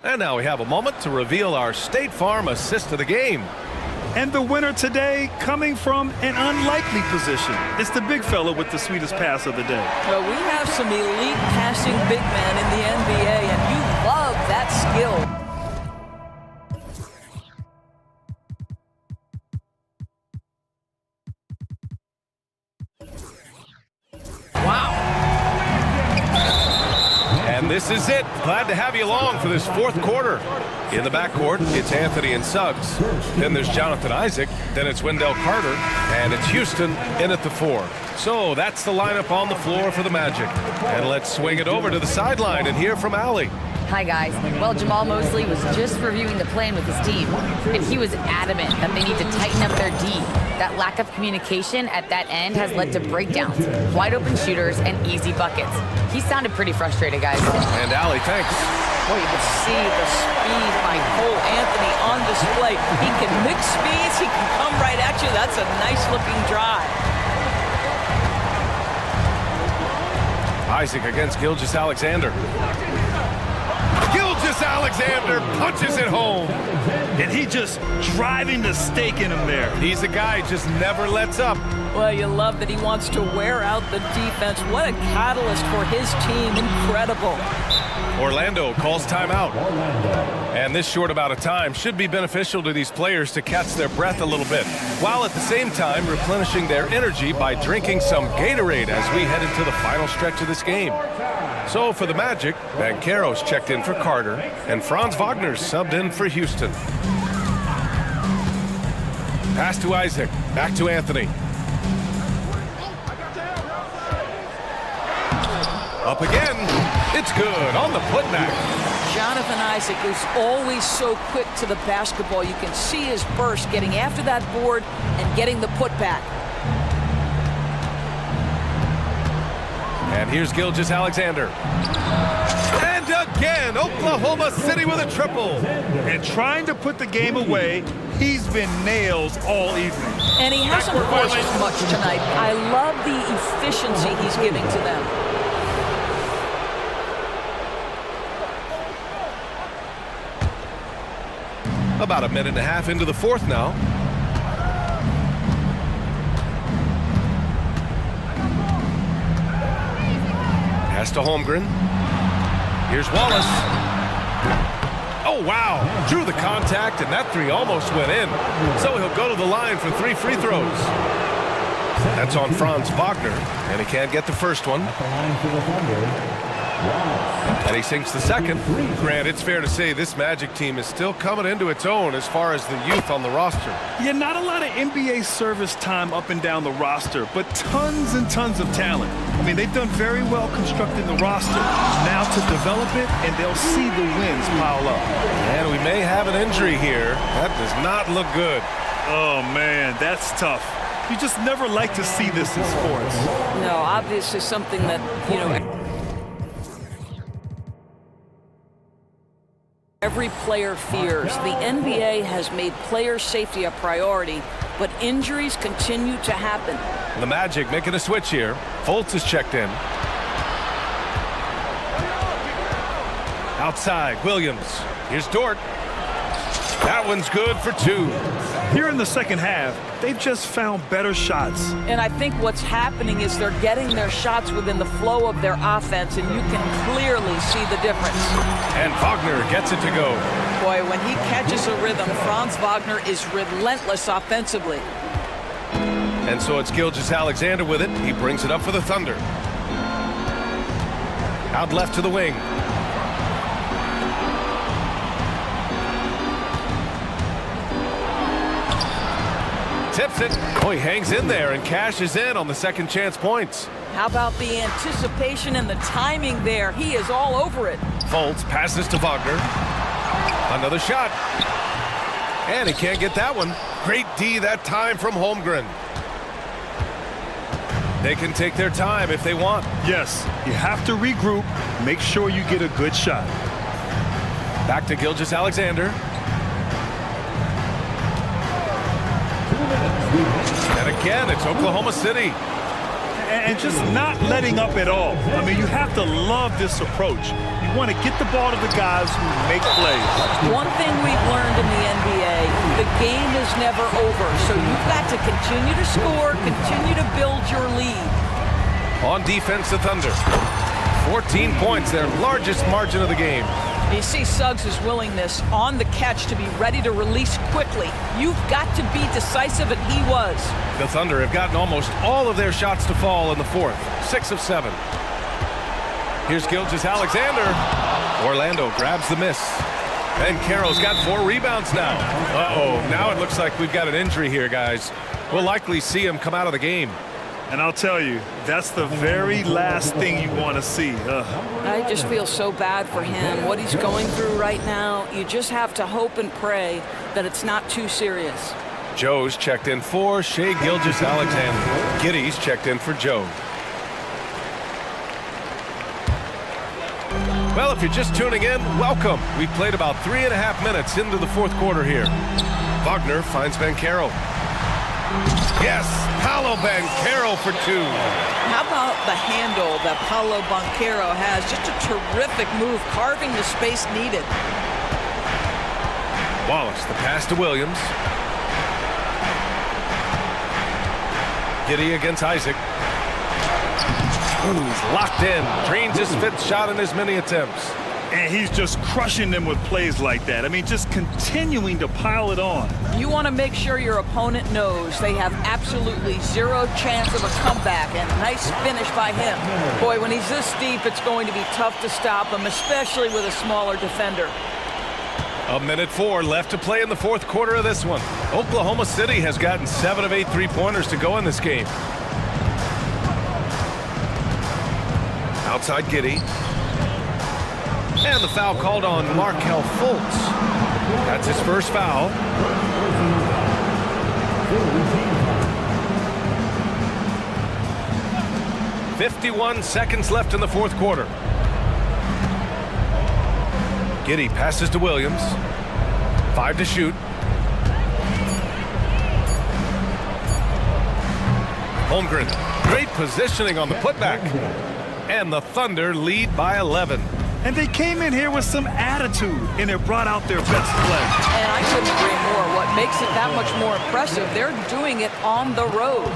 And now we have a moment to reveal our State Farm assist of the game. And the winner today coming from an unlikely position. It's the big fella with the sweetest pass of the day. Well, we have some elite passing big men in the NBA, and you love that skill. And this is it. Glad to have you along for this fourth quarter. In the backcourt, it's Anthony and Suggs. Then there's Jonathan Isaac. Then it's Wendell Carter. And it's Houston in at the 4. So that's the lineup on the floor for the Magic. And let's swing it over to the sideline and hear from Allie. Hi, guys. Well, Jamal Mosley was just reviewing the plan with his team, and he was adamant that they need to tighten up their D. That lack of communication at that end has led to breakdowns, wide open shooters, and easy buckets. He sounded pretty frustrated, guys. And Allie, thanks. Well, you can see the speed by Cole Anthony on display. He can mix speeds. He can come right at you. That's a nice-looking drive. Isaac against Gilgeous-Alexander. Gilgeous-Alexander punches it home. And he just driving the stake in him there. He's a guy just never lets up. Well, you love that he wants to wear out the defense. What a catalyst for his team. Incredible. Orlando calls timeout. And this short amount of time should be beneficial to these players to catch their breath a little bit, while at the same time replenishing their energy by drinking some Gatorade as we head into the final stretch of this game. So for the Magic, Banchero's checked in for Carter, and Franz Wagner's subbed in for Houston. Pass to Isaac, back to Anthony. Up again, it's good on the putback. Jonathan Isaac is always so quick to the basketball. You can see his burst getting after that board and getting the putback. And here's Gilgeous-Alexander. And again, Oklahoma City with a triple. And trying to put the game away, he's been nails all evening. And he hasn't pushed much tonight. I love the efficiency he's giving to them. About a minute and a half into the fourth now. Pass to Holmgren. Here's Wallace. Oh, wow. Drew the contact, and that three almost went in. So he'll go to the line for 3 free throws. That's on Franz Wagner, and he can't get the first one. And he sinks the second. Grant, it's fair to say this Magic team is still coming into its own as far as the youth on the roster. Yeah, not a lot of NBA service time up and down the roster, but tons and tons of talent. I mean, they've done very well constructing the roster. Now to develop it, and they'll see the wins pile up. And we may have an injury here. That does not look good. Oh, man, that's tough. You just never like to see this in sports. No, obviously something that, you know, every player fears. The NBA has made player safety a priority, but injuries continue to happen. The Magic making a switch here. Fultz is checked in. Outside, Williams. Here's Dort. That one's good for 2. Here in the second half, they've just found better shots. And I think what's happening is they're getting their shots within the flow of their offense, and you can clearly see the difference. And Wagner gets it to go. Boy, when he catches a rhythm, Franz Wagner is relentless offensively. And so it's Gilgeous-Alexander with it. He brings it up for the Thunder. Out left to the wing. Tips it. Oh, he hangs in there and cashes in on the second chance points. How about the anticipation and the timing there? He is all over it. Fultz passes to Wagner. Another shot. And he can't get that one. Great D that time from Holmgren. They can take their time if they want. Yes, you have to regroup. Make sure you get a good shot. Back to Gilgeous-Alexander. And again, it's Oklahoma City. And just not letting up at all. I mean, you have to love this approach. You want to get the ball to the guys who make plays. One thing we've learned in the NBA, the game is never over. So you've got to continue to score, continue to build your lead. On defense, the Thunder. 14 points, their largest margin of the game. You see Suggs' willingness on the catch to be ready to release quickly. You've got to be decisive, and he was. The Thunder have gotten almost all of their shots to fall in the fourth. 6 of 7. Here's Gilgeous-Alexander. Orlando grabs the miss. And Carroll's got 4 rebounds now. Uh-oh, now it looks like we've got an injury here, guys. We'll likely see him come out of the game. And I'll tell you, that's the very last thing you want to see. I just feel so bad for him. What he's going through right now, you just have to hope and pray that it's not too serious. Joe's checked in for Shai Gilgeous-Alexander. Giddy's checked in for Joe. Well, if you're just tuning in, welcome. We've played about 3.5 minutes into the fourth quarter here. Wagner finds Banchero. Yes, Paolo Banchero for 2. How about the handle that Paolo Banchero has? Just a terrific move, carving the space needed. Wallace, the pass to Williams. Giddey against Isaac. He's locked in. Drains his 5th shot in as many attempts. And he's just crushing them with plays like that. I mean, just continuing to pile it on. You want to make sure your opponent knows they have absolutely 0 chance of a comeback, and nice finish by him. Boy, when he's this deep, it's going to be tough to stop him, especially with a smaller defender. 1:04 left to play in the fourth quarter of this one. Oklahoma City has gotten 7 of 8 three-pointers to go in this game. Outside Giddey. And the foul called on Markelle Fultz. That's his first foul. .51 seconds left in the fourth quarter. Giddey passes to Williams. 5 to shoot. Holmgren, great positioning on the putback. And the Thunder lead by 11. And they came in here with some attitude, and it brought out their best play. And I couldn't agree more. What makes it that much more impressive, they're doing it on the road.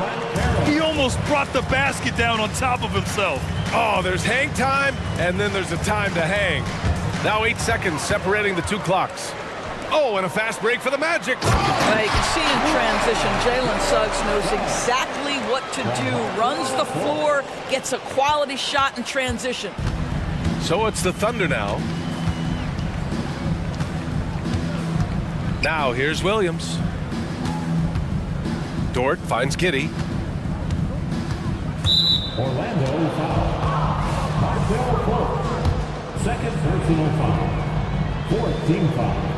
He almost brought the basket down on top of himself. Oh, there's hang time, and then there's a time to hang. Now 8 seconds separating the two clocks. Oh, and a fast break for the Magic. Now you can see in transition, Jalen Suggs knows exactly what to do. Runs the floor, gets a quality shot in transition. So it's the Thunder now. Now here's Williams. Dort finds Giddey. Orlando foul. Marcel Fultz. Second personal foul. Fourth team foul.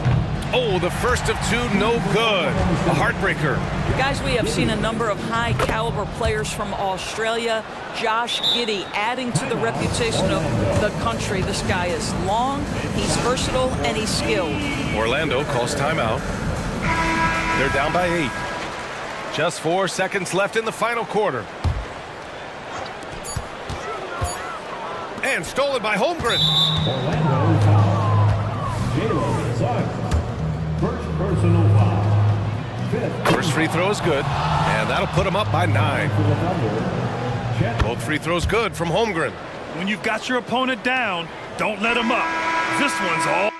Oh, the first of two, no good. A heartbreaker. Guys, we have seen a number of high-caliber players from Australia. Josh Giddey adding to the reputation of the country. This guy is long, he's versatile, and he's skilled. Orlando calls timeout. They're down by 8. Just 4 seconds left in the final quarter. And stolen by Holmgren. Orlando foul. Jalen Suggs. First personal foul. First free throw is good, and that'll put him up by 9. Both free throws good from Holmgren. When you've got your opponent down, don't let him up. This one's all.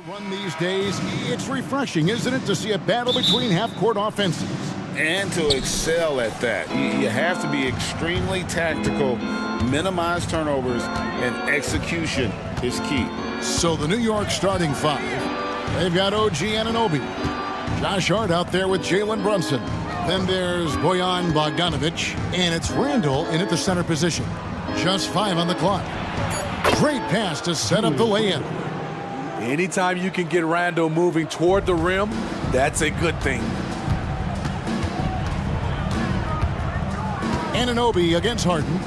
Run these days, it's refreshing, isn't it, to see a battle between half-court offenses? and to excel at that. You have to be extremely tactical, minimize turnovers, and execution is key. So the New York starting five, they've got OG Anunoby, Josh Hart out there with Jalen Brunson. Then there's Bojan Bogdanovic, and it's Randall in at the center position. Just 5 on the clock. Great pass to set up the lay-in. Anytime you can get Randall moving toward the rim, that's a good thing. Anunoby against Harden.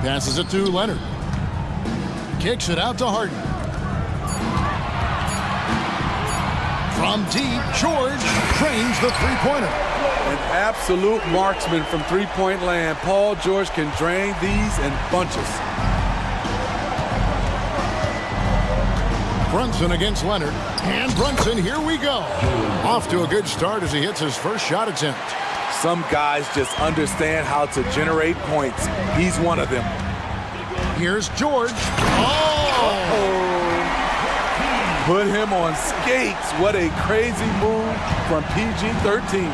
Passes it to Leonard. Kicks it out to Harden. From deep, George drains the three-pointer. An absolute marksman from three-point land. Paul George can drain these in bunches. Brunson against Leonard. And Brunson, here we go. Off to a good start as he hits his first shot attempt. Some guys just understand how to generate points. He's one of them. Here's George. Put him on skates. What a crazy move from PG-13.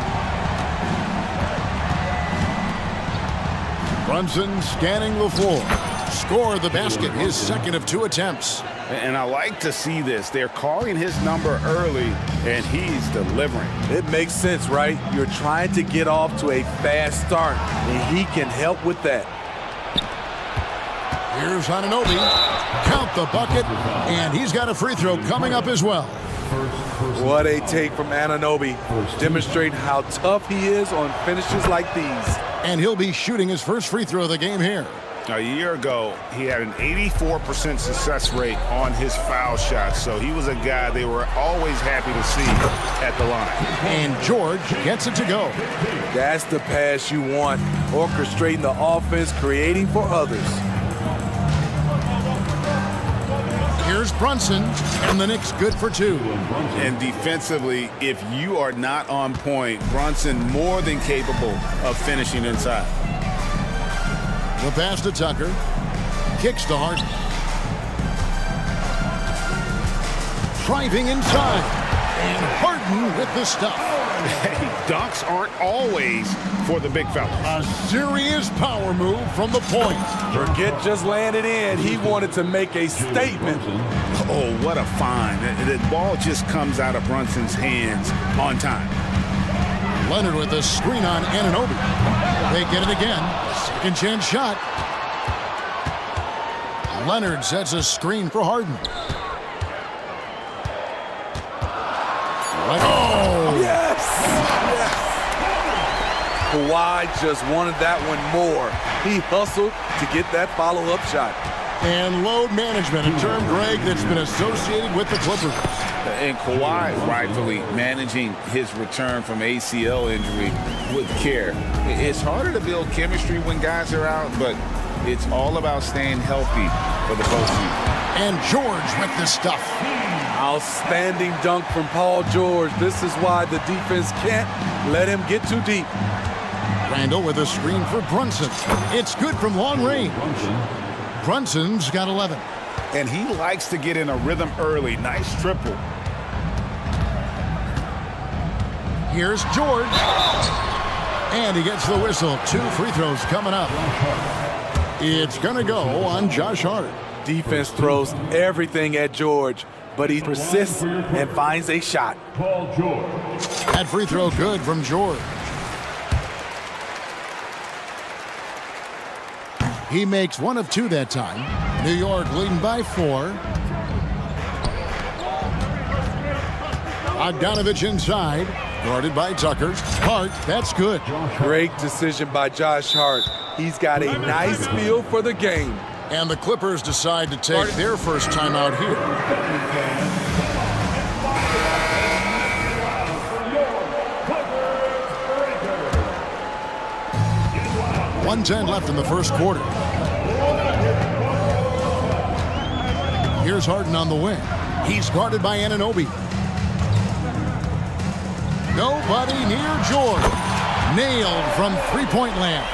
Brunson scanning the floor. Scored the basket, his second of 2 attempts. And I like to see this. They're calling his number early, and he's delivering. It makes sense, right? You're trying to get off to a fast start, and he can help with that. Here's Anunoby. Count the bucket, and he's got a free throw coming up as well. What a take from Anunoby. Demonstrating how tough he is on finishes like these. And he'll be shooting his first free throw of the game here. A year ago, he had an 84% success rate on his foul shots, so he was a guy they were always happy to see at the line. And George gets it to go. That's the pass you want. Orchestrating the offense, creating for others. Here's Brunson, and the Knicks good for 2. And defensively, if you are not on point, Brunson more than capable of finishing inside. The pass to Tucker. Kicks to Harden. Driving inside. And Harden with the stuff. Hey, dunks aren't always for the big fella. A serious power move from the point. Forget just laying it in. He wanted to make a statement. Oh, what a find. The ball just comes out of Brunson's hands on time. Leonard with a screen on Anunoby. They get it again. Second chance shot. Leonard sets a screen for Harden. Oh! Yes! Yes! Kawhi just wanted that one more. He hustled to get that follow-up shot. And load management, a term, Greg, that's been associated with the Clippers. And Kawhi rightfully managing his return from ACL injury with care. It's harder to build chemistry when guys are out, but it's all about staying healthy for the postseason. And George with the stuff. Outstanding dunk from Paul George. This is why the defense can't let him get too deep. Randall with a screen for Brunson. It's good from long range. Brunson's got 11. And he likes to get in a rhythm early. Nice triple. Here's George. And he gets the whistle. 2 free throws coming up. It's going to go on Josh Hart. Defense throws everything at George, but he persists and finds a shot. Paul George. That free throw good from George. He makes 1 of 2 that time. New York leading by 4. Bogdanovic inside. Guarded by Tucker. Hart, that's good. Great decision by Josh Hart. He's got a nice feel for the game. And the Clippers decide to take their first time out here. 1:10 left in the first quarter. Here's Harden on the wing. He's guarded by Anunoby. Nobody near George. Nailed from three-point land.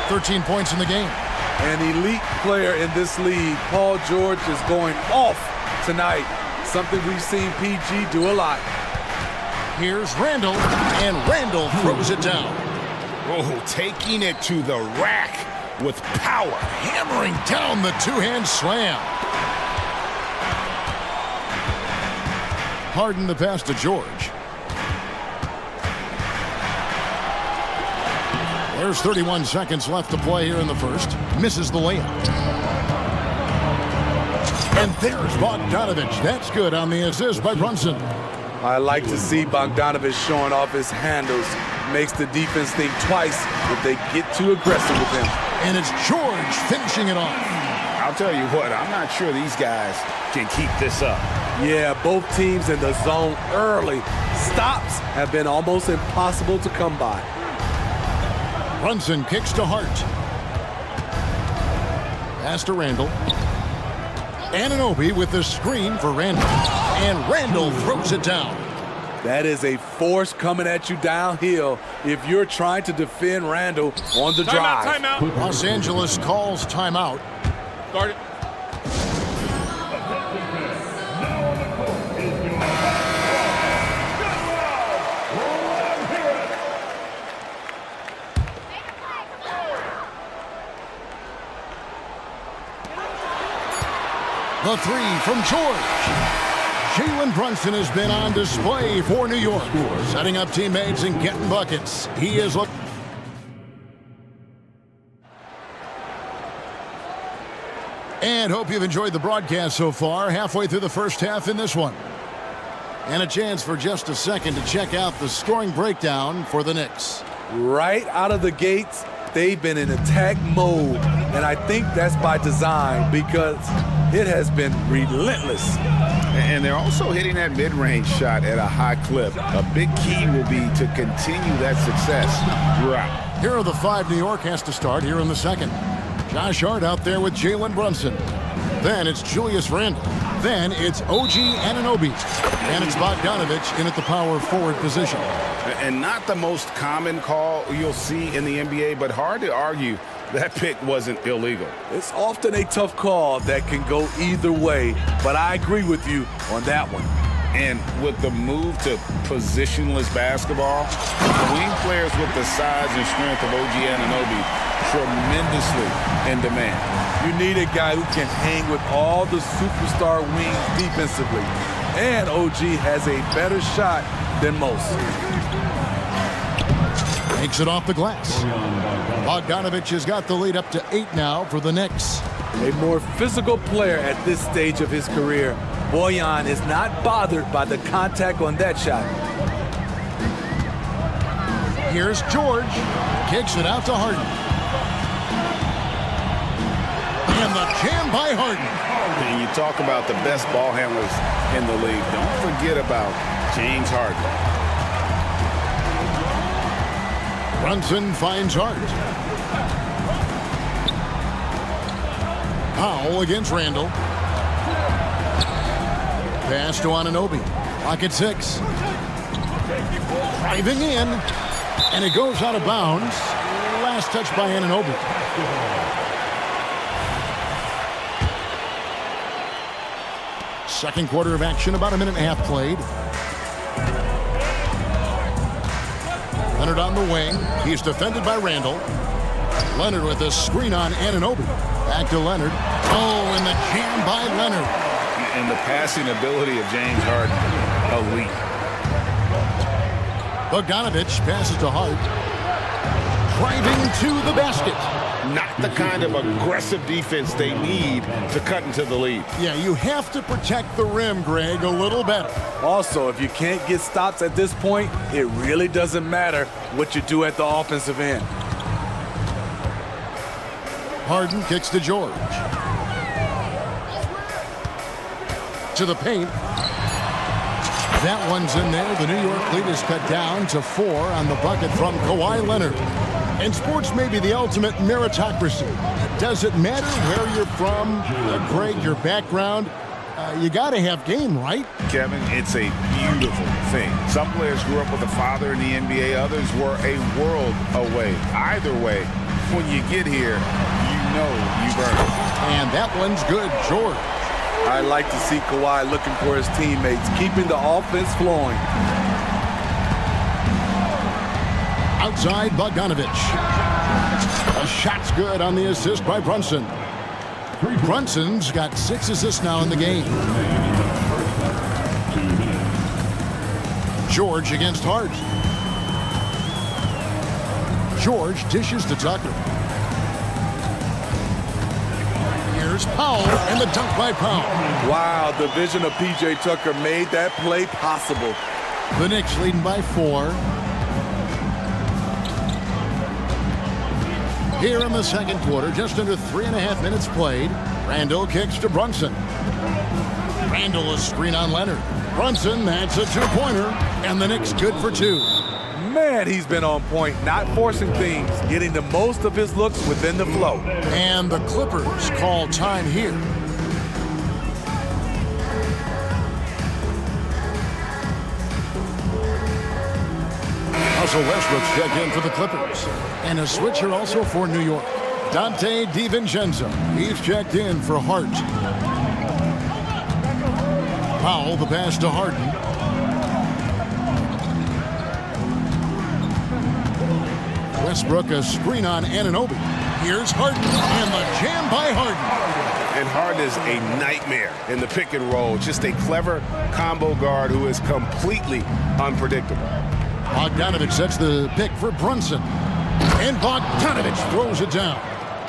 13 points in the game. An elite player in this league. Paul George is going off tonight. Something we've seen PG do a lot. Here's Randall, and Randall throws it down. Oh, taking it to the rack with power. Hammering down the two-hand slam. Harden the pass to George. There's 31 seconds left to play here in the first. Misses the layup. And there's Bogdanovich. That's good on the assist by Brunson. I like to see Bogdanovich showing off his handles. Makes the defense think twice if they get too aggressive with him. And it's George finishing it off. I'll tell you what, I'm not sure these guys can keep this up. Yeah, both teams in the zone early. Stops have been almost impossible to come by. Brunson kicks to Hart. Pass to Randall. Anunoby with the screen for Randall. And Randall throws it down. That is a force coming at you downhill if you're trying to defend Randall on the drive. Timeout. Los Angeles calls timeout. Start it. The three from George. Jalen Brunson has been on display for New York, setting up teammates and getting buckets. He is looking. And hope you've enjoyed the broadcast so far. Halfway through the first half in this one. And a chance for just a second to check out the scoring breakdown for the Knicks. Right out of the gates, they've been in attack mode. And I think that's by design because it has been relentless. And they're also hitting that mid-range shot at a high clip. A big key will be to continue that success throughout. Here are the five New York has to start here in the second. Josh Hart out there with Jalen Brunson. Then it's Julius Randle. Then it's OG Anunoby. And it's Bogdanovich in at the power forward position. And not the most common call you'll see in the NBA, but hard to argue that pick wasn't illegal. It's often a tough call that can go either way, but I agree with you on that one. And with the move to positionless basketball, wing players with the size and strength of OG Anunoby tremendously in demand. You need a guy who can hang with all the superstar wings defensively. And OG has a better shot than most. Takes it off the glass. Bogdanovich has got the lead up to 8 now for the Knicks. A more physical player at this stage of his career. Bojan is not bothered by the contact on that shot. Here's George. Kicks it out to Harden. And the jam by Harden. And you talk about the best ball handlers in the league. Don't forget about James Harden. Brunson finds Hart. Powell against Randall. Pass to Anunoby. Clock at 6. Driving in. And it goes out of bounds. Last touch by Anunoby. Second quarter of action, about a minute and a half played. Leonard on the wing. He's defended by Randall. Leonard with a screen on Anunoby. Back to Leonard. Oh, and the jam by Leonard. And the passing ability of James Harden, elite. Bogdanovich passes to Hart. Driving to the basket. Not the kind of aggressive defense they need to cut into the lead. Yeah, you have to protect the rim, Greg, a little better. Also, if you can't get stops at this point, it really doesn't matter what you do at the offensive end. Harden kicks to George. To the paint. That one's in there. The New York lead is cut down to 4 on the bucket from Kawhi Leonard. And sports may be the ultimate meritocracy. Does it matter where you're from, Greg, your background? You got to have game, right? Kevin, it's a beautiful thing. Some players grew up with a father in the NBA. Others were a world away. Either way, when you get here, you know you've earned it. And that one's good, George. I like to see Kawhi looking for his teammates, keeping the offense flowing. Outside Bogdanovich. A shot's good on the assist by Brunson. Brunson's got 6 assists now in the game. George against Hart. George dishes to Tucker. Here's Powell, and the dunk by Powell. Wow, the vision of P.J. Tucker made that play possible. The Knicks leading by 4. Here in the second quarter, just under 3.5 minutes played. Randall kicks to Brunson. Randall a screen on Leonard. Brunson, that's a two-pointer, and the Knicks good for 2. Man, he's been on point, not forcing things, getting the most of his looks within the flow. And the Clippers call time here. Russell Westbrook's checked in for the Clippers. And a switcher also for New York. Dante DiVincenzo. He's checked in for Hart. Powell, the pass to Harden. Westbrook, a screen on Anunoby. Here's Harden, and the jam by Harden. And Harden is a nightmare in the pick and roll. Just a clever combo guard who is completely unpredictable. Bogdanovich sets the pick for Brunson. And Bogdanovich throws it down.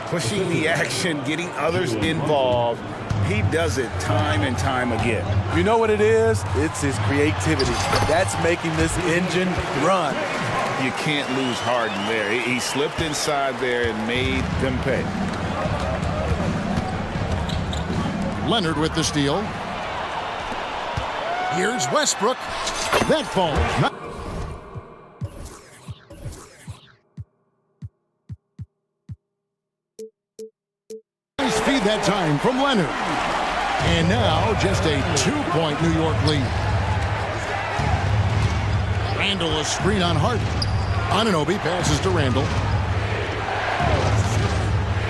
Pushing the action, getting others involved. He does it time and time again. You know what it is? It's his creativity. That's making this engine run. You can't lose Harden there. He slipped inside there and made them pay. Leonard with the steal. Here's Westbrook. That falls. Nice feed that time from Leonard. And now just a 2-point New York lead. Randall a screen on Harden. Anunoby passes to Randall.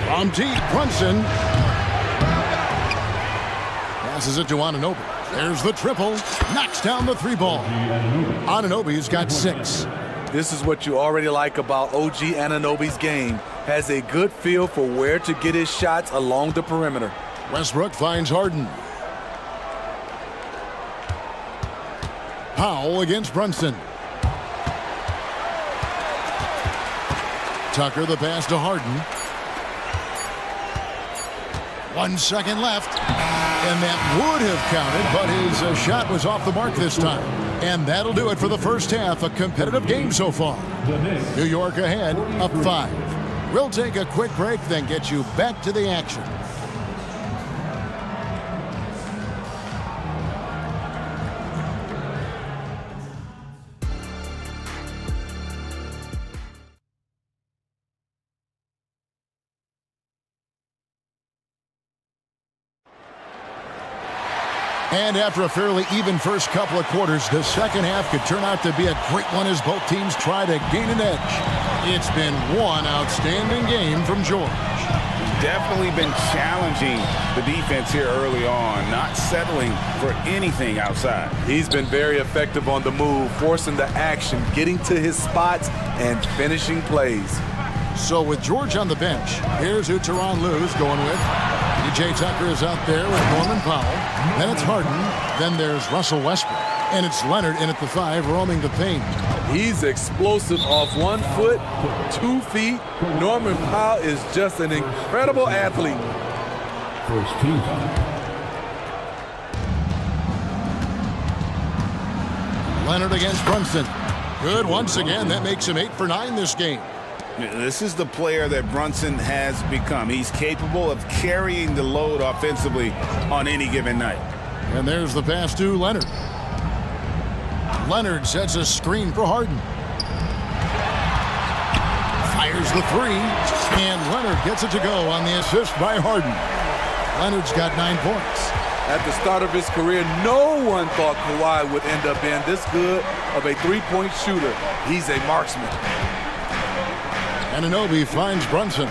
From deep, Brunson passes it to Anunoby. There's the triple. Knocks down the 3-ball. Anunoby's got 6. This is what you already like about OG Anunoby's game. Has a good feel for where to get his shots along the perimeter. Westbrook finds Harden. Powell against Brunson. Tucker the pass to Harden. 1 second left. And that would have counted, but his shot was off the mark this time. And that'll do it for the first half. A competitive game so far. New York ahead, up 5. We'll take a quick break, then get you back to the action. And after a fairly even first couple of quarters, the second half could turn out to be a great one as both teams try to gain an edge. It's been one outstanding game from George. Definitely been challenging the defense here early on, not settling for anything outside. He's been very effective on the move, forcing the action, getting to his spots, and finishing plays. So with George on the bench, here's who Tyronn Lue's going with. P.J. Tucker is out there with Norman Powell. Then it's Harden. Then there's Russell Westbrook. And it's Leonard in at the 5, roaming the paint. He's explosive off 1 foot, 2 feet. Norman Powell is just an incredible athlete. First team. Leonard against Brunson. Good once again. That makes him 8 for 9 this game. This is the player that Brunson has become. He's capable of carrying the load offensively on any given night. And there's the pass to Leonard. Leonard sets a screen for Harden. Fires the 3, and Leonard gets it to go on the assist by Harden. Leonard's got 9 points. At the start of his career, no one thought Kawhi would end up being this good of a 3-point shooter. He's a marksman. Anunoby finds Brunson.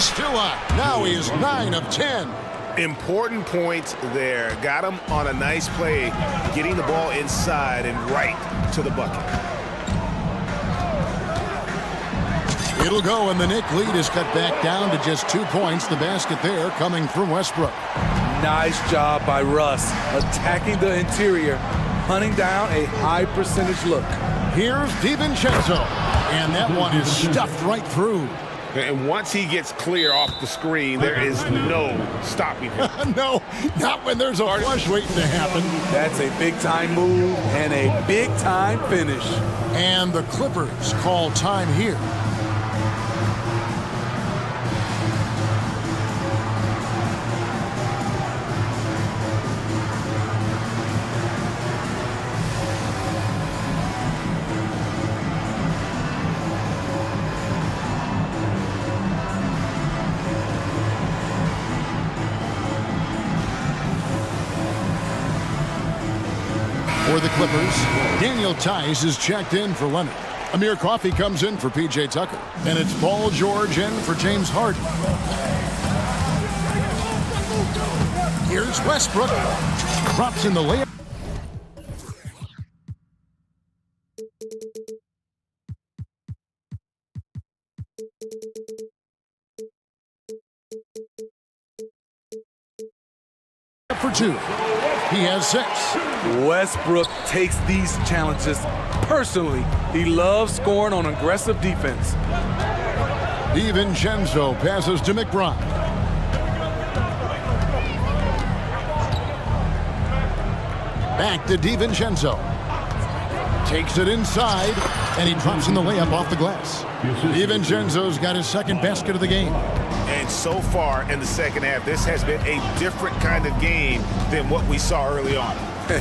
still up. Now he is 9 of 10. Important points there. Got him on a nice play, getting the ball inside and right to the bucket. It'll go, and the Knicks lead is cut back down to just 2 points. The basket there coming from Westbrook. Nice job by Russ, attacking the interior, hunting down a high percentage look. Here's DiVincenzo, and that one is stuffed right through. And once he gets clear off the screen, there is no stopping him. No, not when there's a flush waiting to happen. That's a big-time move and a big-time finish. And the Clippers call time here. For the Clippers, Daniel Tice is checked in for Leonard. Amir Coffey comes in for P.J. Tucker. And it's Paul George in for James Harden. Here's Westbrook. Drops in the layup. For 2. He has 6. Westbrook takes these challenges personally. He loves scoring on aggressive defense. DiVincenzo passes to McBride. Back to DiVincenzo. Takes it inside, and he drops in the layup off the glass. DiVincenzo's got his second basket of the game. And so far in the second half, this has been a different kind of game than what we saw early on.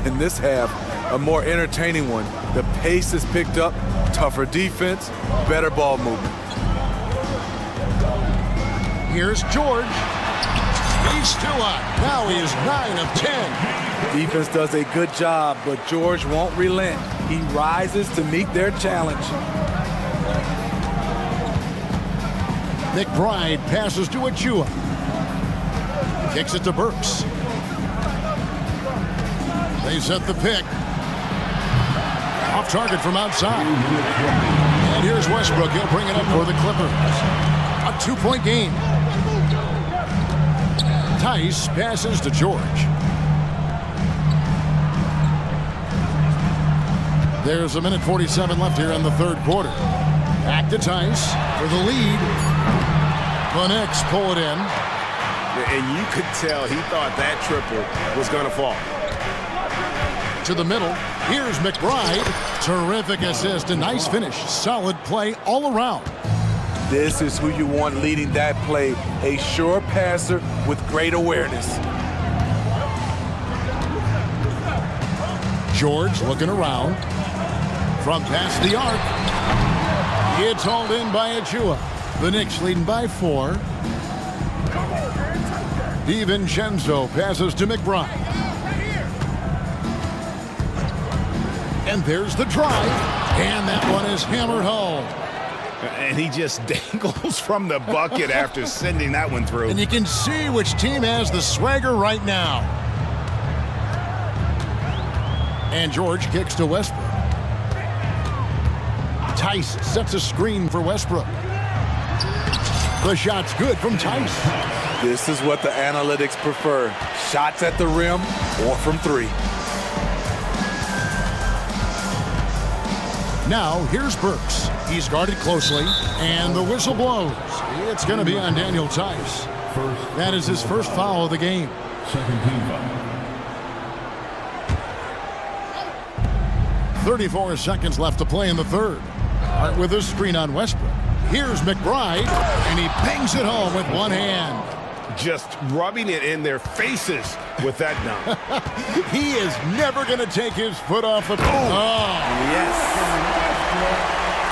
In this half, a more entertaining one. The pace is picked up, tougher defense, better ball movement. Here's George. He's still up. Now he is 9 of 10. Defense does a good job, but George won't relent. He rises to meet their challenge. McBride passes to Achua. Kicks it to Burks. They set the pick. Off target from outside. And here's Westbrook. He'll bring it up for the Clippers. A 2-point game. Tice passes to George. There's 1:47 left here in the third quarter. Back to Tice for the lead. The Knicks pull it in. And you could tell he thought that triple was going to fall. To the middle. Here's McBride. Terrific assist. A nice finish. Solid play all around. This is who you want leading that play. A sure passer with great awareness. George looking around. From past the arc. It's hauled in by Achua. The Knicks leading by 4. DiVincenzo passes to McBride. And there's the drive. And that one is hammered home. And he just dangles from the bucket after sending that one through. And you can see which team has the swagger right now. And George kicks to Westbrook. Tice sets a screen for Westbrook. The shot's good from Tice. This is what the analytics prefer. Shots at the rim or from 3. Now, here's Burks. He's guarded closely, and the whistle blows. It's going to be on Daniel Tice. That is his first foul of the game. Second team foul. 34 seconds left to play in the third. Hart with a screen on Westbrook. Here's McBride, and he bangs it home with one hand. Just rubbing it in their faces with that dunk. He is never going to take his foot off the ball. Oh, yes.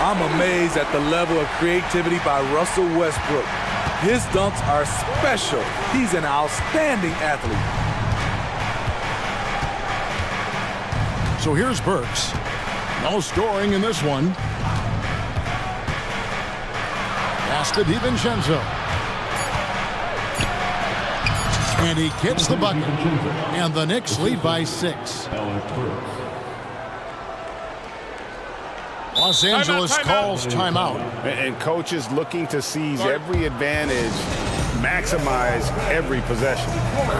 I'm amazed at the level of creativity by Russell Westbrook. His dunks are special. He's an outstanding athlete. So here's Burks. No scoring in this one. Pass to DiVincenzo. And he gets the bucket. And the Knicks lead by 6. Los Angeles calls timeout. And coaches looking to seize every advantage, maximize every possession.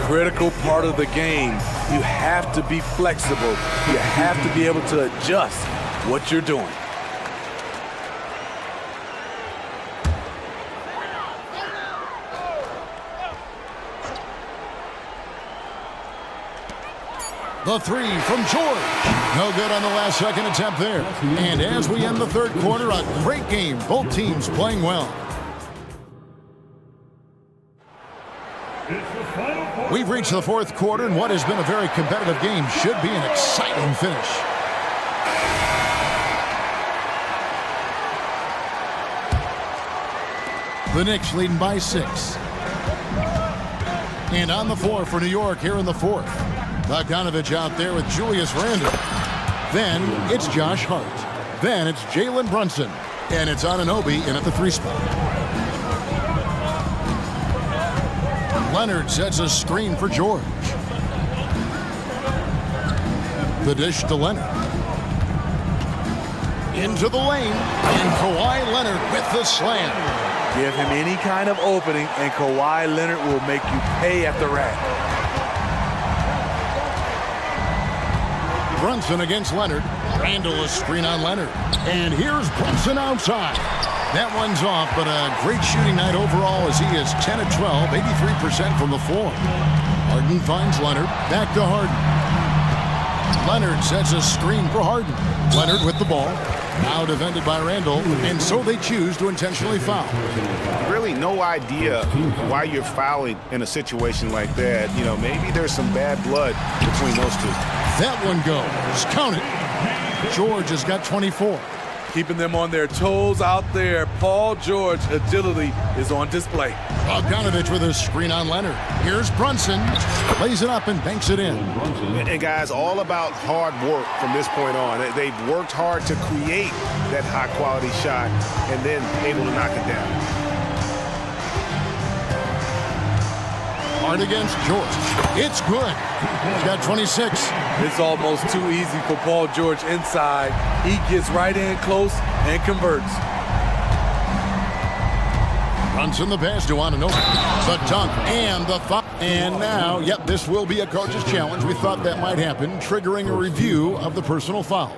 Critical part of the game. You have to be flexible. You have to be able to adjust what you're doing. The three from George. No good on the last second attempt there. And as we end the third quarter, a great game. Both teams playing well. We've reached the fourth quarter, and what has been a very competitive game should be an exciting finish. The Knicks leading by 6. And on the floor for New York here in the fourth. Bogdanovich out there with Julius Randle. Then it's Josh Hart. Then it's Jalen Brunson. And it's Anunoby in at the 3 spot. Leonard sets a screen for George. The dish to Leonard. Into the lane. And Kawhi Leonard with the slam. Give him any kind of opening, and Kawhi Leonard will make you pay at the rack. Brunson against Leonard. Randle a screen on Leonard. And here's Brunson outside. That one's off, but a great shooting night overall as he is 10 of 12, 83% from the floor. Harden finds Leonard. Back to Harden. Leonard sets a screen for Harden. Leonard with the ball. Now defended by Randle, and so they choose to intentionally foul. Really no idea why you're fouling in a situation like that. You know, maybe there's some bad blood between those two. That one goes. Count it. George has got 24. Keeping them on their toes out there. Paul George agility is on display. Bogdanovich with a screen on Leonard. Here's Brunson. Lays it up and banks it in. And guys, all about hard work from this point on. They've worked hard to create that high-quality shot and then able to knock it down. Hard against George. It's good. He's got 26. It's almost too easy for Paul George inside. He gets right in close and converts. Brunson the pass to Anunoby. The dunk and the foul. And now, yep, this will be a coach's challenge. We thought that might happen, triggering a review of the personal foul.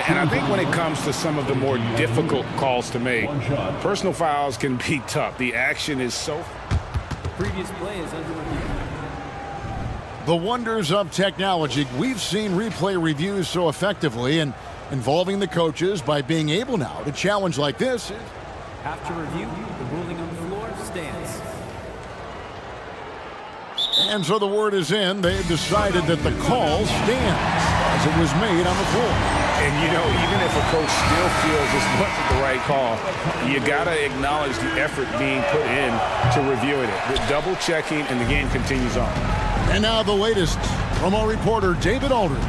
And I think when it comes to some of the more difficult calls to make, personal fouls can be tough. The action is so... The previous play is under review. The wonders of technology. We've seen replay reviews so effectively and involving the coaches by being able now to challenge like this. After review, the ruling on the floor stands. And so the word is in. They've decided that the call stands as it was made on the floor. And, you know, even if a coach still feels this wasn't the right call, you got to acknowledge the effort being put in to reviewing it. The double checking, and the game continues on. And now the latest from our reporter, David Aldridge.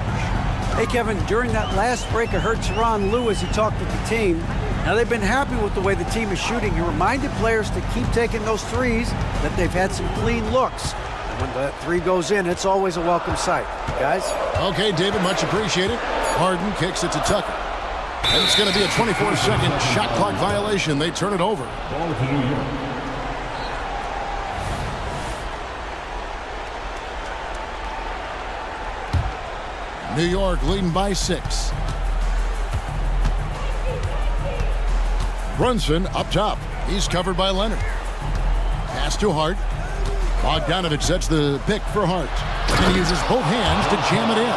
Hey, Kevin, during that last break, I heard Tyronn Lue as he talked with the team. Now, they've been happy with the way the team is shooting. He reminded players to keep taking those threes, that they've had some clean looks. And when that three goes in, it's always a welcome sight. Guys? Okay, David, much appreciated. Harden kicks it to Tucker. And it's going to be a 24-second shot clock violation. They turn it over. Ball to New York. New York leading by 6. Brunson up top. He's covered by Leonard. Pass to Hart. Bogdanovich sets the pick for Hart. And he uses both hands to jam it in.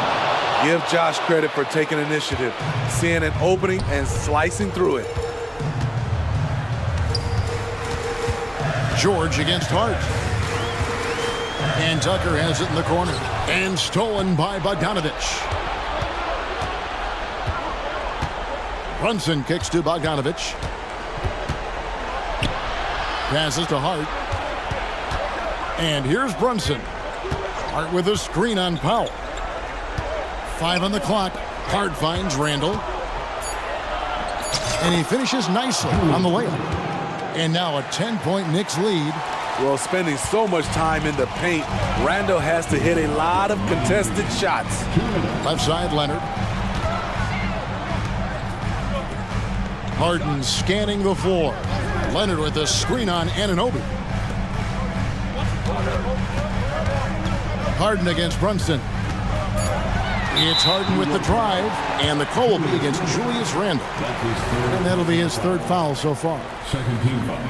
Give Josh credit for taking initiative, seeing an opening and slicing through it. George against Hart. And Tucker has it in the corner. And stolen by Bogdanovich. Brunson kicks to Bogdanovich. Passes to Hart. And here's Brunson. Hart with a screen on Powell. 5 on the clock. Hart finds Randle. And he finishes nicely on the layup. And now a 10-point Knicks lead. Well, spending so much time in the paint, Randall has to hit a lot of contested shots. Left side, Leonard. Harden scanning the floor. Leonard with the screen on Anunoby. Harden against Brunson. It's Harden with the drive, and the call will be against Julius Randle. And that'll be his third foul so far. Second team foul.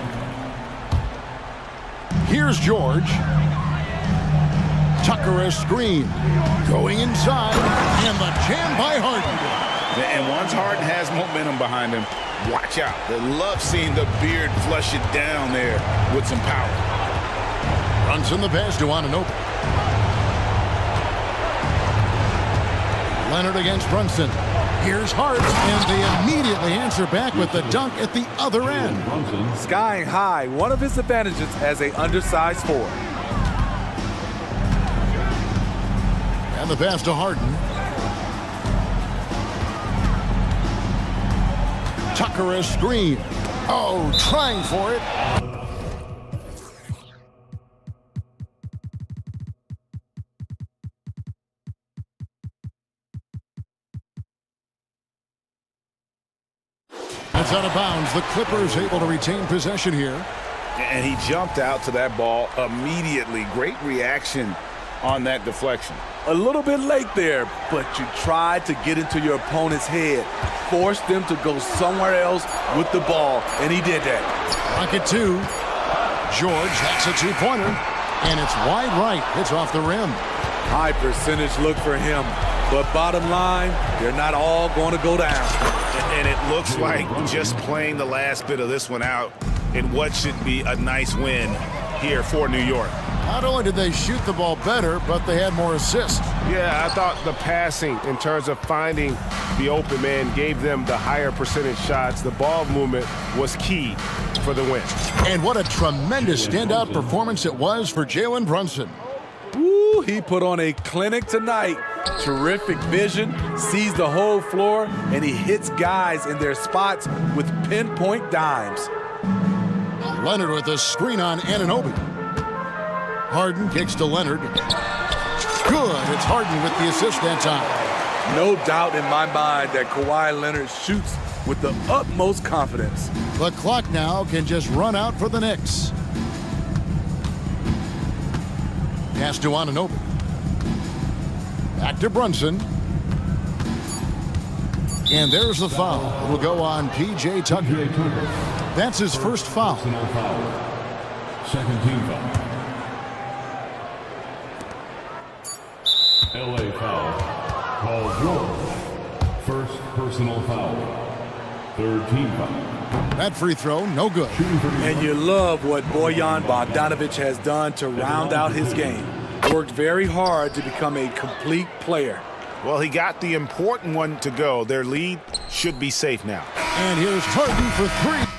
Here's George. Tucker a screen. Going inside, and the jam by Harden. And once Harden has momentum behind him, watch out. They love seeing the beard flush it down there with some power. Brunson the pass to Anunoby. Leonard against Brunson. Here's Hart, and they immediately answer back with the dunk at the other end. Skying high, one of his advantages as an undersized forward. And the pass to Harden. Tucker a screen. Oh, trying for it. That's out of bounds. The Clippers able to retain possession here. And he jumped out to that ball immediately. Great reaction on that deflection. A little bit late there, but you tried to get into your opponent's head. Forced them to go somewhere else with the ball, and he did that. Rocket two. George, that's a two-pointer. And it's wide right. It's off the rim. High percentage look for him. But bottom line, they're not all going to go down. And it looks like just playing the last bit of this one out in what should be a nice win here for New York. Not only did they shoot the ball better, but they had more assists. Yeah, I thought the passing in terms of finding the open man gave them the higher percentage shots. The ball movement was key for the win. And what a tremendous standout performance it was for Jalen Brunson. Woo, he put on a clinic tonight. Terrific vision, sees the whole floor, and he hits guys in their spots with pinpoint dimes. Leonard with a screen on Anunoby. Harden kicks to Leonard. Good. It's Harden with the assist that time. No doubt in my mind that Kawhi Leonard shoots with the utmost confidence. The clock now can just run out for the Knicks. Pass to Anunoby. Back to Brunson. And there's the foul. It'll go on P.J. Tucker. That's his first foul. Second team foul. L.A. foul. Paul George. First personal foul. Third team foul. That free throw, no good. And you love what Bojan Bogdanovic has done to round out his game. Worked very hard to become a complete player. Well, he got the important one to go. Their lead should be safe now. And here's Harden for three.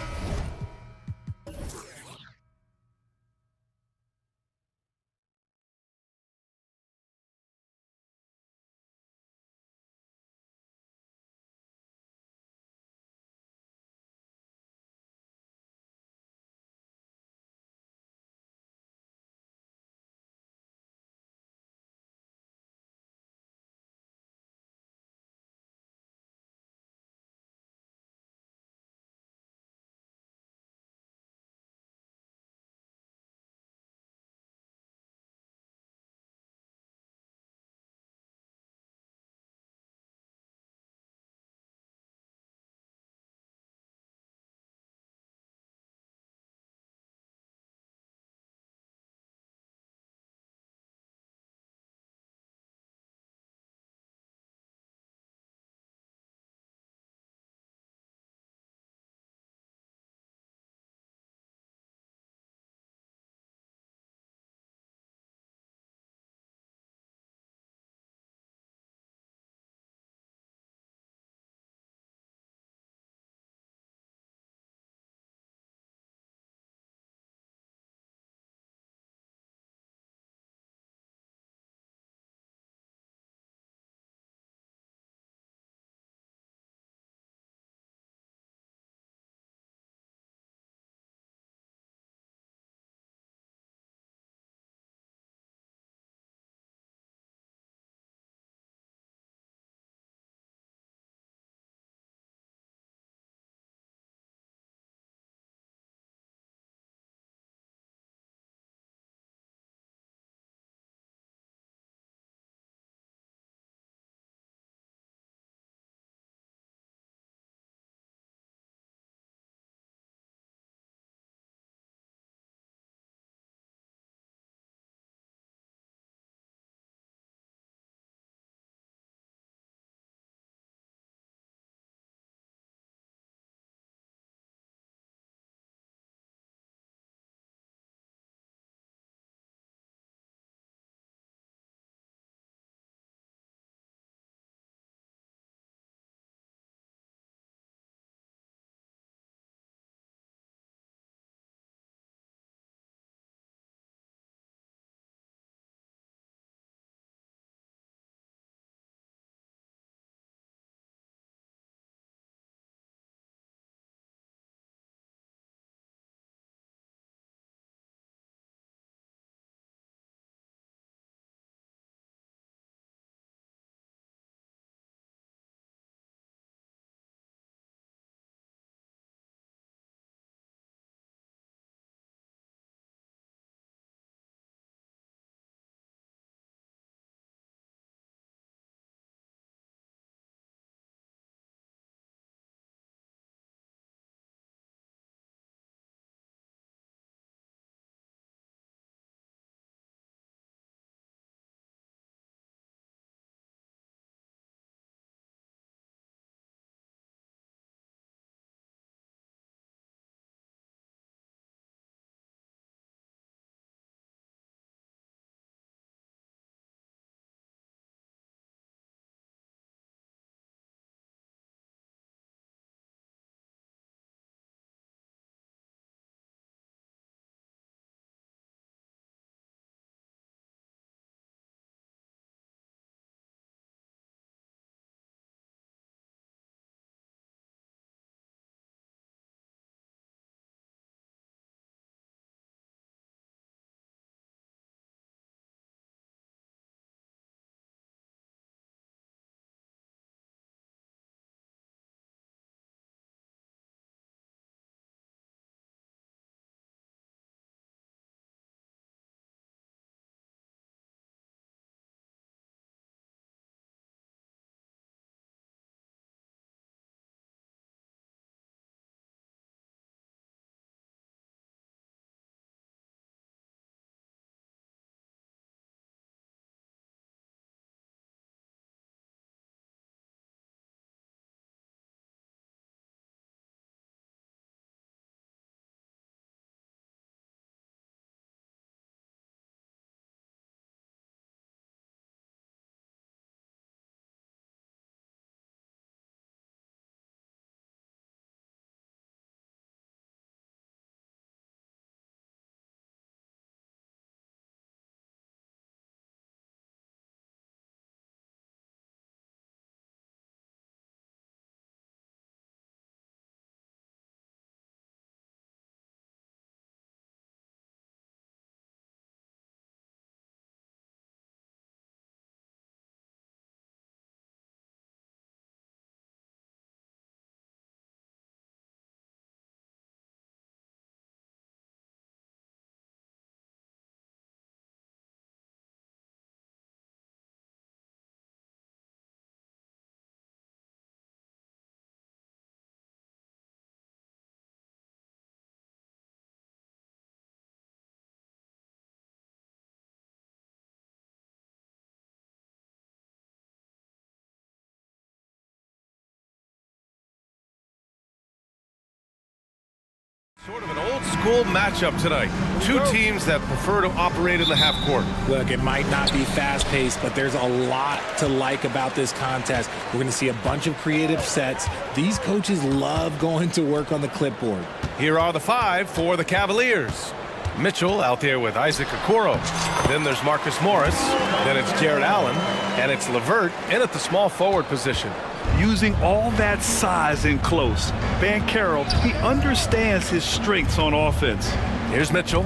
Sort of an old-school matchup tonight. Two teams that prefer to operate in the half court. Look, it might not be fast-paced, but there's a lot to like about this contest. We're going to see a bunch of creative sets. These coaches love going to work on the clipboard. Here are the five for the Cavaliers. Mitchell out there with Isaac Okoro. Then there's Marcus Morris. Then it's Jared Allen. And it's LeVert in at the small forward position. Using all that size in close, Banchero, he understands his strengths on offense. Here's Mitchell.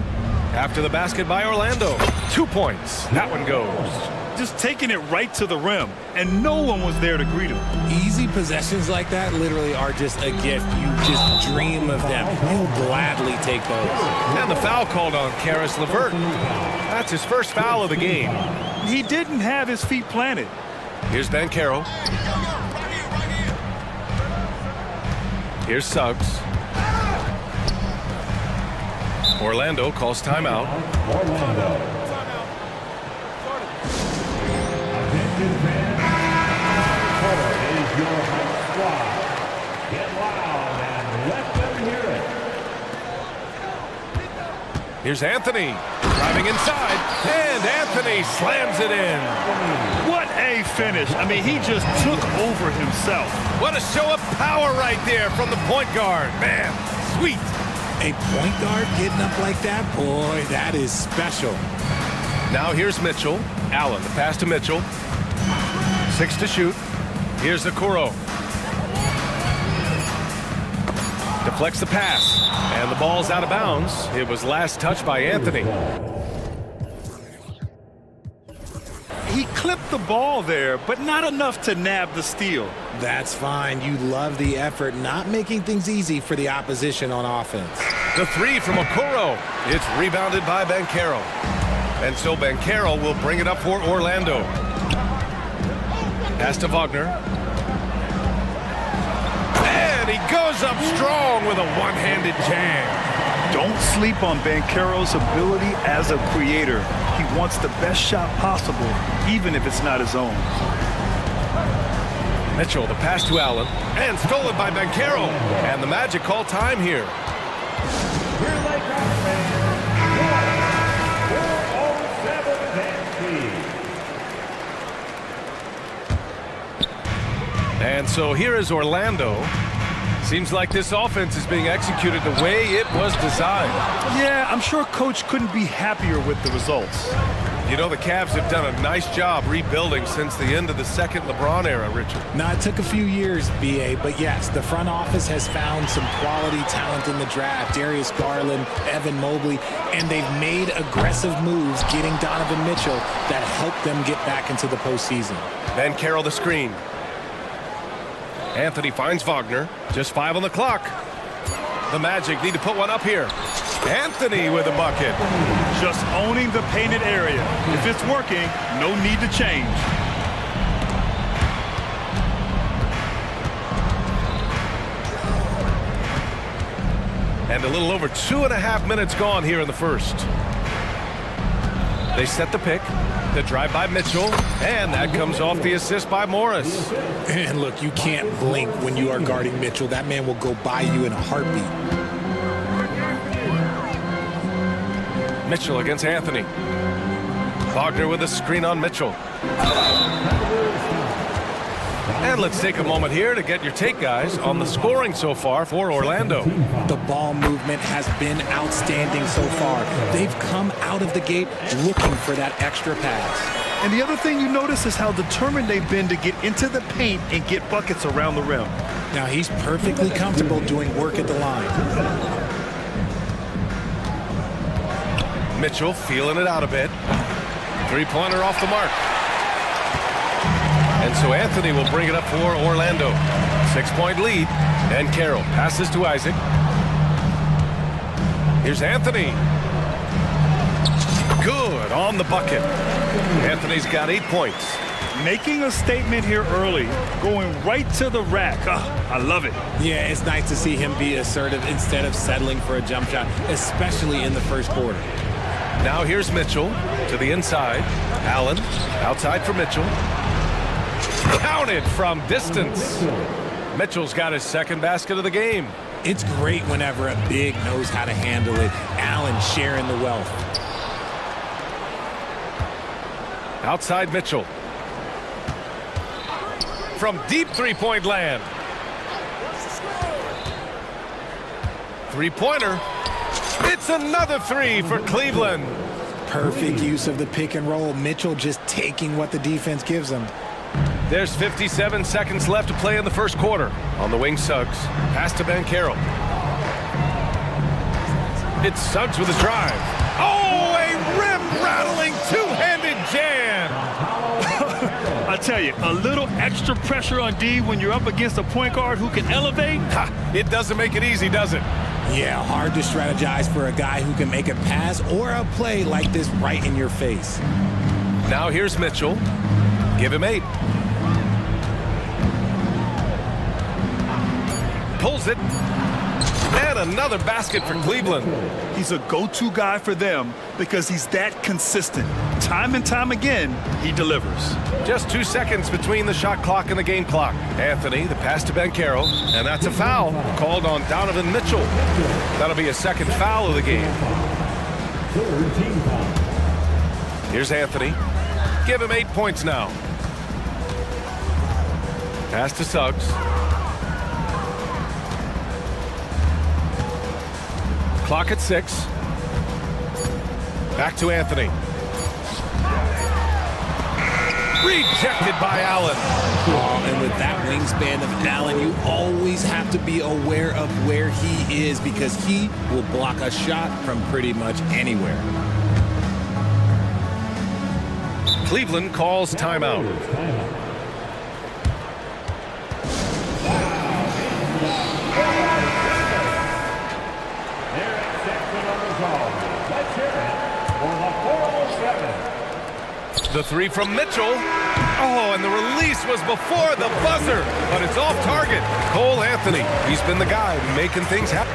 After the basket by Orlando. 2 points. That one goes. Just taking it right to the rim, and no one was there to greet him. Easy possessions like that literally are just a gift. You just dream of them. He'll gladly take those. And the foul called on Karis LeVert. That's his first foul of the game. He didn't have his feet planted. Here's Banchero. Here's Suggs. Orlando calls timeout. Attention fans, quarter is your home squad. Get loud and let them hear it. Here's Anthony driving inside, and Anthony slams it in. What a finish. I mean, he just took over himself. What a show of power right there from the point guard. Man, sweet. A point guard getting up like that? Boy, that is special. Now here's Mitchell. Allen, the pass to Mitchell. 6 to shoot. Here's Okoro. Deflects the pass, and the ball's out of bounds. It was last touched by Anthony. He clipped the ball there, but not enough to nab the steal. That's fine. You love the effort, not making things easy for the opposition on offense. The three from Okoro. It's rebounded by Banchero. And so Banchero will bring it up for Orlando. Pass to Wagner. And he goes up strong with a one-handed jam. Don't sleep on Banchero's ability as a creator. He wants the best shot possible, even if it's not his own. Mitchell, the pass to Allen, and stolen by Banchero. And the Magic call time here. Here they come, fans. 4:07 And so here is Orlando. Seems like this offense is being executed the way it was designed. Yeah, I'm sure Coach couldn't be happier with the results. You know, the Cavs have done a nice job rebuilding since the end of the second LeBron era, Richard. Now, it took a few years, B.A., but yes, the front office has found some quality talent in the draft. Darius Garland, Evan Mobley, and they've made aggressive moves getting Donovan Mitchell that helped them get back into the postseason. Banchero the screen. Anthony finds Wagner. Just 5 on the clock. The Magic need to put one up here. Anthony with a bucket. Just owning the painted area. If it's working, no need to change. And a little over 2.5 minutes gone here in the first. They set the pick. The drive by Mitchell, and that comes off the assist by Morris. And look, you can't blink when you are guarding Mitchell. That man will go by you in a heartbeat. Mitchell against Anthony. Wagner with a screen on Mitchell. And let's take a moment here to get your take, guys, on the scoring so far for Orlando. The ball movement has been outstanding so far. They've come out of the gate looking for that extra pass. And the other thing you notice is how determined they've been to get into the paint and get buckets around the rim. Now he's perfectly comfortable doing work at the line. Mitchell feeling it out a bit. Three-pointer off the mark. And so Anthony will bring it up for Orlando. 6-point lead. And Carroll passes to Isaac. Here's Anthony. Good on the bucket. Anthony's got 8 points. Making a statement here early, going right to the rack. Oh, I love it. Yeah, it's nice to see him be assertive instead of settling for a jump shot, especially in the first quarter. Now here's Mitchell to the inside. Allen outside for Mitchell. Counted from distance. Mitchell's got his second basket of the game. It's great whenever a big knows how to handle it. Allen sharing the wealth. Outside Mitchell. From deep three-point land. Three-pointer. It's another three for Cleveland. Perfect use of the pick and roll. Mitchell just taking what the defense gives him. There's 57 seconds left to play in the first quarter. On the wing, Suggs. Pass to Banchero. It's Suggs with a drive. Oh, a rim-rattling two-handed jam. I tell you, a little extra pressure on D when you're up against a point guard who can elevate. Ha, it doesn't make it easy, does it? Yeah, hard to strategize for a guy who can make a pass or a play like this right in your face. Now here's Mitchell. Give him 8. Pulls it. And another basket for Cleveland. He's a go-to guy for them because he's that consistent. Time and time again, he delivers. Just 2 seconds between the shot clock and the game clock. Anthony, the pass to Banchero, and that's a foul called on Donovan Mitchell. That'll be a second foul of the game. Here's Anthony. Give him 8 points now. Pass to Suggs. Clock at 6. Back to Anthony. Rejected by Allen. Oh, and with that wingspan of Allen, you always have to be aware of where he is because he will block a shot from pretty much anywhere. Cleveland calls timeout. The three from Mitchell. Oh, and the release was before the buzzer, but it's off target. Cole Anthony, he's been the guy making things happen.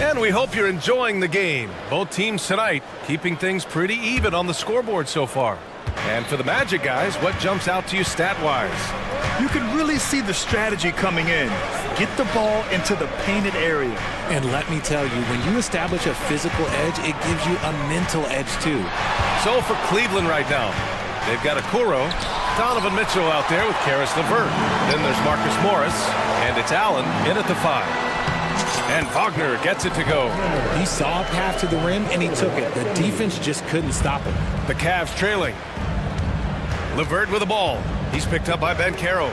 And we hope you're enjoying the game. Both teams tonight keeping things pretty even on the scoreboard so far. And for the Magic guys, what jumps out to you stat-wise? You can really see the strategy coming in. Get the ball into the painted area. And let me tell you, when you establish a physical edge, it gives you a mental edge too. So for Cleveland right now, they've got Okoro, Donovan Mitchell out there with Karis LeVert. Then there's Marcus Morris, and it's Allen in at the 5. And Wagner gets it to go. He saw a path to the rim, and he took it. The defense just couldn't stop him. The Cavs trailing. LeVert with the ball. He's picked up by Banchero.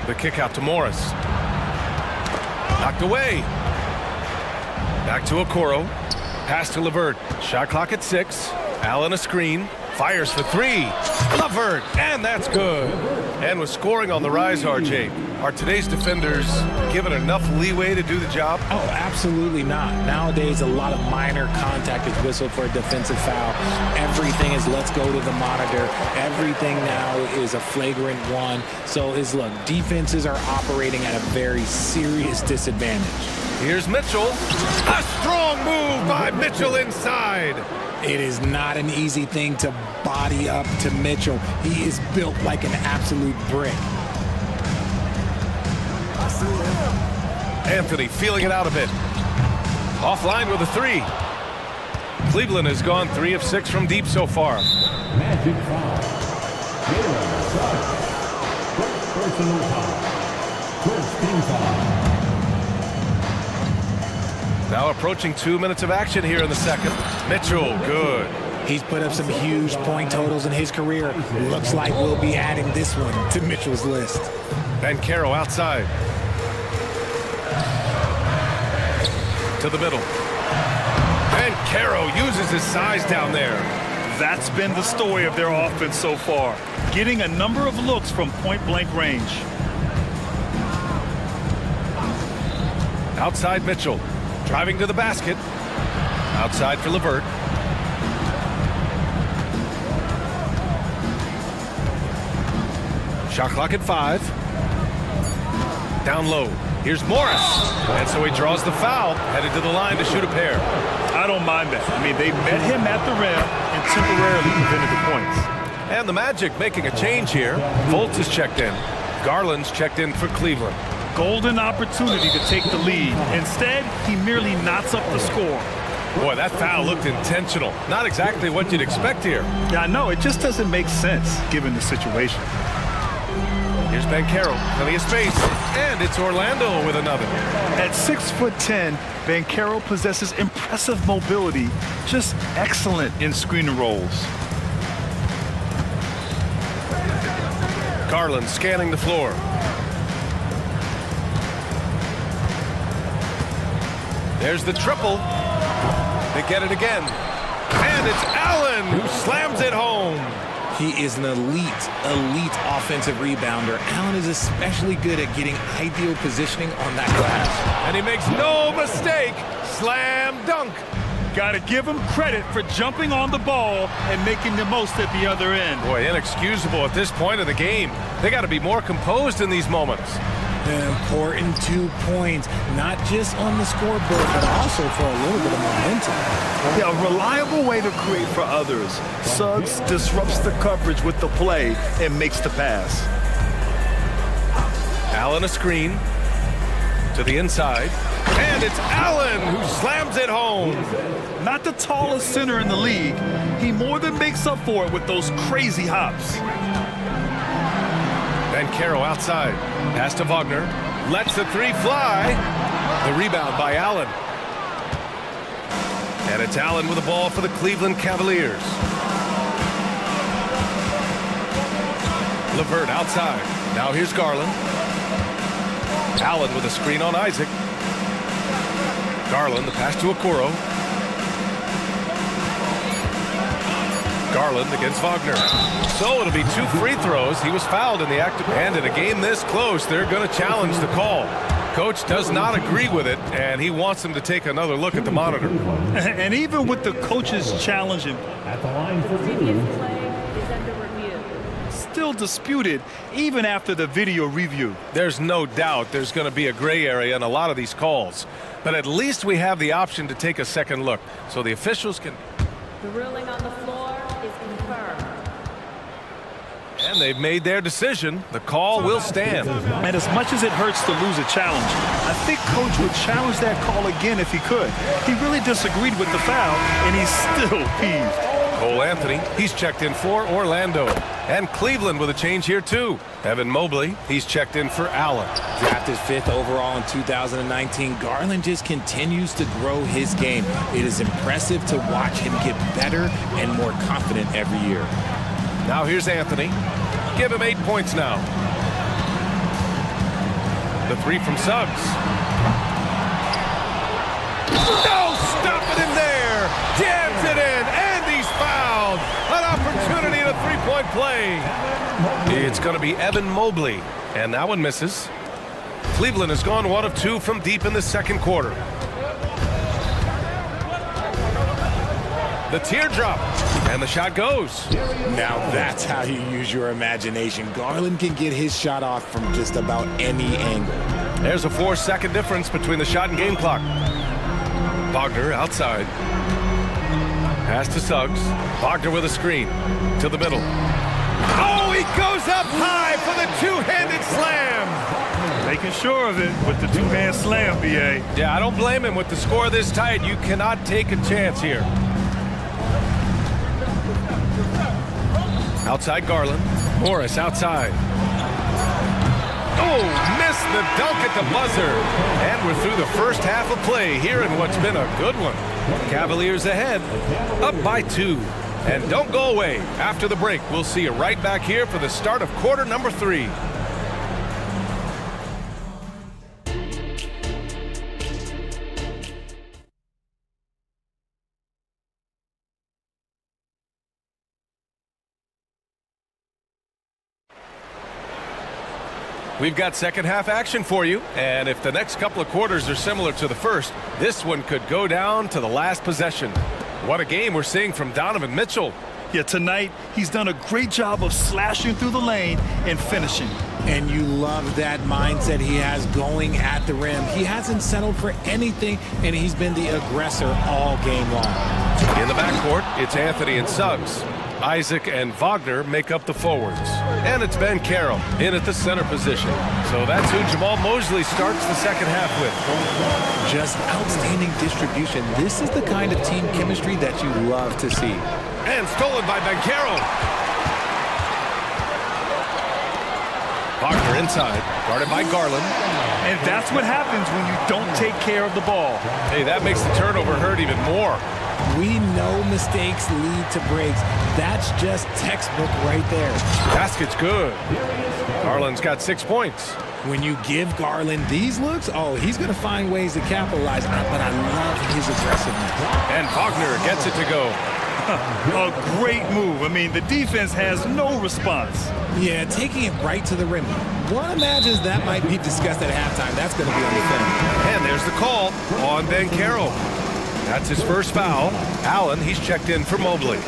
The kick out to Morris. Knocked away. Back to Okoro. Pass to LeVert. Shot clock at 6. Allen a screen. Fires for 3. LeVert, and that's good. And with scoring on the rise, RJ, are today's defenders given enough leeway to do the job? Oh, absolutely not. Nowadays, a lot of minor contact is whistled for a defensive foul. Everything is let's go to the monitor. Everything now is a flagrant 1. So look, defenses are operating at a very serious disadvantage. Here's Mitchell. A strong move by Mitchell inside. It is not an easy thing to body up to Mitchell. He is built like an absolute brick. Anthony feeling it out a bit. Offline with a 3. Cleveland has gone 3 of 6 from deep so far. Magic foul. First personal foul. First team foul. Now approaching 2 minutes of action here in the second. Mitchell, good. He's put up some huge point totals in his career. Looks like we'll be adding this one to Mitchell's list. Banchero outside. To the middle. Banchero uses his size down there. That's been the story of their offense so far. Getting a number of looks from point-blank range. Outside Mitchell. Driving to the basket. Outside for LeVert. Shot clock at 5. Down low. Here's Morris. And so he draws the foul, headed to the line to shoot a pair. I don't mind that. I mean, they met him at the rim and temporarily prevented the points. And the Magic making a change here. Fultz is checked in. Garland's checked in for Cleveland. Golden opportunity to take the lead. Instead, he merely knots up the score. Boy, that foul looked intentional. Not exactly what you'd expect here. Yeah, I know. It just doesn't make sense given the situation. Here's Banchero. Plenty of space. And it's Orlando with another. At 6'10", Banchero possesses impressive mobility. Just excellent in screen and rolls. Garland scanning the floor. There's the triple. They get it again. And it's Allen who slams it home. He is an elite offensive rebounder. Allen is especially good at getting ideal positioning on that glass. And he makes no mistake. Slam dunk. Got to give him credit for jumping on the ball and making the most at the other end. Boy, inexcusable at this point of the game. They got to be more composed in these moments. An important 2 points, not just on the scoreboard, but also for a little bit of momentum. Yeah, a reliable way to create for others. Suggs disrupts the coverage with the play and makes the pass. Allen a screen to the inside. And it's Allen who slams it home. Not the tallest center in the league. He more than makes up for it with those crazy hops. Banchero outside. Pass to Wagner. Lets the three fly. The rebound by Allen. And it's Allen with the ball for the Cleveland Cavaliers. LeVert outside. Now here's Garland. Allen with a screen on Isaac. Garland, the pass to Okoro. Garland against Wagner. So it'll be 2 free throws. He was fouled in the act of, and in a game this close, they're going to challenge the call. Coach does not agree with it, and he wants him to take another look at the monitor. And even with the coaches challenging, At the line for two. still disputed even after the video review. There's no doubt there's going to be a gray area in a lot of these calls, but at least we have the option to take a second look, so the officials can. The ruling on the floor is confirmed. And they've made their decision. The call will stand. And as much as it hurts to lose a challenge, I think Coach would challenge that call again if he could. He really disagreed with the foul, and he's still peeved. Cole Anthony, he's checked in for Orlando. And Cleveland with a change here too. Evan Mobley, he's checked in for Allen. Drafted 5th overall in 2019, Garland just continues to grow his game. It is impressive to watch him get better and more confident every year. Now here's Anthony. Give him 8 points now. The three from Suggs. No stopping him there. Jams it in, and he's fouled. An opportunity at a three-point play. It's going to be Evan Mobley, and that one misses. Cleveland has gone 1 of 2 from deep in the second quarter. The teardrop, and the shot goes. Now that's how you use your imagination. Garland can get his shot off from just about any angle. There's a 4-second difference between the shot and game clock. Wagner outside. Pass to Suggs. Wagner with a screen. To the middle. Oh, he goes up high for the two-handed slam. Making sure of it with the two-hand slam, B.A. Yeah, I don't blame him. With the score this tight, you cannot take a chance here. Outside Garland. Morris outside. Oh, missed the dunk at the buzzer. And we're through the first half of play here in what's been a good one. Cavaliers ahead, up by 2. And don't go away. After the break, we'll see you right back here for the start of quarter number 3. We've got second half action for you, and if the next couple of quarters are similar to the first, this one could go down to the last possession. What a game we're seeing from Donovan Mitchell. Yeah, tonight he's done a great job of slashing through the lane and finishing. And you love that mindset he has going at the rim. He hasn't settled for anything, and he's been the aggressor all game long. In the backcourt, it's Anthony and Suggs. Isaac and Wagner make up the forwards. And it's Ben Carroll in at the center position. So that's who Jamal Mosley starts the second half with. Just outstanding distribution. This is the kind of team chemistry that you love to see. And stolen by Ben Carroll. Wagner inside, guarded by Garland. And that's what happens when you don't take care of the ball. Hey, that makes the turnover hurt even more. We know mistakes lead to breaks. That's just textbook right there. Basket's good. Garland's got 6 points. When you give Garland these looks, oh, he's going to find ways to capitalize. But I love his aggressiveness. And Wagner gets it to go. A great move. I mean, the defense has no response. Yeah, taking it right to the rim. One imagines that might be discussed at halftime. That's going to be on the film. And there's the call on Ben Carroll. That's his first foul. Allen, he's checked in for Mobley.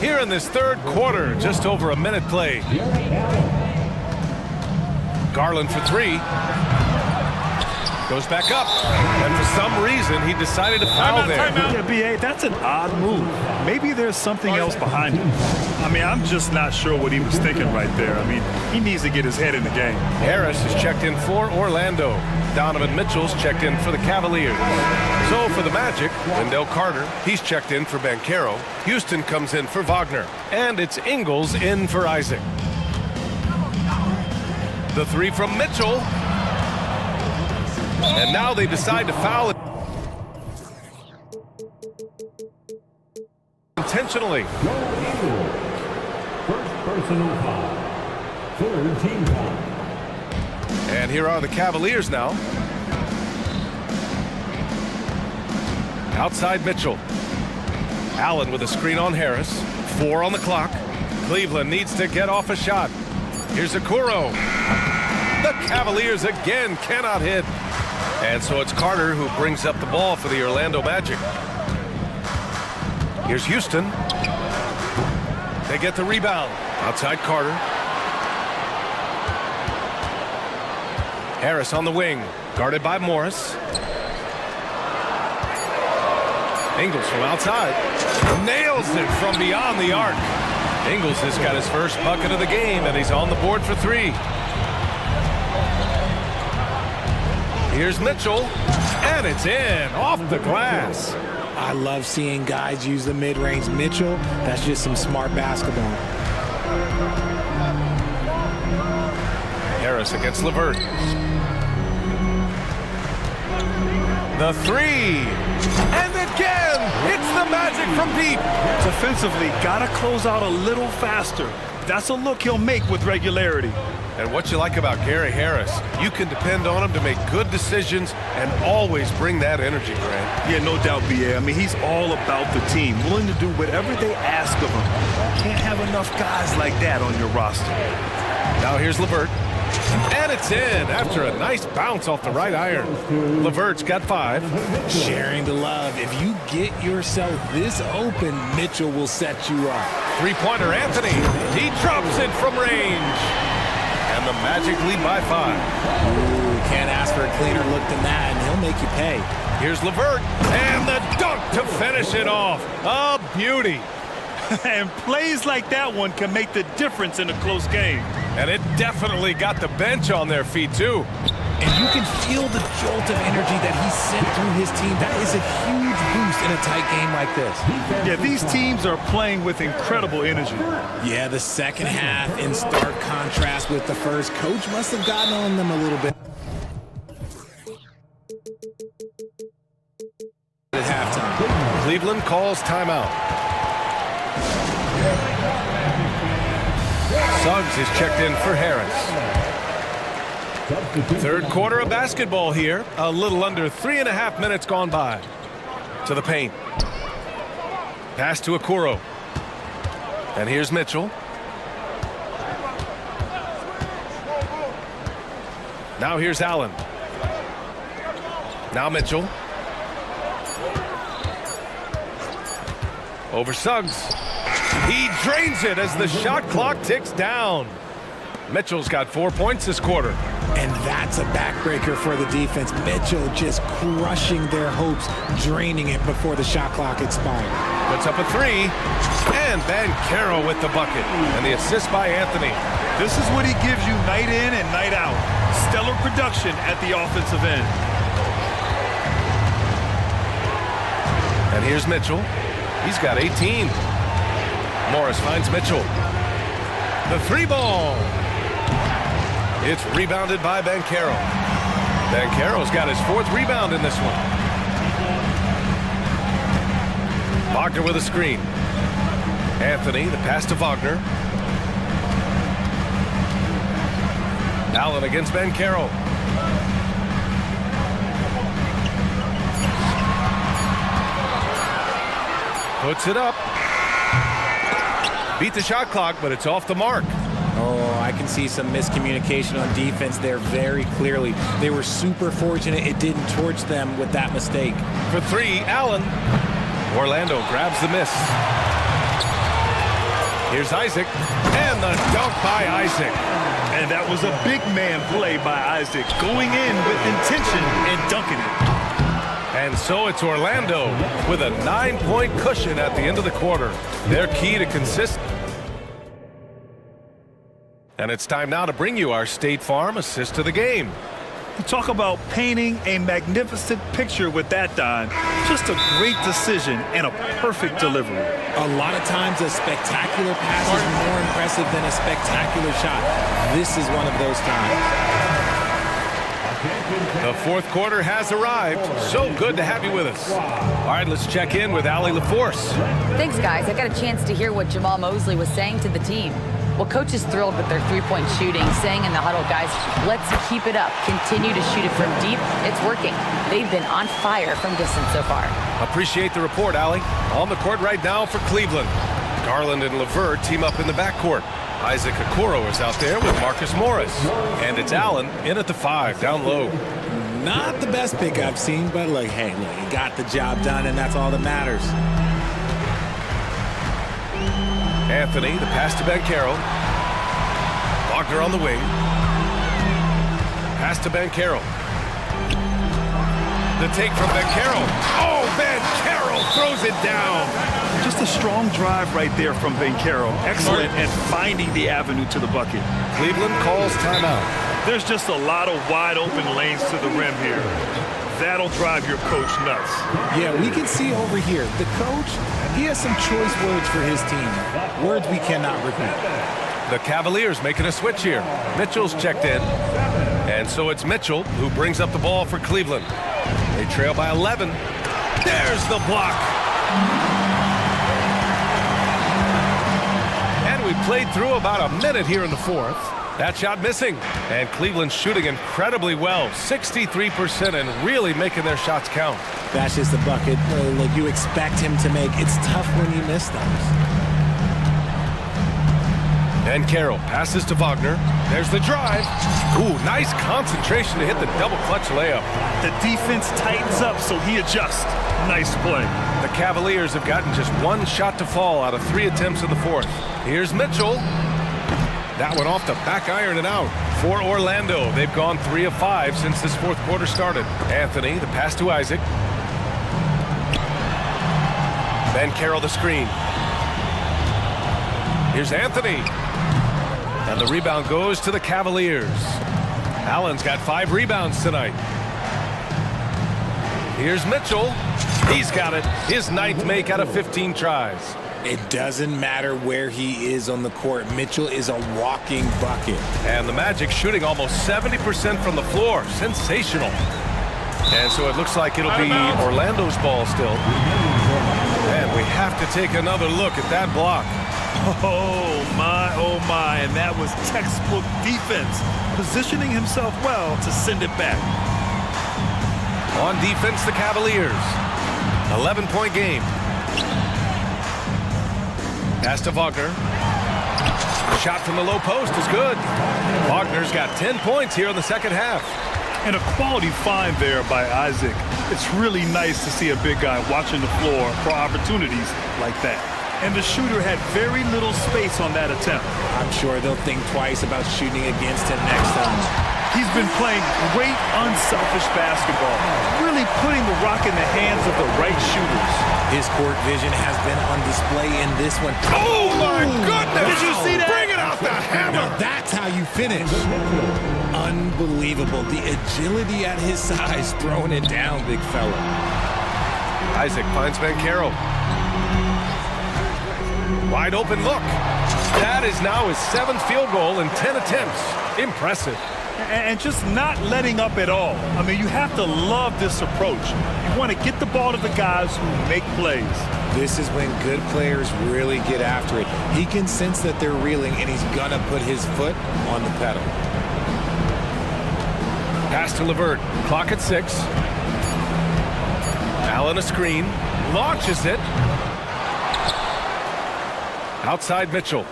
Here in this third quarter, just over a minute played. Garland for three. Goes back up. And for some reason, he decided to foul there. Yeah, B.A., that's an odd move. Maybe there's something else behind it. I mean, I'm just not sure what he was thinking right there. I mean, he needs to get his head in the game. Harris is checked in for Orlando. Donovan Mitchell's checked in for the Cavaliers. So for the Magic, Wendell Carter, he's checked in for Ben Carroll. Houston comes in for Wagner. And it's Ingles in for Isaac. The three from Mitchell. And now they decide to foul it intentionally. First personal foul. Third team foul. And here are the Cavaliers now. Outside Mitchell. Allen with a screen on Harris. 4 on the clock. Cleveland needs to get off a shot. Here's Okoro. The Cavaliers again cannot hit. And so it's Carter who brings up the ball for the Orlando Magic. Here's Houston. They get the rebound. Outside Carter. Harris on the wing, guarded by Morris. Ingles from outside. Nails it from beyond the arc. Ingles has got his first bucket of the game, and he's on the board for three. Here's Mitchell, and it's in, off the glass. I love seeing guys use the mid-range. Mitchell, that's just some smart basketball. Harris against LeVert. The three, and again, it's the Magic from deep. Defensively, gotta close out a little faster. That's a look he'll make with regularity. And what you like about Gary Harris, you can depend on him to make good decisions and always bring that energy, Grant. Yeah, no doubt, B.A. I mean, he's all about the team, willing to do whatever they ask of him. Can't have enough guys like that on your roster. Now here's LeVert. And it's in after a nice bounce off the right iron. LeVert's got 5. Sharing the love. If you get yourself this open, Mitchell will set you up. Three-pointer Anthony. He drops it from range. And the Magic lead by 5. Ooh, can't ask for a cleaner look than that, and he'll make you pay. Here's LeVert. And the dunk to finish it off. A beauty. And plays like that one can make the difference in a close game. And it definitely got the bench on their feet, too. And you can feel the jolt of energy that he sent through his team. That is a huge boost in a tight game like this. Yeah, these teams are playing with incredible energy. Yeah, the second half in stark contrast with the first. Coach must have gotten on them a little bit at halftime. Cleveland calls timeout. Suggs is checked in for Harris. Third quarter of basketball here. A little under 3.5 minutes gone by. To the paint. Pass to Okoro. And here's Mitchell. Now here's Allen. Now Mitchell. Over Suggs. He drains it as the shot clock ticks down. Mitchell's got 4 points this quarter. And that's a backbreaker for the defense. Mitchell just crushing their hopes, draining it before the shot clock expired. Puts up a three, and Bancaro with the bucket. And the assist by Anthony. This is what he gives you night in and night out. Stellar production at the offensive end. And here's Mitchell. He's got 18. Morris finds Mitchell. The three ball. It's rebounded by Bancaro. Bancaro's got his 4th rebound in this one. Wagner with a screen. Anthony, the pass to Wagner. Allen against Bancaro. Puts it up. Beat the shot clock, but it's off the mark. Oh, I can see some miscommunication on defense there very clearly. They were super fortunate it didn't torch them with that mistake. For 3, Allen. Orlando grabs the miss. Here's Isaac, and the dunk by Isaac. And that was a big man play by Isaac, going in with intention and dunking it. And so it's Orlando with a 9-point cushion at the end of the quarter. Their key to consistency. And it's time now to bring you our State Farm assist to the game. You talk about painting a magnificent picture with that, Don. Just a great decision and a perfect delivery. A lot of times a spectacular pass is more impressive than a spectacular shot. This is one of those times. The 4th quarter has arrived. So good to have you with us. All right, let's check in with Allie LaForce. Thanks, guys. I got a chance to hear what Jamal Mosley was saying to the team. Well, coach is thrilled with their 3-point shooting, saying in the huddle, guys, let's keep it up. Continue to shoot it from deep. It's working. They've been on fire from distance so far. Appreciate the report, Allie. On the court right now for Cleveland. Garland and LeVert team up in the backcourt. Isaac Okoro is out there with Marcus Morris. And it's Allen in at the 5, down low. Not the best pick I've seen, but look, hey, look, he got the job done, and that's all that matters. Anthony, the pass to Bancaro. Wagner on the wing. Pass to Bancaro. The take from Bancaro. Oh, Bancaro throws it down. Just a strong drive right there from Bancaro. Excellent at finding the avenue to the bucket. Cleveland calls timeout. There's just a lot of wide open lanes to the rim here. That'll drive your coach nuts. Yeah, we can see over here, the coach, he has some choice words for his team. Words we cannot repeat. The Cavaliers making a switch here. Mitchell's checked in. And so it's Mitchell who brings up the ball for Cleveland. They trail by 11. There's the block. And we played through about a minute here in the 4th. That shot missing. And Cleveland's shooting incredibly well. 63% and really making their shots count. That's just the bucket like you expect him to make. It's tough when you miss those. And Carroll passes to Wagner. There's the drive. Ooh, nice concentration to hit the double clutch layup. The defense tightens up, so he adjusts. Nice play. The Cavaliers have gotten just 1 shot to fall out of 3 attempts in the 4th. Here's Mitchell. That one off the back iron and out. For Orlando, they've gone 3 of 5 since this 4th quarter started. Anthony, the pass to Isaac. Bancaro the screen. Here's Anthony. And the rebound goes to the Cavaliers. Allen's got 5 rebounds tonight. Here's Mitchell. He's got it. His 9th make out of 15 tries. It doesn't matter where he is on the court. Mitchell is a walking bucket. And the Magic shooting almost 70% from the floor. Sensational. And so it looks like it'll be Orlando's ball still. And we have to take another look at that block. Oh my, and that was textbook defense, positioning himself well to send it back. On defense, the Cavaliers. 11-point game. Pass to Wagner. Shot from the low post is good. Wagner's got 10 points here in the 2nd half. And a quality find there by Isaac. It's really nice to see a big guy watching the floor for opportunities like that. And the shooter had very little space on that attempt. I'm sure they'll think twice about shooting against him next time. He's been playing great, unselfish basketball, really putting the rock in the hands of the right shooters. His court vision has been on display in this one. Oh, my goodness! Did you see that? Bring it out the hammer! Now that's how you finish. Unbelievable. The agility at his size, throwing it down, big fella. Isaac finds Bankero. Wide open look. That is now his 7th field goal in 10 attempts. Impressive. And just not letting up at all. I mean, you have to love this approach. You want to get the ball to the guys who make plays. This is when good players really get after it. He can sense that they're reeling, and he's going to put his foot on the pedal. Pass to LeVert. Clock at 6. Allen a screen. Launches it. Outside Mitchell.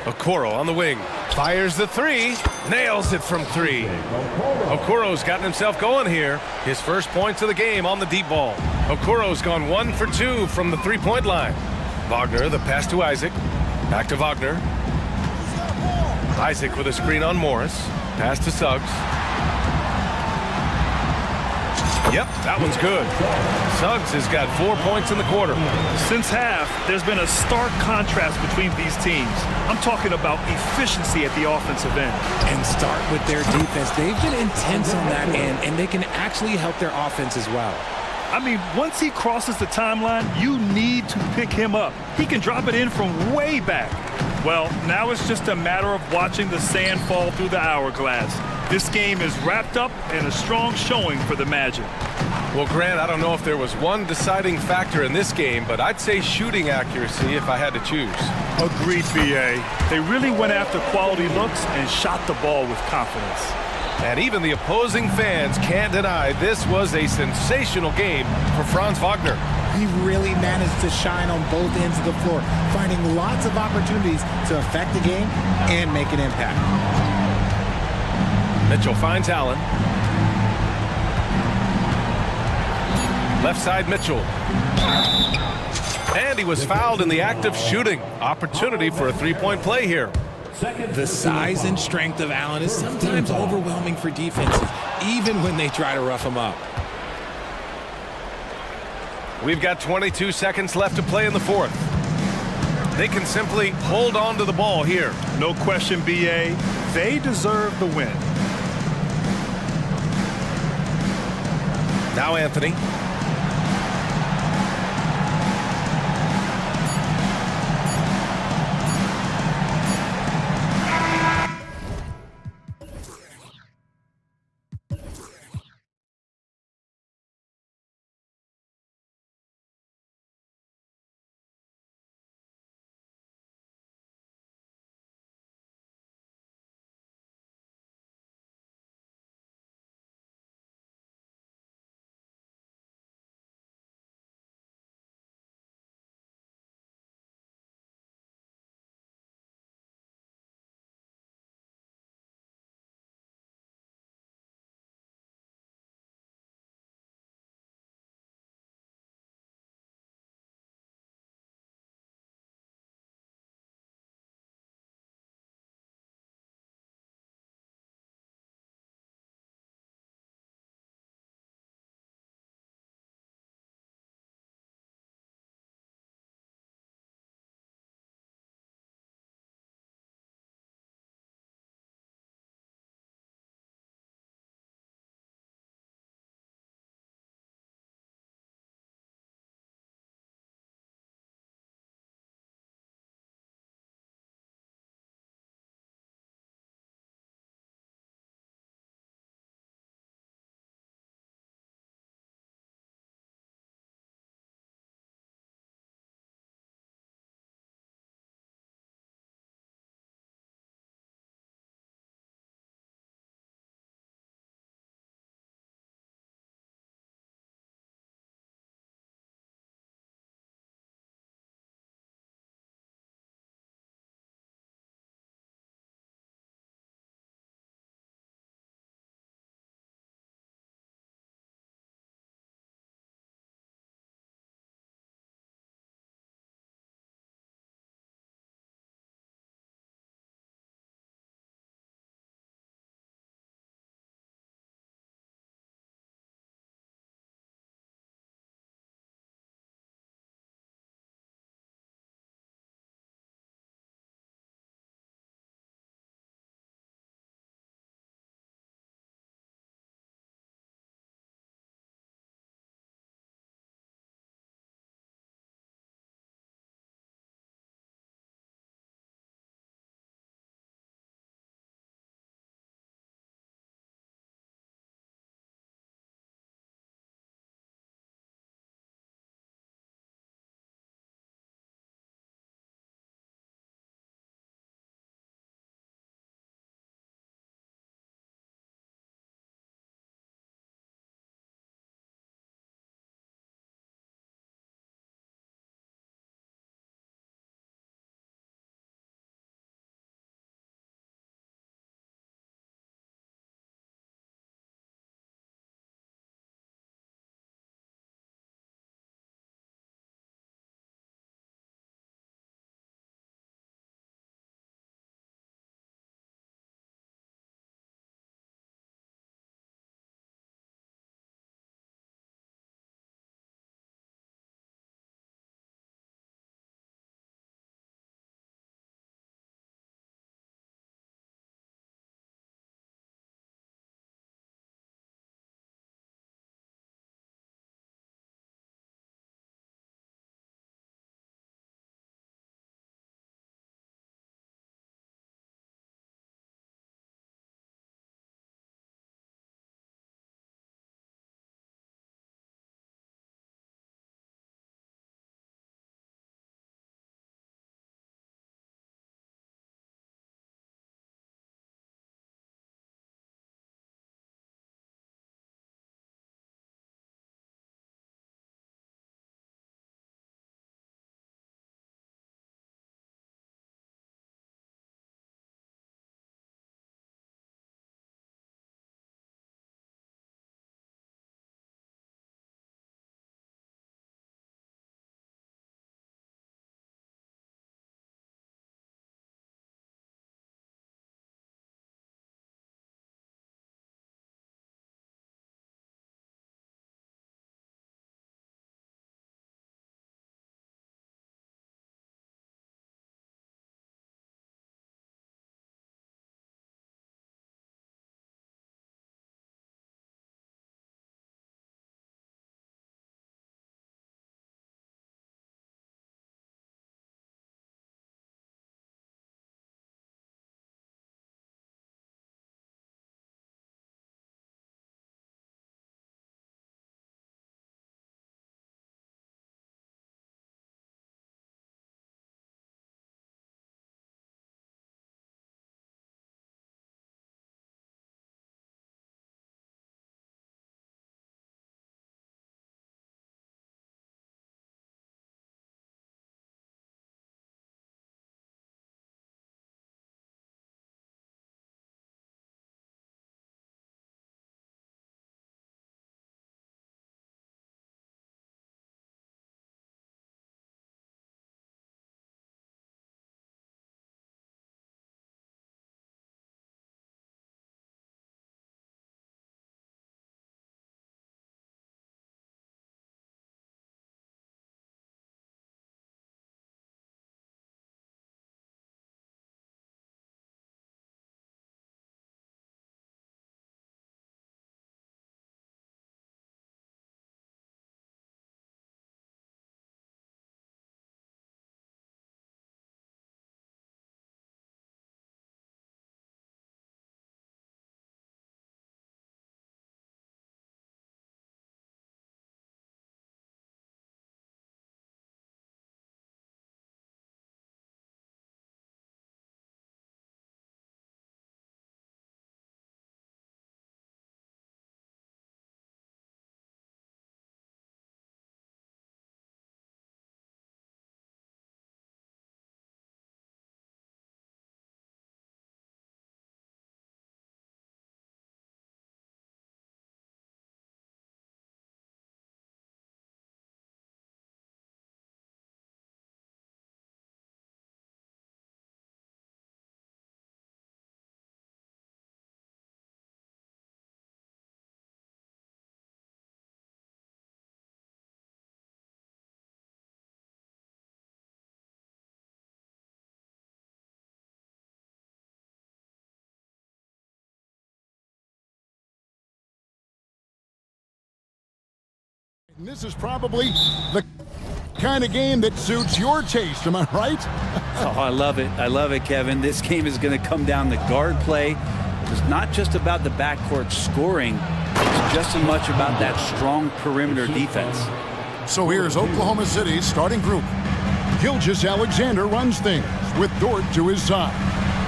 Okoro on the wing. Fires the 3. Nails it from 3. Okoro's gotten himself going here. His first points of the game on the deep ball. Okoro's gone 1 for 2 from the 3-point line. Wagner, the pass to Isaac. Back to Wagner. Isaac with a screen on Morris. Pass to Suggs. Yep, that one's good. Suggs has got 4 points in the quarter. Since half, there's been a stark contrast between these teams. I'm talking about efficiency at the offensive end. And start with their defense. They've been intense on that end, and they can actually help their offense as well. I mean, once he crosses the timeline, you need to pick him up. He can drop it in from way back. Well, now it's just a matter of watching the sand fall through the hourglass. This game is wrapped up in a strong showing for the Magic. Well, Grant, I don't know if there was one deciding factor in this game, but I'd say shooting accuracy if I had to choose. Agreed, B.A. They really went after quality looks and shot the ball with confidence. And even the opposing fans can't deny this was a sensational game for Franz Wagner. He really managed to shine on both ends of the floor, finding lots of opportunities to affect the game and make an impact. Mitchell finds Allen. Left side Mitchell. And he was fouled in the act of shooting. Opportunity for a 3-point play here. The size and strength of Allen is sometimes overwhelming for defenses, even when they try to rough him up. We've got 22 seconds left to play in the 4th. They can simply hold on to the ball here. No question, B.A. They deserve the win. Now Anthony. This is probably the kind of game that suits your taste, am I right? Oh, I love it. I love it, Kevin. This game is going to come down to guard play. It's not just about the backcourt scoring. It's just as much about that strong perimeter defense. So here's Oklahoma City's starting group. Gilgeous-Alexander runs things with Dort to his side.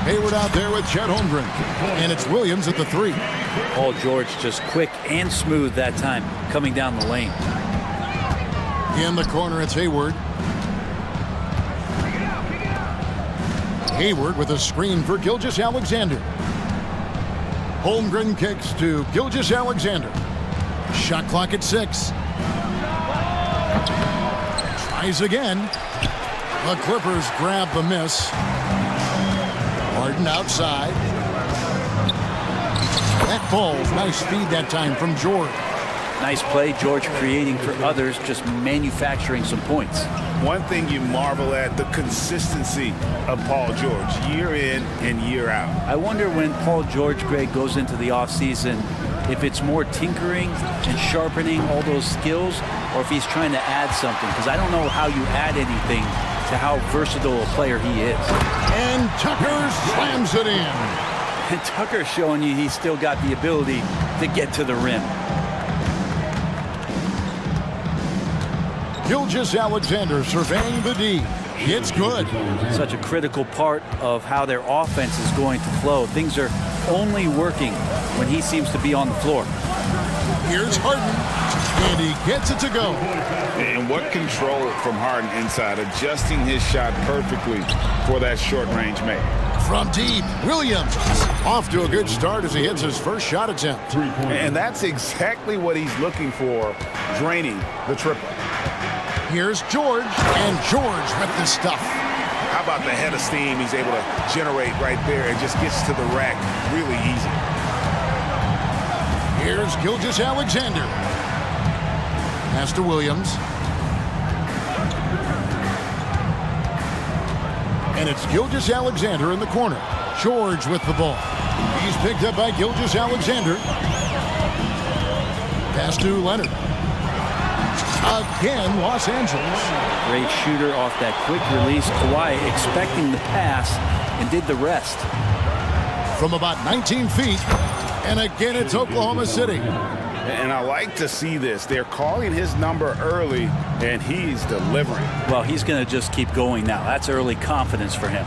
Hayward out there with Chet Holmgren. And it's Williams at the 3. Paul George just quick and smooth that time coming down the lane. In the corner, it's Hayward. Hayward with a screen for Gilgeous-Alexander. Holmgren kicks to Gilgeous-Alexander. Shot clock at 6. Tries again. The Clippers grab the miss. Harden outside. That falls. Nice feed that time from George. Nice play, George creating for others, just manufacturing some points. One thing you marvel at, the consistency of Paul George, year in and year out. I wonder when Paul George, Greg, goes into the offseason, if it's more tinkering and sharpening all those skills, or if he's trying to add something, because I don't know how you add anything to how versatile a player he is. And Tucker slams it in. And Tucker's showing you he's still got the ability to get to the rim. Gilgeous-Alexander surveying the D. It's good. Such a critical part of how their offense is going to flow. Things are only working when he seems to be on the floor. Here's Harden, and he gets it to go. And what control from Harden inside, adjusting his shot perfectly for that short-range make. From deep, Williams off to a good start as he hits his first shot attempt. And that's exactly what he's looking for, draining the triple. Here's George, and George with the stuff. How about the head of steam he's able to generate right there and just gets to the rack really easy. Here's Gilgeous-Alexander. Pass to Williams. And it's Gilgeous-Alexander in the corner. George with the ball. He's picked up by Gilgeous-Alexander. Pass to Leonard. Again, Los Angeles. Great shooter off that quick release. Kawhi expecting the pass and did the rest. From about 19 feet. And again, it's Oklahoma City. And I like to see this. They're calling his number early, and he's delivering. Well, he's going to just keep going now. That's early confidence for him.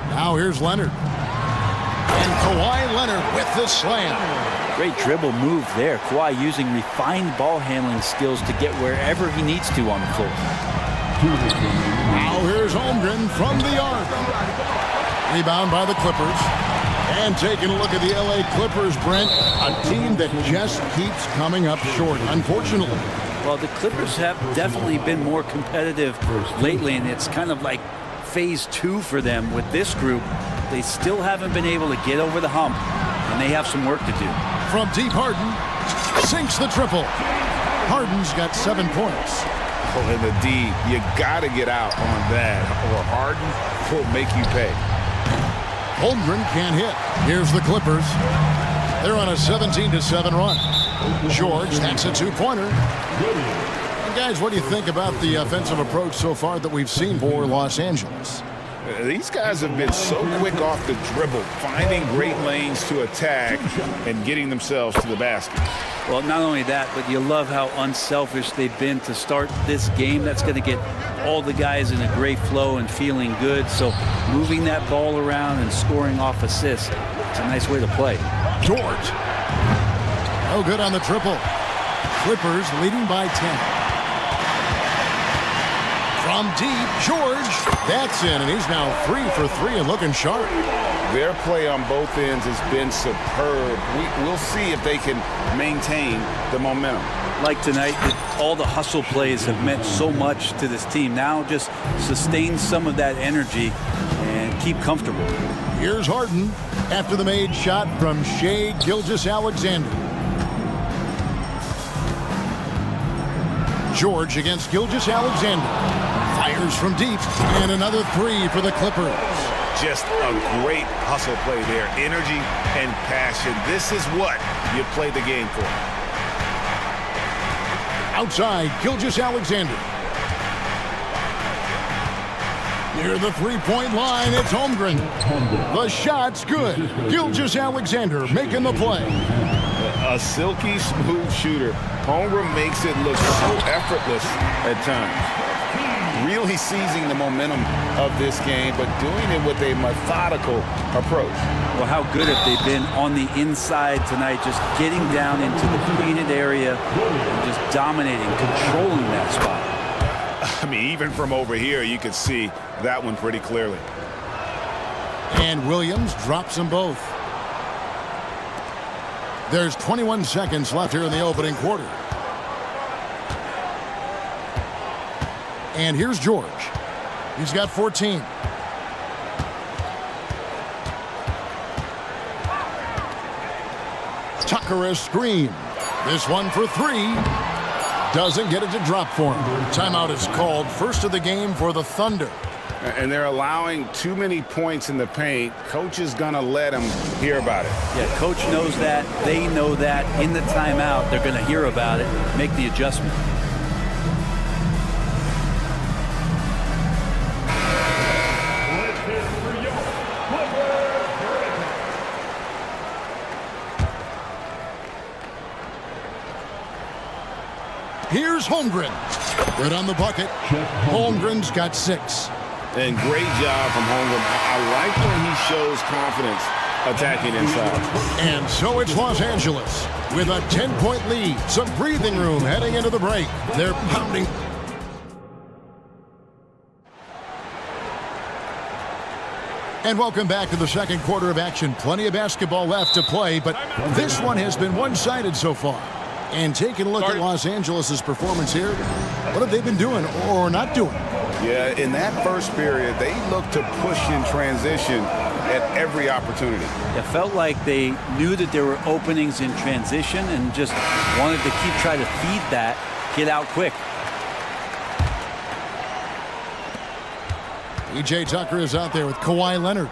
Now here's Leonard. And Kawhi Leonard with the slam. Great dribble move there. Kawhi using refined ball handling skills to get wherever he needs to on the floor. Now here's Holmgren from the arc. Rebound by the Clippers. And taking a look at the LA Clippers, Brent, a team that just keeps coming up short, unfortunately. Well, the Clippers have definitely been more competitive lately, and it's kind of like phase 2 for them with this group. They still haven't been able to get over the hump, and they have some work to do. From deep, Harden sinks the triple. Harden's got 7 points. Oh, and the D, you got to get out on that, or Harden will make you pay. Holmgren can't hit. Here's the Clippers. They're on a 17-7 run. George, that's a 2-pointer. And guys, what do you think about the offensive approach so far that we've seen for Los Angeles? These guys have been so quick off the dribble, finding great lanes to attack and getting themselves to the basket. Well, not only that, but you love how unselfish they've been to start this game. That's going to get all the guys in a great flow and feeling good. So moving that ball around and scoring off assists, it's a nice way to play. George. No good on the triple. Clippers leading by 10. From deep, George. That's in, and he's now 3 for 3 and looking sharp. Their play on both ends has been superb. We'll see if they can maintain the momentum. Like tonight, all the hustle plays have meant so much to this team. Now just sustain some of that energy and keep comfortable. Here's Harden after the made shot from Shai Gilgeous-Alexander. George against Gilgeous-Alexander. Fires from deep, and another 3 for the Clippers. Just a great hustle play there. Energy and passion. This is what you play the game for. Outside, Gilgeous-Alexander. Near the three-point line, it's Holmgren. The shot's good. Gilgeous-Alexander making the play. A silky smooth shooter. Holmgren makes it look so effortless at times. Really seizing the momentum of this game, but doing it with a methodical approach. Well, how good have they been on the inside tonight, just getting down into the painted area and just dominating, controlling that spot. I mean, even from over here, you can see that one pretty clearly. And Williams drops them both. There's 21 seconds left here in the opening quarter. And here's George. He's got 14. Tucker a screen. This one for three. Doesn't get it to drop for him. Timeout is called. First of the game for the Thunder. And they're allowing too many points in the paint. Coach is going to let them hear about it. Yeah, coach knows that. They know that. In the timeout, they're going to hear about it, make the adjustment. Here's Holmgren. Good on the bucket. Holmgren's got 6. And great job from Holmgren. I like when he shows confidence attacking inside. And so it's Los Angeles with a 10-point lead. Some breathing room heading into the break. They're pounding. And welcome back to the second quarter of action. Plenty of basketball left to play, but this one has been one-sided so far. And taking a look at Los Angeles' performance here, what have they been doing or not doing? Yeah, in that first period, they looked to push in transition at every opportunity. It felt like they knew that there were openings in transition and just wanted to try to feed that, get out quick. PJ Tucker is out there with Kawhi Leonard.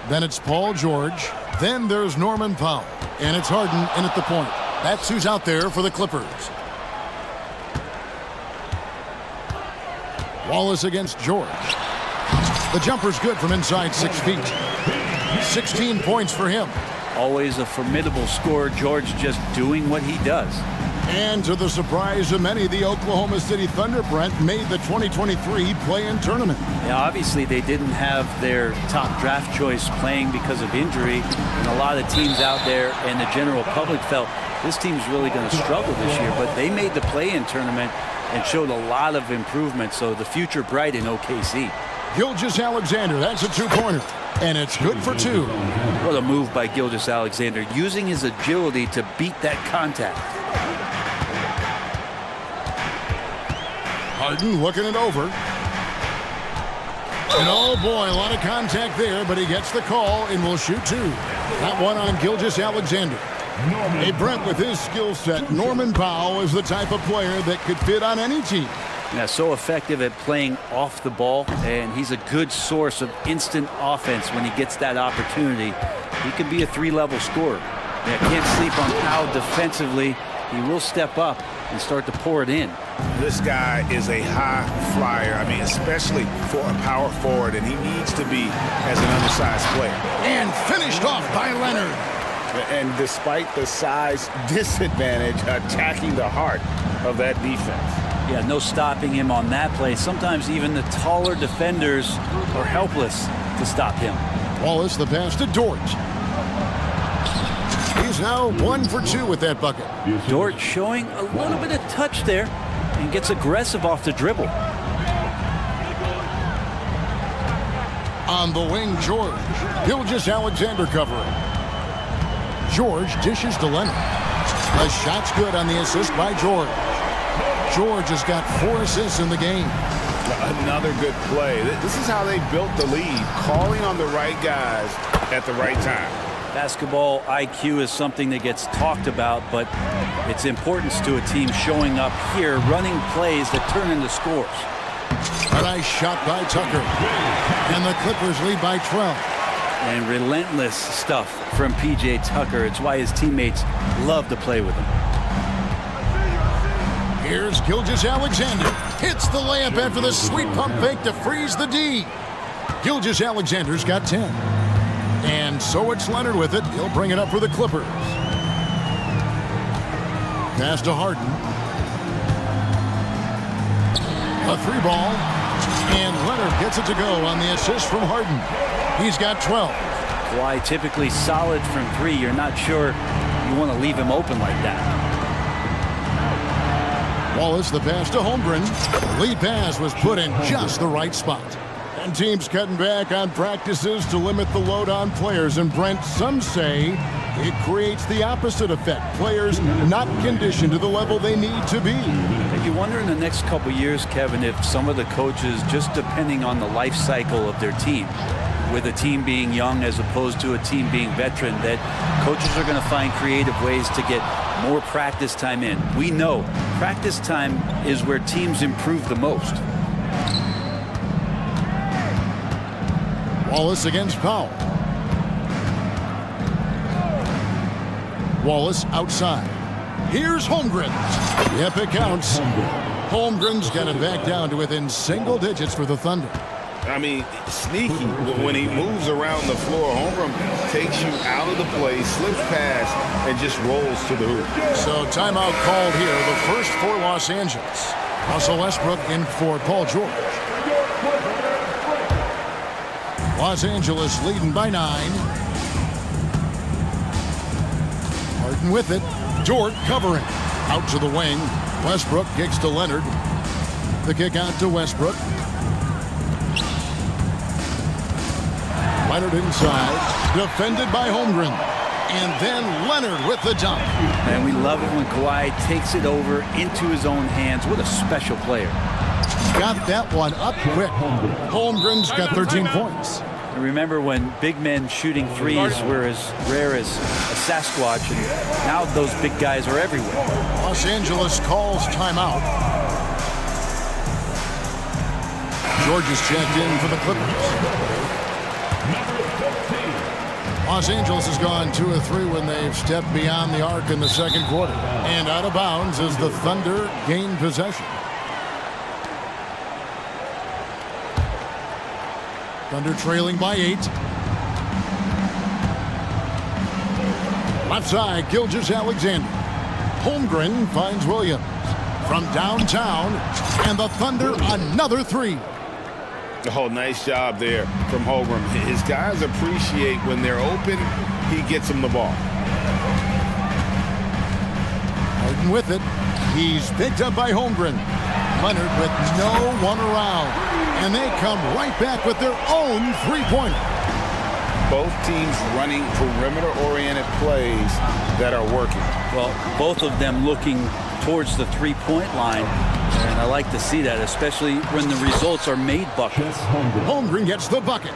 Then it's Paul George. Then there's Norman Powell. And it's Harden in at the point. That's who's out there for the Clippers. Wallace against George. The jumper's good from inside 6 feet. 16 points for him. Always a formidable scorer. George just doing what he does. And to the surprise of many, the Oklahoma City Thunder, Brent, made the 2023 play-in tournament. Yeah, obviously they didn't have their top draft choice playing because of injury. And a lot of teams out there and the general public felt this team's really going to struggle this year. But they made the play-in tournament and showed a lot of improvement. So the future bright in OKC. Gilgeous-Alexander, that's a two-pointer. And it's good for 2. What a move by Gilgeous-Alexander, using his agility to beat that contact. Harden looking it over. And oh boy, a lot of contact there, but he gets the call and will shoot 2. That one on Gilgeous-Alexander. Hey, Brent, with his skill set, Norman Powell is the type of player that could fit on any team. Yeah, so effective at playing off the ball, and he's a good source of instant offense when he gets that opportunity. He could be a 3-level scorer. Yeah, can't sleep on how defensively he will step up and start to pour it in. This guy is a high flyer. I mean, especially for a power forward, and he needs to be as an undersized player. And finished off by Leonard. And despite the size disadvantage, attacking the heart of that defense. Yeah, no stopping him on that play. Sometimes even the taller defenders are helpless to stop him. Wallace, the pass to Dort. He's now 1 for 2 with that bucket. Dort showing a little bit of touch there and gets aggressive off the dribble. On the wing, George. Gilgeous-Alexander covering. George dishes to Leonard. The shot's good on the assist by George. George has got 4 assists in the game. Another good play. This is how they built the lead, calling on the right guys at the right time. Basketball IQ is something that gets talked about, but its importance to a team showing up here, running plays that turn into scores. A nice shot by Tucker. And the Clippers lead by 12. And relentless stuff from PJ Tucker. It's why his teammates love to play with him. Here's Gilgeous-Alexander. Hits the layup after the sweet pump fake to freeze the D. Gilgeous-Alexander's got 10. And so it's Leonard with it. He'll bring it up for the Clippers. Pass to Harden. A 3-ball. And Leonard gets it to go on the assist from Harden. He's got 12. Kawhi typically solid from 3. You're not sure you want to leave him open like that. Wallace, the pass to Holmgren. The lead pass was put in just the right spot. And teams cutting back on practices to limit the load on players. And Brent, some say it creates the opposite effect. Players not conditioned to the level they need to be. You wonder in the next couple years, Kevin, if some of the coaches, just depending on the life cycle of their team, with a team being young as opposed to a team being veteran, that coaches are going to find creative ways to get more practice time in. We know practice time is where teams improve the most. Wallace against Powell. Wallace outside. Here's Holmgren. Yep, it counts. Holmgren's got it back down to within single digits for the Thunder. I mean, sneaky. When he moves around the floor, Holmgren takes you out of the play, slips past, and just rolls to the hoop. So timeout called here, the first for Los Angeles. Russell Westbrook in for Paul George. Los Angeles leading by 9. Harden with it. Dort covering. Out to the wing. Westbrook kicks to Leonard. The kick out to Westbrook. Leonard inside. Defended by Holmgren. And then Leonard with the dunk. And we love it when Kawhi takes it over into his own hands. What a special player. Got that one up quick. Holmgren's got 13 points. And remember when big men shooting threes were as rare as a Sasquatch, and now those big guys are everywhere. Los Angeles calls timeout. George is checked in for the Clippers. Los Angeles has gone 2 of 3 when they've stepped beyond the arc in the second quarter. And out of bounds as the Thunder gain possession. Thunder trailing by 8. Left side, Gilgeous-Alexander. Holmgren finds Williams from downtown, and the Thunder another 3. Oh, nice job there from Holmgren. His guys appreciate when they're open, he gets them the ball. Harden with it. He's picked up by Holmgren. Leonard with no one around. And they come right back with their own three-pointer. Both teams running perimeter-oriented plays that are working. Well, both of them looking towards the three-point line. And I like to see that, especially when the results are made buckets. Holmgren gets the bucket.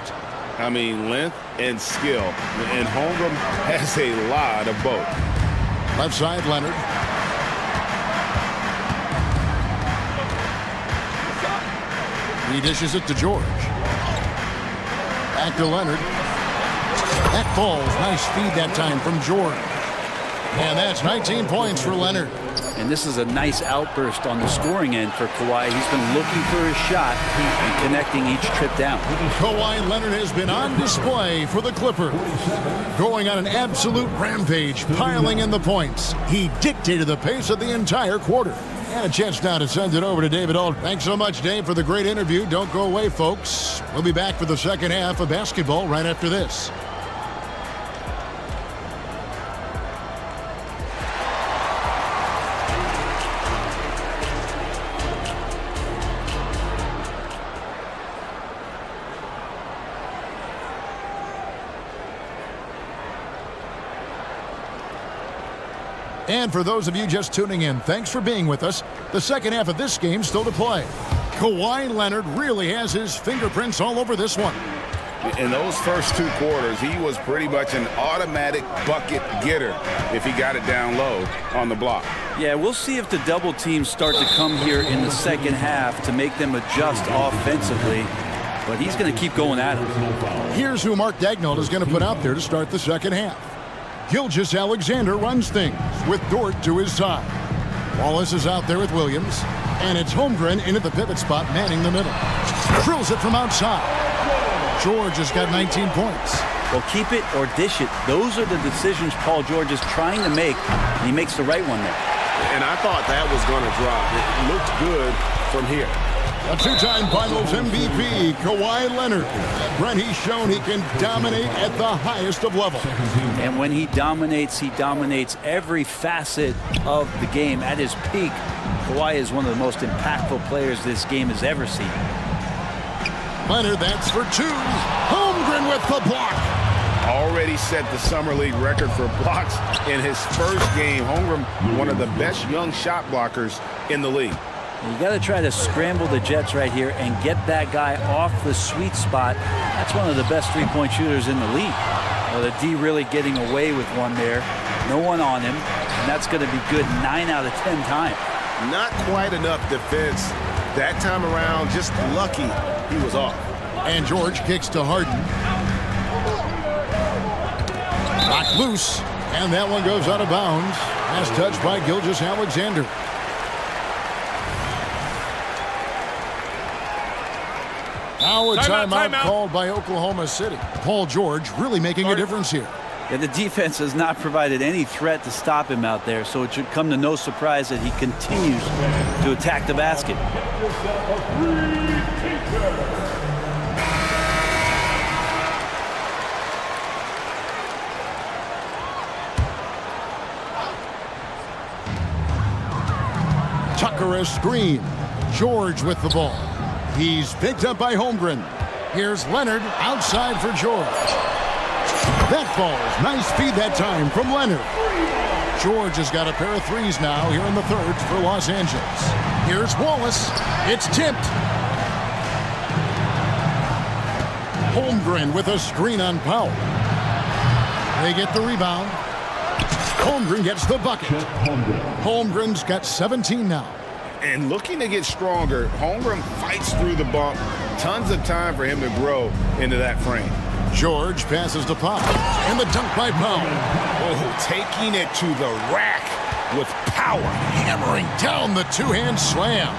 I mean, length and skill. And Holmgren has a lot of both. Left side, Leonard. He dishes it to George. Back to Leonard. That falls. Nice feed that time from George. And that's 19 points for Leonard. And this is a nice outburst on the scoring end for Kawhi. He's been looking for his shot and connecting each trip down. Kawhi Leonard has been on display for the Clippers. Going on an absolute rampage, piling in the points. He dictated the pace of the entire quarter. And a chance now to send it over to David Auld. Thanks so much, Dave, for the great interview. Don't go away, folks. We'll be back for the second half of basketball right after this. And for those of you just tuning in, thanks for being with us. The second half of this game still to play. Kawhi Leonard really has his fingerprints all over this one. In those first 2 quarters, he was pretty much an automatic bucket getter if he got it down low on the block. Yeah, we'll see if the double teams start to come here in the second half to make them adjust offensively. But he's going to keep going at him. Here's who Mark Daigneault is going to put out there to start the second half. Gilgeous-Alexander runs things with Dort to his side. Wallace is out there with Williams. And it's Holmgren in at the pivot spot, manning the middle. Drills it from outside. George has got 19 points. Well, keep it or dish it. Those are the decisions Paul George is trying to make, and he makes the right one there. And I thought that was going to drop. It looked good from here. A two-time Finals MVP, Kawhi Leonard. Brent, he's shown he can dominate at the highest of levels. And when he dominates every facet of the game at his peak. Kawhi is one of the most impactful players this game has ever seen. Leonard, that's for two. Holmgren with the block. Already set the Summer League record for blocks in his first game. Holmgren, one of the best young shot blockers in the league. You got to try to scramble the Jets right here and get that guy off the sweet spot. That's one of the best three-point shooters in the league. Well, the D really getting away with one there. No one on him, and that's going to be good 9 out of 10 times. Not quite enough defense that time around. Just lucky he was off. And George kicks to Harden. Knocked loose, and that one goes out of bounds. As touched by Gilgeous-Alexander. Now a timeout called by Oklahoma City. Paul George really making a difference here. Yeah, the defense has not provided any threat to stop him out there, so it should come to no surprise that he continues to attack the basket. Tucker a screen. George with the ball. He's picked up by Holmgren. Here's Leonard outside for George. That falls. Nice feed that time from Leonard. George has got a pair of threes now here in the third for Los Angeles. Here's Wallace. It's tipped. Holmgren with a screen on Powell. They get the rebound. Holmgren gets the bucket. Holmgren's got 17 now. And looking to get stronger, Holmgren fights through the bump. Tons of time for him to grow into that frame. George passes to Powell. And the dunk by Powell. Oh, taking it to the rack with power. Hammering down the two-hand slam.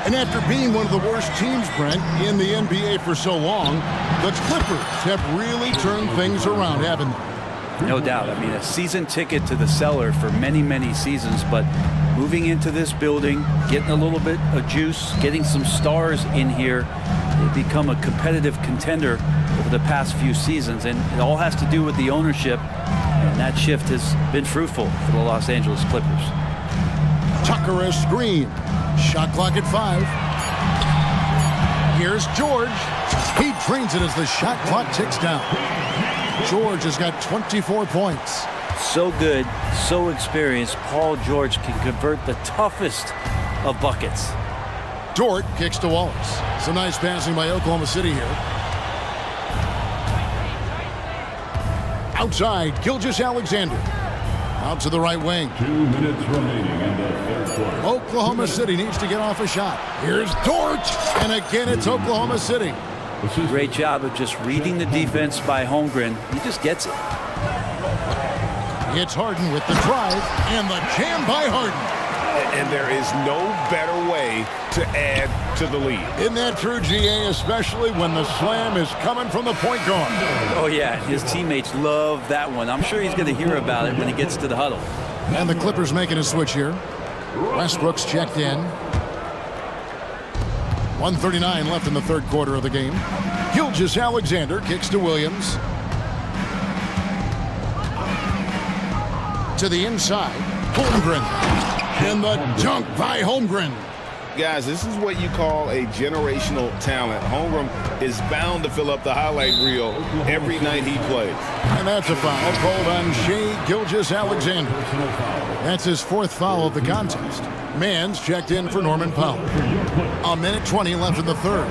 And after being one of the worst teams, Brent, in the NBA for so long, the Clippers have really turned things around, haven't they? No doubt. I mean, a season ticket to the cellar for many, many seasons, but moving into this building, getting a little bit of juice, getting some stars in here, they've become a competitive contender over the past few seasons, and it all has to do with the ownership, and that shift has been fruitful for the Los Angeles Clippers. Tucker a screen. Shot clock at 5. Here's George. He drains it as the shot clock ticks down. George has got 24 points. So good, so experienced, Paul George can convert the toughest of buckets. Dort kicks to Wallace. Some nice passing by Oklahoma City here. Outside, Gilgeous-Alexander. Out to the right wing. 2 minutes remaining in the third quarter. Oklahoma City needs to get off a shot. Here's Dort. And again, it's Oklahoma City. Great job of just reading the defense by Holmgren. He just gets it. It's Harden with the drive and the jam by Harden. And there is no better way to add to the lead. Isn't that true, GA, especially when the slam is coming from the point guard? Oh, yeah, his teammates love that one. I'm sure he's going to hear about it when he gets to the huddle. And the Clippers making a switch here. Westbrook's checked in. 1:39 left in the third quarter of the game. Gilgeous-Alexander kicks to Williams. To the inside, Holmgren. And the dunk by Holmgren. Guys, this is what you call a generational talent. Holmgren is bound to fill up the highlight reel every night he plays. And that's a foul called on Shai Gilgeous-Alexander. That's his 4th foul of the contest. Mann's checked in for Norman Powell. 1:20 left in the third.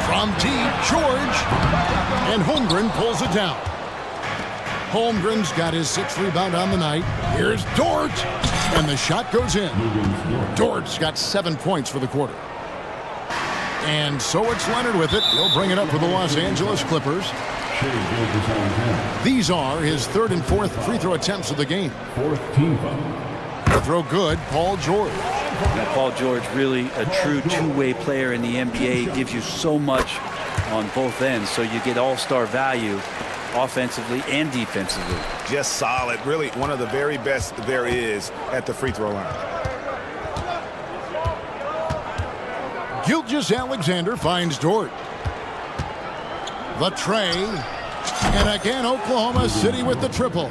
From deep, George. And Holmgren pulls it down. Holmgren's got his 6th rebound on the night. Here's Dort. And the shot goes in. Dort's got 7 points for the quarter. And so it's Leonard with it. He'll bring it up for the Los Angeles Clippers. These are his 3rd and 4th free throw attempts of the game. 4th team foul. throw good, Paul George. Now, Paul George, really a true two-way player in the NBA, gives you so much on both ends, so you get all-star value offensively and defensively. Just solid, really one of the very best there is at the free throw line. Gilgeous-Alexander finds Dort. The tray, and again Oklahoma City with the triple.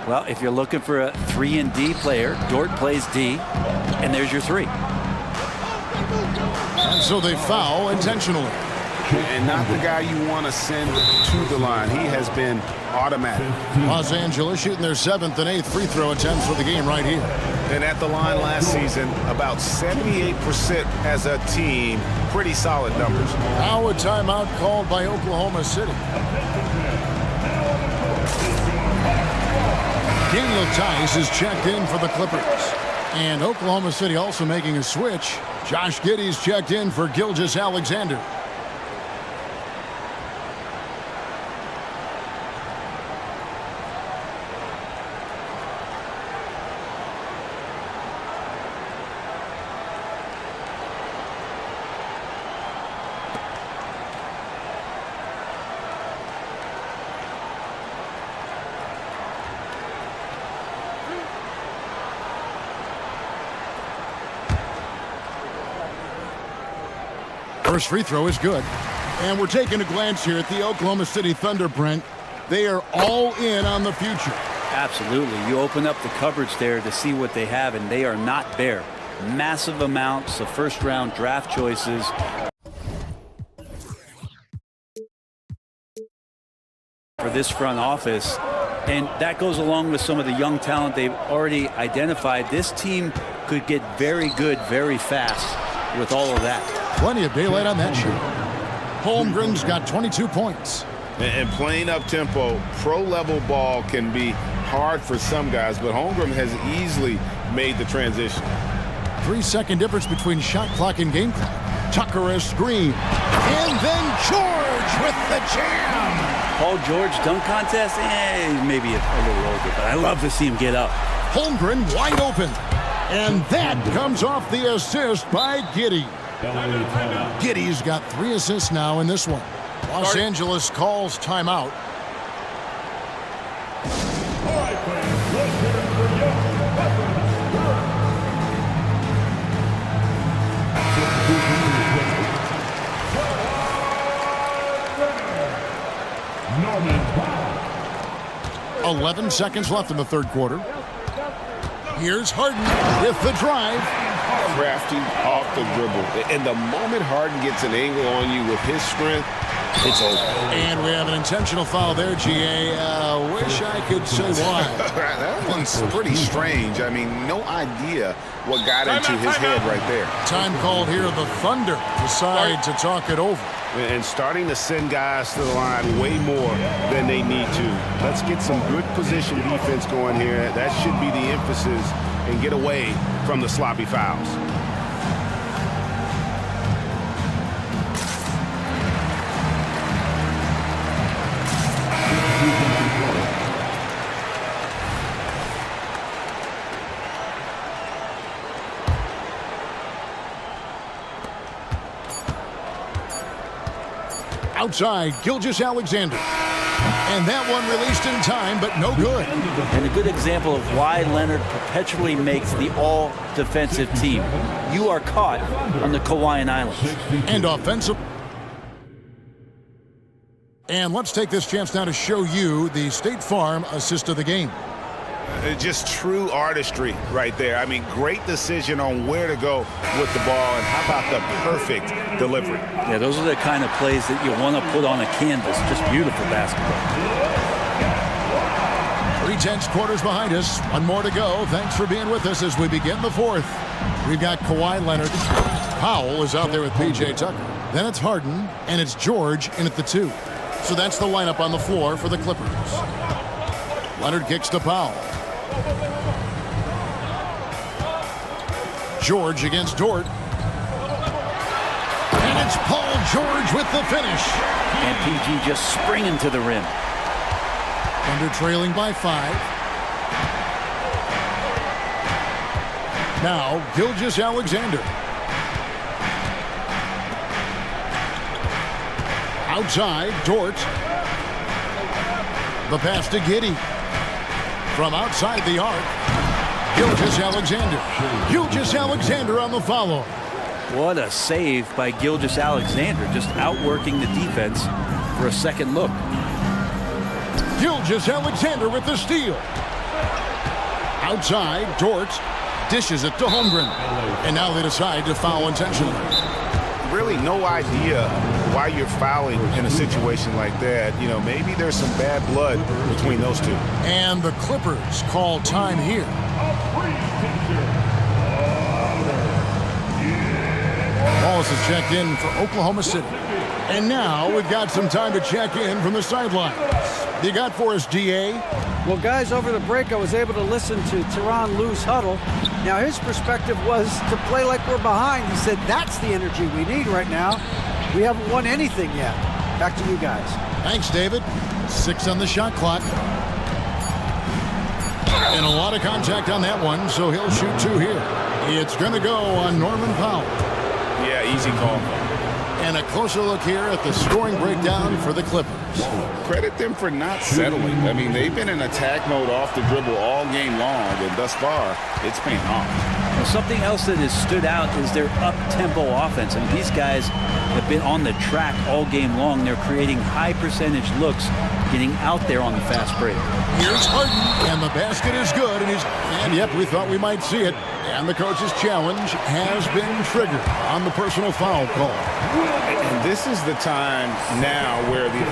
Well, if you're looking for a 3-and-D player, Dort plays D, and there's your 3. And so they foul intentionally. And not the guy you want to send to the line. He has been automatic. Los Angeles shooting their 7th and 8th free throw attempts for the game right here. And at the line last season, about 78% as a team. Pretty solid numbers. Now a timeout called by Oklahoma City. Daniel Tice is checked in for the Clippers. And Oklahoma City also making a switch. Josh Giddey's checked in for Gilgeous-Alexander. First free throw is good. And we're taking a glance here at the Oklahoma City Thunder, Brent. They are all in on the future. Absolutely. You open up the coverage there to see what they have, and they are not bare. Massive amounts of first-round draft choices. For this front office, and that goes along with some of the young talent they've already identified. This team could get very good very fast with all of that. Plenty of daylight on that shot. Holmgren's got 22 points. And playing up-tempo, pro-level ball can be hard for some guys, but Holmgren has easily made the transition. 3-second difference between shot clock and game clock. Tucker a screen. And then George with the jam. Paul George dunk contest? Maybe a little older, but I love to see him get up. Holmgren wide open. And that comes off the assist by Giddey. Giddey's got 3 assists now in this one. Los Angeles calls timeout. Norman. 11 seconds left in the third quarter. Here's Harden with the drive. Crafty off the dribble. And the moment Harden gets an angle on you with his strength, it's over. And we have an intentional foul there, GA. Wish I could say why. That one's pretty strange. I mean, no idea what got into his head right there. Time called here. The Thunder decide to talk it over. And starting to send guys to the line way more than they need to. Let's get some good position defense going here. That should be the emphasis, and get away from the sloppy fouls. Outside, Gilgeous-Alexander. And that one released in time, but no good. And a good example of why Leonard perpetually makes the all-defensive team. You are caught on the Hawaiian Islands. And offensive. And let's take this chance now to show you the State Farm assist of the game. Just true artistry right there. I mean, great decision on where to go with the ball, and how about the perfect delivery? Yeah, those are the kind of plays that you want to put on a canvas. Just beautiful basketball. 3/10 quarters behind us. One more to go. Thanks for being with us as we begin the fourth. We've got Kawhi Leonard. Powell is out there with P.J. Tucker. Then it's Harden, and it's George in at the 2. So that's the lineup on the floor for the Clippers. Leonard kicks to Powell. George against Dort. And it's Paul George with the finish. And PG just springing to the rim. Thunder trailing by 5. Now, Gilgeous-Alexander. Outside, Dort. The pass to Giddey. From outside the arc, Gilgeous-Alexander. Gilgeous-Alexander on the follow. What a save by Gilgeous-Alexander, just outworking the defense for a second look. Gilgeous-Alexander with the steal. Outside, Dort dishes it to Holmgren. And now they decide to foul intentionally. Really no idea why you're fouling in a situation like that. You know, maybe there's some bad blood between those two. And the Clippers call time here. Wallace is checked in for Oklahoma City. And now we've got some time to check in from the sidelines. You got for us, DA? Well, guys, over the break, I was able to listen to Tyronn Lue's huddle. Now, his perspective was to play like we're behind. He said that's the energy we need right now. We haven't won anything yet. Back to you guys. Thanks, David. 6 on the shot clock. And a lot of contact on that one, so he'll shoot 2 here. It's going to go on Norman Powell. Yeah, easy call. And a closer look here at the scoring breakdown for the Clippers. Credit them for not settling. I mean, they've been in attack mode off the dribble all game long, and thus far, it's paying off. Well, something else that has stood out is their up-tempo offense. I mean, these guys have been on the track all game long. They're creating high-percentage looks, getting out there on the fast break. Here's Harden, and the basket is good, and yep, we thought we might see it. And the coach's challenge has been triggered on the personal foul call. And this is the time now where the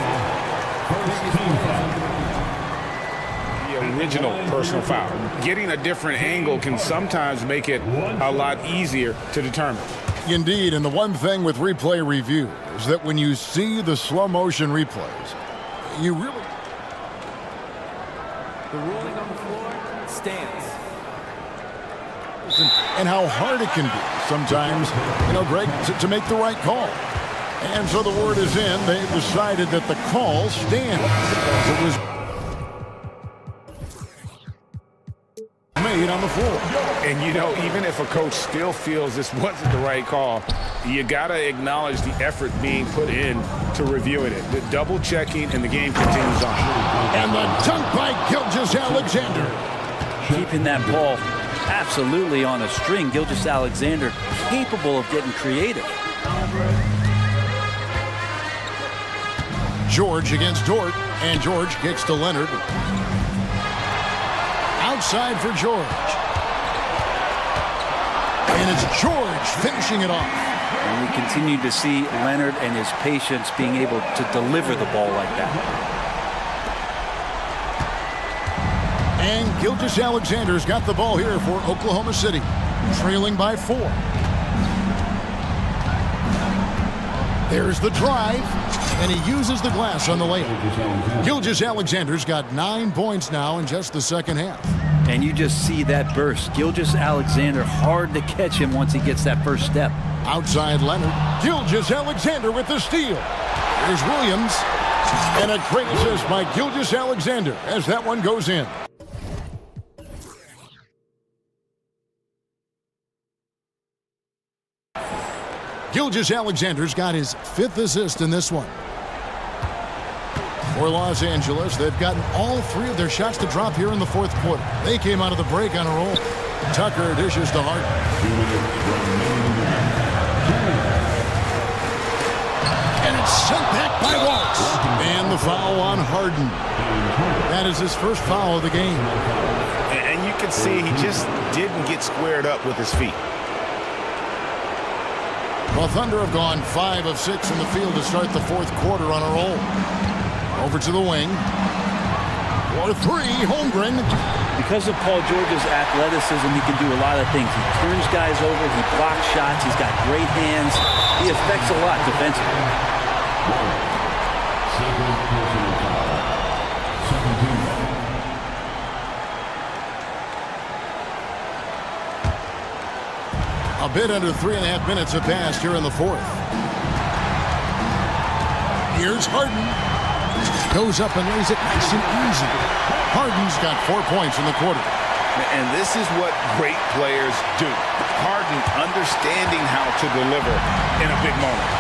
original personal foul. Getting a different angle can sometimes make it a lot easier to determine. Indeed, and the one thing with replay review is that when you see the slow motion replays, you really... The ruling on the floor stands. And how hard it can be sometimes, Greg, to make the right call. And so the word is in. They've decided that the call stands. It was made on the floor. And, even if a coach still feels this wasn't the right call, you got to acknowledge the effort being put in to reviewing it. The double checking, and the game continues on. And the dunk by Gilgeous-Alexander. Keeping that ball absolutely on a string. Gilgeous-Alexander capable of getting creative. George against Dort, and George kicks to Leonard. Outside for George. And it's George finishing it off. And we continue to see Leonard and his patience being able to deliver the ball like that. And Gilgeous-Alexander's got the ball here for Oklahoma City, trailing by 4. There's the drive, and he uses the glass on the layup. Gilgeous-Alexander's got 9 points now in just the second half. And you just see that burst. Gilgeous-Alexander, hard to catch him once he gets that first step. Outside Leonard. Gilgeous-Alexander with the steal. Here's Williams. And a great assist by Gilgeous-Alexander as that one goes in. Gilgeous-Alexander's got his 5th assist in this one. For Los Angeles, they've gotten all 3 of their shots to drop here in the 4th quarter. They came out of the break on a roll. Tucker dishes to Harden. And it's sent back by Waltz. And the foul on Harden. That is his first foul of the game. And you can see he just didn't get squared up with his feet. Well, Thunder have gone 5 of 6 from the field to start the 4th quarter on a roll. Over to the wing. For 3, Holmgren. Because of Paul George's athleticism, he can do a lot of things. He turns guys over, he blocks shots, he's got great hands. He affects a lot defensively. A bit under 3.5 minutes have passed here in the 4th. Here's Harden. Goes up and lays it nice and easy. Harden's got 4 points in the quarter. And this is what great players do. Harden understanding how to deliver in a big moment.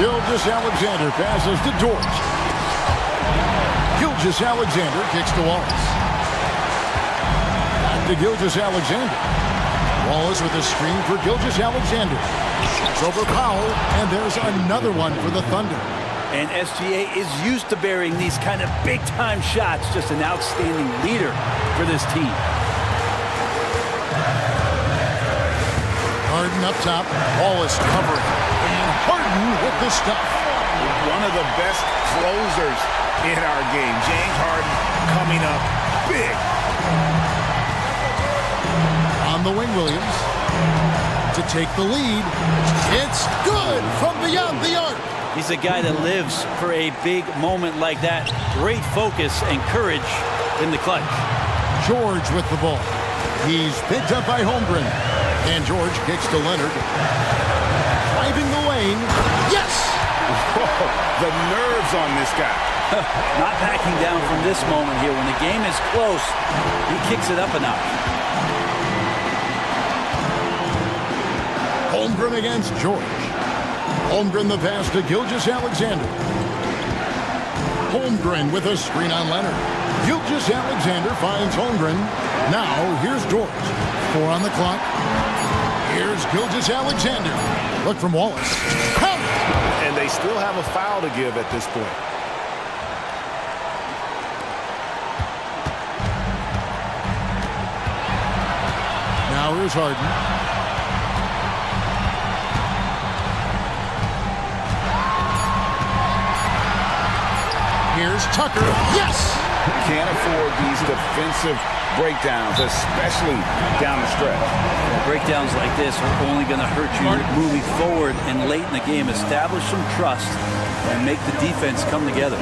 Gilgeous-Alexander passes to George. Gilgeous-Alexander kicks to Wallace. Back to Gilgeous-Alexander. Wallace with a screen for Gilgeous-Alexander. It's over Powell, and there's another one for the Thunder. And SGA is used to burying these kind of big-time shots. Just an outstanding leader for this team. Harden up top. Wallace covering. And Harden with the stuff. One of the best closers in our game. James Harden coming up big. On the wing, Williams. To take the lead. It's good from beyond the arc. He's a guy that lives for a big moment like that. Great focus and courage in the clutch. George with the ball. He's picked up by Holmgren. And George kicks to Leonard. Driving the lane. Yes! Whoa, the nerves on this guy. Not backing down from this moment here. When the game is close, he kicks it up a notch. Holmgren against George. Holmgren the pass to Gilgeous-Alexander. Holmgren with a screen on Leonard. Gilgeous-Alexander finds Holmgren. Now here's George. 4 on the clock. Here's Gilgeous-Alexander. Look from Wallace. Count! And they still have a foul to give at this point. Now here's Harden. Here's Tucker. Yes! Can't afford these defensive breakdowns, especially down the stretch. Breakdowns like this are only going to hurt you moving forward and late in the game. Establish some trust and make the defense come together.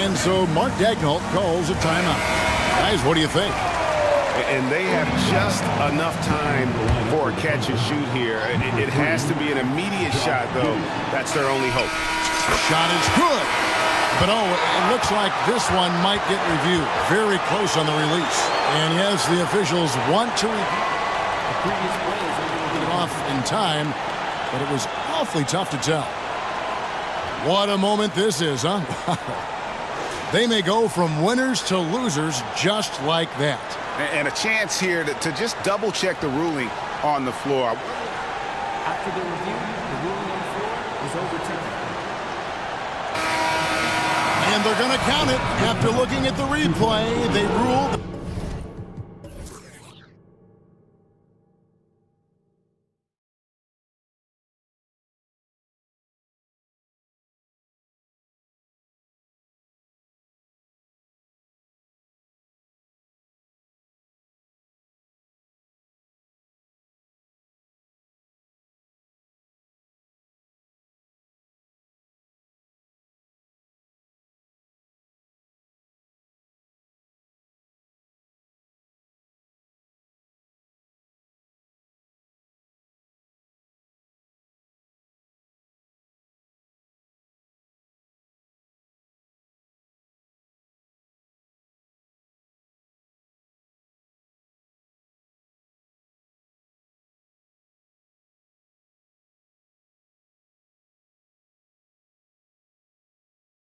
And so Mark Daigneault calls a timeout. Guys, what do you think? And they have just enough time for a catch and shoot here. It has to be an immediate shot, though. That's their only hope. Shot is good. But it looks like this one might get reviewed. Very close on the release. And yes, the officials want to review. The previous play is able to get it off in time, but it was awfully tough to tell. What a moment this is, huh? They may go from winners to losers just like that. And a chance here to just double-check the ruling on the floor. After the review, the ruling on the floor is overturned. And they're going to count it. After looking at the replay, they ruled